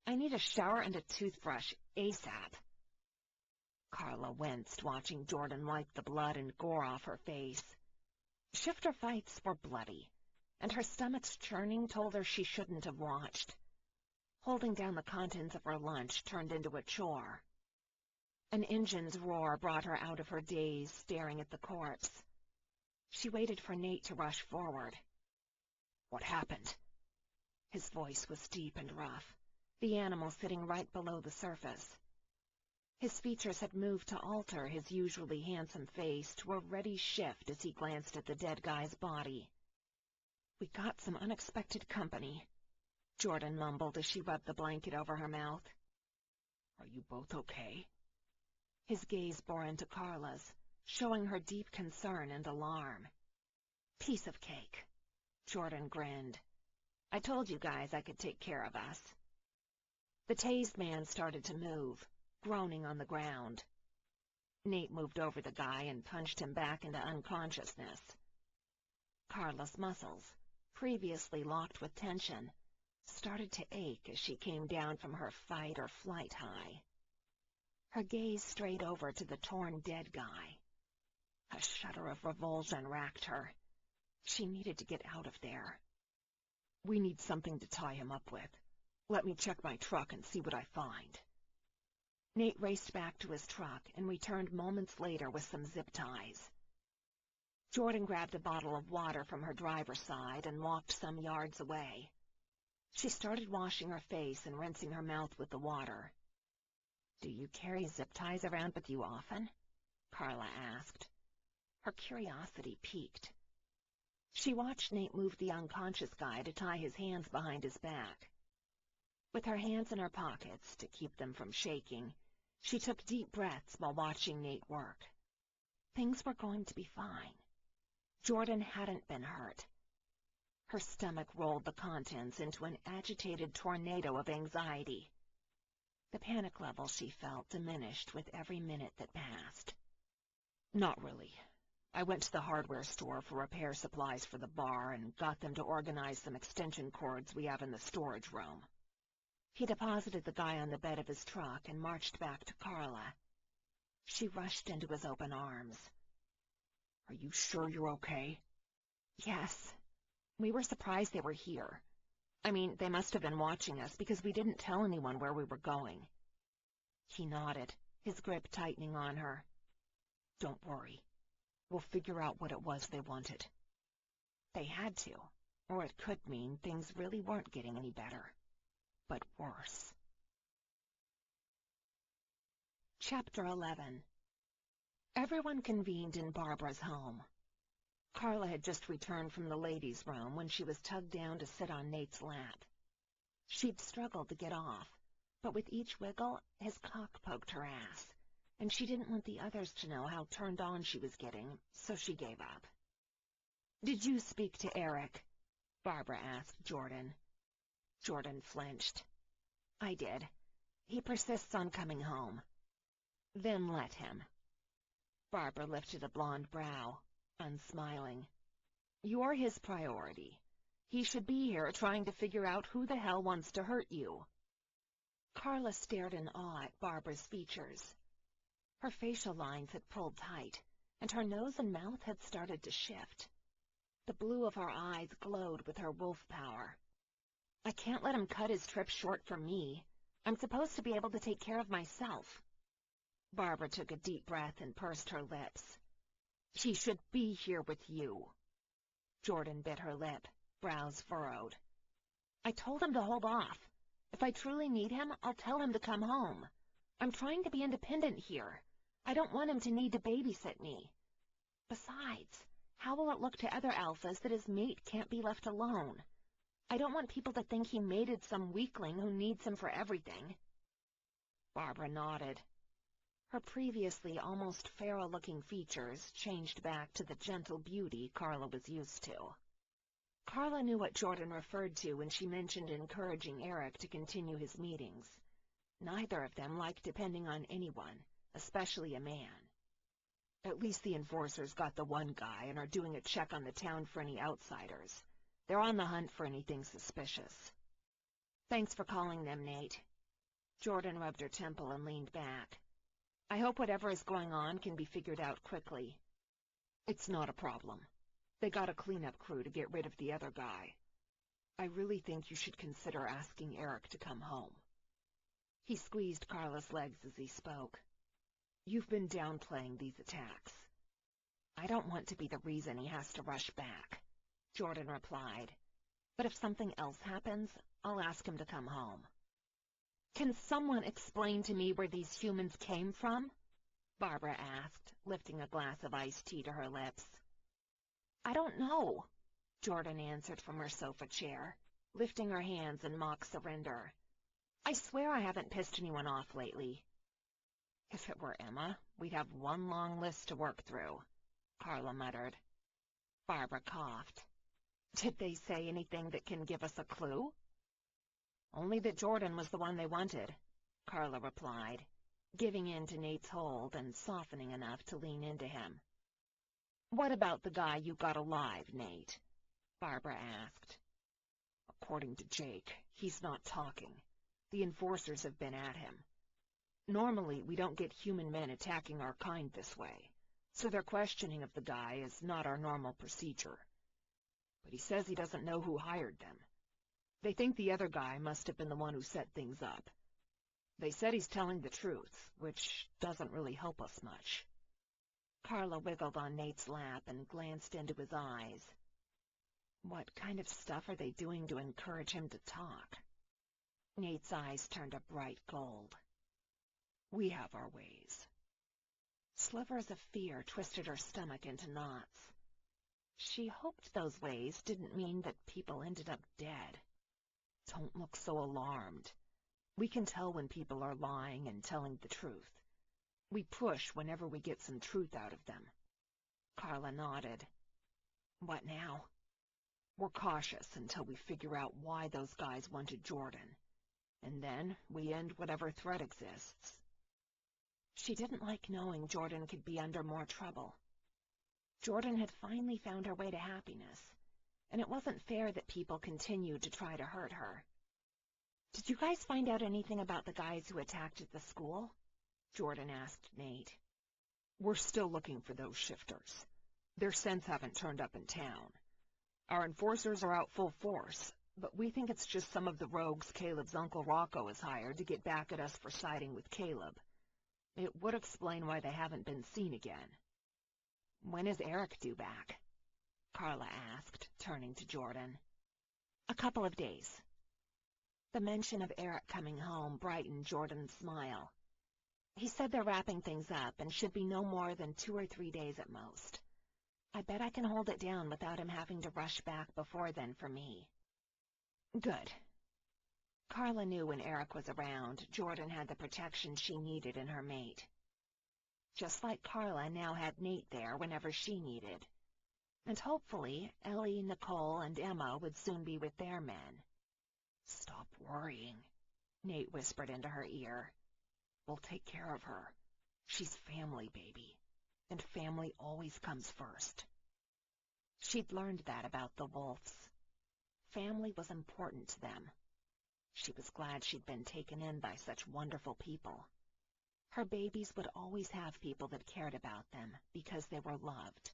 S2: I need a shower and a toothbrush ASAP." Carla winced watching Jordan wipe the blood and gore off her face. Shifter fights were bloody, and her stomach's churning told her she shouldn't have watched. Holding down the contents of her lunch turned into a chore. An engine's roar brought her out of her daze, staring at the corpse. She waited for Nate to rush forward. "What happened?" His voice was deep and rough, the animal sitting right below the surface. His features had moved to alter his usually handsome face to a ruddy shift as he glanced at the dead guy's body. "We got some unexpected company," Jordan mumbled as she rubbed the blanket over her mouth. "Are you both okay?" His gaze bore into Carla's, showing her deep concern and alarm. Piece of cake. Jordan grinned. I told you guys I could take care of us. The tased man started to move, groaning on the ground. Nate moved over the guy and punched him back into unconsciousness. Carla's muscles, previously locked with tension, started to ache as she came down from her fight-or-flight high. Her gaze strayed over to the torn dead guy. A shudder of revulsion racked her. She needed to get out of there.
S1: We need something to tie him up with. Let me check my truck and see what I find.
S2: Nate raced back to his truck and returned moments later with some zip ties. Jordan grabbed a bottle of water from her driver's side and walked some yards away. She started washing her face and rinsing her mouth with the water. Do you carry zip ties around with you often? Carla asked. Her curiosity piqued. She watched Nate move the unconscious guy to tie his hands behind his back. With her hands in her pockets to keep them from shaking, she took deep breaths while watching Nate work. Things were going to be fine. Jordan hadn't been hurt. Her stomach rolled the contents into an agitated tornado of anxiety. The panic level she felt diminished with every minute that passed.
S1: Not really. I went to the hardware store for repair supplies for the bar and got them to organize some extension cords we have in the storage room.
S2: He deposited the guy on the bed of his truck and marched back to Carla. She rushed into his open arms.
S1: Are you sure you're okay?
S2: Yes. We were surprised they were here. I mean, they must have been watching us because we didn't tell anyone where we were going. He nodded, his grip tightening on her.
S1: Don't worry. We'll figure out what it was they wanted.
S2: They had to, or it could mean things really weren't getting any better, but worse. Chapter 11. Everyone convened in Barbara's home. Carla had just returned from the ladies' room when she was tugged down to sit on Nate's lap. She'd struggled to get off, but with each wiggle, his cock poked her ass, and she didn't want the others to know how turned on she was getting, so she gave up. "Did you speak to Eric?" Barbara asked Jordan. Jordan flinched. "I did. He persists on coming home." "Then let him." Barbara lifted a blonde brow, unsmiling. "You're his priority. He should be here trying to figure out who the hell wants to hurt you." Carla stared in awe at Barbara's features. Her facial lines had pulled tight, and her nose and mouth had started to shift. The blue of her eyes glowed with her wolf power. "I can't let him cut his trip short for me. I'm supposed to be able to take care of myself." Barbara took a deep breath and pursed her lips. "He should be here with you." Jordan bit her lip, brows furrowed. "I told him to hold off. If I truly need him, I'll tell him to come home. I'm trying to be independent here. I don't want him to need to babysit me. Besides, how will it look to other alphas that his mate can't be left alone? I don't want people to think he mated some weakling who needs him for everything." Barbara nodded. Her previously almost feral-looking features changed back to the gentle beauty Carla was used to. Carla knew what Jordan referred to when she mentioned encouraging Eric to continue his meetings. Neither of them liked depending on anyone, especially a man.
S1: "At least the enforcers got the one guy and are doing a check on the town for any outsiders. They're on the hunt for anything suspicious."
S2: "Thanks for calling them, Nate." Jordan rubbed her temple and leaned back. "I hope whatever is going on can be figured out quickly."
S1: "It's not a problem. They got a cleanup crew to get rid of the other guy. I really think you should consider asking Eric to come home."
S2: He squeezed Carla's legs as he spoke.
S1: "You've been downplaying these attacks."
S2: "I don't want to be the reason he has to rush back," Jordan replied. "But if something else happens, I'll ask him to come home." "Can someone explain to me where these humans came from?" Barbara asked, lifting a glass of iced tea to her lips. "I don't know," Jordan answered from her sofa chair, lifting her hands in mock surrender. "I swear I haven't pissed anyone off lately."
S1: "If it were Emma, we'd have one long list to work through," Carla muttered.
S2: Barbara coughed. Did they say anything that can give us a clue? Only that Jordan was the one they wanted, Carla replied, giving in to Nate's hold and softening enough to lean into him. What about the guy you got alive, Nate? Barbara asked. According to Jake, he's not talking. The enforcers have been at him. Normally, we don't get human men attacking our kind this way, so their questioning of the guy is not our normal procedure. But he says he doesn't know who hired them. They think the other guy must have been the one who set things up. They said he's telling the truth, which doesn't really help us much. Carla wiggled on Nate's lap and glanced into his eyes. What kind of stuff are they doing to encourage him to talk? Nate's eyes turned a bright gold. We have our ways. Slivers of fear twisted her stomach into knots. She hoped those ways didn't mean that people ended up dead. Don't look so alarmed. We can tell when people are lying and telling the truth. We push whenever we get some truth out of them. Carla nodded. What now? We're cautious until we figure out why those guys wanted Jordan. And then we end whatever threat exists. She didn't like knowing Jordan could be under more trouble. Jordan had finally found her way to happiness, and it wasn't fair that people continued to try to hurt her. Did you guys find out anything about the guys who attacked at the school? Jordan asked Nate. We're still looking for those shifters. Their scents haven't turned up in town. Our enforcers are out full force, but we think it's just some of the rogues Caleb's Uncle Rocco has hired to get back at us for siding with Caleb. It would explain why they haven't been seen again. When is Eric due back? Carla asked, turning to Jordan. A couple of days. The mention of Eric coming home brightened Jordan's smile. He said they're wrapping things up and should be no more than 2 or 3 days at most. I bet I can hold it down without him having to rush back before then for me. Good. Carla knew when Eric was around, Jordan had the protection she needed in her mate. Just like Carla now had Nate there whenever she needed. And hopefully, Ellie, Nicole, and Emma would soon be with their men. Stop worrying, Nate whispered into her ear. We'll take care of her. She's family, baby, and family always comes first. She'd learned that about the Wolves. Family was important to them. She was glad she'd been taken in by such wonderful people. Her babies would always have people that cared about them because they were loved,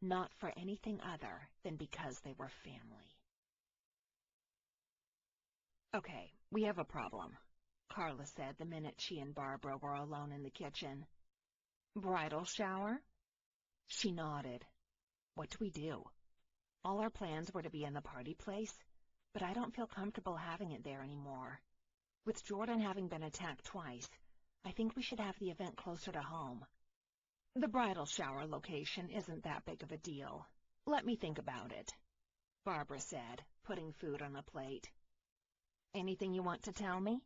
S2: not for anything other than because they were family. Okay, we have a problem, Carla said the minute she and Barbara were alone in the kitchen. Bridal shower? She nodded. What do we do? All our plans were to be in the party place, but I don't feel comfortable having it there anymore. With Jordan having been attacked twice, I think we should have the event closer to home. The bridal shower location isn't that big of a deal. Let me think about it, Barbara said, putting food on a plate. Anything you want to tell me?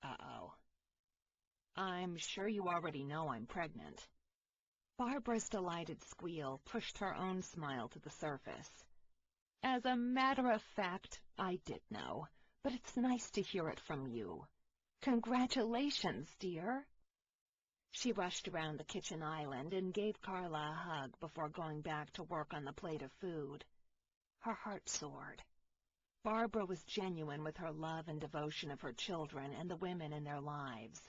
S2: Uh-oh. I'm sure you already know I'm pregnant. Barbara's delighted squeal pushed her own smile to the surface. As a matter of fact, I did know, but it's nice to hear it from you. Congratulations, dear. She rushed around the kitchen island and gave Carla a hug before going back to work on the plate of food. Her heart soared. Barbara was genuine with her love and devotion of her children and the women in their lives.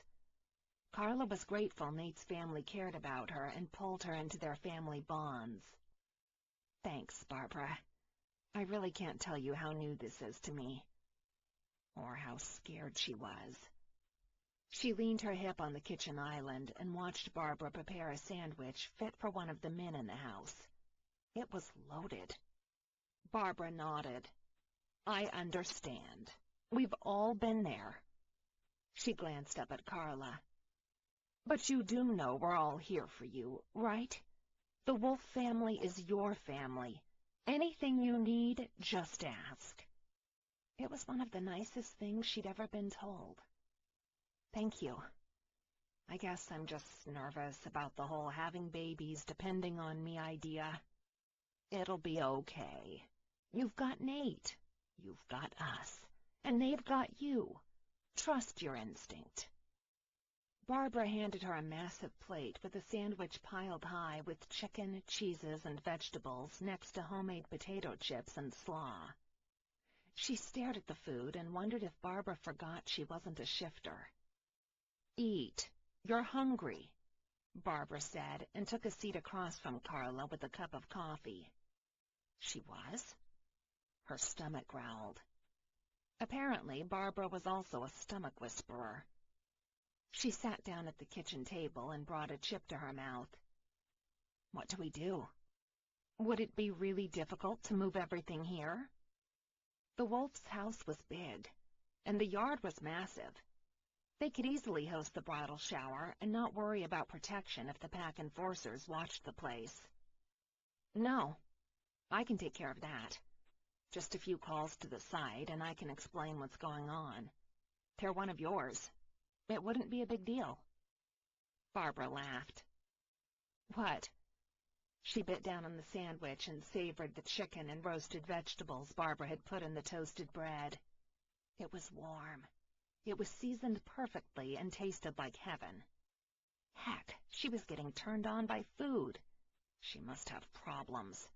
S2: Carla was grateful Nate's family cared about her and pulled her into their family bonds. Thanks, Barbara. I really can't tell you how new this is to me, or how scared she was. She leaned her hip on the kitchen island and watched Barbara prepare a sandwich fit for one of the men in the house. It was loaded. Barbara nodded. I understand. We've all been there. She glanced up at Carla. But you do know we're all here for you, right? The Wolf family is your family. Anything you need, just ask. It was one of the nicest things she'd ever been told. Thank you. I guess I'm just nervous about the whole having babies depending on me idea. It'll be okay. You've got Nate. You've got us. And they've got you. Trust your instinct. Barbara handed her a massive plate with a sandwich piled high with chicken, cheeses, and vegetables next to homemade potato chips and slaw. She stared at the food and wondered if Barbara forgot she wasn't a shifter. "Eat. You're hungry," Barbara said, and took a seat across from Carla with a cup of coffee. She was? Her stomach growled. Apparently, Barbara was also a stomach whisperer. She sat down at the kitchen table and brought a chip to her mouth. "What do we do? Would it be really difficult to move everything here?" The Wolf's house was big, and the yard was massive. They could easily host the bridal shower and not worry about protection if the pack enforcers watched the place. "No, I can take care of that. Just a few calls to the site, and I can explain what's going on. They're one of yours. It wouldn't be a big deal." Barbara laughed. "What?" She bit down on the sandwich and savored the chicken and roasted vegetables Barbara had put in the toasted bread. It was warm. It was seasoned perfectly and tasted like heaven. Heck, she was getting turned on by food. She must have problems.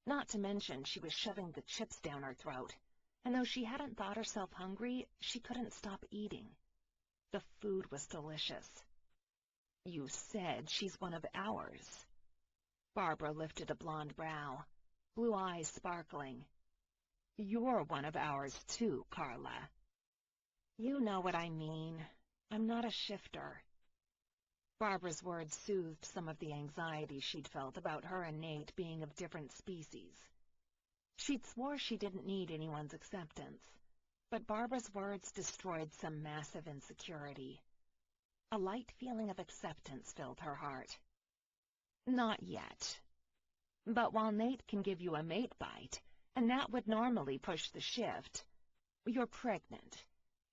S2: Not to mention she was shoving the chips down her throat, and though she hadn't thought herself hungry, she couldn't stop eating. The food was delicious. "You said she's one of ours." Barbara lifted a blonde brow, blue eyes sparkling. "You're one of ours too, Carla." "You know what I mean. I'm not a shifter." Barbara's words soothed some of the anxiety she'd felt about her and Nate being of different species. She'd swore she didn't need anyone's acceptance, but Barbara's words destroyed some massive insecurity. A light feeling of acceptance filled her heart. "Not yet. But while Nate can give you a mate bite, and that would normally push the shift, you're pregnant.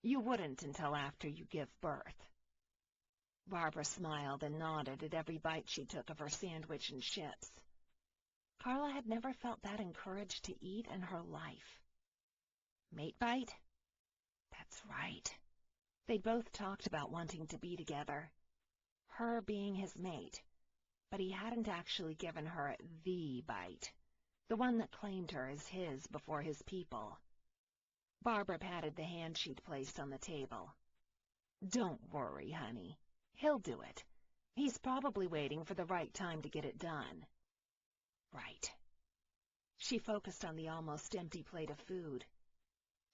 S2: You wouldn't until after you give birth." Barbara smiled and nodded at every bite she took of her sandwich and chips. Carla had never felt that encouraged to eat in her life. Mate bite? That's right. They'd both talked about wanting to be together, her being his mate, but he hadn't actually given her the bite, the one that claimed her as his before his people. Barbara patted the hand she'd placed on the table. "Don't worry, honey. He'll do it. He's probably waiting for the right time to get it done." Right. She focused on the almost empty plate of food.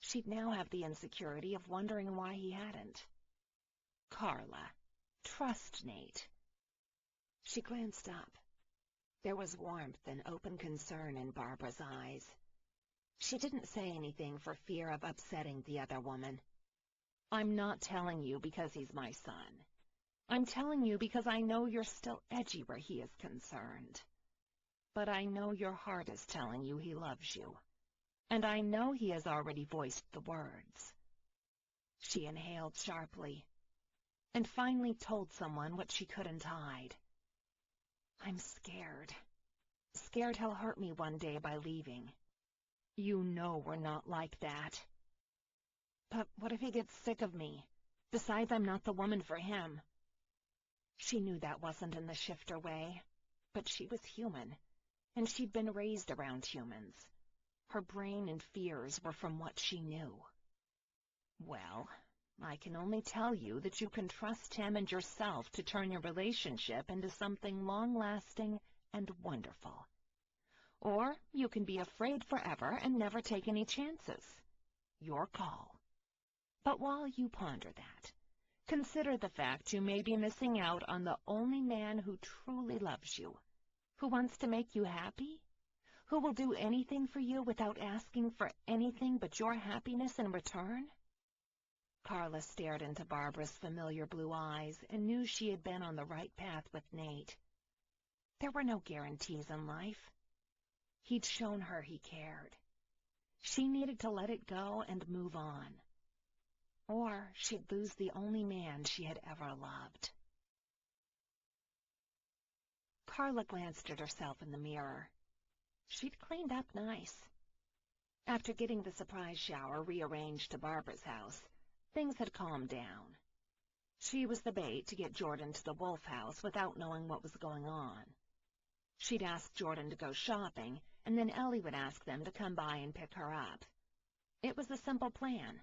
S2: She'd now have the insecurity of wondering why he hadn't. "Carla, trust Nate." She glanced up. There was warmth and open concern in Barbara's eyes. She didn't say anything for fear of upsetting the other woman. "I'm not telling you because he's my son. I'm telling you because I know you're still edgy where he is concerned. But I know your heart is telling you he loves you. And I know he has already voiced the words." She inhaled sharply, and finally told someone what she couldn't hide. "I'm scared. Scared he'll hurt me one day by leaving. You know we're not like that." "But what if he gets sick of me? Decides I'm not the woman for him?" She knew that wasn't in the shifter way, but she was human, and she'd been raised around humans. Her brain and fears were from what she knew. "Well, I can only tell you that you can trust him and yourself to turn your relationship into something long-lasting and wonderful. Or you can be afraid forever and never take any chances. Your call. But while you ponder that, consider the fact you may be missing out on the only man who truly loves you, who wants to make you happy, who will do anything for you without asking for anything but your happiness in return." Carla stared into Barbara's familiar blue eyes and knew she had been on the right path with Nate. There were no guarantees in life. He'd shown her he cared. She needed to let it go and move on, or she'd lose the only man she had ever loved. Carla glanced at herself in the mirror. She'd cleaned up nice. After getting the surprise shower rearranged to Barbara's house, things had calmed down. She was the bait to get Jordan to the Wolf house without knowing what was going on. She'd ask Jordan to go shopping, and then Ellie would ask them to come by and pick her up. It was a simple plan.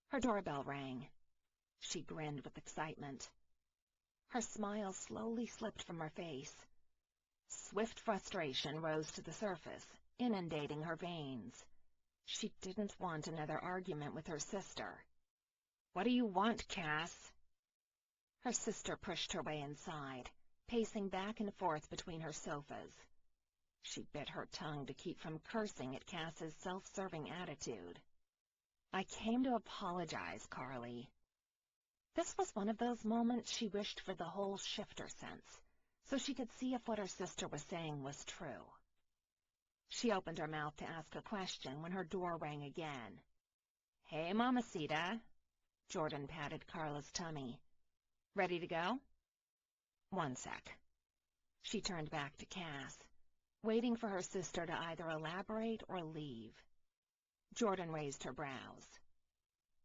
S2: Her doorbell rang. She grinned with excitement. Her smile slowly slipped from her face. Swift frustration rose to the surface, inundating her veins. She didn't want another argument with her sister. "What do you want, Cass?" Her sister pushed her way inside, pacing back and forth between her sofas. She bit her tongue to keep from cursing at Cass's self-serving attitude. "I came to apologize, Carly." This was one of those moments she wished for the whole shifter sense, so she could see if what her sister was saying was true. She opened her mouth to ask a question when her door rang again. "Hey, Mamacita." Jordan patted Carla's tummy. "Ready to go?" "One sec." She turned back to Cass, waiting for her sister to either elaborate or leave. Jordan raised her brows.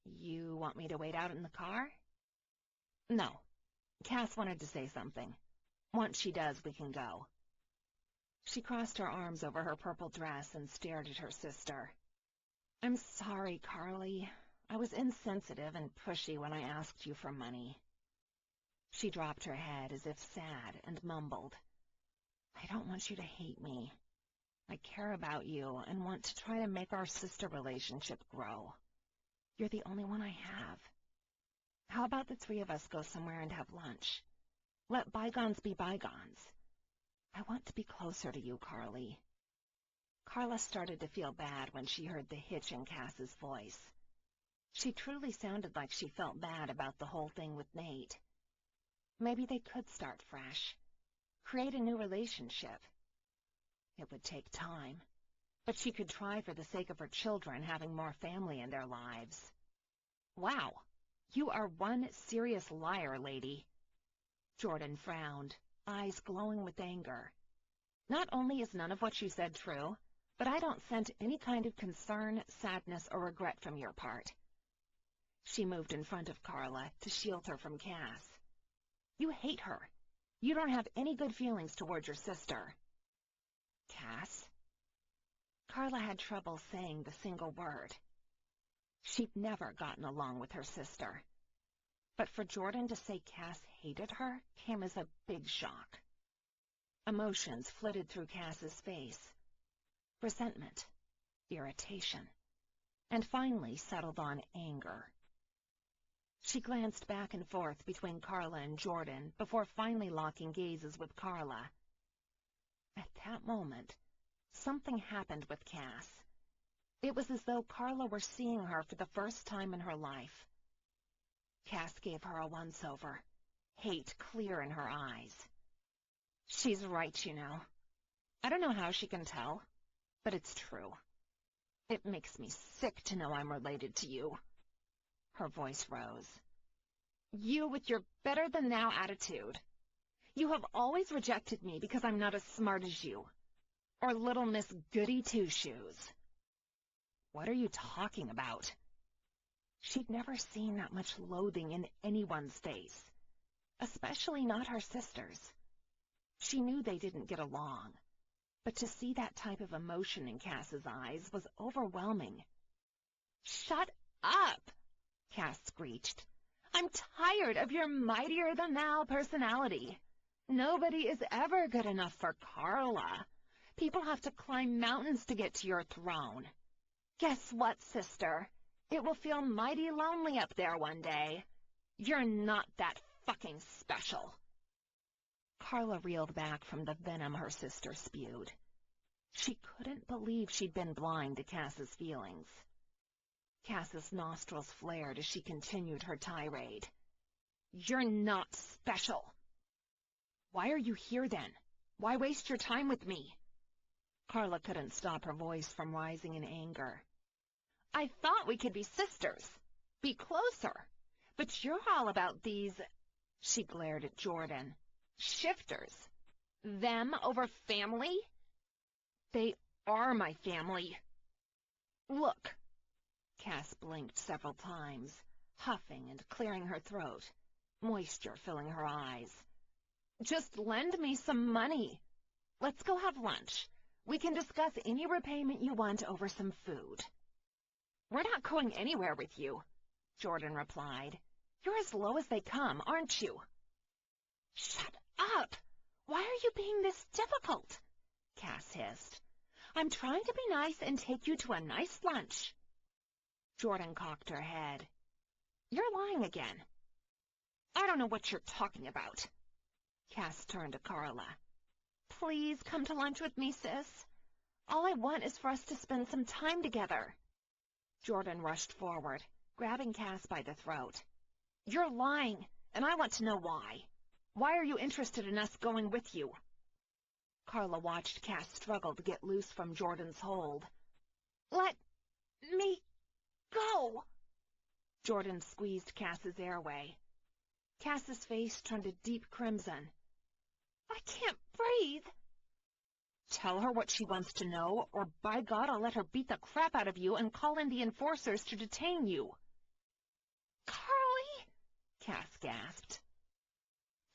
S2: "You want me to wait out in the car?" "No." Cass wanted to say something. "Once she does, we can go." She crossed her arms over her purple dress and stared at her sister. "I'm sorry, Carly. I was insensitive and pushy when I asked you for money." She dropped her head as if sad and mumbled, "I don't want you to hate me. I care about you and want to try to make our sister relationship grow. You're the only one I have. How about the three of us go somewhere and have lunch? Let bygones be bygones. I want to be closer to you, Carly." Carla started to feel bad when she heard the hitch in Cass's voice. She truly sounded like she felt bad about the whole thing with Nate. Maybe they could start fresh, create a new relationship. It would take time, but she could try for the sake of her children having more family in their lives. "Wow, you are one serious liar, lady." Jordan frowned, eyes glowing with anger. "Not only is none of what you said true, but I don't sense any kind of concern, sadness, or regret from your part." She moved in front of Carla to shield her from Cass. "You hate her. You don't have any good feelings toward your sister." "Cass?" Carla had trouble saying the single word. She'd never gotten along with her sister. But for Jordan to say Cass hated her came as a big shock. Emotions flitted through Cass's face. Resentment, irritation, and finally settled on anger. She glanced back and forth between Carla and Jordan before finally locking gazes with Carla. At that moment, something happened with Cass. It was as though Carla were seeing her for the first time in her life. Cass gave her a once-over, hate clear in her eyes. "She's right, you know. I don't know how she can tell, but it's true. It makes me sick to know I'm related to you." Her voice rose. "You with your better-than-thou attitude. You have always rejected me because I'm not as smart as you, or little Miss Goody-Two-Shoes." "What are you talking about?" She'd never seen that much loathing in anyone's face, especially not her sister's. She knew they didn't get along, but to see that type of emotion in Cass's eyes was overwhelming. "Shut up!" Cass screeched. "I'm tired of your mightier-than-thou personality. Nobody is ever good enough for Carla. People have to climb mountains to get to your throne. Guess what, sister? It will feel mighty lonely up there one day. You're not that fucking special." Carla reeled back from the venom her sister spewed. She couldn't believe she'd been blind to Cass's feelings. Cass's nostrils flared as she continued her tirade. "You're not special." "Why are you here, then? Why waste your time with me?" Carla couldn't stop her voice from rising in anger. "I thought we could be sisters, be closer, but you're all about these—" She glared at Jordan. "Shifters. Them over family?"
S1: They are my family. Look. Cass blinked several times, huffing and clearing her throat, moisture filling her eyes. Just lend me some money. Let's go have lunch. We can discuss any repayment you want over some food. We're not going anywhere with you, Jordan replied. You're as low as they come, aren't you? Shut up! Why are you being this difficult? Cass hissed. I'm trying to be nice and take you to a nice lunch. Jordan cocked her head. You're lying again. I don't know what you're talking about. Cass turned to Carla. Please come to lunch with me, sis. All I want is for us to spend some time together. Jordan rushed forward, grabbing Cass by the throat. You're lying, and I want to know why. Why are you interested in us going with you? Carla watched Cass struggle to get loose from Jordan's hold. Let me go! Jordan squeezed Cass's airway. Cass's face turned a deep crimson. I can't breathe. Tell her what she wants to know, or by God, I'll let her beat the crap out of you and call in the enforcers to detain you. Carly! Cass gasped.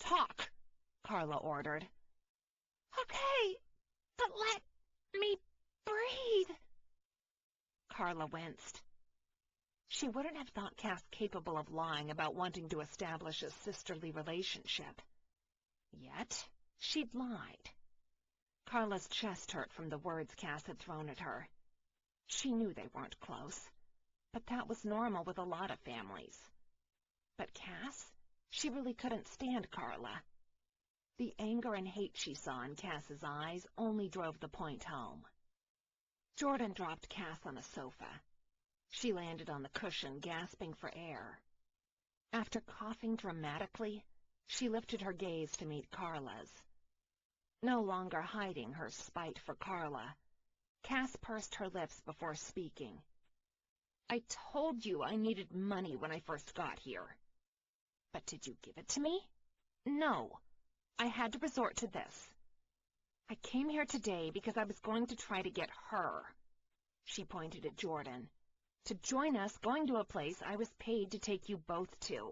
S1: Talk, Carla ordered. Okay, but let me breathe. Carla winced. She wouldn't have thought Cass capable of lying about wanting to establish a sisterly relationship. Yet, she'd lied. Carla's chest hurt from the words Cass had thrown at her. She knew they weren't close, but that was normal with a lot of families. But Cass, she really couldn't stand Carla. The anger and hate she saw in Cass's eyes only drove the point home. Jordan dropped Cass on a sofa. She landed on the cushion, gasping for air. After coughing dramatically, she lifted her gaze to meet Carla's. No longer hiding her spite for Carla, Cass pursed her lips before speaking. I told you I needed money when I first got here. But did you give it to me? No. I had to resort to this. I came here today because I was going to try to get her. She pointed at Jordan. To join us going to a place I was paid to take you both to.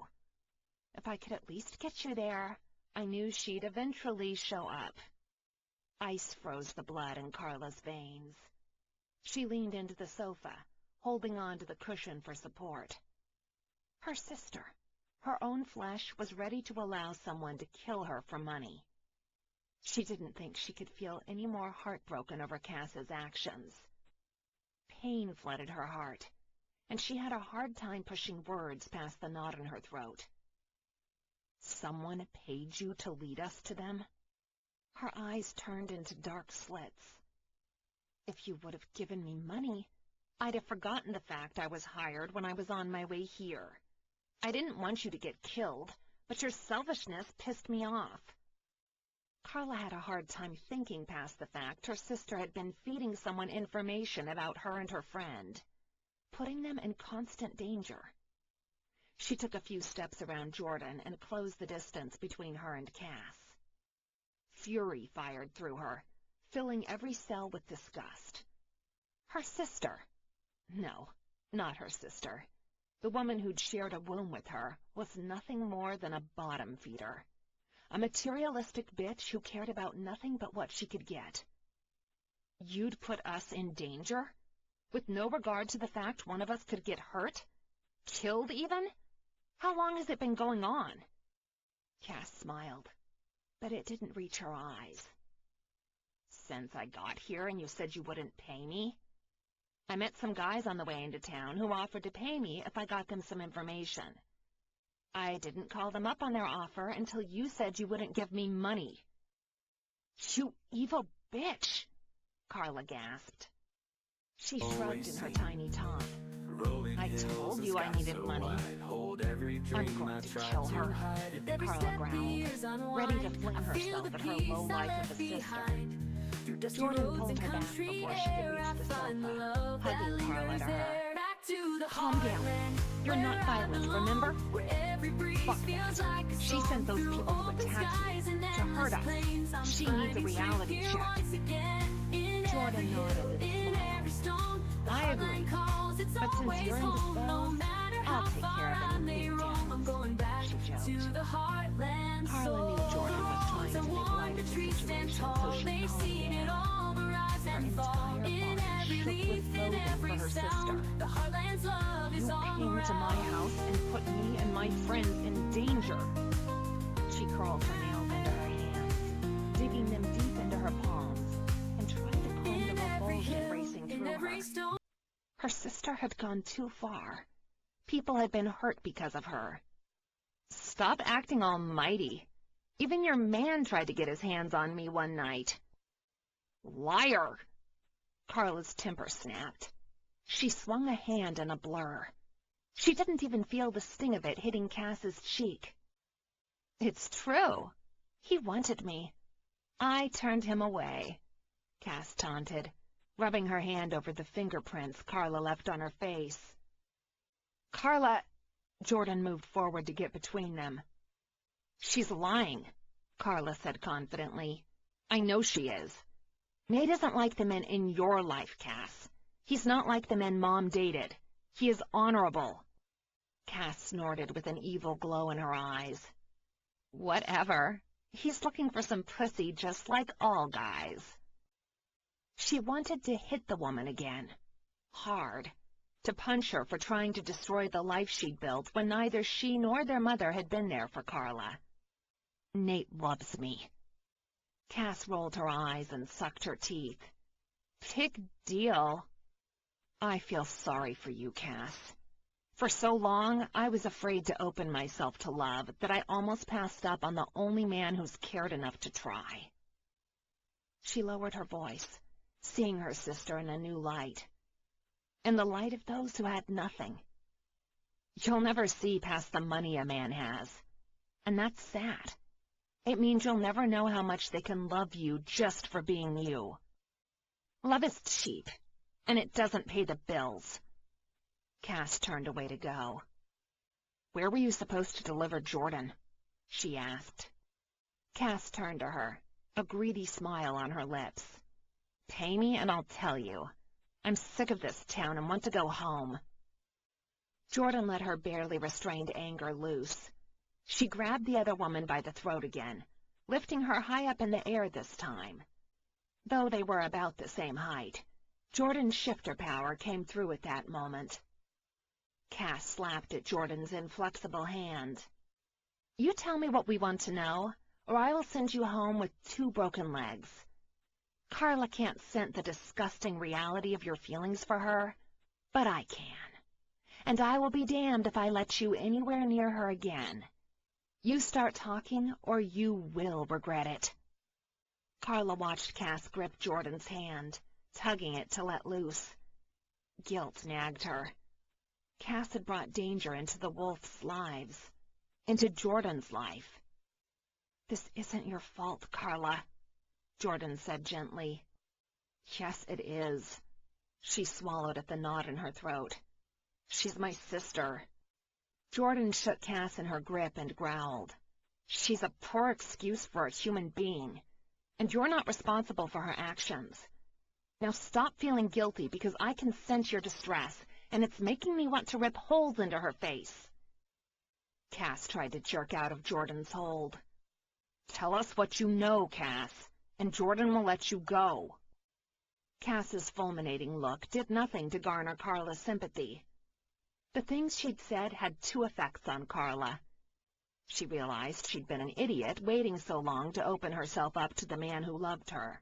S1: If I could at least get you there, I knew she'd eventually show up. Ice froze the blood in Carla's veins. She leaned into the sofa, holding on to the cushion for support. Her sister, her own flesh, was ready to allow someone to kill her for money. She didn't think she could feel any more heartbroken over Cass's actions. Pain flooded her heart, and she had a hard time pushing words past the knot in her throat. Someone paid you to lead us to them? Her eyes turned into dark slits. If you would have given me money, I'd have forgotten the fact I was hired when I was on my way here. I didn't want you to get killed, but your selfishness pissed me off. Carla had a hard time thinking past the fact her sister had been feeding someone information about her and her friend, putting them in constant danger. She took a few steps around Jordan and closed the distance between her and Cass. Fury fired through her, filling every cell with disgust. Her sister. No, not her sister. The woman who'd shared a womb with her was nothing more than a bottom feeder. A materialistic bitch who cared about nothing but what she could get. You'd put us in danger? With no regard to the fact one of us could get hurt? Killed even? How long has it been going on? Cass smiled, but it didn't reach her eyes. Since I got here and you said you wouldn't pay me? I met some guys on the way into town who offered to pay me if I got them some information. I didn't call them up on their offer until you said you wouldn't give me money. You evil bitch, Carla gasped. She shrugged in her tiny top. I told you I needed money. I'm going to kill her, Carla growled, ready to fling herself at her low-life of a sister. Jordan pulled her back before she could reach the sofa, hugging Carla to her. Calm down. You're not violent, remember? Fuck that. She sent those people to attack you, to hurt us. She needs a reality check.
S2: Jordan nodded and smiled. I agree, but since you're indisposed, I'll take care of any big downs, she joked. Carla knew Jordan was trying to make light of the situation, so she calmed down. Her entire body shook with loathing for her sister. You came to my house and put me and my friends in danger. She curled her nails into her hands, digging them deep into her palms, and tried to calm the revulsion racing through her. Her sister had gone too far. People had been hurt because of her. Stop acting almighty. Even your man tried to get his hands on me one night. Liar! Carla's temper snapped. She swung a hand in a blur. She didn't even feel the sting of it hitting Cass's cheek. It's true. He wanted me. I turned him away, Cass taunted, rubbing her hand over the fingerprints Carla left on her face. Carla, Jordan moved forward to get between them. She's lying, Carla said confidently. I know she is. Nate isn't like the men in your life, Cass. He's not like the men Mom dated. He is honorable. Cass snorted with an evil glow in her eyes. Whatever. He's looking for some pussy just like all guys. She wanted to hit the woman again. Hard. To punch her for trying to destroy the life she'd built when neither she nor their mother had been there for Carla. Nate loves me. Cass rolled her eyes and sucked her teeth. Big deal. I feel sorry for you, Cass. For so long, I was afraid to open myself to love that I almost passed up on the only man who's cared enough to try. She lowered her voice, seeing her sister in a new light. In the light of those who had nothing. You'll never see past the money a man has. And that's sad. It means you'll never know how much they can love you just for being you. Love is cheap, and it doesn't pay the bills. Cass turned away to go. Where were you supposed to deliver Jordan? She asked. Cass turned to her, a greedy smile on her lips. Pay me and I'll tell you. I'm sick of this town and want to go home. Jordan let her barely restrained anger loose. She grabbed the other woman by the throat again, lifting her high up in the air this time. Though they were about the same height, Jordan's shifter power came through at that moment. Cass slapped at Jordan's inflexible hand. You tell me what we want to know, or I will send you home with 2 broken legs. Carla can't scent the disgusting reality of your feelings for her, but I can. And I will be damned if I let you anywhere near her again. You start talking, or you will regret it. Carla watched Cass grip Jordan's hand, tugging it to let loose. Guilt nagged her. Cass had brought danger into the wolves' lives, into Jordan's life. This isn't your fault, Carla, Jordan said gently. Yes, it is. She swallowed at the knot in her throat. She's my sister. Jordan shook Cass in her grip and growled. She's a poor excuse for a human being, and you're not responsible for her actions. Now stop feeling guilty because I can sense your distress, and it's making me want to rip holes into her face. Cass tried to jerk out of Jordan's hold. Tell us what you know, Cass, and Jordan will let you go. Cass's fulminating look did nothing to garner Carla's sympathy. The things she'd said had 2 effects on Carla. She realized she'd been an idiot waiting so long to open herself up to the man who loved her.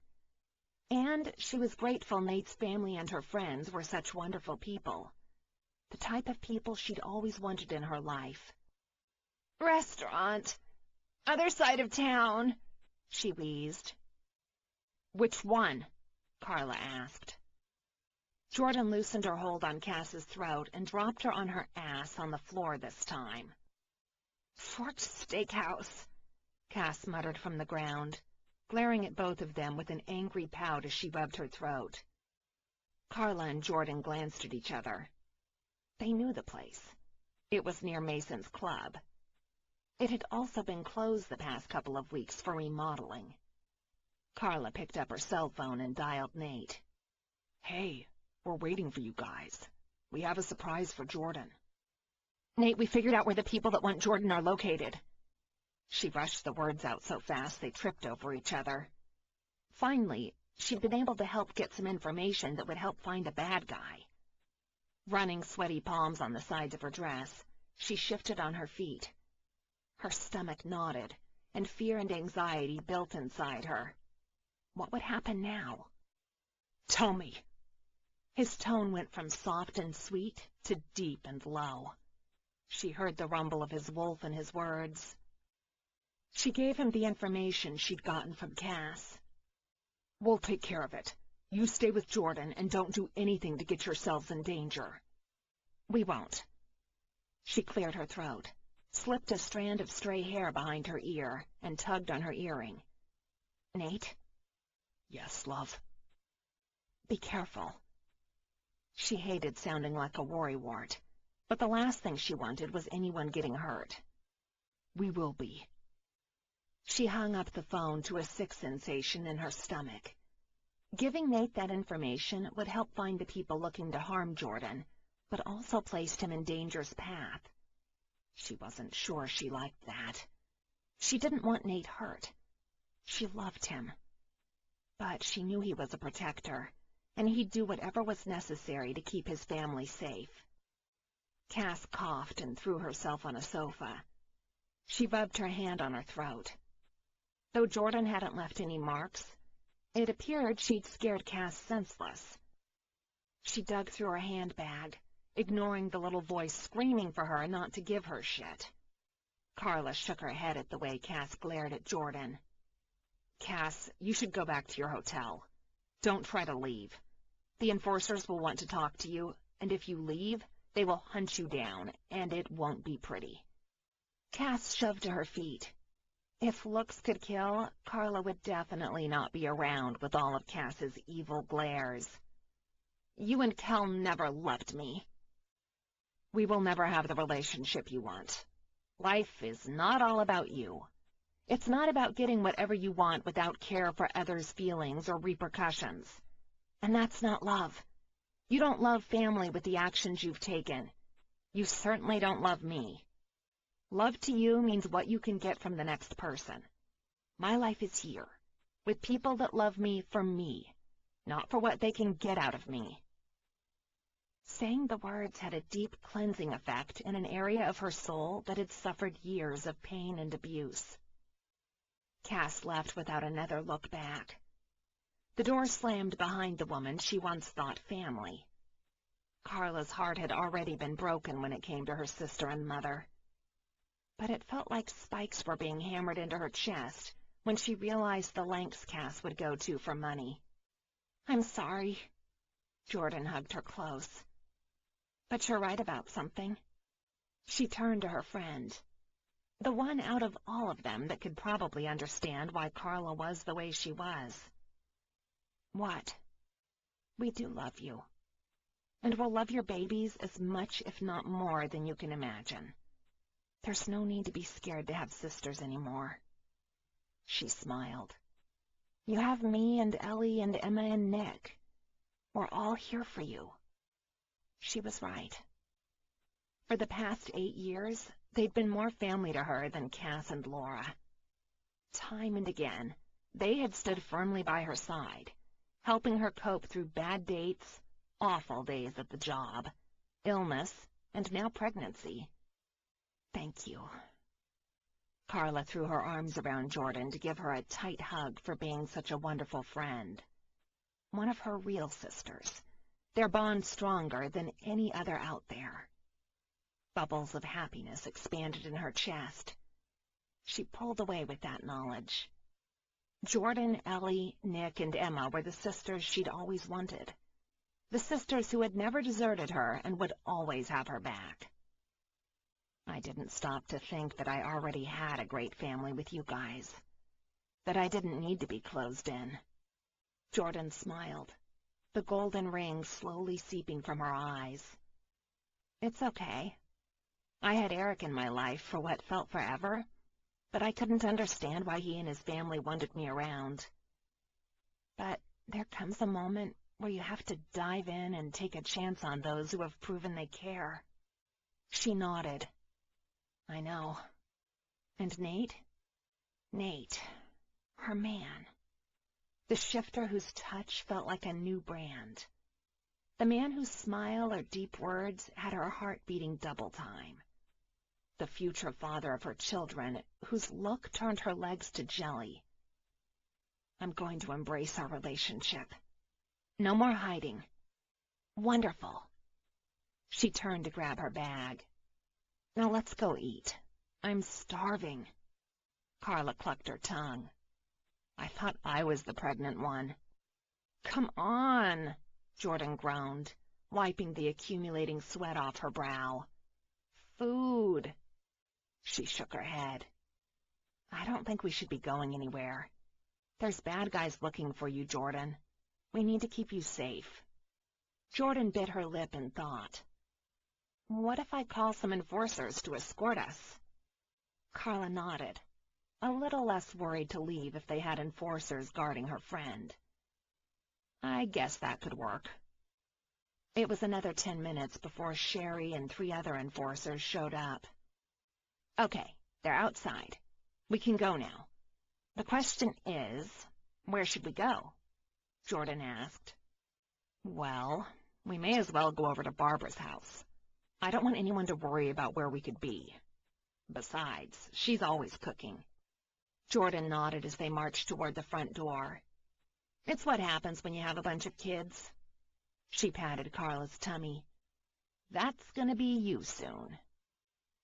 S2: And she was grateful Nate's family and her friends were such wonderful people. The type of people she'd always wanted in her life. Restaurant. Other side of town, she wheezed. Which one? Carla asked. Jordan loosened her hold on Cass's throat and dropped her on her ass on the floor this time. Forked Steakhouse, Cass muttered from the ground, glaring at both of them with an angry pout as she rubbed her throat. Carla and Jordan glanced at each other. They knew the place. It was near Mason's club. It had also been closed the past couple of weeks for remodeling. Carla picked up her cell phone and dialed Nate.
S1: Hey, we're waiting for you guys. We have a surprise for Jordan.
S2: Nate, we figured out where the people that want Jordan are located. She rushed the words out so fast they tripped over each other. Finally, she'd been able to help get some information that would help find the bad guy. Running sweaty palms on the sides of her dress, she shifted on her feet. Her stomach knotted, and fear and anxiety built inside her. What would happen now?
S1: Tell me.
S2: His tone went from soft and sweet to deep and low. She heard the rumble of his wolf in his words. She gave him the information she'd gotten from Cass.
S1: We'll take care of it. You stay with Jordan and don't do anything to get yourselves in danger.
S2: We won't. She cleared her throat, slipped a strand of stray hair behind her ear, and tugged on her earring. Nate?
S1: Yes, love.
S2: Be careful. She hated sounding like a worrywart, but the last thing she wanted was anyone getting hurt.
S1: We will be.
S2: She hung up the phone to a sick sensation in her stomach. Giving Nate that information would help find the people looking to harm Jordan, but also placed him in danger's path. She wasn't sure she liked that. She didn't want Nate hurt. She loved him. But she knew he was a protector, and he'd do whatever was necessary to keep his family safe. Cass coughed and threw herself on a sofa. She rubbed her hand on her throat. Though Jordan hadn't left any marks, it appeared she'd scared Cass senseless. She dug through her handbag, ignoring the little voice screaming for her not to give her shit. Carla shook her head at the way Cass glared at Jordan.
S1: Cass, you should go back to your hotel. Don't try to leave. The enforcers will want to talk to you, and if you leave, they will hunt you down, and it won't be pretty.
S2: Cass shoved to her feet. If looks could kill, Carla would definitely not be around with all of Cass's evil glares.
S1: You and Kel never loved me. We will never have the relationship you want. Life is not all about you. It's not about getting whatever you want without care for others' feelings or repercussions.
S2: And that's not love.
S1: You don't love family with the actions you've taken. You certainly don't love me. Love to you means what you can get from the next person. My life is here, with people that love me for me, not for what they can get out of me.
S2: Saying the words had a deep cleansing effect in an area of her soul that had suffered years of pain and abuse. Cass left without another look back. The door slammed behind the woman she once thought family. Carla's heart had already been broken when it came to her sister and mother. But it felt like spikes were being hammered into her chest when she realized the lengths Cass would go to for money. "I'm sorry." Jordan hugged her close. "But you're right about something." She turned to her friend, the one out of all of them that could probably understand why Carla was the way she was. "What?" "We do love you. And we'll love your babies as much, if not more, than you can imagine. There's no need to be scared to have sisters anymore." She smiled. "You have me and Ellie and Emma and Nick. We're all here for you." She was right. For the past 8 years, they'd been more family to her than Cass and Laura. Time and again, they had stood firmly by her side, helping her cope through bad dates, awful days at the job, illness, and now pregnancy. "Thank you." Carla threw her arms around Jordan to give her a tight hug for being such a wonderful friend. One of her real sisters, their bond stronger than any other out there. Bubbles of happiness expanded in her chest. She pulled away with that knowledge. Jordan, Ellie, Nick, and Emma were the sisters she'd always wanted. The sisters who had never deserted her and would always have her back. I didn't stop to think that I already had a great family with you guys, that I didn't need to be closed in. Jordan smiled, the golden ring slowly seeping from her eyes. "It's okay. I had Eric in my life for what felt forever, but I couldn't understand why he and his family wanted me around. But there comes a moment where you have to dive in and take a chance on those who have proven they care. She nodded. I know. And Nate? Nate. Her man. The shifter whose touch felt like a new brand. The man whose smile or deep words had her heart beating double time. The future father of her children, whose look turned her legs to jelly. I'm going to embrace our relationship. No more hiding. Wonderful. She turned to grab her bag. Now let's go eat. I'm starving. Carla clucked her tongue. I thought I was the pregnant one. Come on, Jordan groaned, wiping the accumulating sweat off her brow. Food. She shook her head. I don't think we should be going anywhere. There's bad guys looking for you, Jordan. We need to keep you safe. Jordan bit her lip in thought. What if I call some enforcers to escort us? Carla nodded, a little less worried to leave if they had enforcers guarding her friend. I guess that could work. It was another 10 minutes before Sherry and 3 other enforcers showed up. Okay, they're outside. We can go now. The question is, where should we go? Jordan asked. Well, we may as well go over to Barbara's house. I don't want anyone to worry about where we could be. Besides, she's always cooking. Jordan nodded as they marched toward the front door. It's what happens when you have a bunch of kids. She patted Carla's tummy. That's gonna be you soon.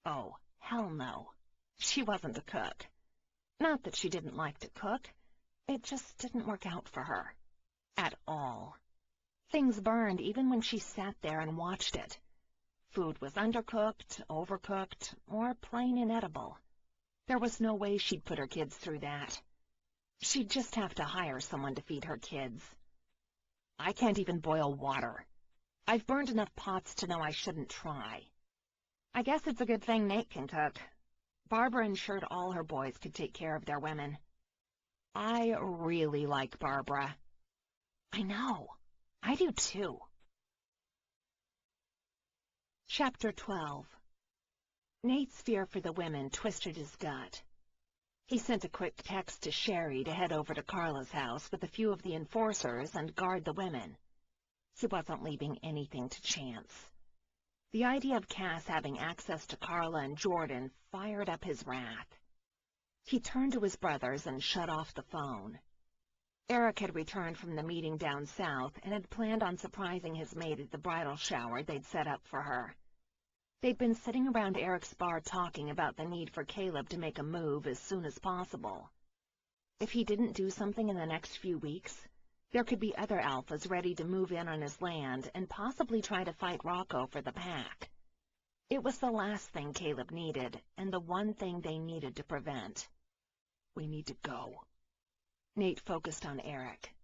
S2: Oh, hell no. She wasn't a cook. Not that she didn't like to cook. It just didn't work out for her. At all. Things burned even when she sat there and watched it. Food was undercooked, overcooked, or plain inedible. There was no way she'd put her kids through that. She'd just have to hire someone to feed her kids. I can't even boil water. I've burned enough pots to know I shouldn't try. I guess it's a good thing Nate can cook. Barbara ensured all her boys could take care of their women. I really like Barbara. I know. I do too. Chapter 12. Nate's fear for the women twisted his gut. He sent a quick text to Sherry to head over to Carla's house with a few of the enforcers and guard the women. He wasn't leaving anything to chance. The idea of Cass having access to Carla and Jordan fired up his wrath. He turned to his brothers and shut off the phone. Eric had returned from the meeting down south and had planned on surprising his maid at the bridal shower they'd set up for her. They'd been sitting around Eric's bar talking about the need for Caleb to make a move as soon as possible. If he didn't do something in the next few weeks, there could be other alphas ready to move in on his land and possibly try to fight Rocco for the pack. It was the last thing Caleb needed, and the one thing they needed to prevent. We need to go. Nate focused on Eric.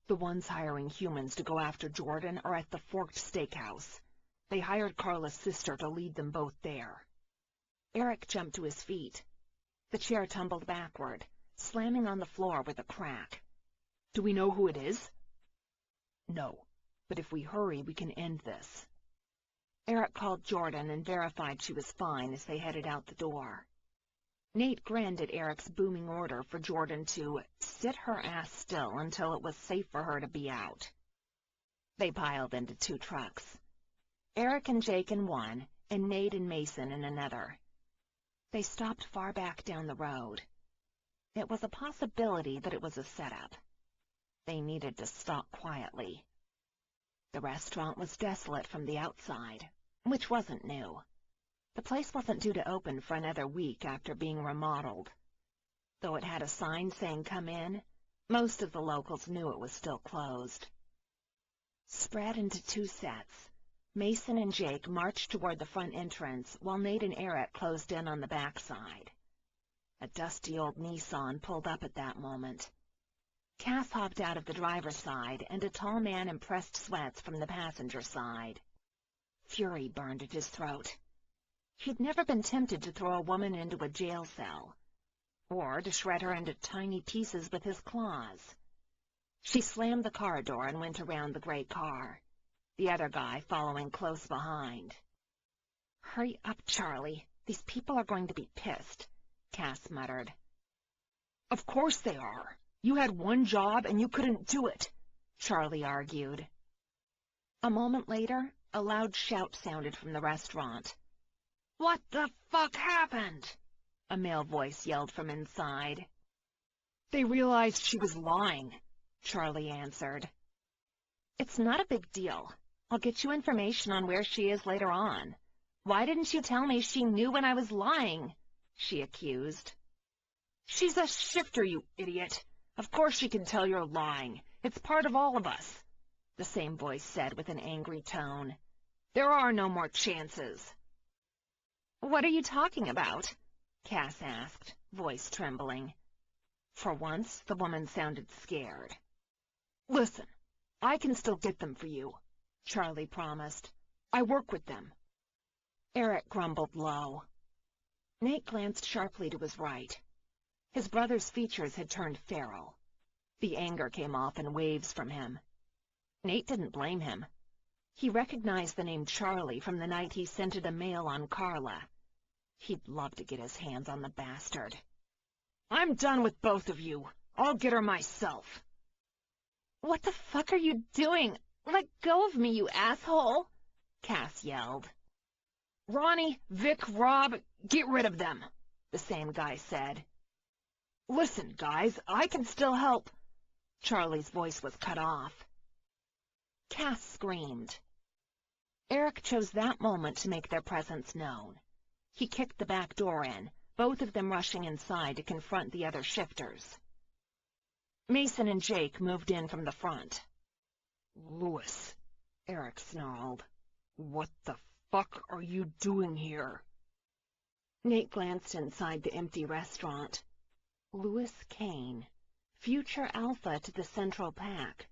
S2: The ones hiring humans to go after Jordan are at the Forked Steakhouse. They hired Carla's sister to lead them both there. Eric jumped to his feet. The chair tumbled backward, slamming on the floor with a crack. Do we know who it is? No, but if we hurry, we can end this. Eric called Jordan and verified she was fine as they headed out the door. Nate grinned at Eric's booming order for Jordan to sit her ass still until it was safe for her to be out. They piled into 2 trucks. Eric and Jake in one, and Nate and Mason in another. They stopped far back down the road. It was a possibility that it was a setup. They needed to stop quietly. The restaurant was desolate from the outside, which wasn't new. The place wasn't due to open for another week after being remodeled. Though it had a sign saying "Come in," most of the locals knew it was still closed. Spread into 2 sets, Mason and Jake marched toward the front entrance while Nate and Eric closed in on the backside. A dusty old Nissan pulled up at that moment. Cass hopped out of the driver's side, and a tall man impressed sweats from the passenger side. Fury burned at his throat. He'd never been tempted to throw a woman into a jail cell, or to shred her into tiny pieces with his claws. She slammed the car door and went around the gray car, the other guy following close behind. "Hurry up, Charlie. These people are going to be pissed," Cass muttered.
S1: "Of course they are. You had one job and you couldn't do it," Charlie argued.
S2: A moment later, a loud shout sounded from the restaurant.
S1: "What the fuck happened?"
S2: a male voice yelled from inside.
S1: "They realized she was lying," Charlie answered.
S2: "It's not a big deal. I'll get you information on where she is later on. Why didn't you tell me she knew when I was lying?" she accused.
S1: "She's a shifter, you idiot. Of course she can tell you're lying. It's part of all of us," the same voice said with an angry tone. "There are no more chances."
S2: "What are you talking about?" Cass asked, voice trembling. For once, the woman sounded scared.
S1: "Listen, I can still get them for you," Charlie promised. "I work with them."
S2: Eric grumbled low. Nate glanced sharply to his right. His brother's features had turned feral. The anger came off in waves from him. Nate didn't blame him. He recognized the name Charlie from the night he scented a mail on Carla. He'd love to get his hands on the bastard.
S1: "I'm done with both of you. I'll get her myself."
S2: "What the fuck are you doing? Let go of me, you asshole!" Cass yelled.
S1: "Ronnie, Vic, Rob, get rid of them," the same guy said. "Listen, guys, I can still help." Charlie's voice was cut off.
S2: Cass screamed. Eric chose that moment to make their presence known. He kicked the back door in, both of them rushing inside to confront the other shifters. Mason and Jake moved in from the front.
S1: "Lewis," Eric snarled, "what the fuck are you doing here?"
S2: Nate glanced inside the empty restaurant. Lewis Kane, future alpha to the Central Pack.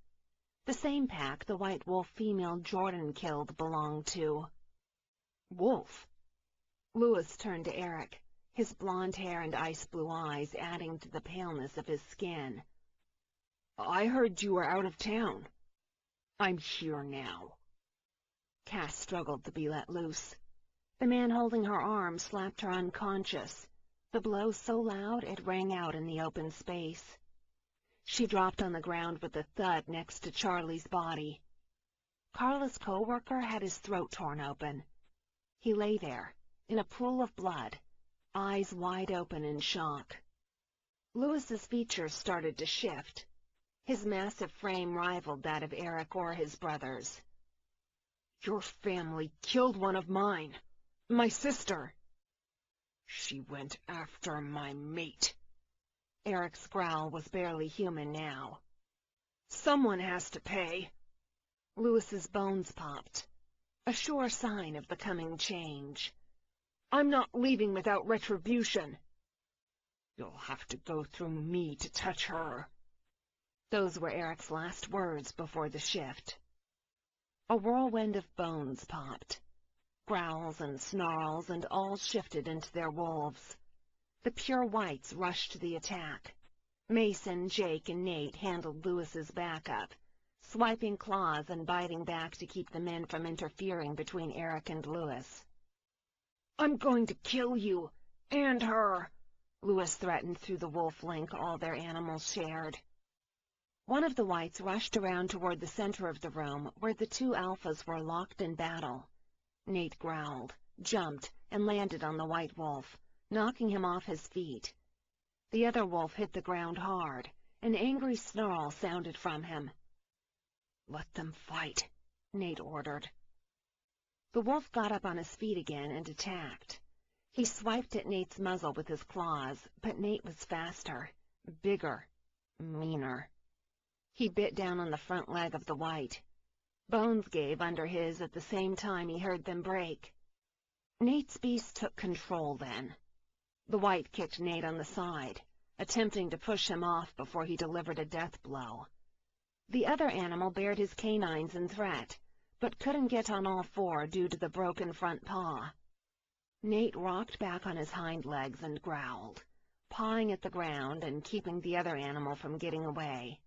S2: The same pack the White Wolf female Jordan killed belonged to.
S1: "Wolf?"
S2: Lewis turned to Eric, his blonde hair and ice-blue eyes adding to the paleness of his skin.
S1: "I heard you were out of town. I'm here now."
S2: Cass struggled to be let loose. The man holding her arm slapped her unconscious, the blow so loud it rang out in the open space. She dropped on the ground with a thud next to Charlie's body. Carla's co-worker had his throat torn open. He lay there, in a pool of blood, eyes wide open in shock. Lewis's features started to shift. His massive frame rivaled that of Eric or his brothers.
S1: "Your family killed one of mine, my sister. She went after my mate."
S2: Eric's growl was barely human now.
S1: "Someone has to pay."
S2: Lewis's bones popped, a sure sign of the coming change.
S1: "I'm not leaving without retribution." "You'll have to go through me to touch her."
S2: Those were Eric's last words before the shift. A whirlwind of bones popped. Growls and snarls and all shifted into their wolves. The pure whites rushed to the attack. Mason, Jake, and Nate handled Lewis's backup, swiping claws and biting back to keep the men from interfering between Eric and Lewis.
S1: "I'm going to kill you, and her,"
S2: Lewis threatened through the wolf link all their animals shared. One of the whites rushed around toward the center of the room where the two alphas were locked in battle. Nate growled, jumped, and landed on the white wolf, knocking him off his feet. The other wolf hit the ground hard. An angry snarl sounded from him.
S1: "Let them fight,"
S2: Nate ordered. The wolf got up on his feet again and attacked. He swiped at Nate's muzzle with his claws, but Nate was faster, bigger, meaner. He bit down on the front leg of the white. Bones gave under his at the same time he heard them break. Nate's beast took control then. The white kicked Nate on the side, attempting to push him off before he delivered a death blow. The other animal bared his canines in threat, but couldn't get on all four due to the broken front paw. Nate rocked back on his hind legs and growled, pawing at the ground and keeping the other animal from getting away.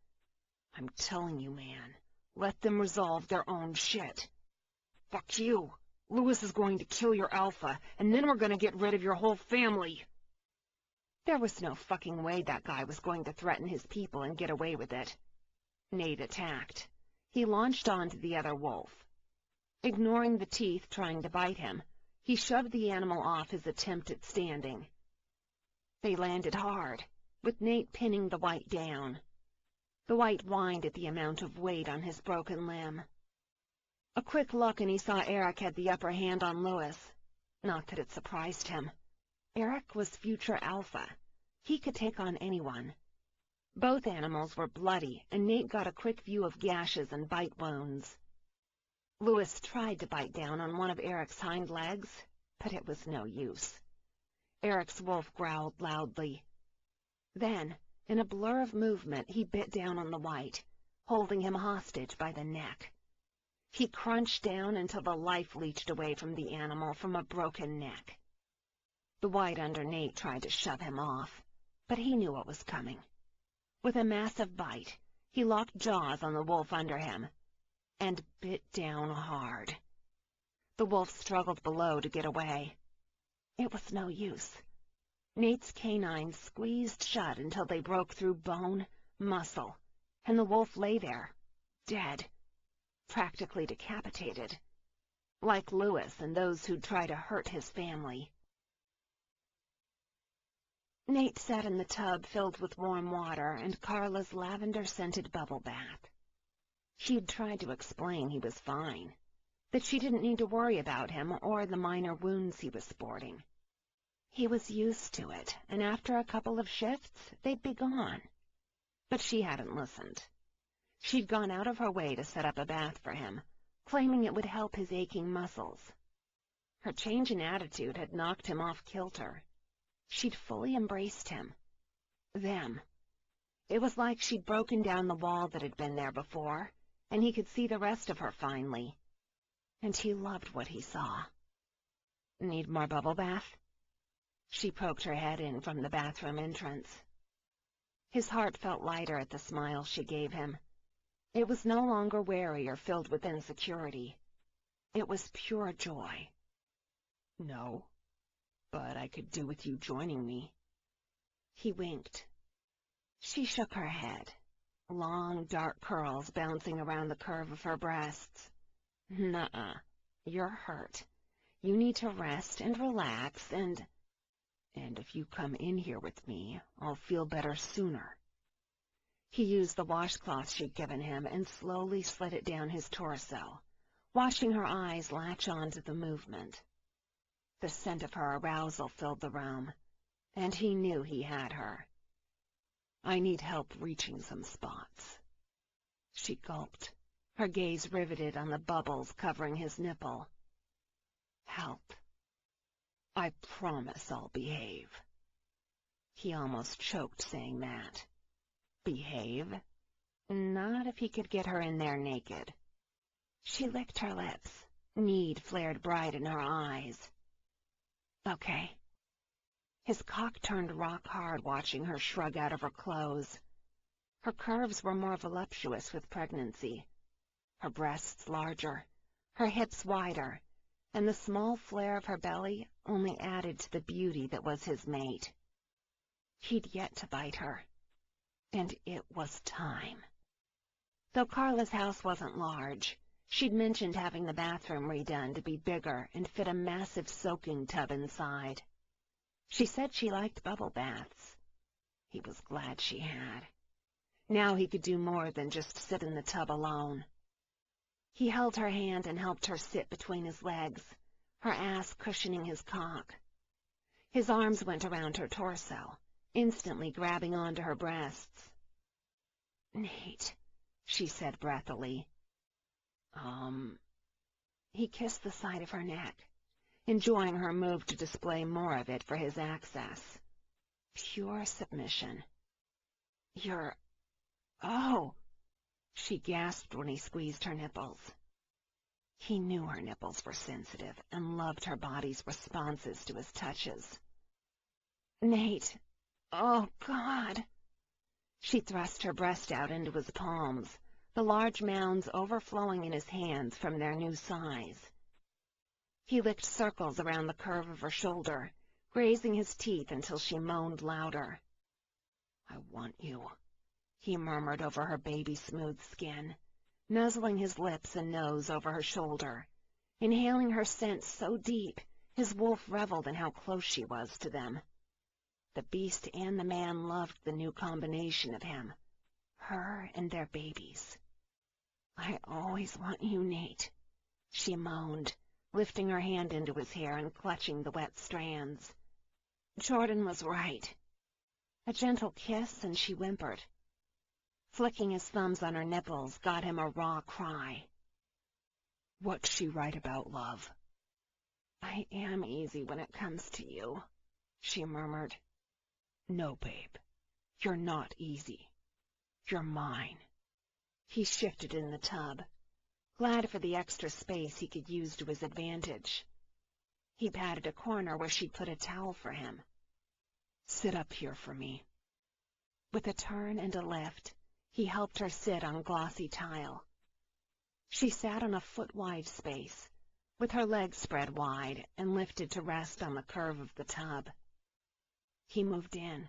S1: I'm telling you, man, let them resolve their own shit. Fuck you. Lewis is going to kill your alpha, and then we're going to get rid of your whole family. There was no fucking way that guy was going to threaten his people and get away with it. Nate attacked. He launched onto the other wolf. Ignoring the teeth trying to bite him, he shoved the animal off his attempt at standing. They landed hard, with Nate pinning the white down. The white whined at the amount of weight on his broken limb. A quick look and he saw Eric had the upper hand on Lewis. Not that it surprised him. Eric was future alpha. He could take on anyone. Both animals were bloody, and Nate got a quick view of gashes and bite wounds. Lewis tried to bite down on one of Eric's hind legs, but it was no use. Eric's wolf growled loudly. Then, in a blur of movement, he bit down on the white, holding him hostage by the neck. He crunched down until the life leached away from the animal from a broken neck. The white under Nate tried to shove him off, but he knew what was coming. With a massive bite, he locked jaws on the wolf under him, and bit down hard. The wolf struggled below to get away. It was no use. Nate's canines squeezed shut until they broke through bone, muscle, and the wolf lay there, dead, practically decapitated, like Lewis and those who'd try to hurt his family. Nate sat in the tub filled with warm water and Carla's lavender-scented bubble bath. She'd tried to explain he was fine, that she didn't need to worry about him or the minor wounds he was sporting. He was used to it, and after a couple of shifts, they'd be gone. But she hadn't listened. She'd gone out of her way to set up a bath for him, claiming it would help his aching muscles. Her change in attitude had knocked him off kilter. She'd fully embraced him. Them. It was like she'd broken down the wall that had been there before, and he could see the rest of her finally. And he loved what he saw. Need more bubble bath? She poked her head in from the bathroom entrance. His heart felt lighter at the smile she gave him. It was no longer wary or filled with insecurity. It was pure joy. No, but I could do with you joining me. He winked. She shook her head, long dark curls bouncing around the curve of her breasts. Nuh-uh, you're hurt. You need to rest and relax and if you come in here with me, I'll feel better sooner. He used the washcloth she'd given him and slowly slid it down his torso, watching her eyes latch on to the movement. The scent of her arousal filled the room, and he knew he had her. I need help reaching some spots. She gulped, her gaze riveted on the bubbles covering his nipple. Help. I promise I'll behave. He almost choked saying that. Behave? Not if he could get her in there naked. She licked her lips. Need flared bright in her eyes. Okay. His cock turned rock hard watching her shrug out of her clothes. Her curves were more voluptuous with pregnancy. Her breasts larger, her hips wider, and the small flare of her belly only added to the beauty that was his mate. He'd yet to bite her, and it was time. Though Carla's house wasn't large, she'd mentioned having the bathroom redone to be bigger and fit a massive soaking tub inside. She said she liked bubble baths. He was glad she had. Now he could do more than just sit in the tub alone. He held her hand and helped her sit between his legs, her ass cushioning his cock. His arms went around her torso, instantly grabbing onto her breasts. Nate, she said breathily. He kissed the side of her neck, enjoying her move to display more of it for his access. Pure submission. Oh! She gasped when he squeezed her nipples. He knew her nipples were sensitive and loved her body's responses to his touches. Nate! Oh, God!
S2: She thrust her breast out into his palms, the large mounds overflowing in his hands from their new size. He licked circles around the curve of her shoulder, grazing his teeth until she moaned louder. "I want you," he murmured over her baby-smooth skin, nuzzling his lips and nose over her shoulder, inhaling her scent so deep his wolf reveled in how close she was to them. The beast and the man loved the new combination of him, her and their babies. "I always want you, Nate," she moaned, lifting her hand into his hair and clutching the wet strands. Jordan was right. A gentle kiss, and she whimpered. Flicking his thumbs on her nipples got him a raw cry. "What's she right about, love?" "I am easy when it comes to you," she murmured. "No, babe, you're not easy. You're mine." He shifted in the tub, glad for the extra space he could use to his advantage. He patted a corner where she'd put a towel for him. "Sit up here for me." With a turn and a lift, he helped her sit on glossy tile. She sat on a foot-wide space, with her legs spread wide and lifted to rest on the curve of the tub. He moved in,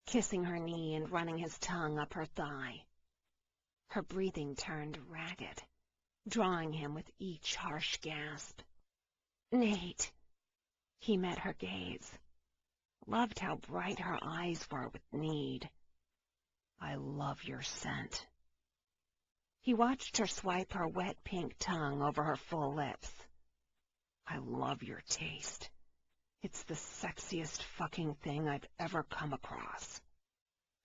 S2: kissing her knee and running his tongue up her thigh. Her breathing turned ragged, drawing him with each harsh gasp. "Nate!" He met her gaze. Loved how bright her eyes were with need. "I love your scent." He watched her swipe her wet pink tongue over her full lips. "I love your taste. It's the sexiest fucking thing I've ever come across."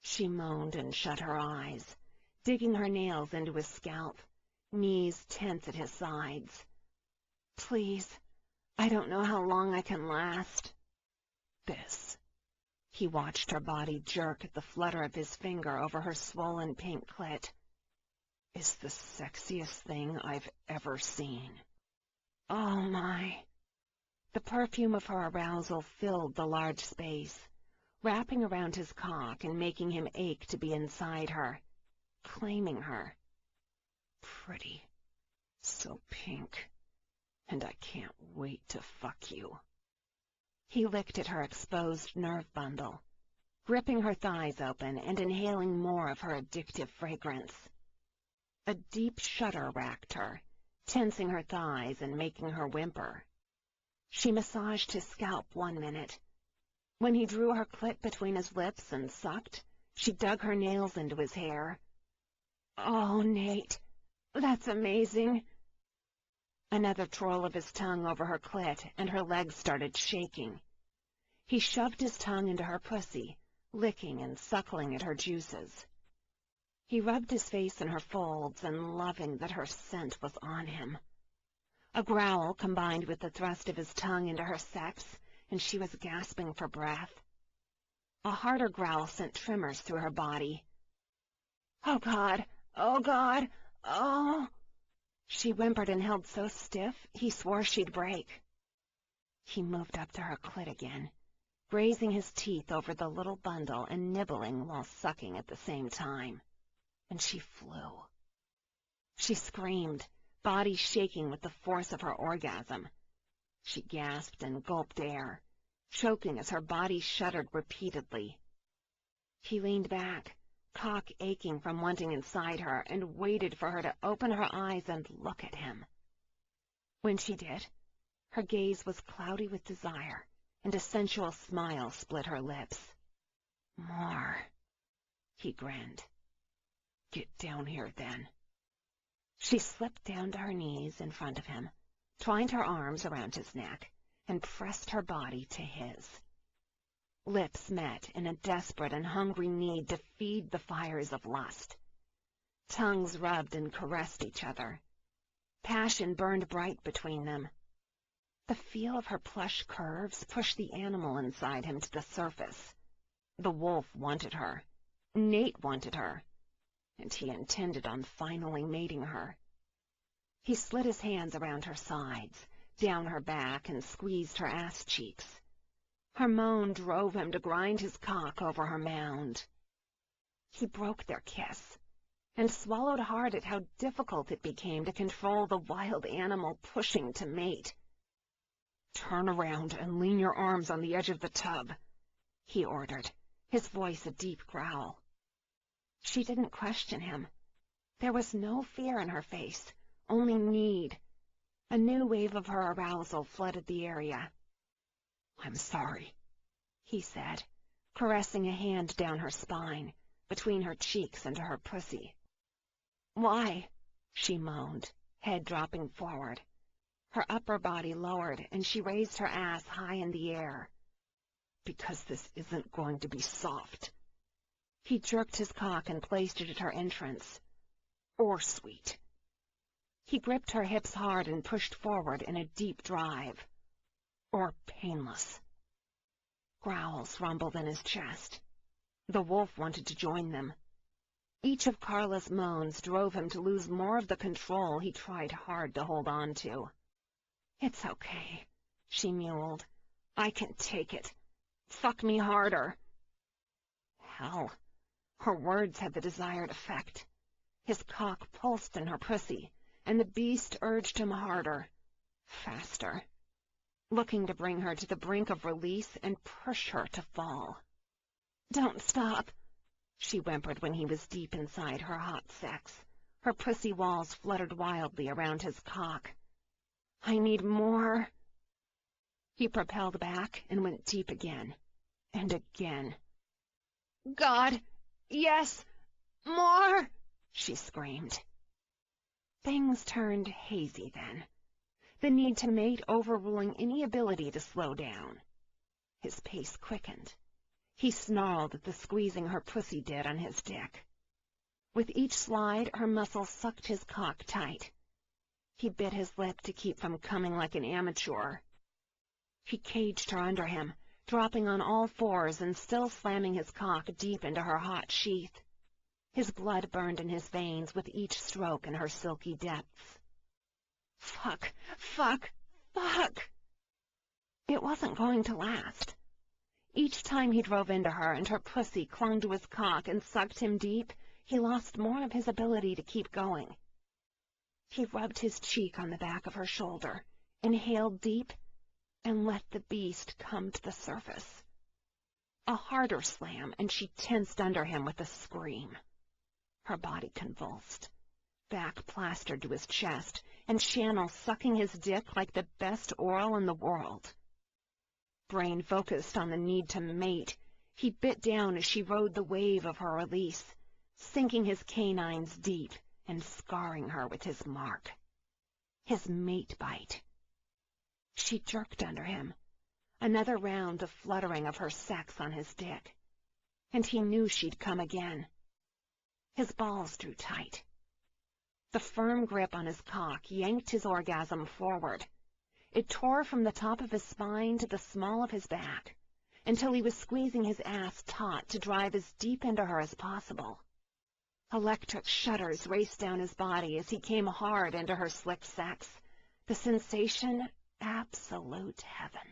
S2: She moaned and shut her eyes, digging her nails into his scalp, knees tense at his sides. "Please, I don't know how long I can last." "This." He watched her body jerk at the flutter of his finger over her swollen pink clit. "Is the sexiest thing I've ever seen." "Oh, my." The perfume of her arousal filled the large space, wrapping around his cock and making him ache to be inside her, claiming her. "Pretty. So pink. And I can't wait to fuck you." He licked at her exposed nerve bundle, gripping her thighs open and inhaling more of her addictive fragrance. A deep shudder racked her, tensing her thighs and making her whimper. She massaged his scalp 1 minute. When he drew her clit between his lips and sucked, she dug her nails into his hair. "Oh, Nate, that's amazing." Another twirl of his tongue over her clit, and her legs started shaking. He shoved his tongue into her pussy, licking and suckling at her juices. He rubbed his face in her folds and loving that her scent was on him. A growl combined with the thrust of his tongue into her sex, and she was gasping for breath. A harder growl sent tremors through her body. "Oh, God! Oh, God! Oh!" She whimpered and held so stiff he swore she'd break. He moved up to her clit again, grazing his teeth over the little bundle and nibbling while sucking at the same time. And she flew. She screamed, body shaking with the force of her orgasm. She gasped and gulped air, choking as her body shuddered repeatedly. He leaned back, cock aching from wanting inside her, and waited for her to open her eyes and look at him. When she did, her gaze was cloudy with desire, and a sensual smile split her lips. "More," he grinned. "Get down here, then." She slipped down to her knees in front of him, twined her arms around his neck, and pressed her body to his. Lips met in a desperate and hungry need to feed the fires of lust. Tongues rubbed and caressed each other. Passion burned bright between them. The feel of her plush curves pushed the animal inside him to the surface. The wolf wanted her. Nate wanted her. And he intended on finally mating her. He slid his hands around her sides, down her back, and squeezed her ass cheeks. Her moan drove him to grind his cock over her mound. He broke their kiss, and swallowed hard at how difficult it became to control the wild animal pushing to mate.
S1: "Turn around and lean your arms on the edge of the tub,"
S2: he ordered, his voice a deep growl. She didn't question him. There was no fear in her face, only need. A new wave of her arousal flooded the area.
S1: "I'm sorry,"
S2: he said, caressing a hand down her spine, between her cheeks and her pussy. "Why?" she moaned, head dropping forward. Her upper body lowered, and she raised her ass high in the air.
S1: "Because this isn't going to be soft."
S2: He jerked his cock and placed it at her entrance.
S1: "Or sweet."
S2: He gripped her hips hard and pushed forward in a deep drive.
S1: "Or painless."
S2: Growls rumbled in his chest. The wolf wanted to join them. Each of Carla's moans drove him to lose more of the control he tried hard to hold on to. "It's okay," she mewled. "I can take it. Fuck me harder." Hell, her words had the desired effect. His cock pulsed in her pussy, and the beast urged him harder, faster, looking to bring her to the brink of release and push her to fall. "Don't stop," she whimpered when he was deep inside her hot sex. Her pussy walls fluttered wildly around his cock. "I need more." He propelled back and went deep again, and again. "God, yes, more!" she screamed. Things turned hazy then, the need to mate overruling any ability to slow down. His pace quickened. He snarled at the squeezing her pussy did on his dick. With each slide, her muscles sucked his cock tight. He bit his lip to keep from coming like an amateur. He caged her under him, dropping on all fours and still slamming his cock deep into her hot sheath. His blood burned in his veins with each stroke in her silky depths. Fuck, fuck, fuck! It wasn't going to last. Each time he drove into her and her pussy clung to his cock and sucked him deep, he lost more of his ability to keep going. He rubbed his cheek on the back of her shoulder, inhaled deep, and let the beast come to the surface. A harder slam, and she tensed under him with a scream. Her body convulsed, back plastered to his chest, and channel sucking his dick like the best oral in the world. Brain focused on the need to mate, he bit down as she rode the wave of her release, sinking his canines deep and scarring her with his mark. His mate bite. She jerked under him, another round of fluttering of her sex on his dick, and he knew she'd come again. His balls drew tight. The firm grip on his cock yanked his orgasm forward. It tore from the top of his spine to the small of his back, until he was squeezing his ass taut to drive as deep into her as possible. Electric shudders raced down his body as he came hard into her slick sex, the sensation absolute heaven.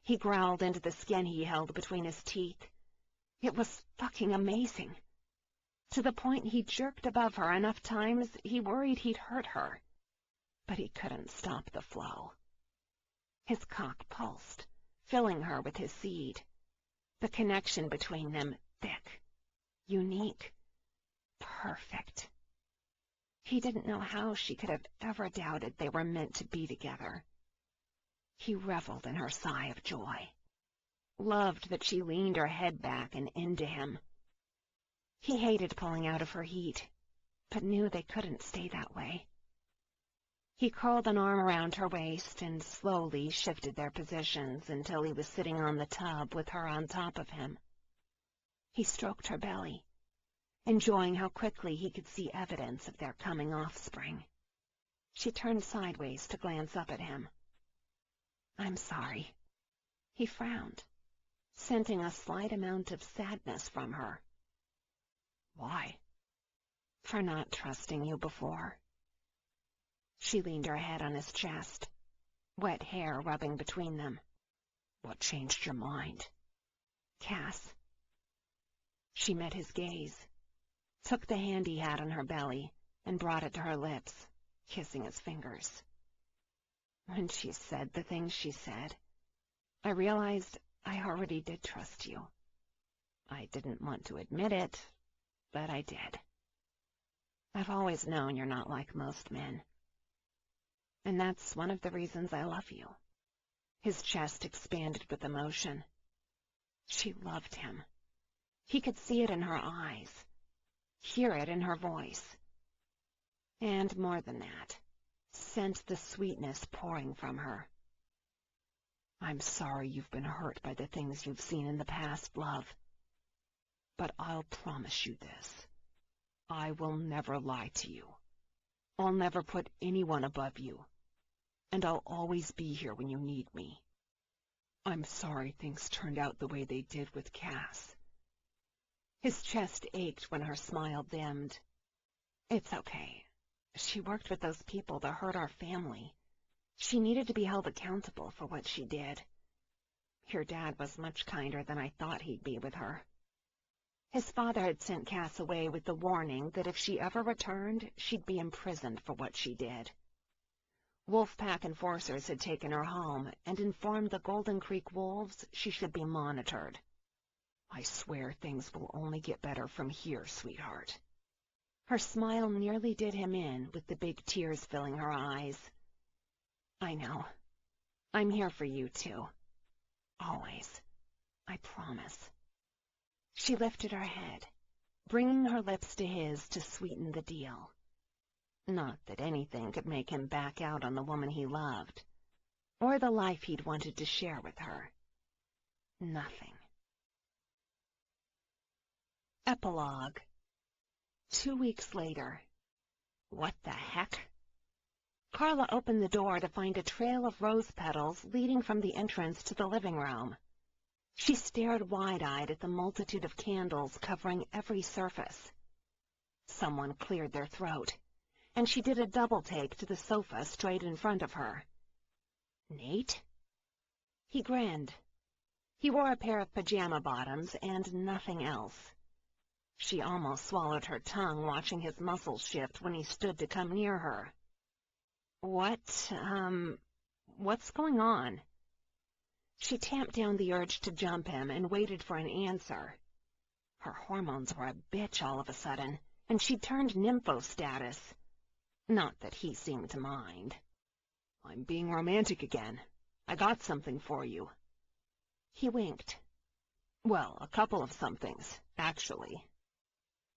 S2: He growled into the skin he held between his teeth. It was fucking amazing. To the point he jerked above her enough times he worried he'd hurt her. But he couldn't stop the flow. His cock pulsed, filling her with his seed. The connection between them thick, unique, perfect. He didn't know how she could have ever doubted they were meant to be together. He reveled in her sigh of joy, loved that she leaned her head back and into him. He hated pulling out of her heat, but knew they couldn't stay that way. He curled an arm around her waist and slowly shifted their positions until he was sitting on the tub with her on top of him. He stroked her belly, enjoying how quickly he could see evidence of their coming offspring. She turned sideways to glance up at him. "I'm sorry." He frowned, scenting a slight amount of sadness from her.
S1: "Why?"
S2: "For not trusting you before." She leaned her head on his chest, wet hair rubbing between them.
S1: "What changed your mind?"
S2: "Cass." She met his gaze, took the hand he had on her belly, and brought it to her lips, kissing his fingers. When she said the things she said, I realized I already did trust you. I didn't want to admit it, but I did. I've always known you're not like most men. And that's one of the reasons I love you. His chest expanded with emotion. She loved him. He could see it in her eyes, hear it in her voice. And more than that, sense the sweetness pouring from her. I'm sorry you've been hurt by the things you've seen in the past, love. But I'll promise you this. I will never lie to you. I'll never put anyone above you. And I'll always be here when you need me. I'm sorry things turned out the way they did with Cass. His chest ached when her smile dimmed. It's okay. She worked with those people that hurt our family. She needed to be held accountable for what she did. Your dad was much kinder than I thought he'd be with her. His father had sent Cass away with the warning that if she ever returned, she'd be imprisoned for what she did. Wolfpack enforcers had taken her home and informed the Golden Creek Wolves she should be monitored. I swear things will only get better from here, sweetheart. Her smile nearly did him in, with the big tears filling her eyes. I know. I'm here for you, too. Always. I promise. She lifted her head, bringing her lips to his to sweeten the deal. Not that anything could make him back out on the woman he loved, or the life he'd wanted to share with her. Nothing. Epilogue. 2 weeks later. What the heck? Carla opened the door to find a trail of rose petals leading from the entrance to the living room. She stared wide-eyed at the multitude of candles covering every surface. Someone cleared their throat, and she did a double-take to the sofa straight in front of her. Nate? He grinned. He wore a pair of pajama bottoms and nothing else. She almost swallowed her tongue watching his muscles shift when he stood to come near her. What's going on? She tamped down the urge to jump him and waited for an answer. Her hormones were a bitch all of a sudden, and she'd turned nympho status. Not that he seemed to mind. I'm being romantic again. I got something for you. He winked. Well, a couple of somethings, actually.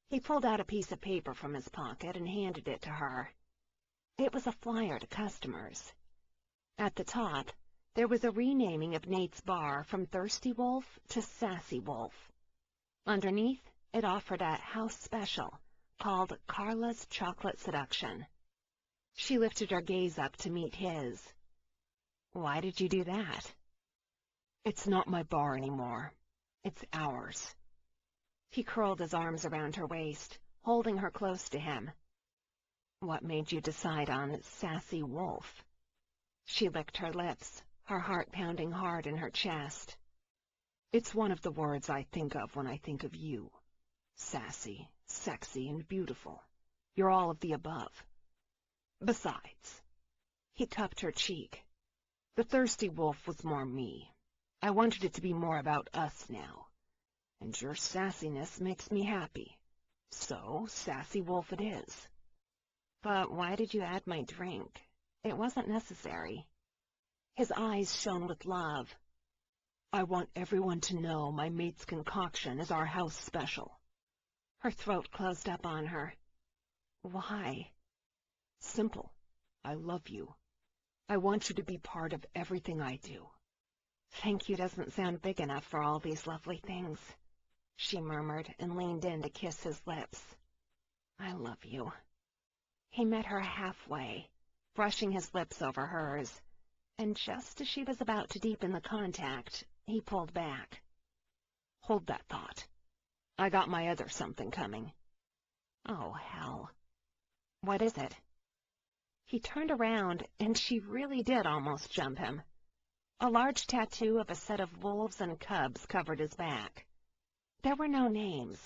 S2: He pulled out a piece of paper from his pocket and handed it to her. It was a flyer to customers. At the top, there was a renaming of Nate's bar from Thirsty Wolf to Sassy Wolf. Underneath, it offered a house special called Carla's Chocolate Seduction. She lifted her gaze up to meet his. Why did you do that? It's not my bar anymore. It's ours. He curled his arms around her waist, holding her close to him. What made you decide on Sassy Wolf? She licked her lips, her heart pounding hard in her chest. It's one of the words I think of when I think of you. Sassy, sexy, and beautiful. You're all of the above. Besides, he cupped her cheek. The Thirsty Wolf was more me. I wanted it to be more about us now. And your sassiness makes me happy. So, Sassy Wolf it is. But why did you add my drink? It wasn't necessary. His eyes shone with love. I want everyone to know my mate's concoction is our house special. Her throat closed up on her. Why? Simple. I love you. I want you to be part of everything I do. Thank you doesn't sound big enough for all these lovely things, she murmured and leaned in to kiss his lips. I love you. He met her halfway, brushing his lips over hers, and just as she was about to deepen the contact, he pulled back. Hold that thought. I got my other something coming. Oh, hell. What is it? He turned around, and she really did almost jump him. A large tattoo of a set of wolves and cubs covered his back. There were no names,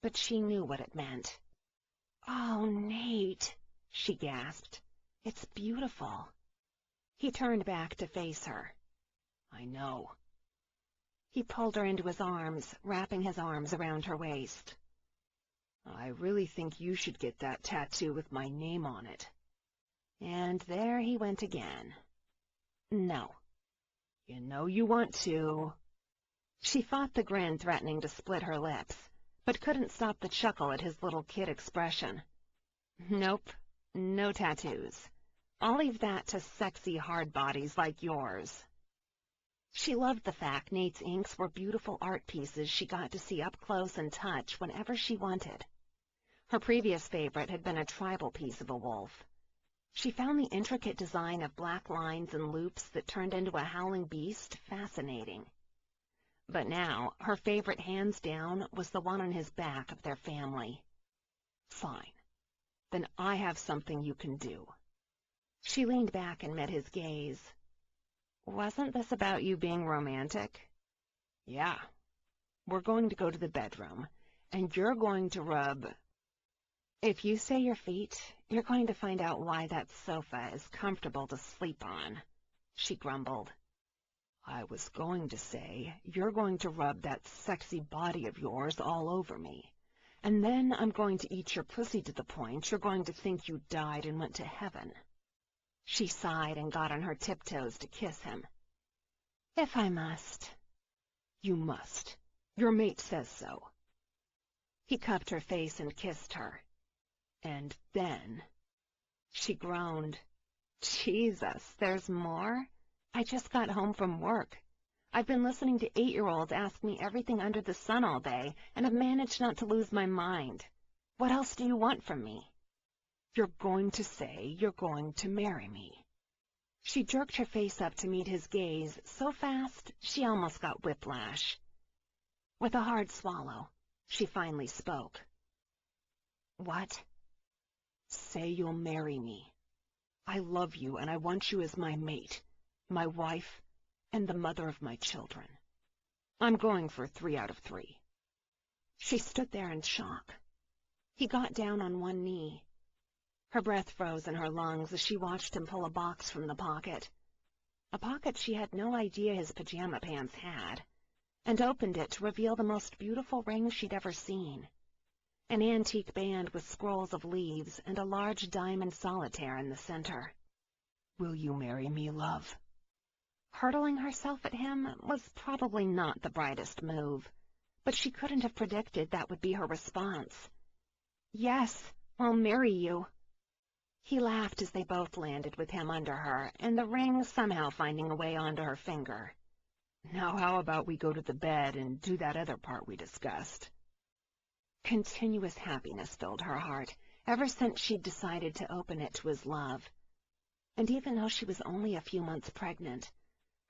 S2: but she knew what it meant. "Oh, Nate," she gasped. "It's beautiful." He turned back to face her. "I know." He pulled her into his arms, wrapping his arms around her waist. "I really think you should get that tattoo with my name on it." And there he went again. "No." "You know you want to." She fought the grin threatening to split her lips, but couldn't stop the chuckle at his little kid expression. "Nope, no tattoos. I'll leave that to sexy hard bodies like yours." She loved the fact Nate's inks were beautiful art pieces she got to see up close and touch whenever she wanted. Her previous favorite had been a tribal piece of a wolf. She found the intricate design of black lines and loops that turned into a howling beast fascinating. But now, her favorite hands down was the one on his back of their family. "Fine. Then I have something you can do." She leaned back and met his gaze. "Wasn't this about you being romantic?" "Yeah. We're going to go to the bedroom, and you're going to rub—" "If you say your feet, you're going to find out why that sofa is comfortable to sleep on," she grumbled. "I was going to say you're going to rub that sexy body of yours all over me, and then I'm going to eat your pussy to the point you're going to think you died and went to heaven." She sighed and got on her tiptoes to kiss him. "If I must." "You must. Your mate says so." He cupped her face and kissed her. "And then—" She groaned. "Jesus, there's more? I just got home from work. I've been listening to 8-year-olds ask me everything under the sun all day, and have managed not to lose my mind. What else do you want from me?" "You're going to say you're going to marry me." She jerked her face up to meet his gaze so fast she almost got whiplash. With a hard swallow, she finally spoke. "What?" "Say you'll marry me. I love you, and I want you as my mate, my wife, and the mother of my children. I'm going for 3 out of 3. She stood there in shock. He got down on one knee. Her breath froze in her lungs as she watched him pull a box from the pocket, a pocket she had no idea his pajama pants had, and opened it to reveal the most beautiful ring she'd ever seen. An antique band with scrolls of leaves and a large diamond solitaire in the center. "Will you marry me, love?" Hurtling herself at him was probably not the brightest move, but she couldn't have predicted that would be her response. "Yes, I'll marry you." He laughed as they both landed with him under her, and the ring somehow finding a way onto her finger. "Now how about we go to the bed and do that other part we discussed?" Continuous happiness filled her heart ever since she'd decided to open it to his love. And even though she was only a few months pregnant,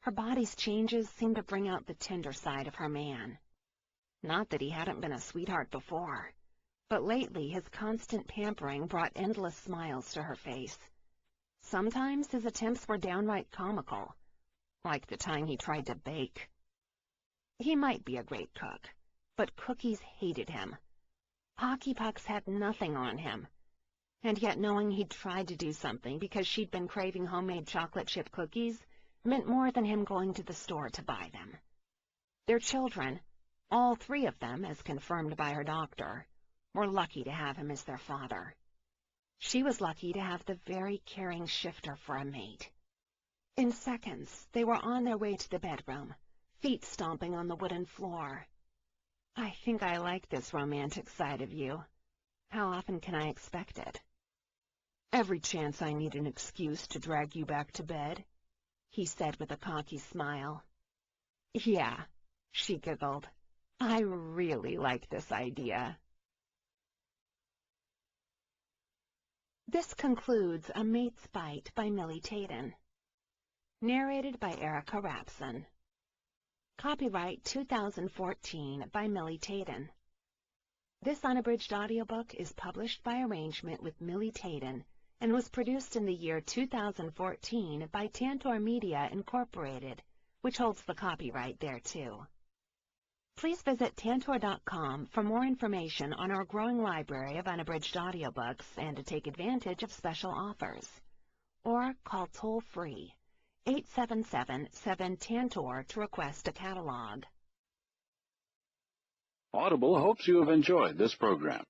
S2: her body's changes seemed to bring out the tender side of her man. Not that he hadn't been a sweetheart before, but lately his constant pampering brought endless smiles to her face. Sometimes his attempts were downright comical, like the time he tried to bake. He might be a great cook, but cookies hated him. Hockey pucks had nothing on him, and yet knowing he'd tried to do something because she'd been craving homemade chocolate chip cookies meant more than him going to the store to buy them. Their children, all 3 of them, as confirmed by her doctor, were lucky to have him as their father. She was lucky to have the very caring shifter for a mate. In seconds, they were on their way to the bedroom, feet stomping on the wooden floor. "I think I like this romantic side of you. How often can I expect it?" "Every chance I need an excuse to drag you back to bed," he said with a cocky smile. "Yeah," she giggled. "I really like this idea." This concludes A Mate's Bite by Milly Taiden. Narrated by Erica Rapson. Copyright 2014 by Milly Taiden. This unabridged audiobook is published by arrangement with Milly Taiden and was produced in the year 2014 by Tantor Media Incorporated, which holds the copyright thereto. Please visit Tantor.com for more information on our growing library of unabridged audiobooks and to take advantage of special offers. Or call toll-free 877-7-TANTOR to request a catalog.
S4: Audible hopes you have enjoyed this program.